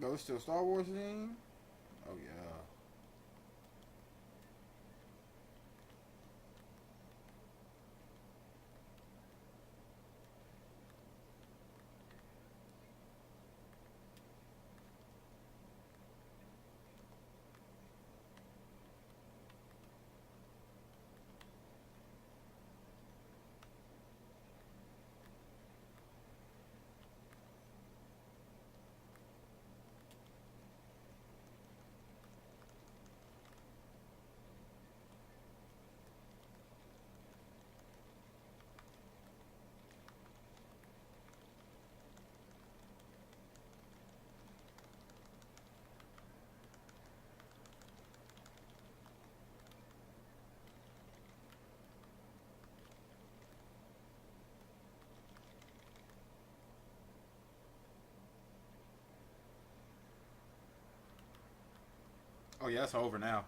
No, it's still Star Wars theme? Oh, yeah. Oh, yeah, it's over now.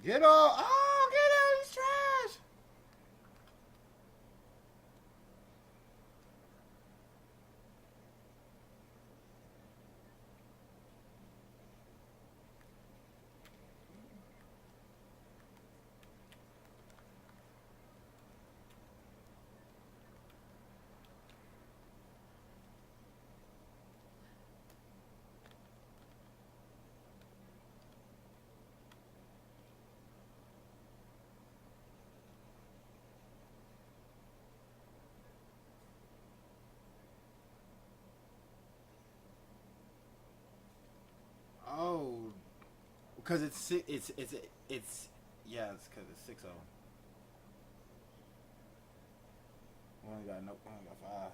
Get off! Oh, get out! He's trash! Oh, because it's yeah, it's because it's 6-0. We only got 5.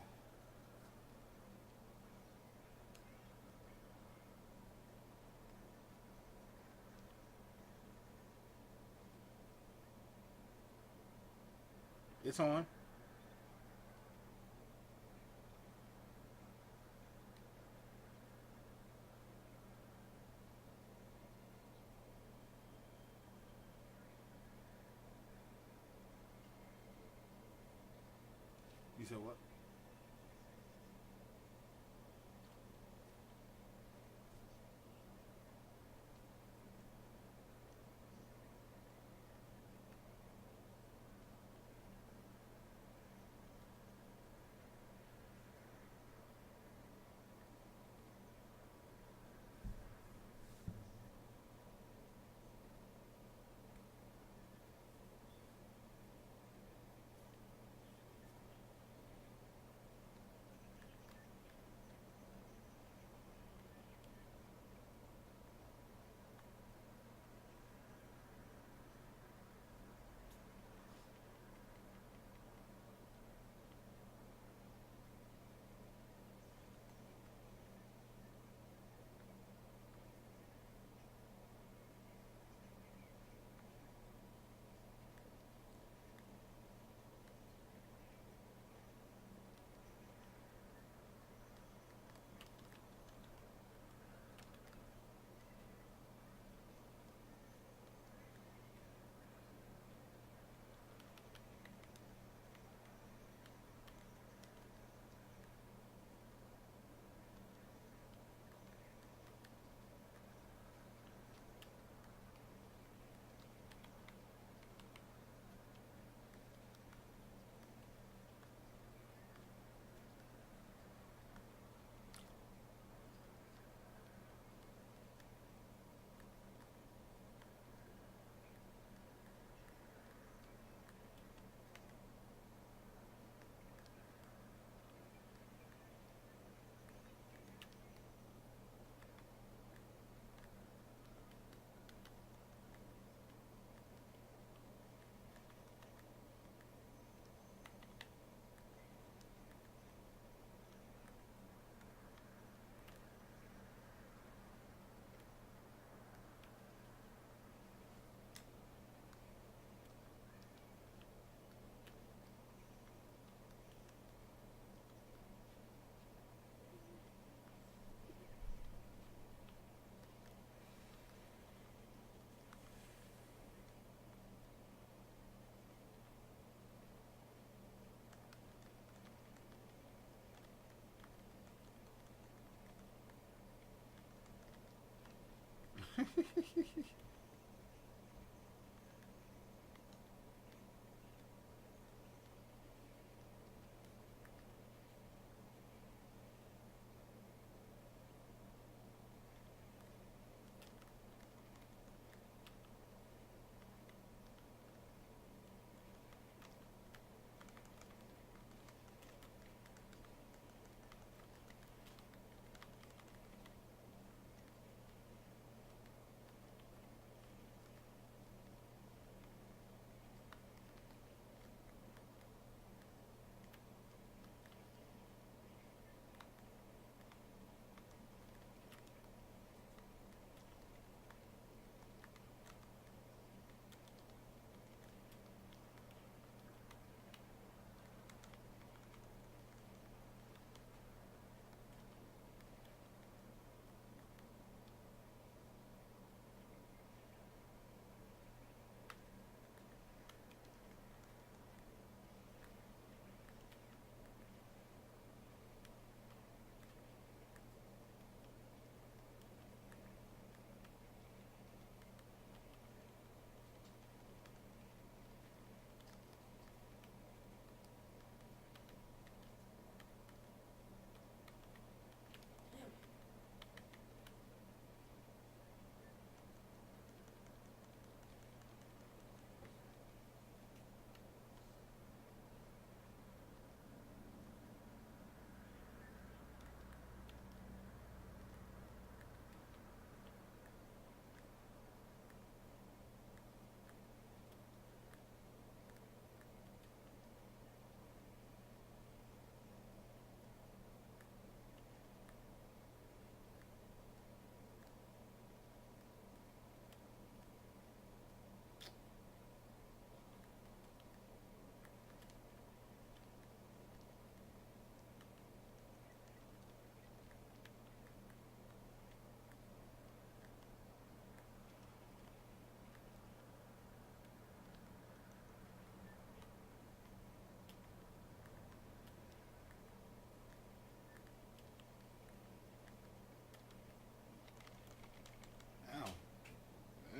It's on. You said what?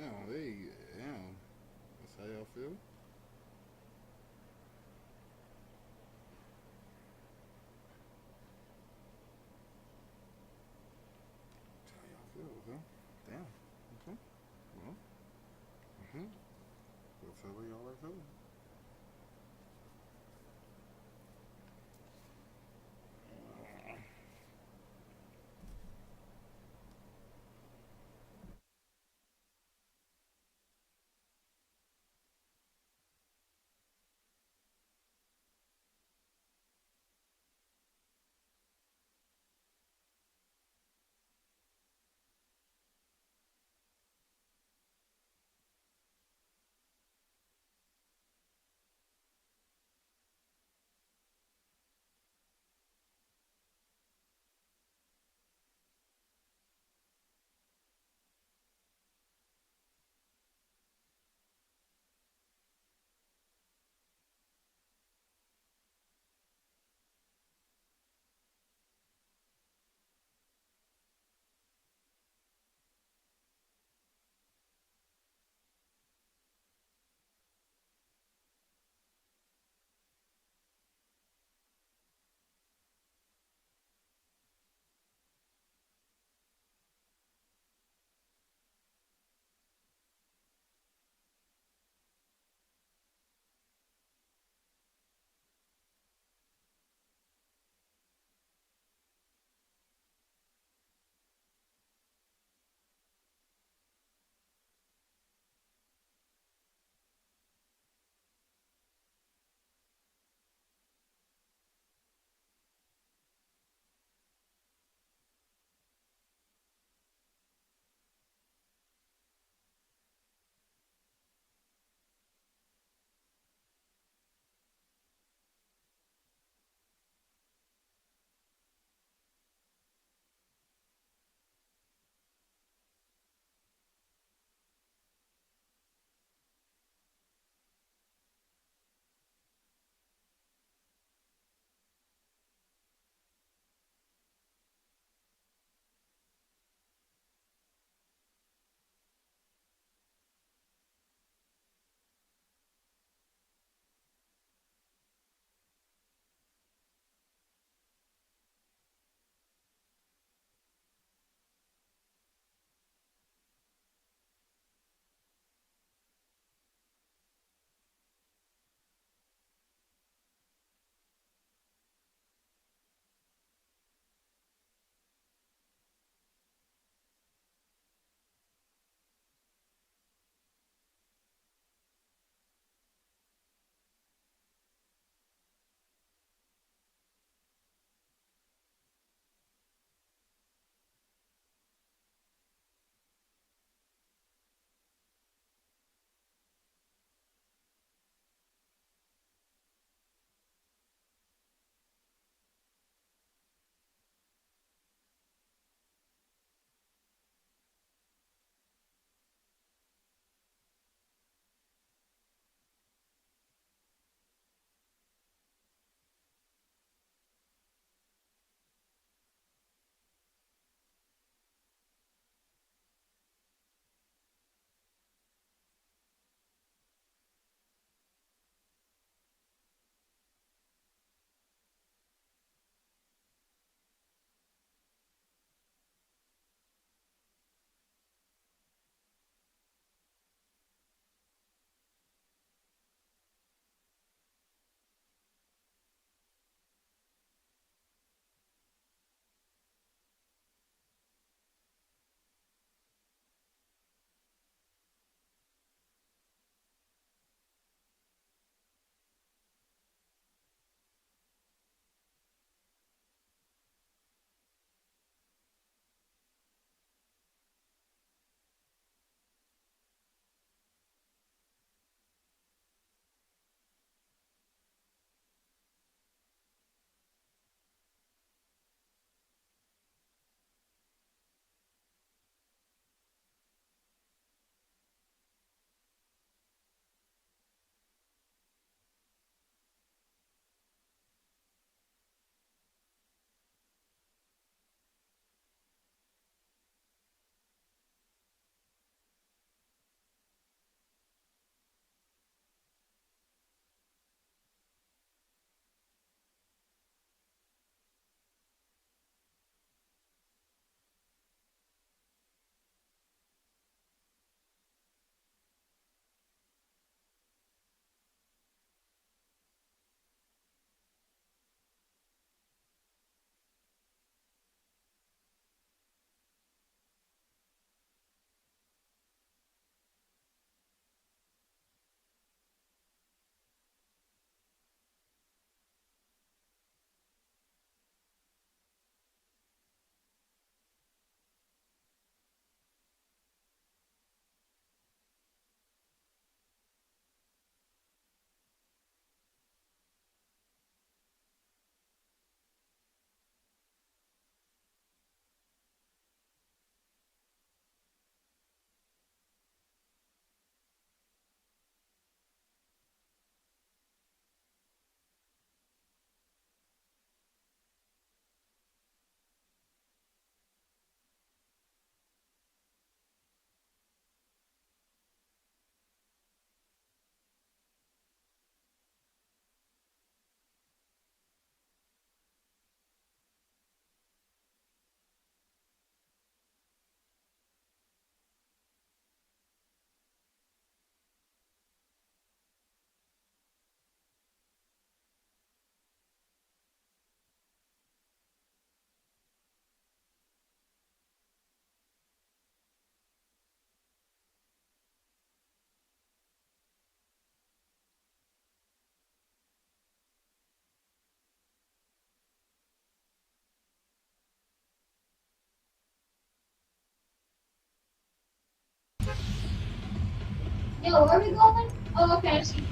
Damn. That's how y'all feel? That's how y'all feel, huh? Damn. Okay. Well. That's how y'all are feeling. Yo, where are we going? Oh, okay, I see.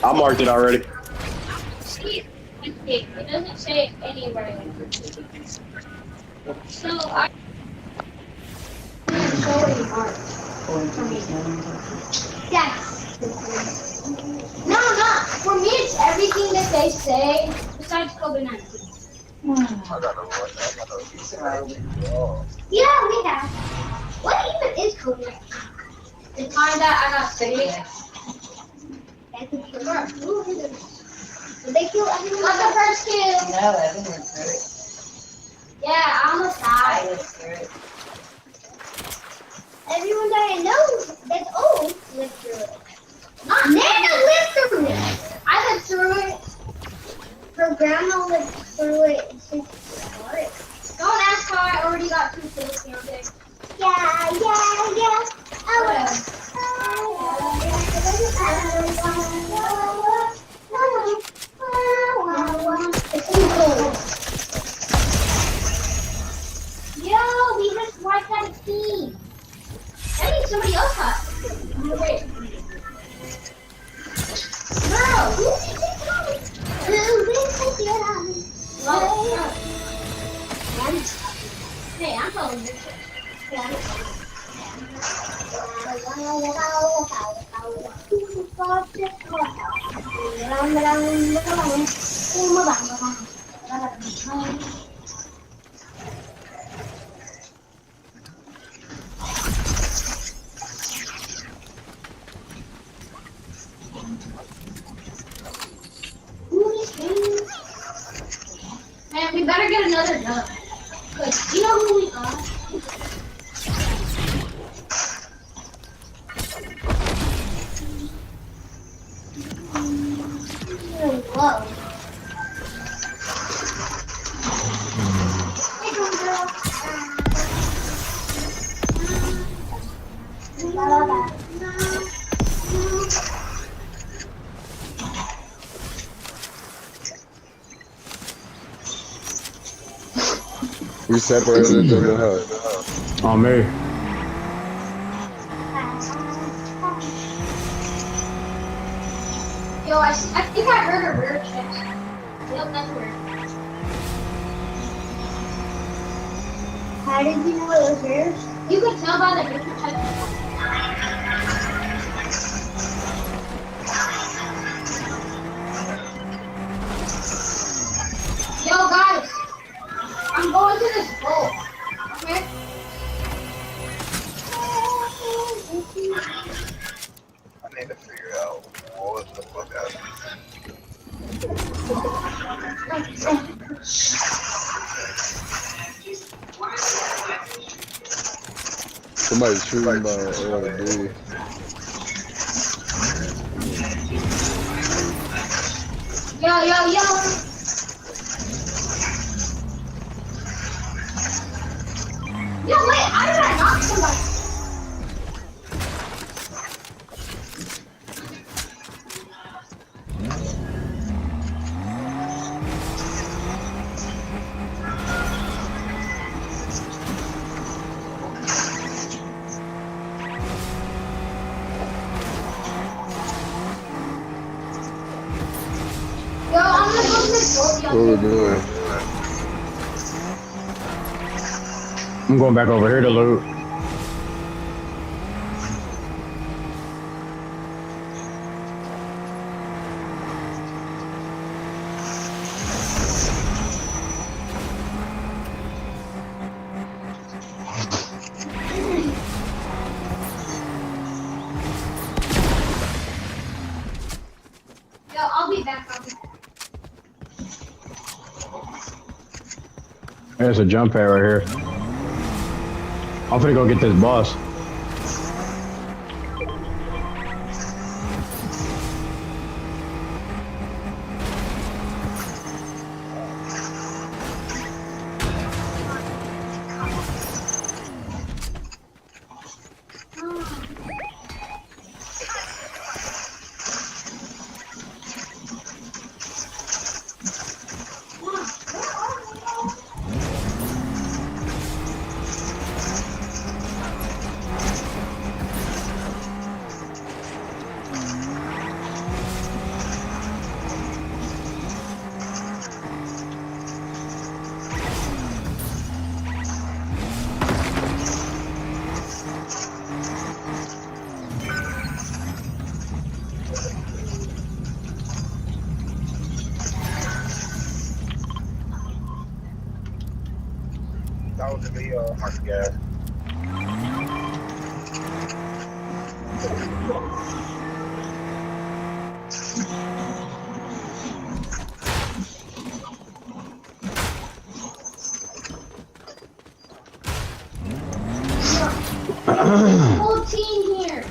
I marked it already. See, it doesn't say anywhere. So I. Yes. No, not for me. It's everything that they say besides COVID-19. Yeah, we have. What even is COVID-19? The time that I got sick. Did they kill everyone? What's the first kill? No, Evan went through it. Yeah, I almost died. Everyone that I know that's old lived through it. Not Nana lived through it. I lived through it. Her grandma lived through it since the start. Don't ask how I already got 2 kills here. Okay? Yeah. It's too cold. Yo, we just wiped out a team. That means somebody else got it. Wait. Girl, who did hey, I'm following this. Man, we better get another dub. Cause you know who we are? Whoa. We separated into the house. On me. Yo, I think I heard a rear check. Yep, that's weird. How did you know it was yours? You could tell by the different type of. Yo, guys, I'm going to this boat. Okay? I need to figure out what the fuck Somebody's shooting my LD. Yo. Yo, wait, how did I knock somebody? Yo, I'm gonna go to this boat. What are we doing? I'm going back over here to loot. Yo, I'll be back. There's a jump pad right here. I'm finna go get this boss. That was me, I forgot. Whole team here.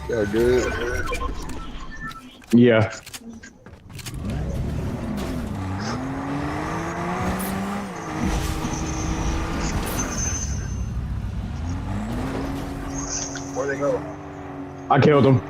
Yeah, good. Yeah. Where'd they go? I killed him.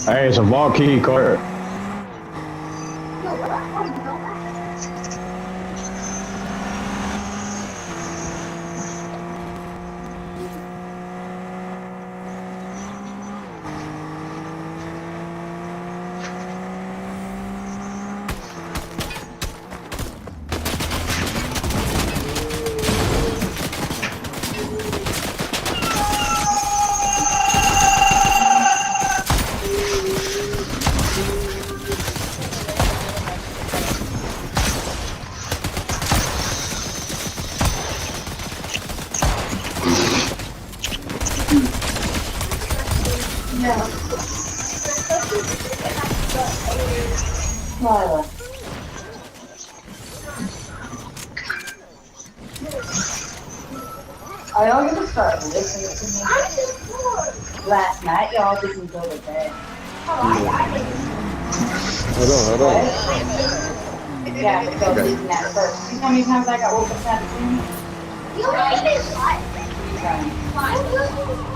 Hey, it's a vault key card. Are y'all gonna start listening to me? Last night, y'all didn't go to bed. Hold on. Yeah, but y'all didn't at first. You know how many times I got woke up at the room? You made it live.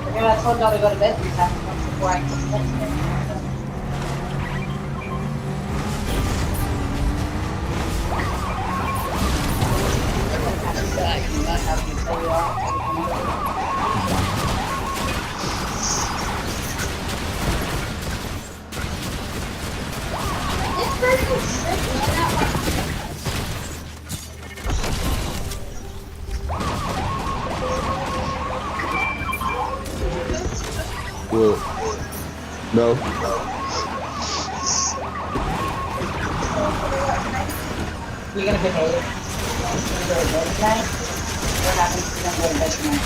Because I told y'all to go to bed 3 times before I could bed. What? No. You're gonna behave. You're gonna go to bed tonight? What happens if you don't go to bed tonight?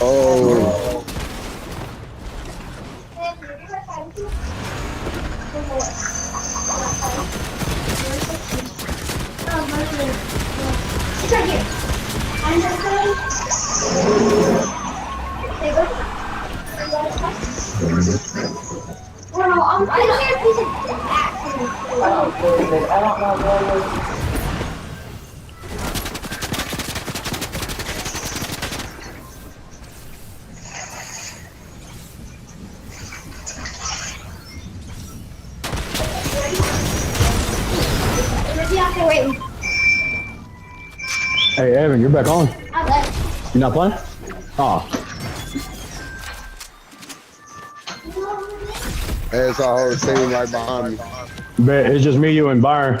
Oh. It's right here. I'm just going. Well, no, I'm right here. Piece of I don't know where Wait. Hey, Evan, you're back on? I left. You not playing? Oh. Hey, it's our whole team right behind me. Bet it's just me, you, and Byron.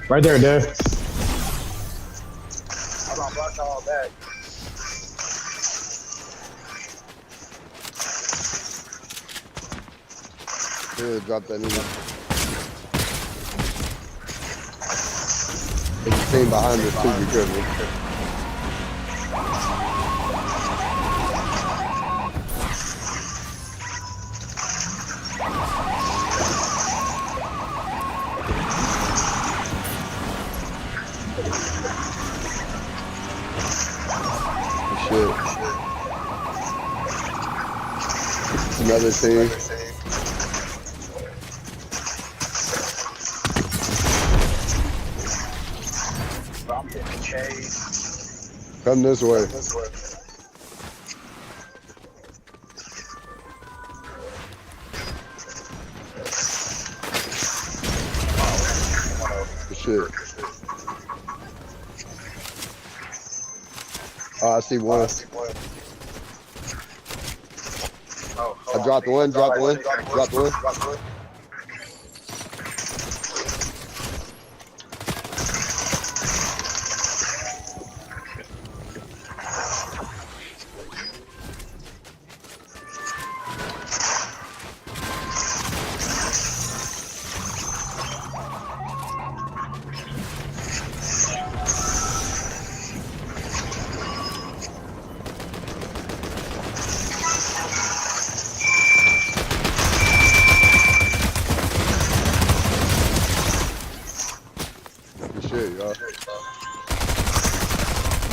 Right there, dude. I'm gonna block all that. Good, drop that nigga. There's a team behind us too, be careful. Another team. Come this way. Shit. Oh, I see one. I dropped one, dropped one, dropped one.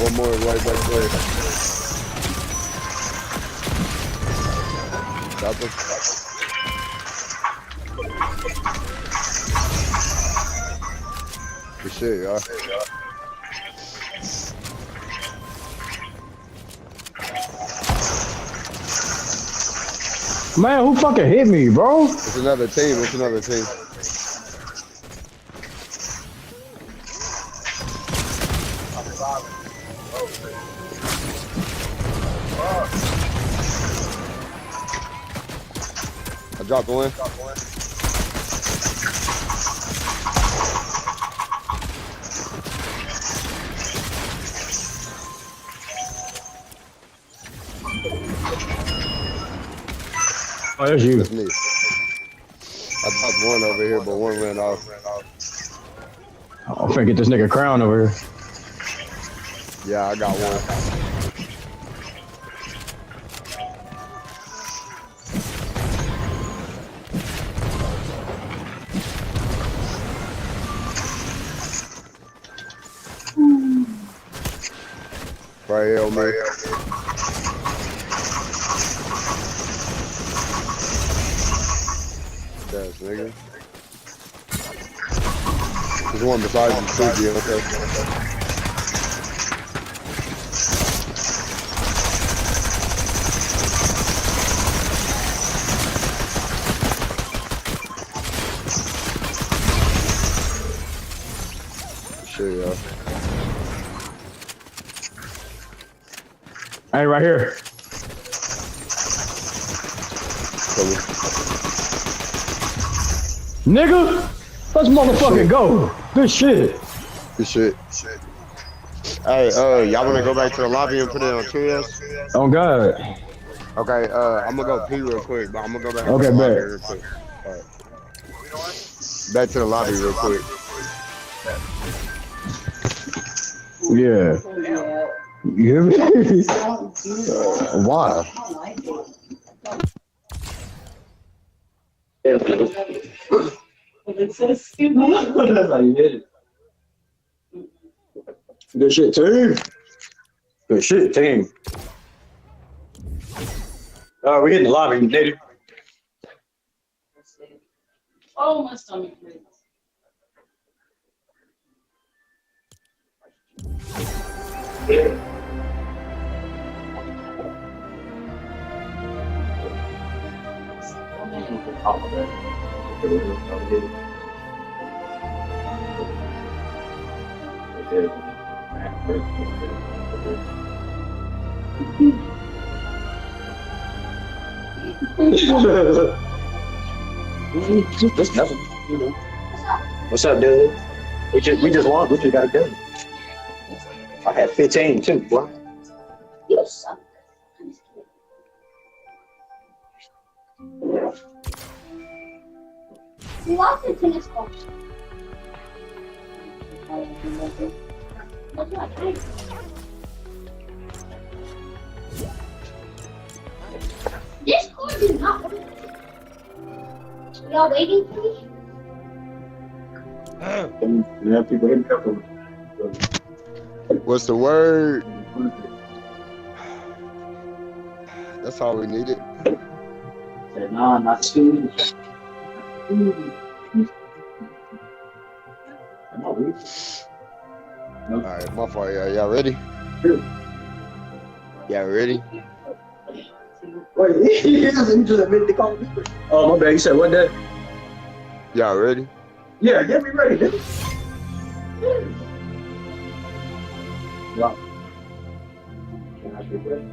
One more right back there. Got them. Good shit, y'all. Man, who fucking hit me, bro? It's another team. It's another team. I dropped one. Oh, that's you. That's me. I dropped one over here, but one ran off. I'm finna get this nigga crown over here. Yeah, I got one. Right here on me. Yes, nigga. There's one beside you, too, okay. Shit, yo. Hey, right here. Nigga, let's motherfucking go. Good shit. Good shit. Hey, y'all wanna go back to the lobby and put it on trios? Oh God. Okay, I'm gonna go pee real quick, but I'm gonna go back okay, to the lobby bet. real quick. All right. Back to the lobby real quick. Yeah. You hear me? Why? It's so stupid. That's how you hit it. Good shit, team. Good shit, team. We hitting the lobby, native. Oh, my stomach hurts. Just nothing, you know. What's up, dude? We just won. What you got to do? I had 15 too, boy. You suck. You lost the tennis ball. That's not nice. This cord is not working. Y'all waiting for me? Yeah, people hit me up. What's the word? That's all we needed. Said, nah, not two. Alright, my fault. Y'all ready? Y'all ready? Wait, he just admitted to call me. Oh, my bad. You said what, Dad? Y'all ready? Yeah, get me ready, dude. Yeah. Can I be ready?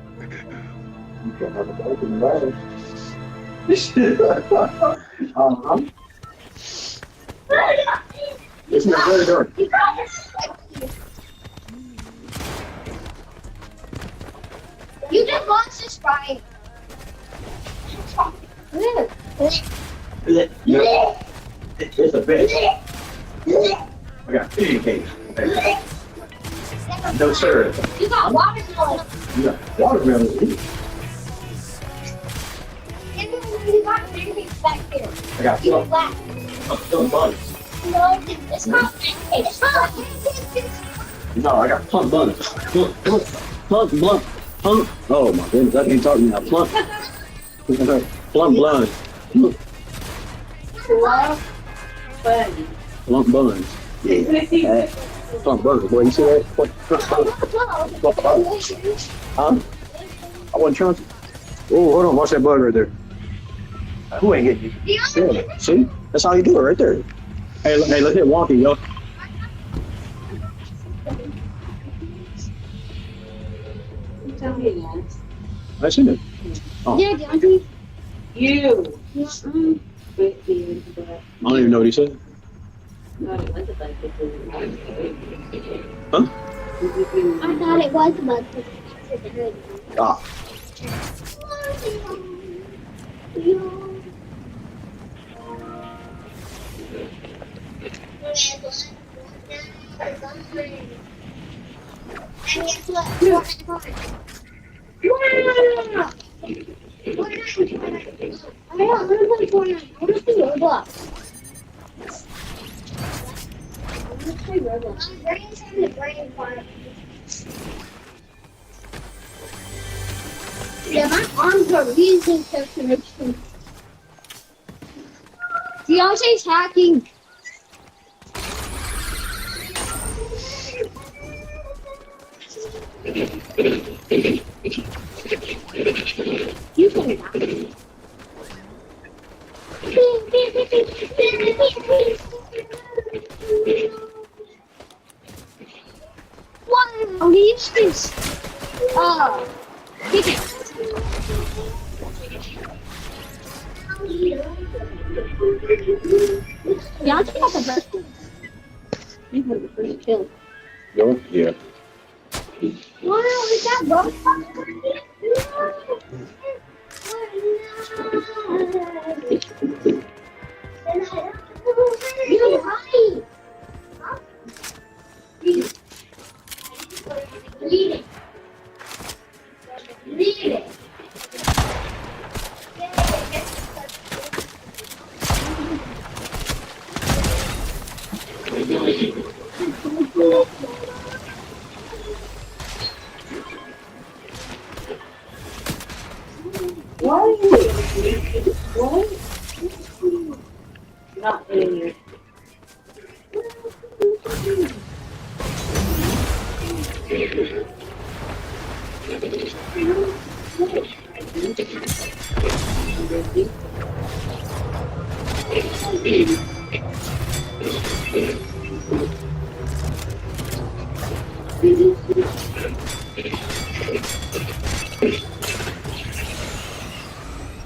You can't have a bike in the ride. It's not very dark. You just lost this fight. Yeah. It's a bitch. I got pancakes. Okay. No, sir. You got watermelon. You got watermelon. You got pancakes back here. I got You black. some buns. No, it's not pancakes. It's not pancakes. No, I got plump buns. Plump. Oh my goodness, I can't talk now. Plump buns. Plump buns. Yeah. Plump buns. Boy, you see that? Huh? I wasn't trying to. Oh, hold on. Watch that bug right there. Who ain't getting you? Yeah. See? That's how you do it right there. Hey, let's hit wonky, yo. I seen it. Oh. Yeah, Deontay. You. I don't even know what he said. Huh? I thought it was about Ah. Yeah, my arms are really circulation. Deontay's hacking. You can hack. Wow, he used this. Kick it. Deontay got the best. He's one of the first kills. Yo? Yeah. Wow, is that both? You're right. Read it. Read it. What? Not in here.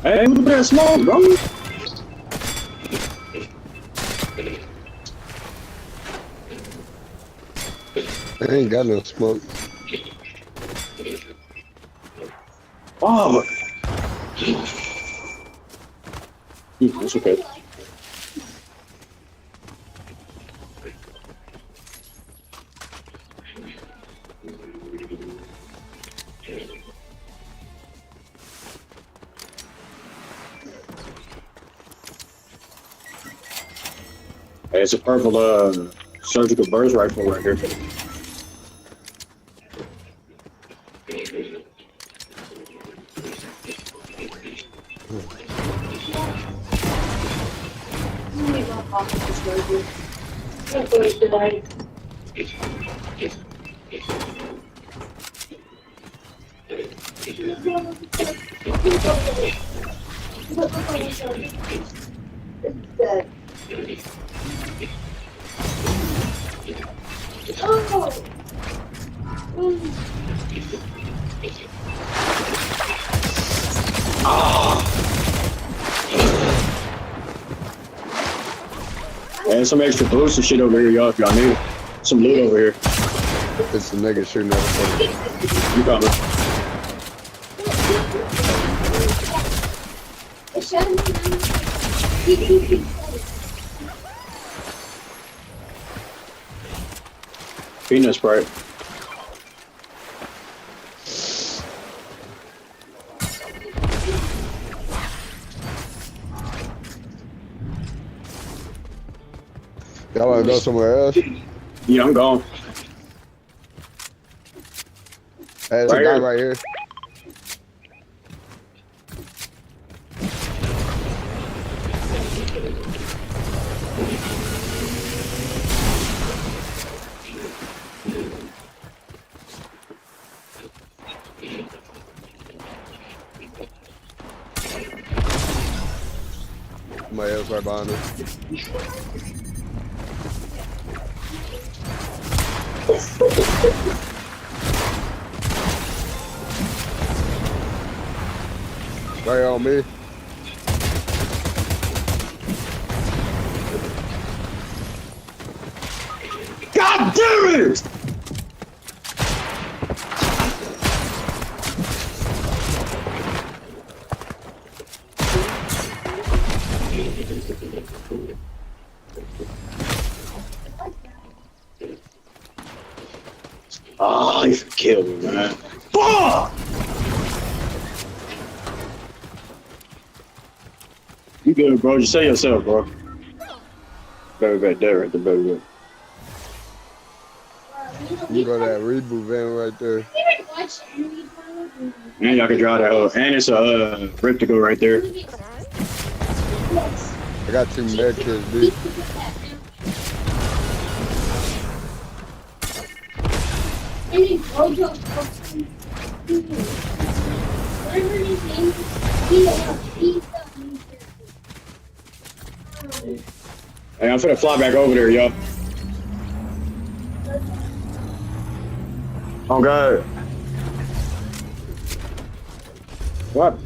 Hey, look at that smoke, bro. I ain't got no smoke. Oh, that's okay. Hey, it's a purple surgical burst rifle right here. And some extra boost and shit over here, y'all, if y'all need it. Some loot over here. It's the nigga shooting at us. You got me. Peanut Sprite. Y'all wanna go somewhere else? Yeah, I'm gone. Hey, there's a guy right here. Somebody else right behind us. Right on me. God damn it! Oh, you killed me, man. Fuck! You good, bro. Just say yourself, bro. Better back there at the better. You go to that reboot van right there. And y'all can drive that up. And it's a rip to go right there. I got 2 med kits, dude. Hey, I'm finna fly back over there, y'all. Oh, God. What?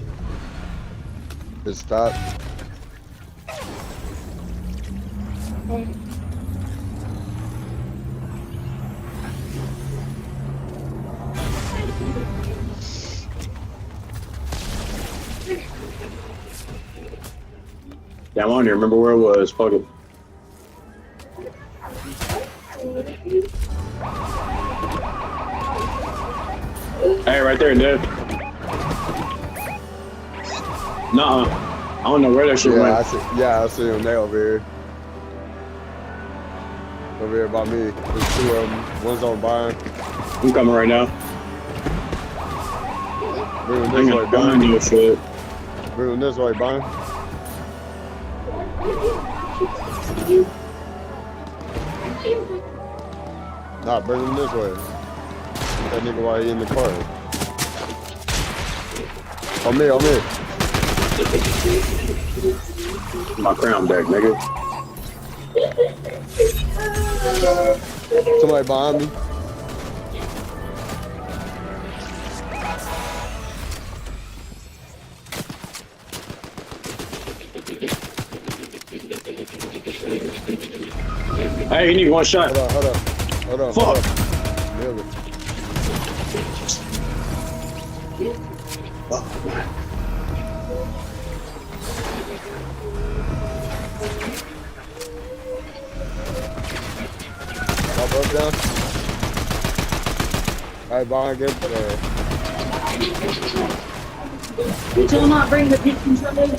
It stopped. Yeah, I'm on here. Remember where it was. Fuck it. Hey, right there, dude. Nuh-uh. I don't know where that shit went. I see him. They over here. Over here by me. There's 2 of them. One's on Byron. I'm coming right now. Bring this way, Byron. Bring this way, Byron. Nah, bring him this way. That nigga while he in the car. On me, on me. My crown back, nigga. Somebody behind me. Hey, you need one shot. Hold on. Fuck. Really? Both down. Alright, Bond, get there. You still not bring the big controller?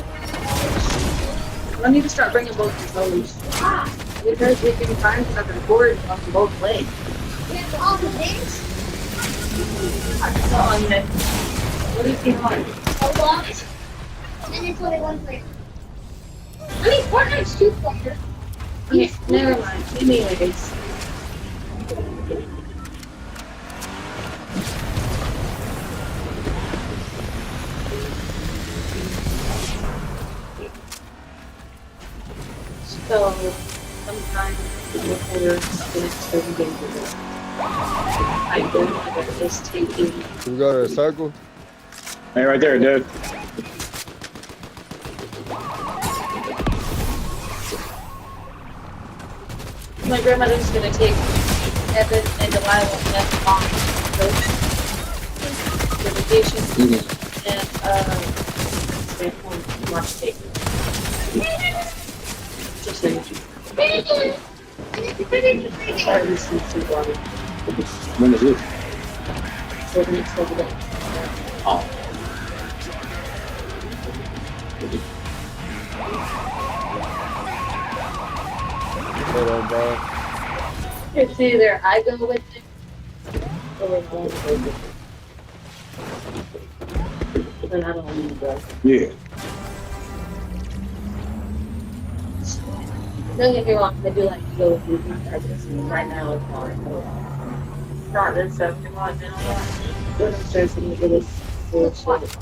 I need to start bringing both controllers. Because we can find stuff and record on both legs. Yeah, all the things. On the, what is he on? A lot. And it's only one player. I mean, Fortnite's two player. Yeah, never mind. Anyways. So, sometimes before the next 30 days I don't know this taking. We go to a circle? Hey, right there, dude. My grandmother's gonna take Evan and Delilah and Evan on the vacation and stay home and watch tape. Just saying. Sorry, this is too long. When is this? 7 weeks over there. Oh. Hold on, bro. It's either I go with it or I don't go with it. Then I don't need to go. Yeah. Don't get me wrong, I do like to go with you. Right now it's not this stuff. Come on, now. When I'm stressing to this bullshit.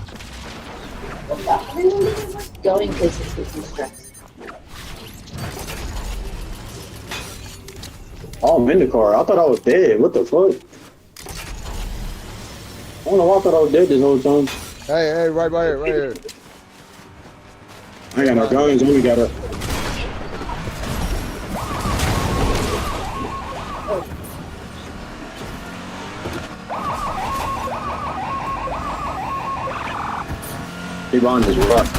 Going places makes me stressed. Oh, I'm in the car. I thought I was dead. What the fuck? I don't know why I thought I was dead this whole time. Hey, right here. I ain't got no guns. I only got a... T-Bond is rough.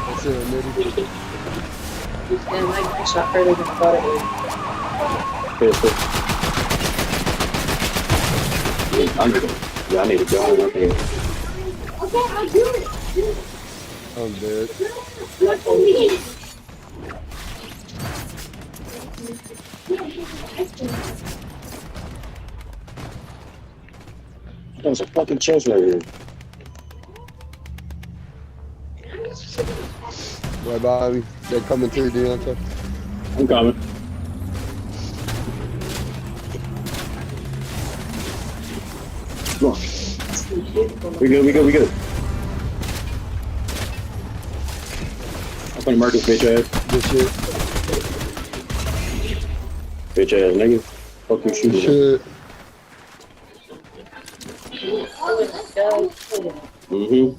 That's it, nigga. And I shot further than I thought it would. I need a gun. Okay. Okay, I'll do it. I'm dead. What for me? There's a fucking chest right here. Right behind me. They're coming through, Deontay. I'm coming. Come on. We good. I'm gonna murder this bitch ass. Good shit. Bitch ass nigga. Fuck you shooting. Shit. Mm-hmm.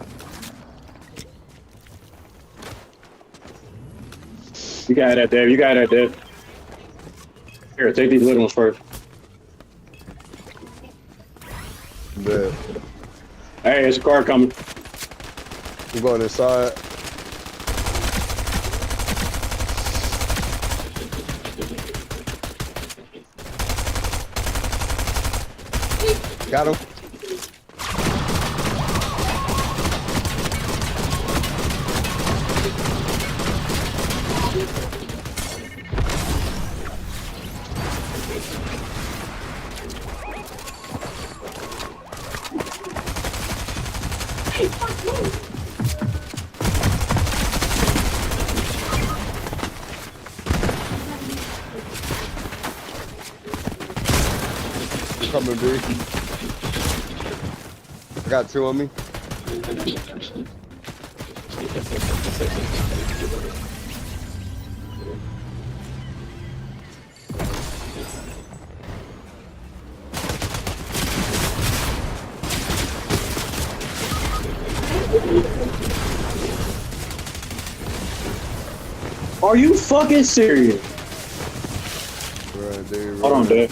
You got that, Dave. Here, take these little ones first. Bad. Hey, there's a car coming. We're going inside. Got him. Coming, B. I got two on me. Are you fucking serious? Right there, right. Hold on, Dad.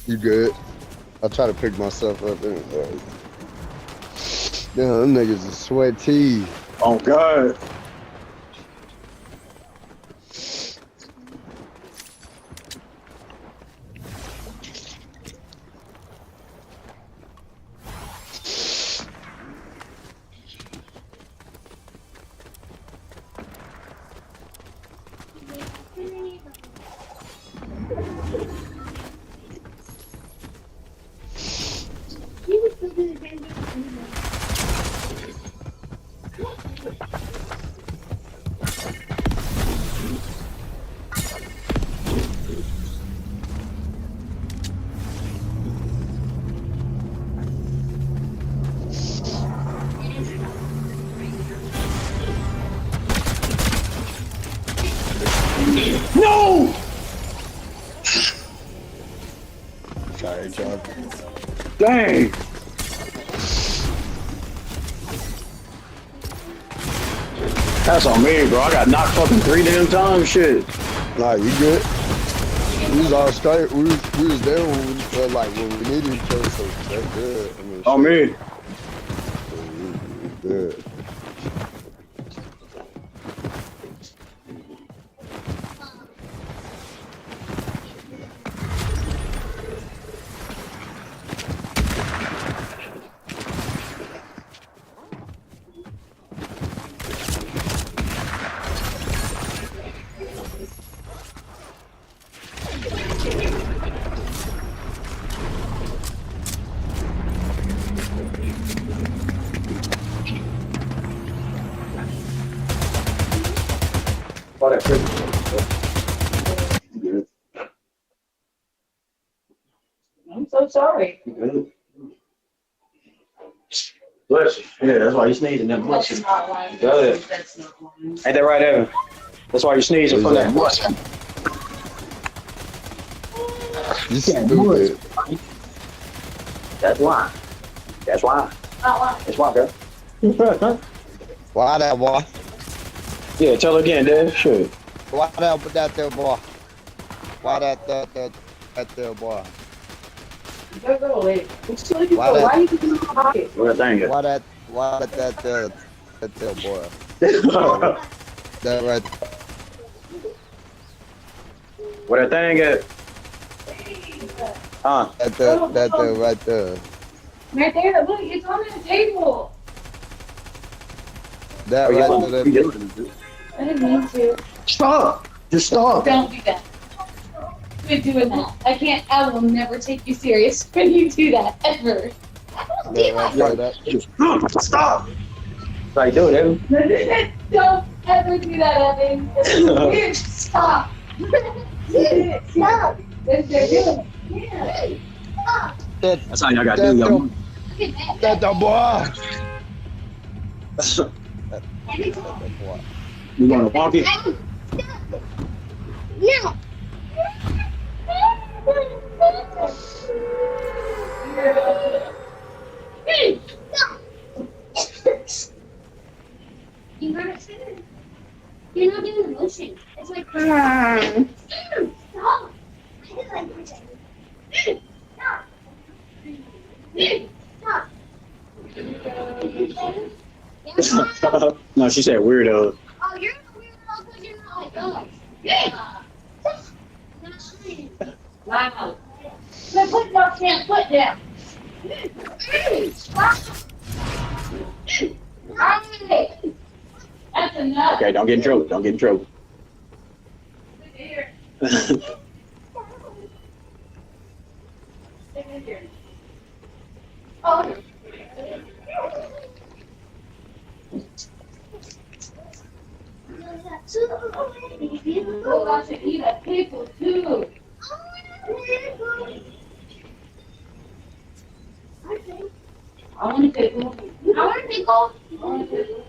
You good? I try to pick myself up. Damn, them niggas are sweaty. Oh, God. No! Sorry, John. Dang! That's on me, bro. I got knocked fucking 3 damn times. Shit. Nah, you good? We was all straight. We was there when we needed each other, so that's good. I mean, On me. Good. I'm so sorry. Bless you. Yeah, that's why you sneezing. That That's blessing. not lying. Good. That's not lying. Ain't that right, Evan? That's why you sneezing from that blessing. You stupid. That's why. That's why. Not lying. That's why, girl. Why that boy? Yeah, tell her again, Dad. Sure. Why that there boy? Why that there boy? Go away. It's too late. Why Why that- are you keeping in my pocket? Well, dang it. Why that there boy? That right. Where that thing at? That there right there. Right there. Look, it's on the table. That Oh, yeah, right look, there. we did. I didn't mean to. Stop! Just stop! Don't do that. Quit doing that. I will never take you serious when you do that, ever. That right there. That. Stop! That's how you do it, Evan. Don't ever do that, Evan. Weird. Stop. Stop. Yeah. Stop. That's how y'all gotta do, y'all. That the boy. You wanna walk it? No. You gotta sit in. You're not doing the motion. It's like stop. I did like motion. Stop. No, she said weirdo. Oh, you're the weirdo because you're not like us. Yeah. Wow. Now put your hand foot down. That's enough. Okay, don't get in trouble. Don't get in trouble. Here. Oh. Go out to eat a pickle too. I want a pickle. I want a pickle. I want a pickle.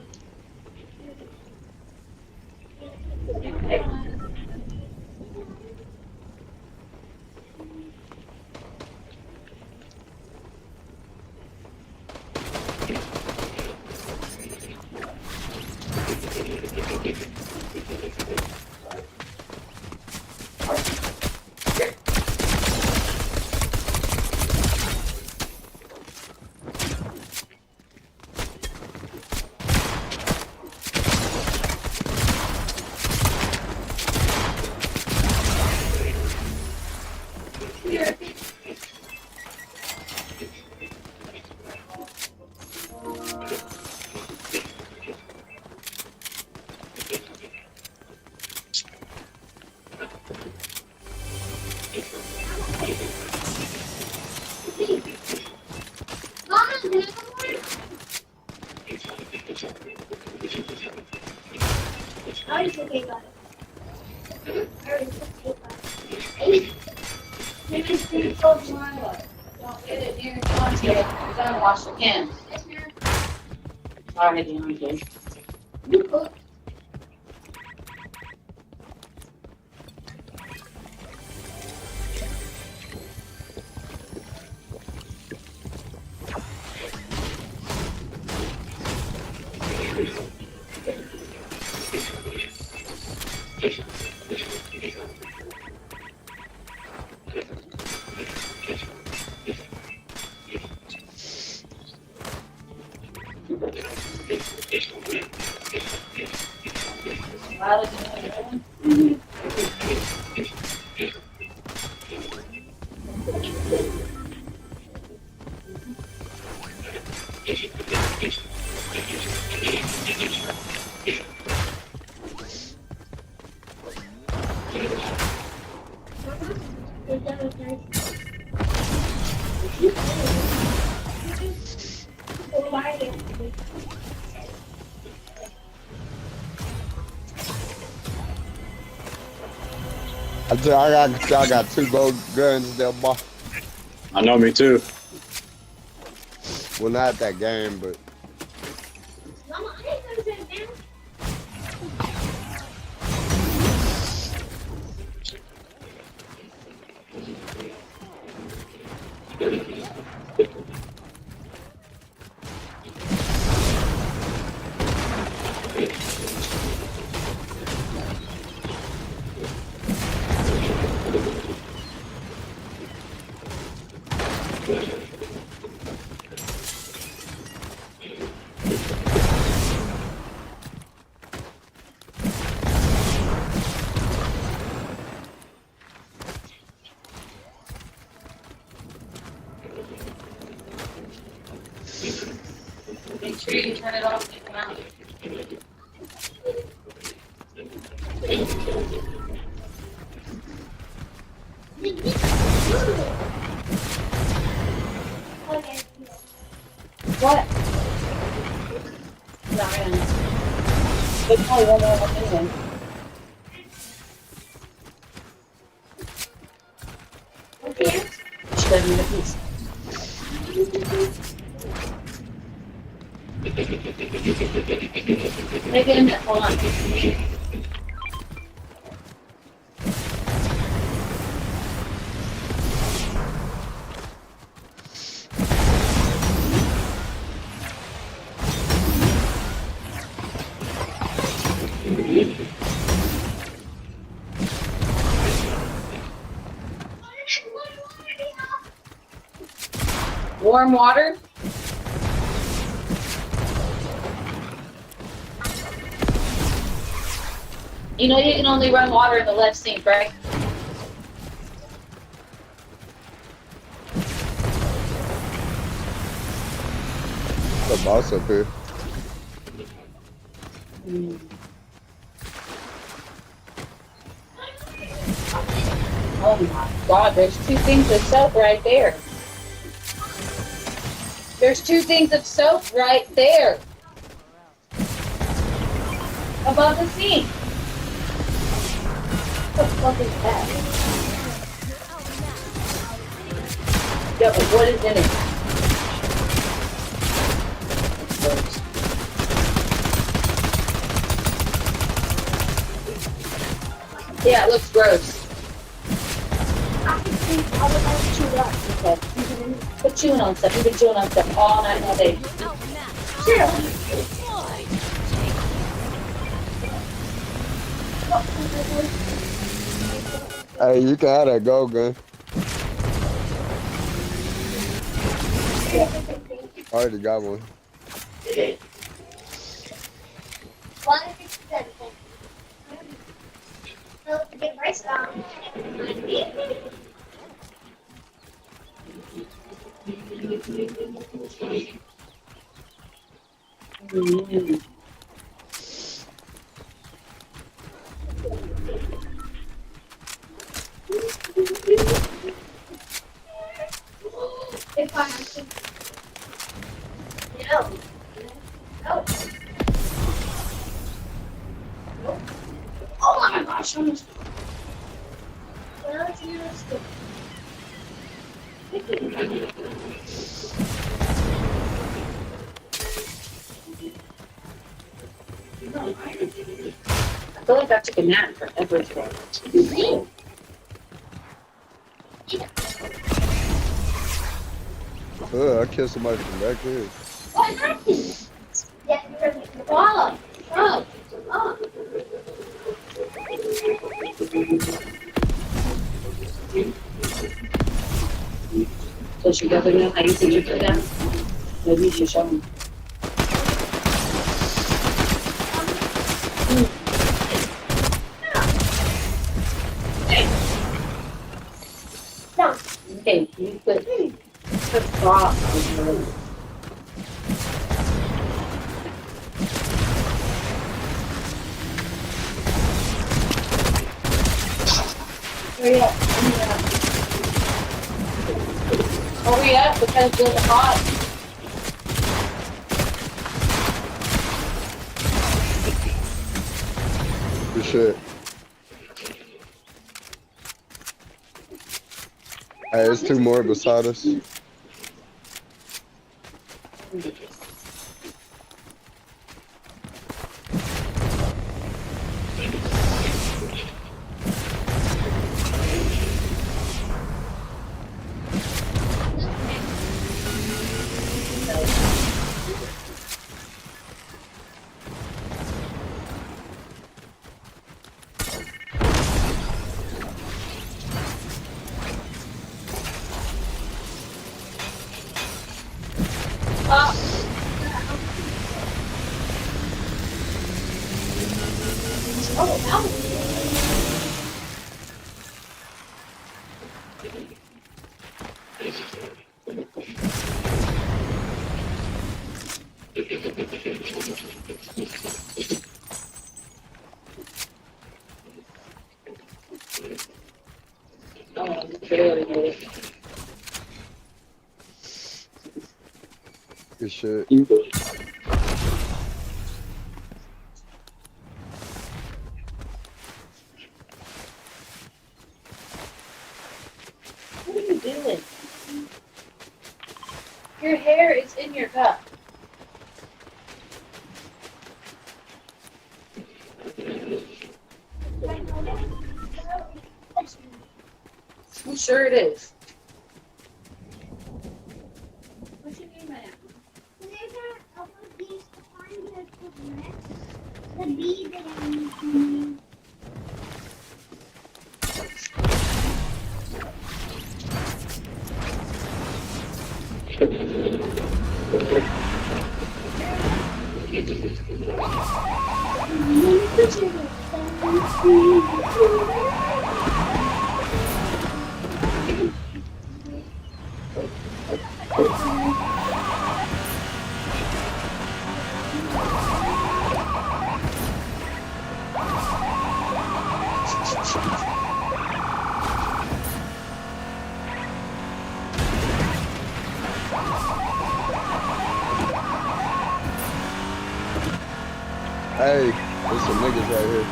Don't get it near your pants yet. You gotta wash the can. Sorry, DeAndre. I got 2 gold guns there, boy. I know, me too. Well, not that game, but. Make sure you turn it off and come out. What? Not really. There's probably one more thing. Okay. Should have made a piece. Make it a minute, hold on. Warm water? You know you can only run water in the left sink, right? The boss up here. Oh my God, there's 2 things of soap right there. There's 2 things of soap right there. Above the sink. What the fuck is that? Yeah, but what is in it? Yeah, it looks gross. I would like to chew up. Okay. Quit chewing on stuff. You've been chewing on stuff all night and all day. Hey, you can have that gold gun. I already got one. I feel like I took a nap for everything. I killed somebody from back here. What happened? Wow. Oh. Does your brother know how you did your put down? Maybe you should show him. Okay, you put rock on your Hurry up, hurry up, because it's hot. Good shit. Hey, there's two more beside us. Good shit. What are you doing? Your hair is in your cup. I'm sure it is. What's your name, man? The bee that I'm Hey, there's some niggas right here.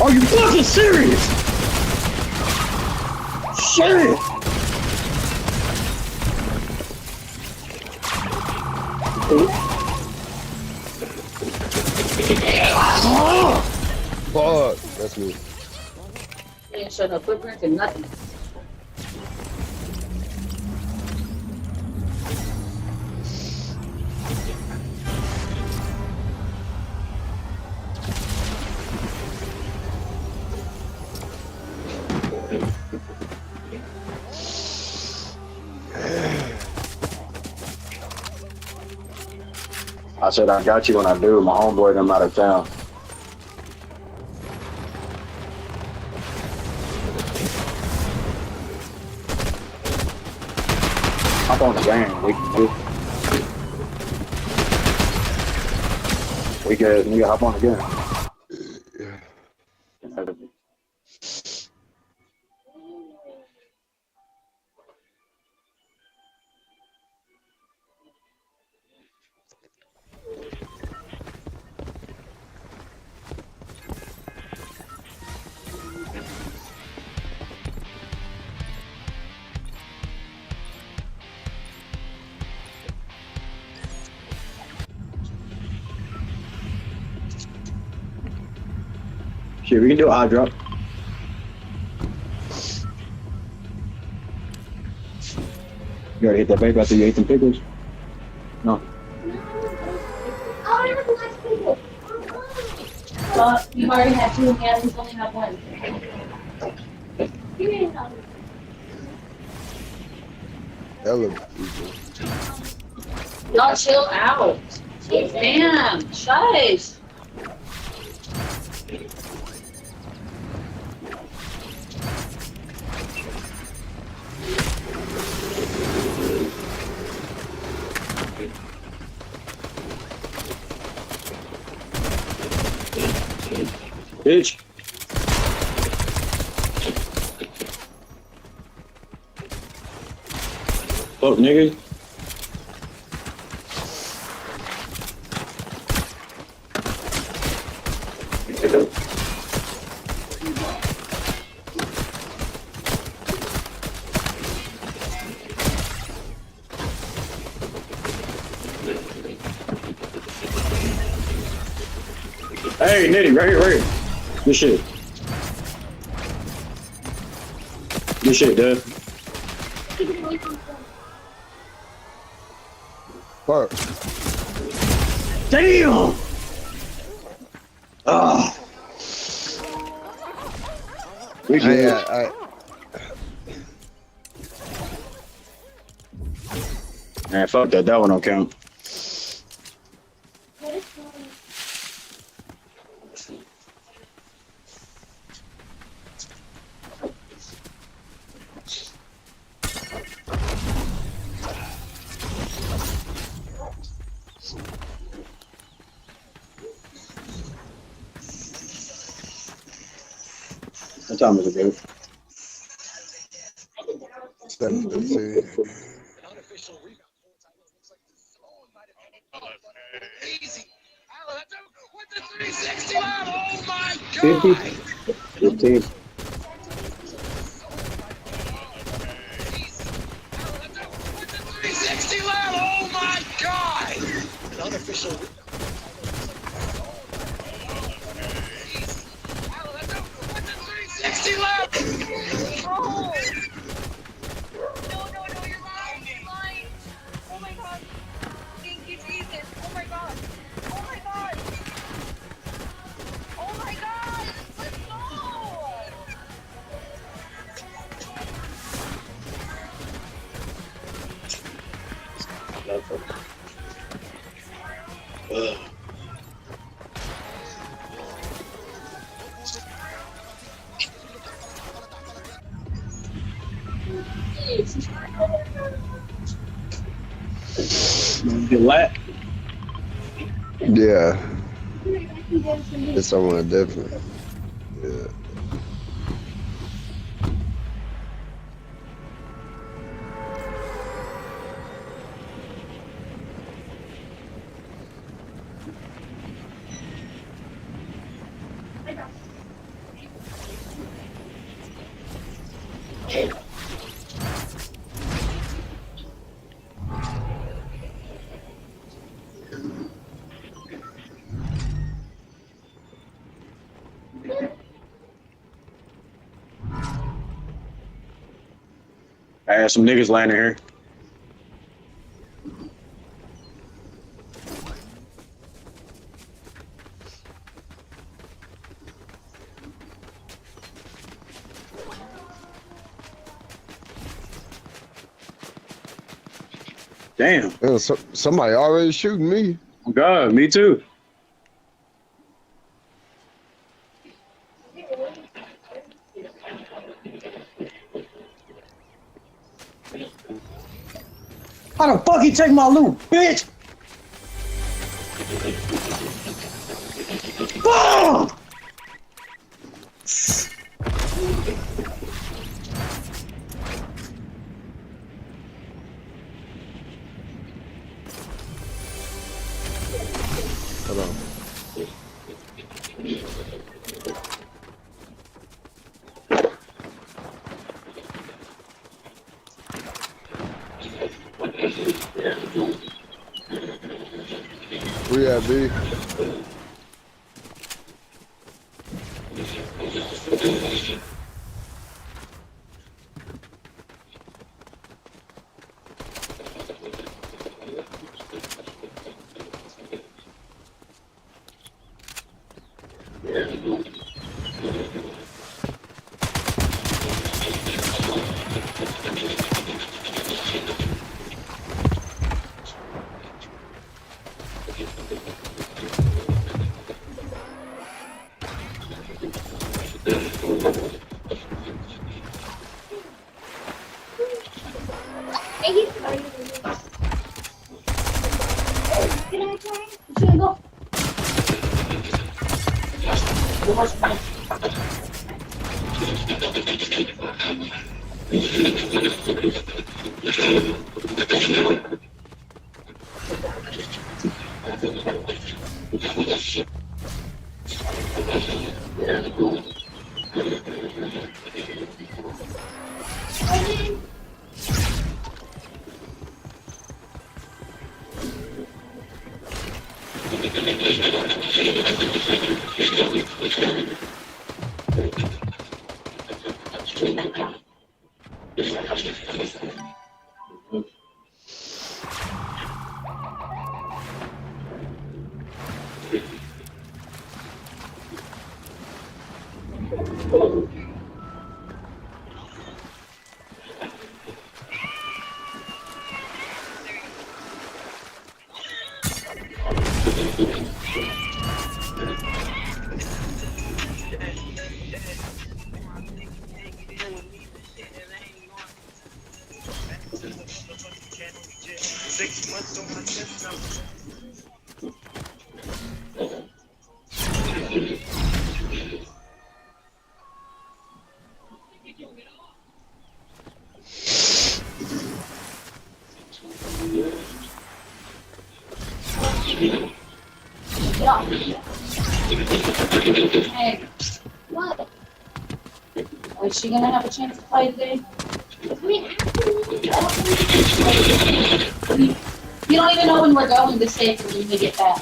Are you fucking serious? Shit! Fuck, that's me. They ain't showing no footprints and nothing. I said I got you when I do. My homeboy them out of town. Hop on the game. We good. You hop on the game. Shit, we can do an eye drop. You already hit that vape after you ate some pickles? No. You already had 2 and he's only have 1. Hella Y'all chill out. Damn, shush. Bitch. Fuck, nigga. Hey, Nitty, right here, right here. Good shit. Good shit, dude. Fuck. Damn! Ah. We good. Man, fuck that. That one don't count. What time is it, baby? 7:15. Oh my God! 15. Oh my God! Unofficial. Get lat. Yeah. It's someone different. Yeah. I had some niggas landing here. Damn. Yeah, somebody already shooting me. Oh God, me too. How the fuck you take my loot, bitch? Boom! Hold on. Where you at, B? gonna go. Hey. What? Is she gonna have a chance to play today? You don't even know when we're going to stay for when we get back.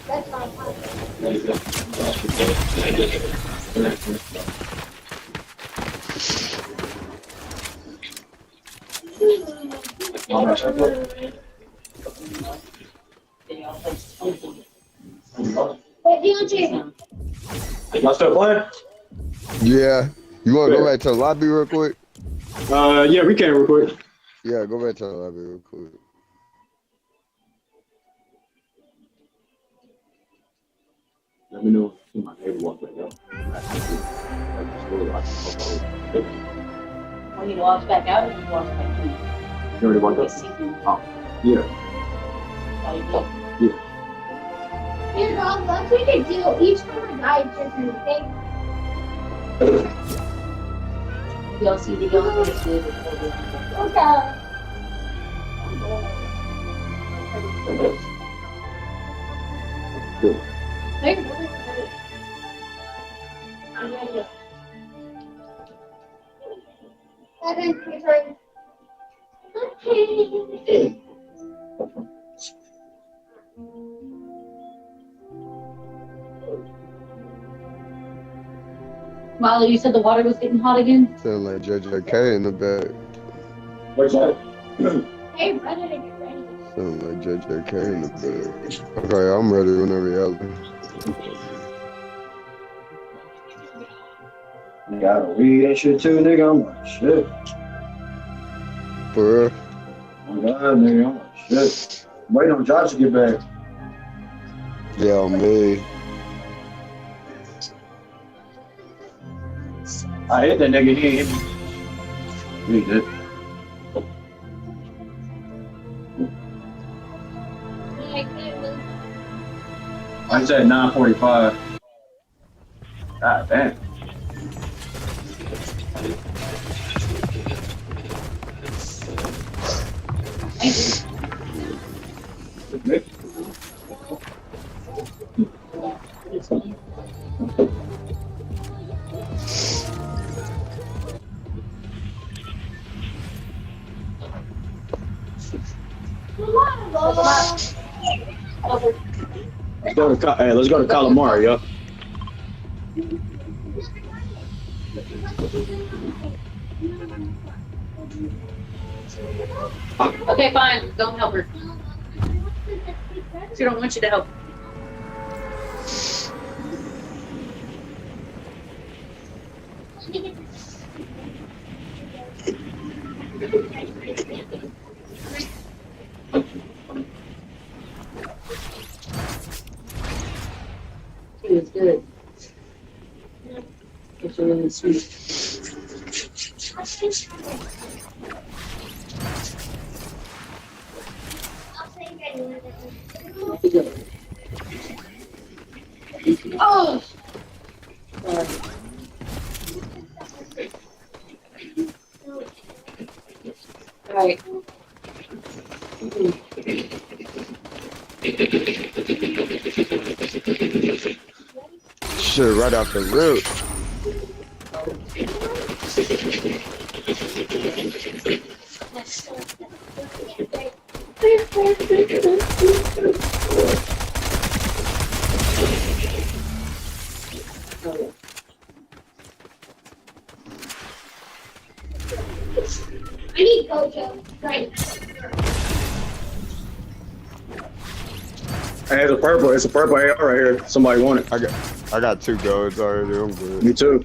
That's not Y'all still playing? Yeah. You want to go back to the lobby real quick? Yeah, we can real quick. Yeah, go back to the lobby real quick. Let me know if my neighbor walks back up. When he walks back out, or he walks back in? You already walked up? Oh, yeah. Yeah. Here, dog, let's make a deal. Each time I die, it's different, okay? You'll see the young kids do it. Okay. Good. Hey, really good. I'm ready. Evan, your turn. Okay. Molly, you said the water was getting hot again? Sound like JJK in the back. What's that? Hey, brother, get ready. Sound like JJK in the back. Okay, I'm ready whenever y'all are. Nigga, I don't read that shit too, nigga. I'm like, shit. For real? Oh God, nigga, I'm like, shit. I'm waiting on Josh to get back. Yeah, me. I hit that nigga, he ain't hit me. He did. I said 9:45. God damn. Let's go to Calamari, yo. Okay, fine. Don't help her. She don't want you to help. She was It's good. It's really sweet. Oh! Sorry. Right. Shit, right off the roof. I need Gojo. Right. Hey, it's a purple AR right here. Somebody want it. I got 2 golds already. I'm good. Me too.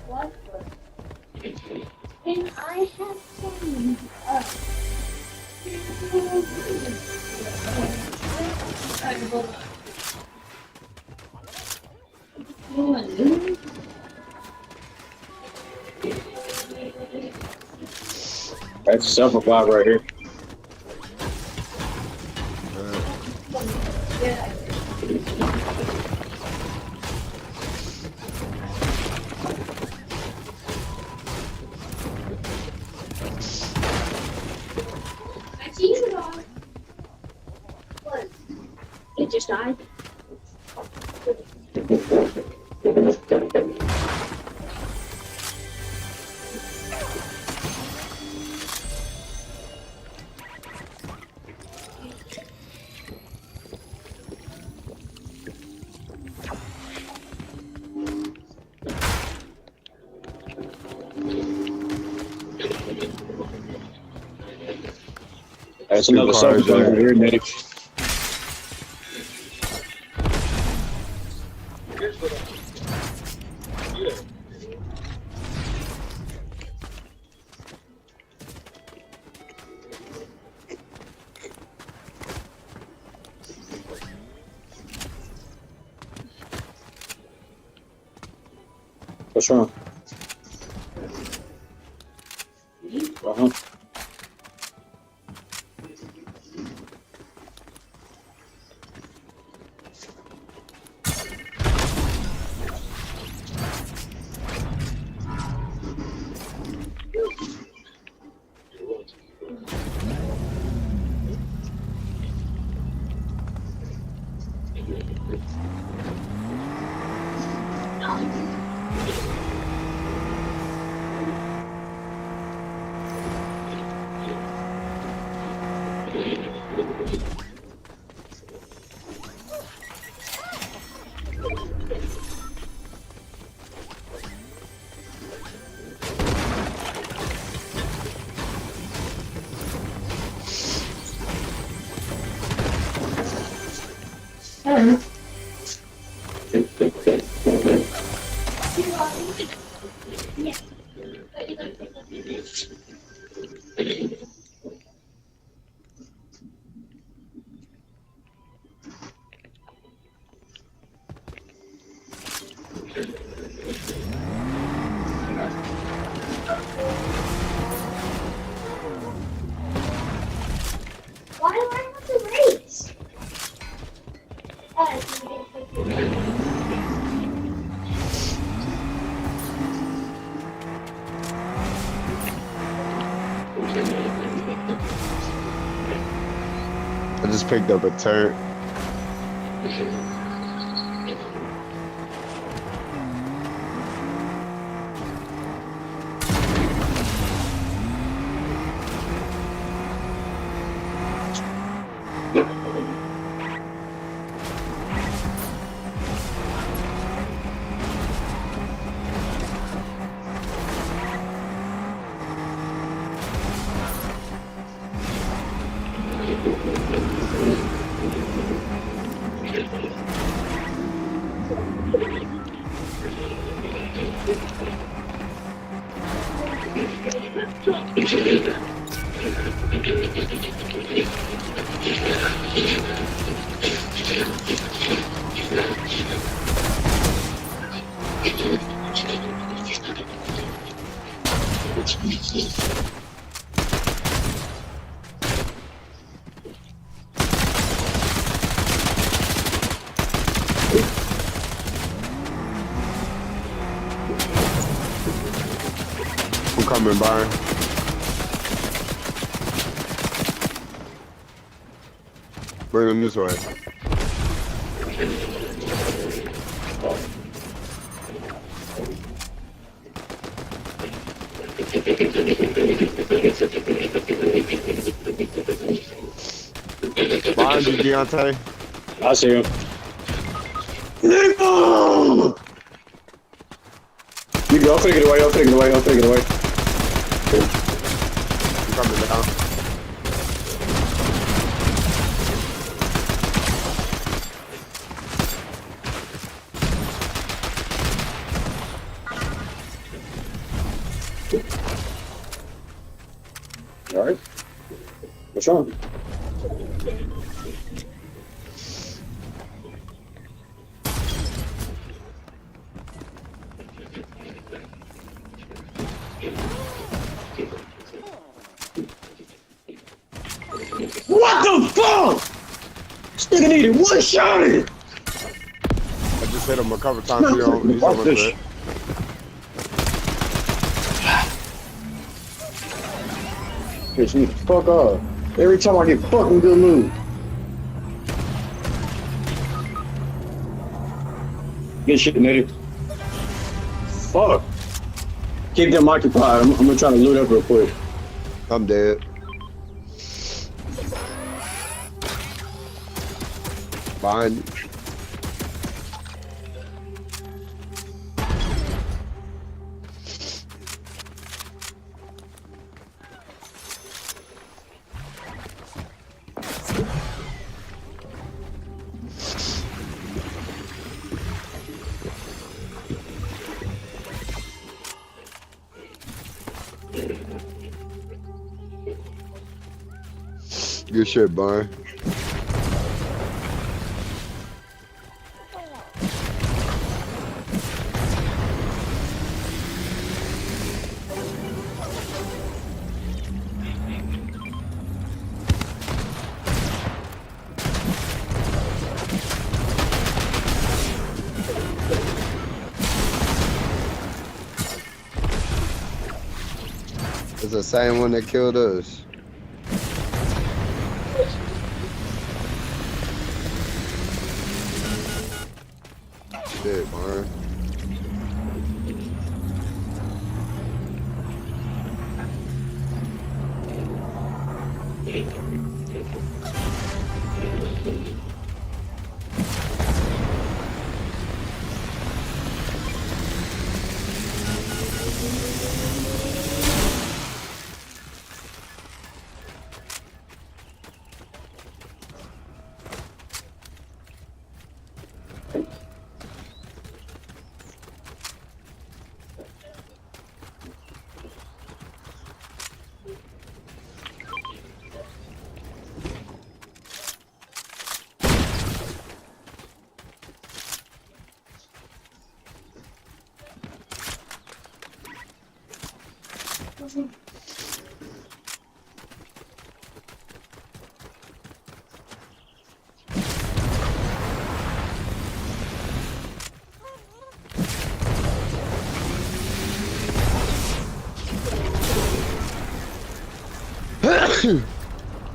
What? Can I have some? That's a self-revive right here. It just died. That's another self-revive right here, medic. What's wrong? Uh-huh. Why do I have to race? I just picked up a turret. I'm coming, Byron. Bring them this way. Behind you, Deontay. I see him. Nico! You go, I'll take it away, I'll take it away, I'll take it away. I'm coming down. Alright. What's wrong? What the fuck? This nigga needed one shot. I just hit him a couple times. He's on my foot. Bitch, need to fuck off. Every time I get fucking good loot. Good shit, nigga. Fuck. Keep them occupied. I'm gonna try to loot up real quick. I'm dead. Behind you. Good shit, Byron. It's the same one that killed us. Shit, Byron.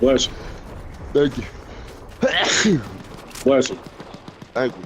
Bless you. Thank you. Bless you. Thank you.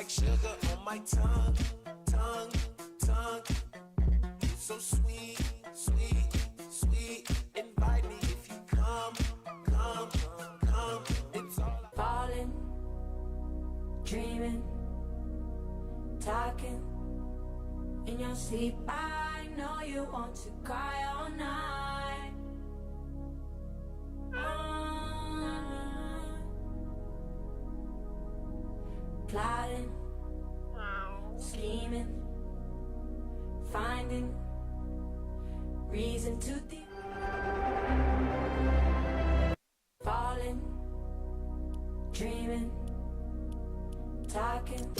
like sugar on my tongue, tongue, tongue. You so sweet, sweet, sweet. Invite me if you come, come, come. It's all falling, dreaming, talking. In your sleep, I know you want to cry all night. Plotting, scheming, finding reason to think. Falling, dreaming, talking.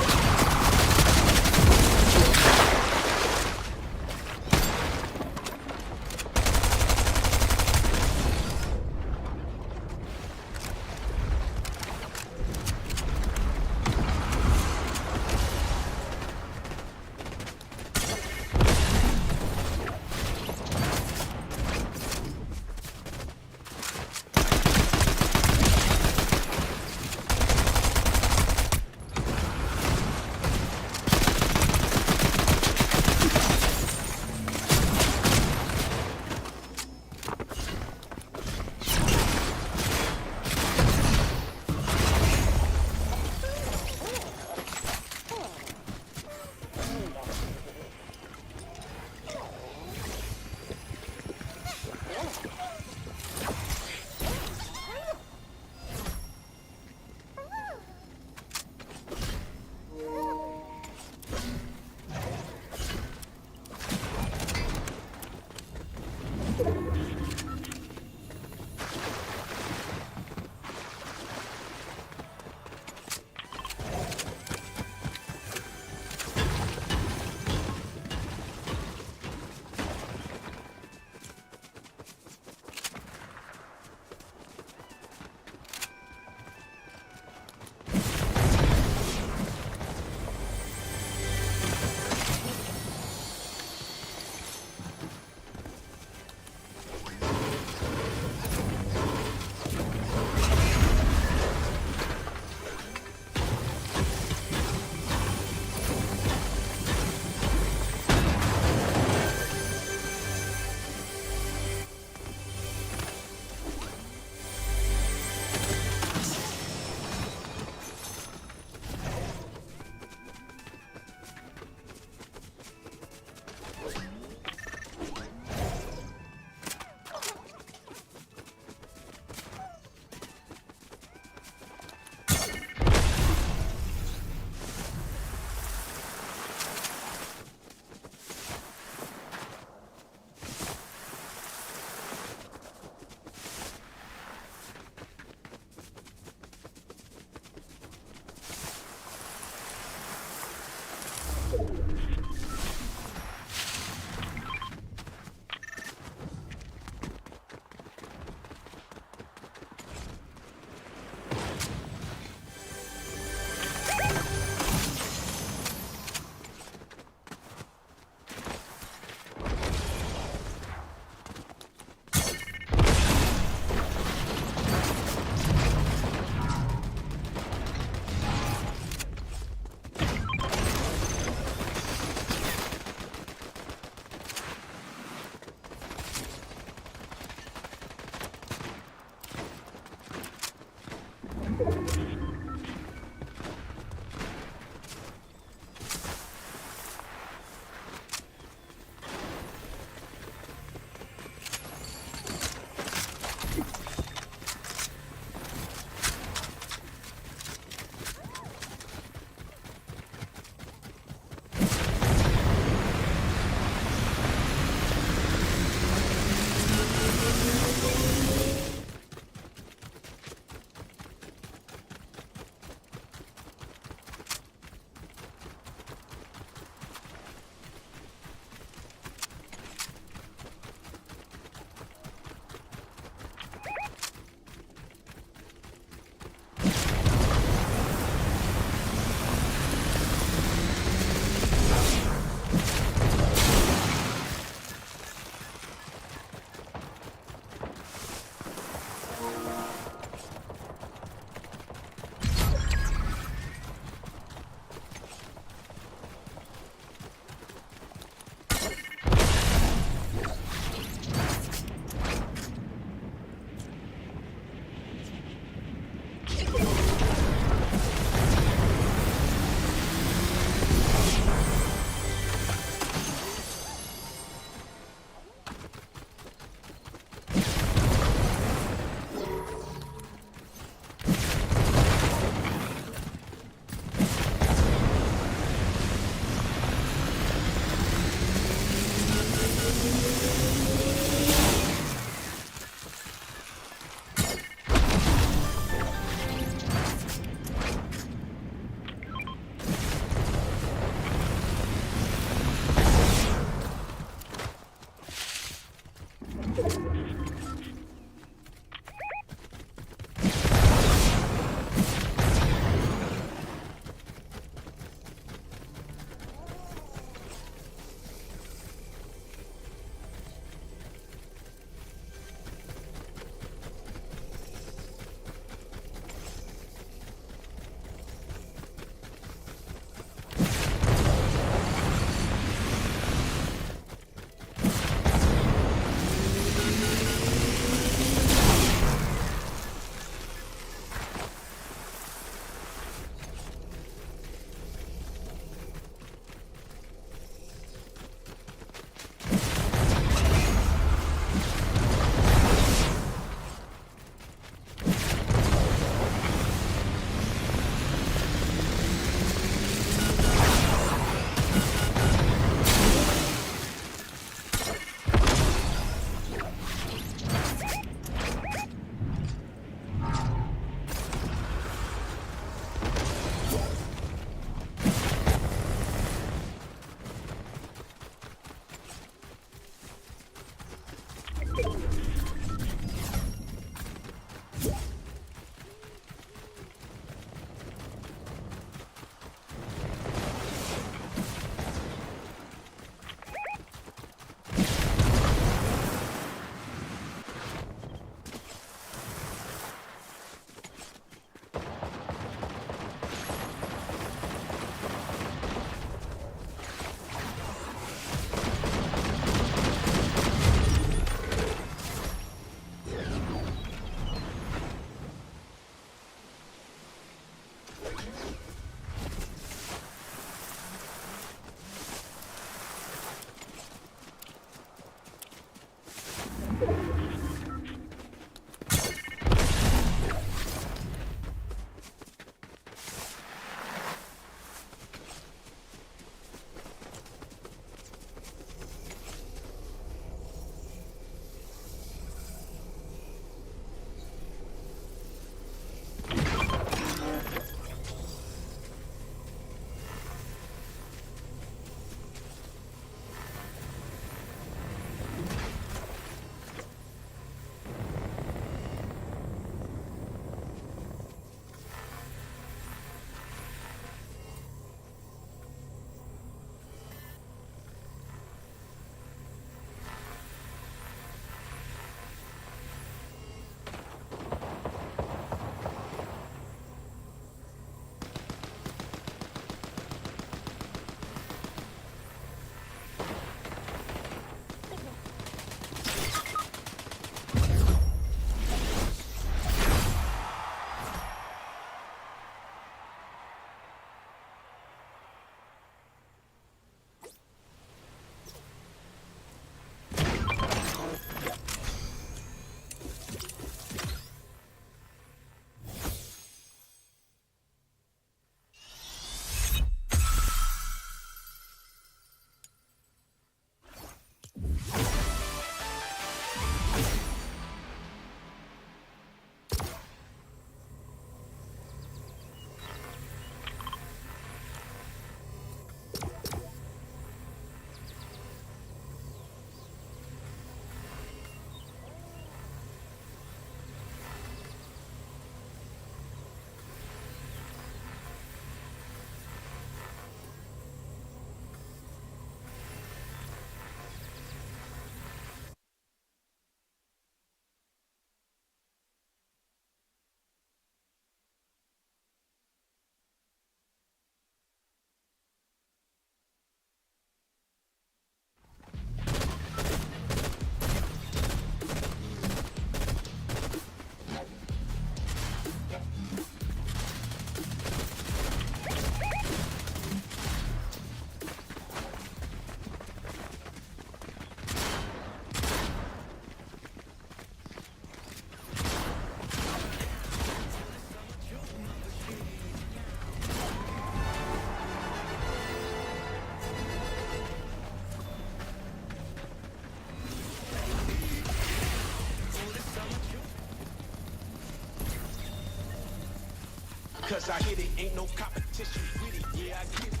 cause I hit it. Ain't no competition with it. Yeah, I get it.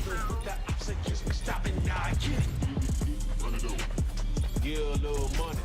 With the oxygen stopping, now I get it. Run it over. Give a little money.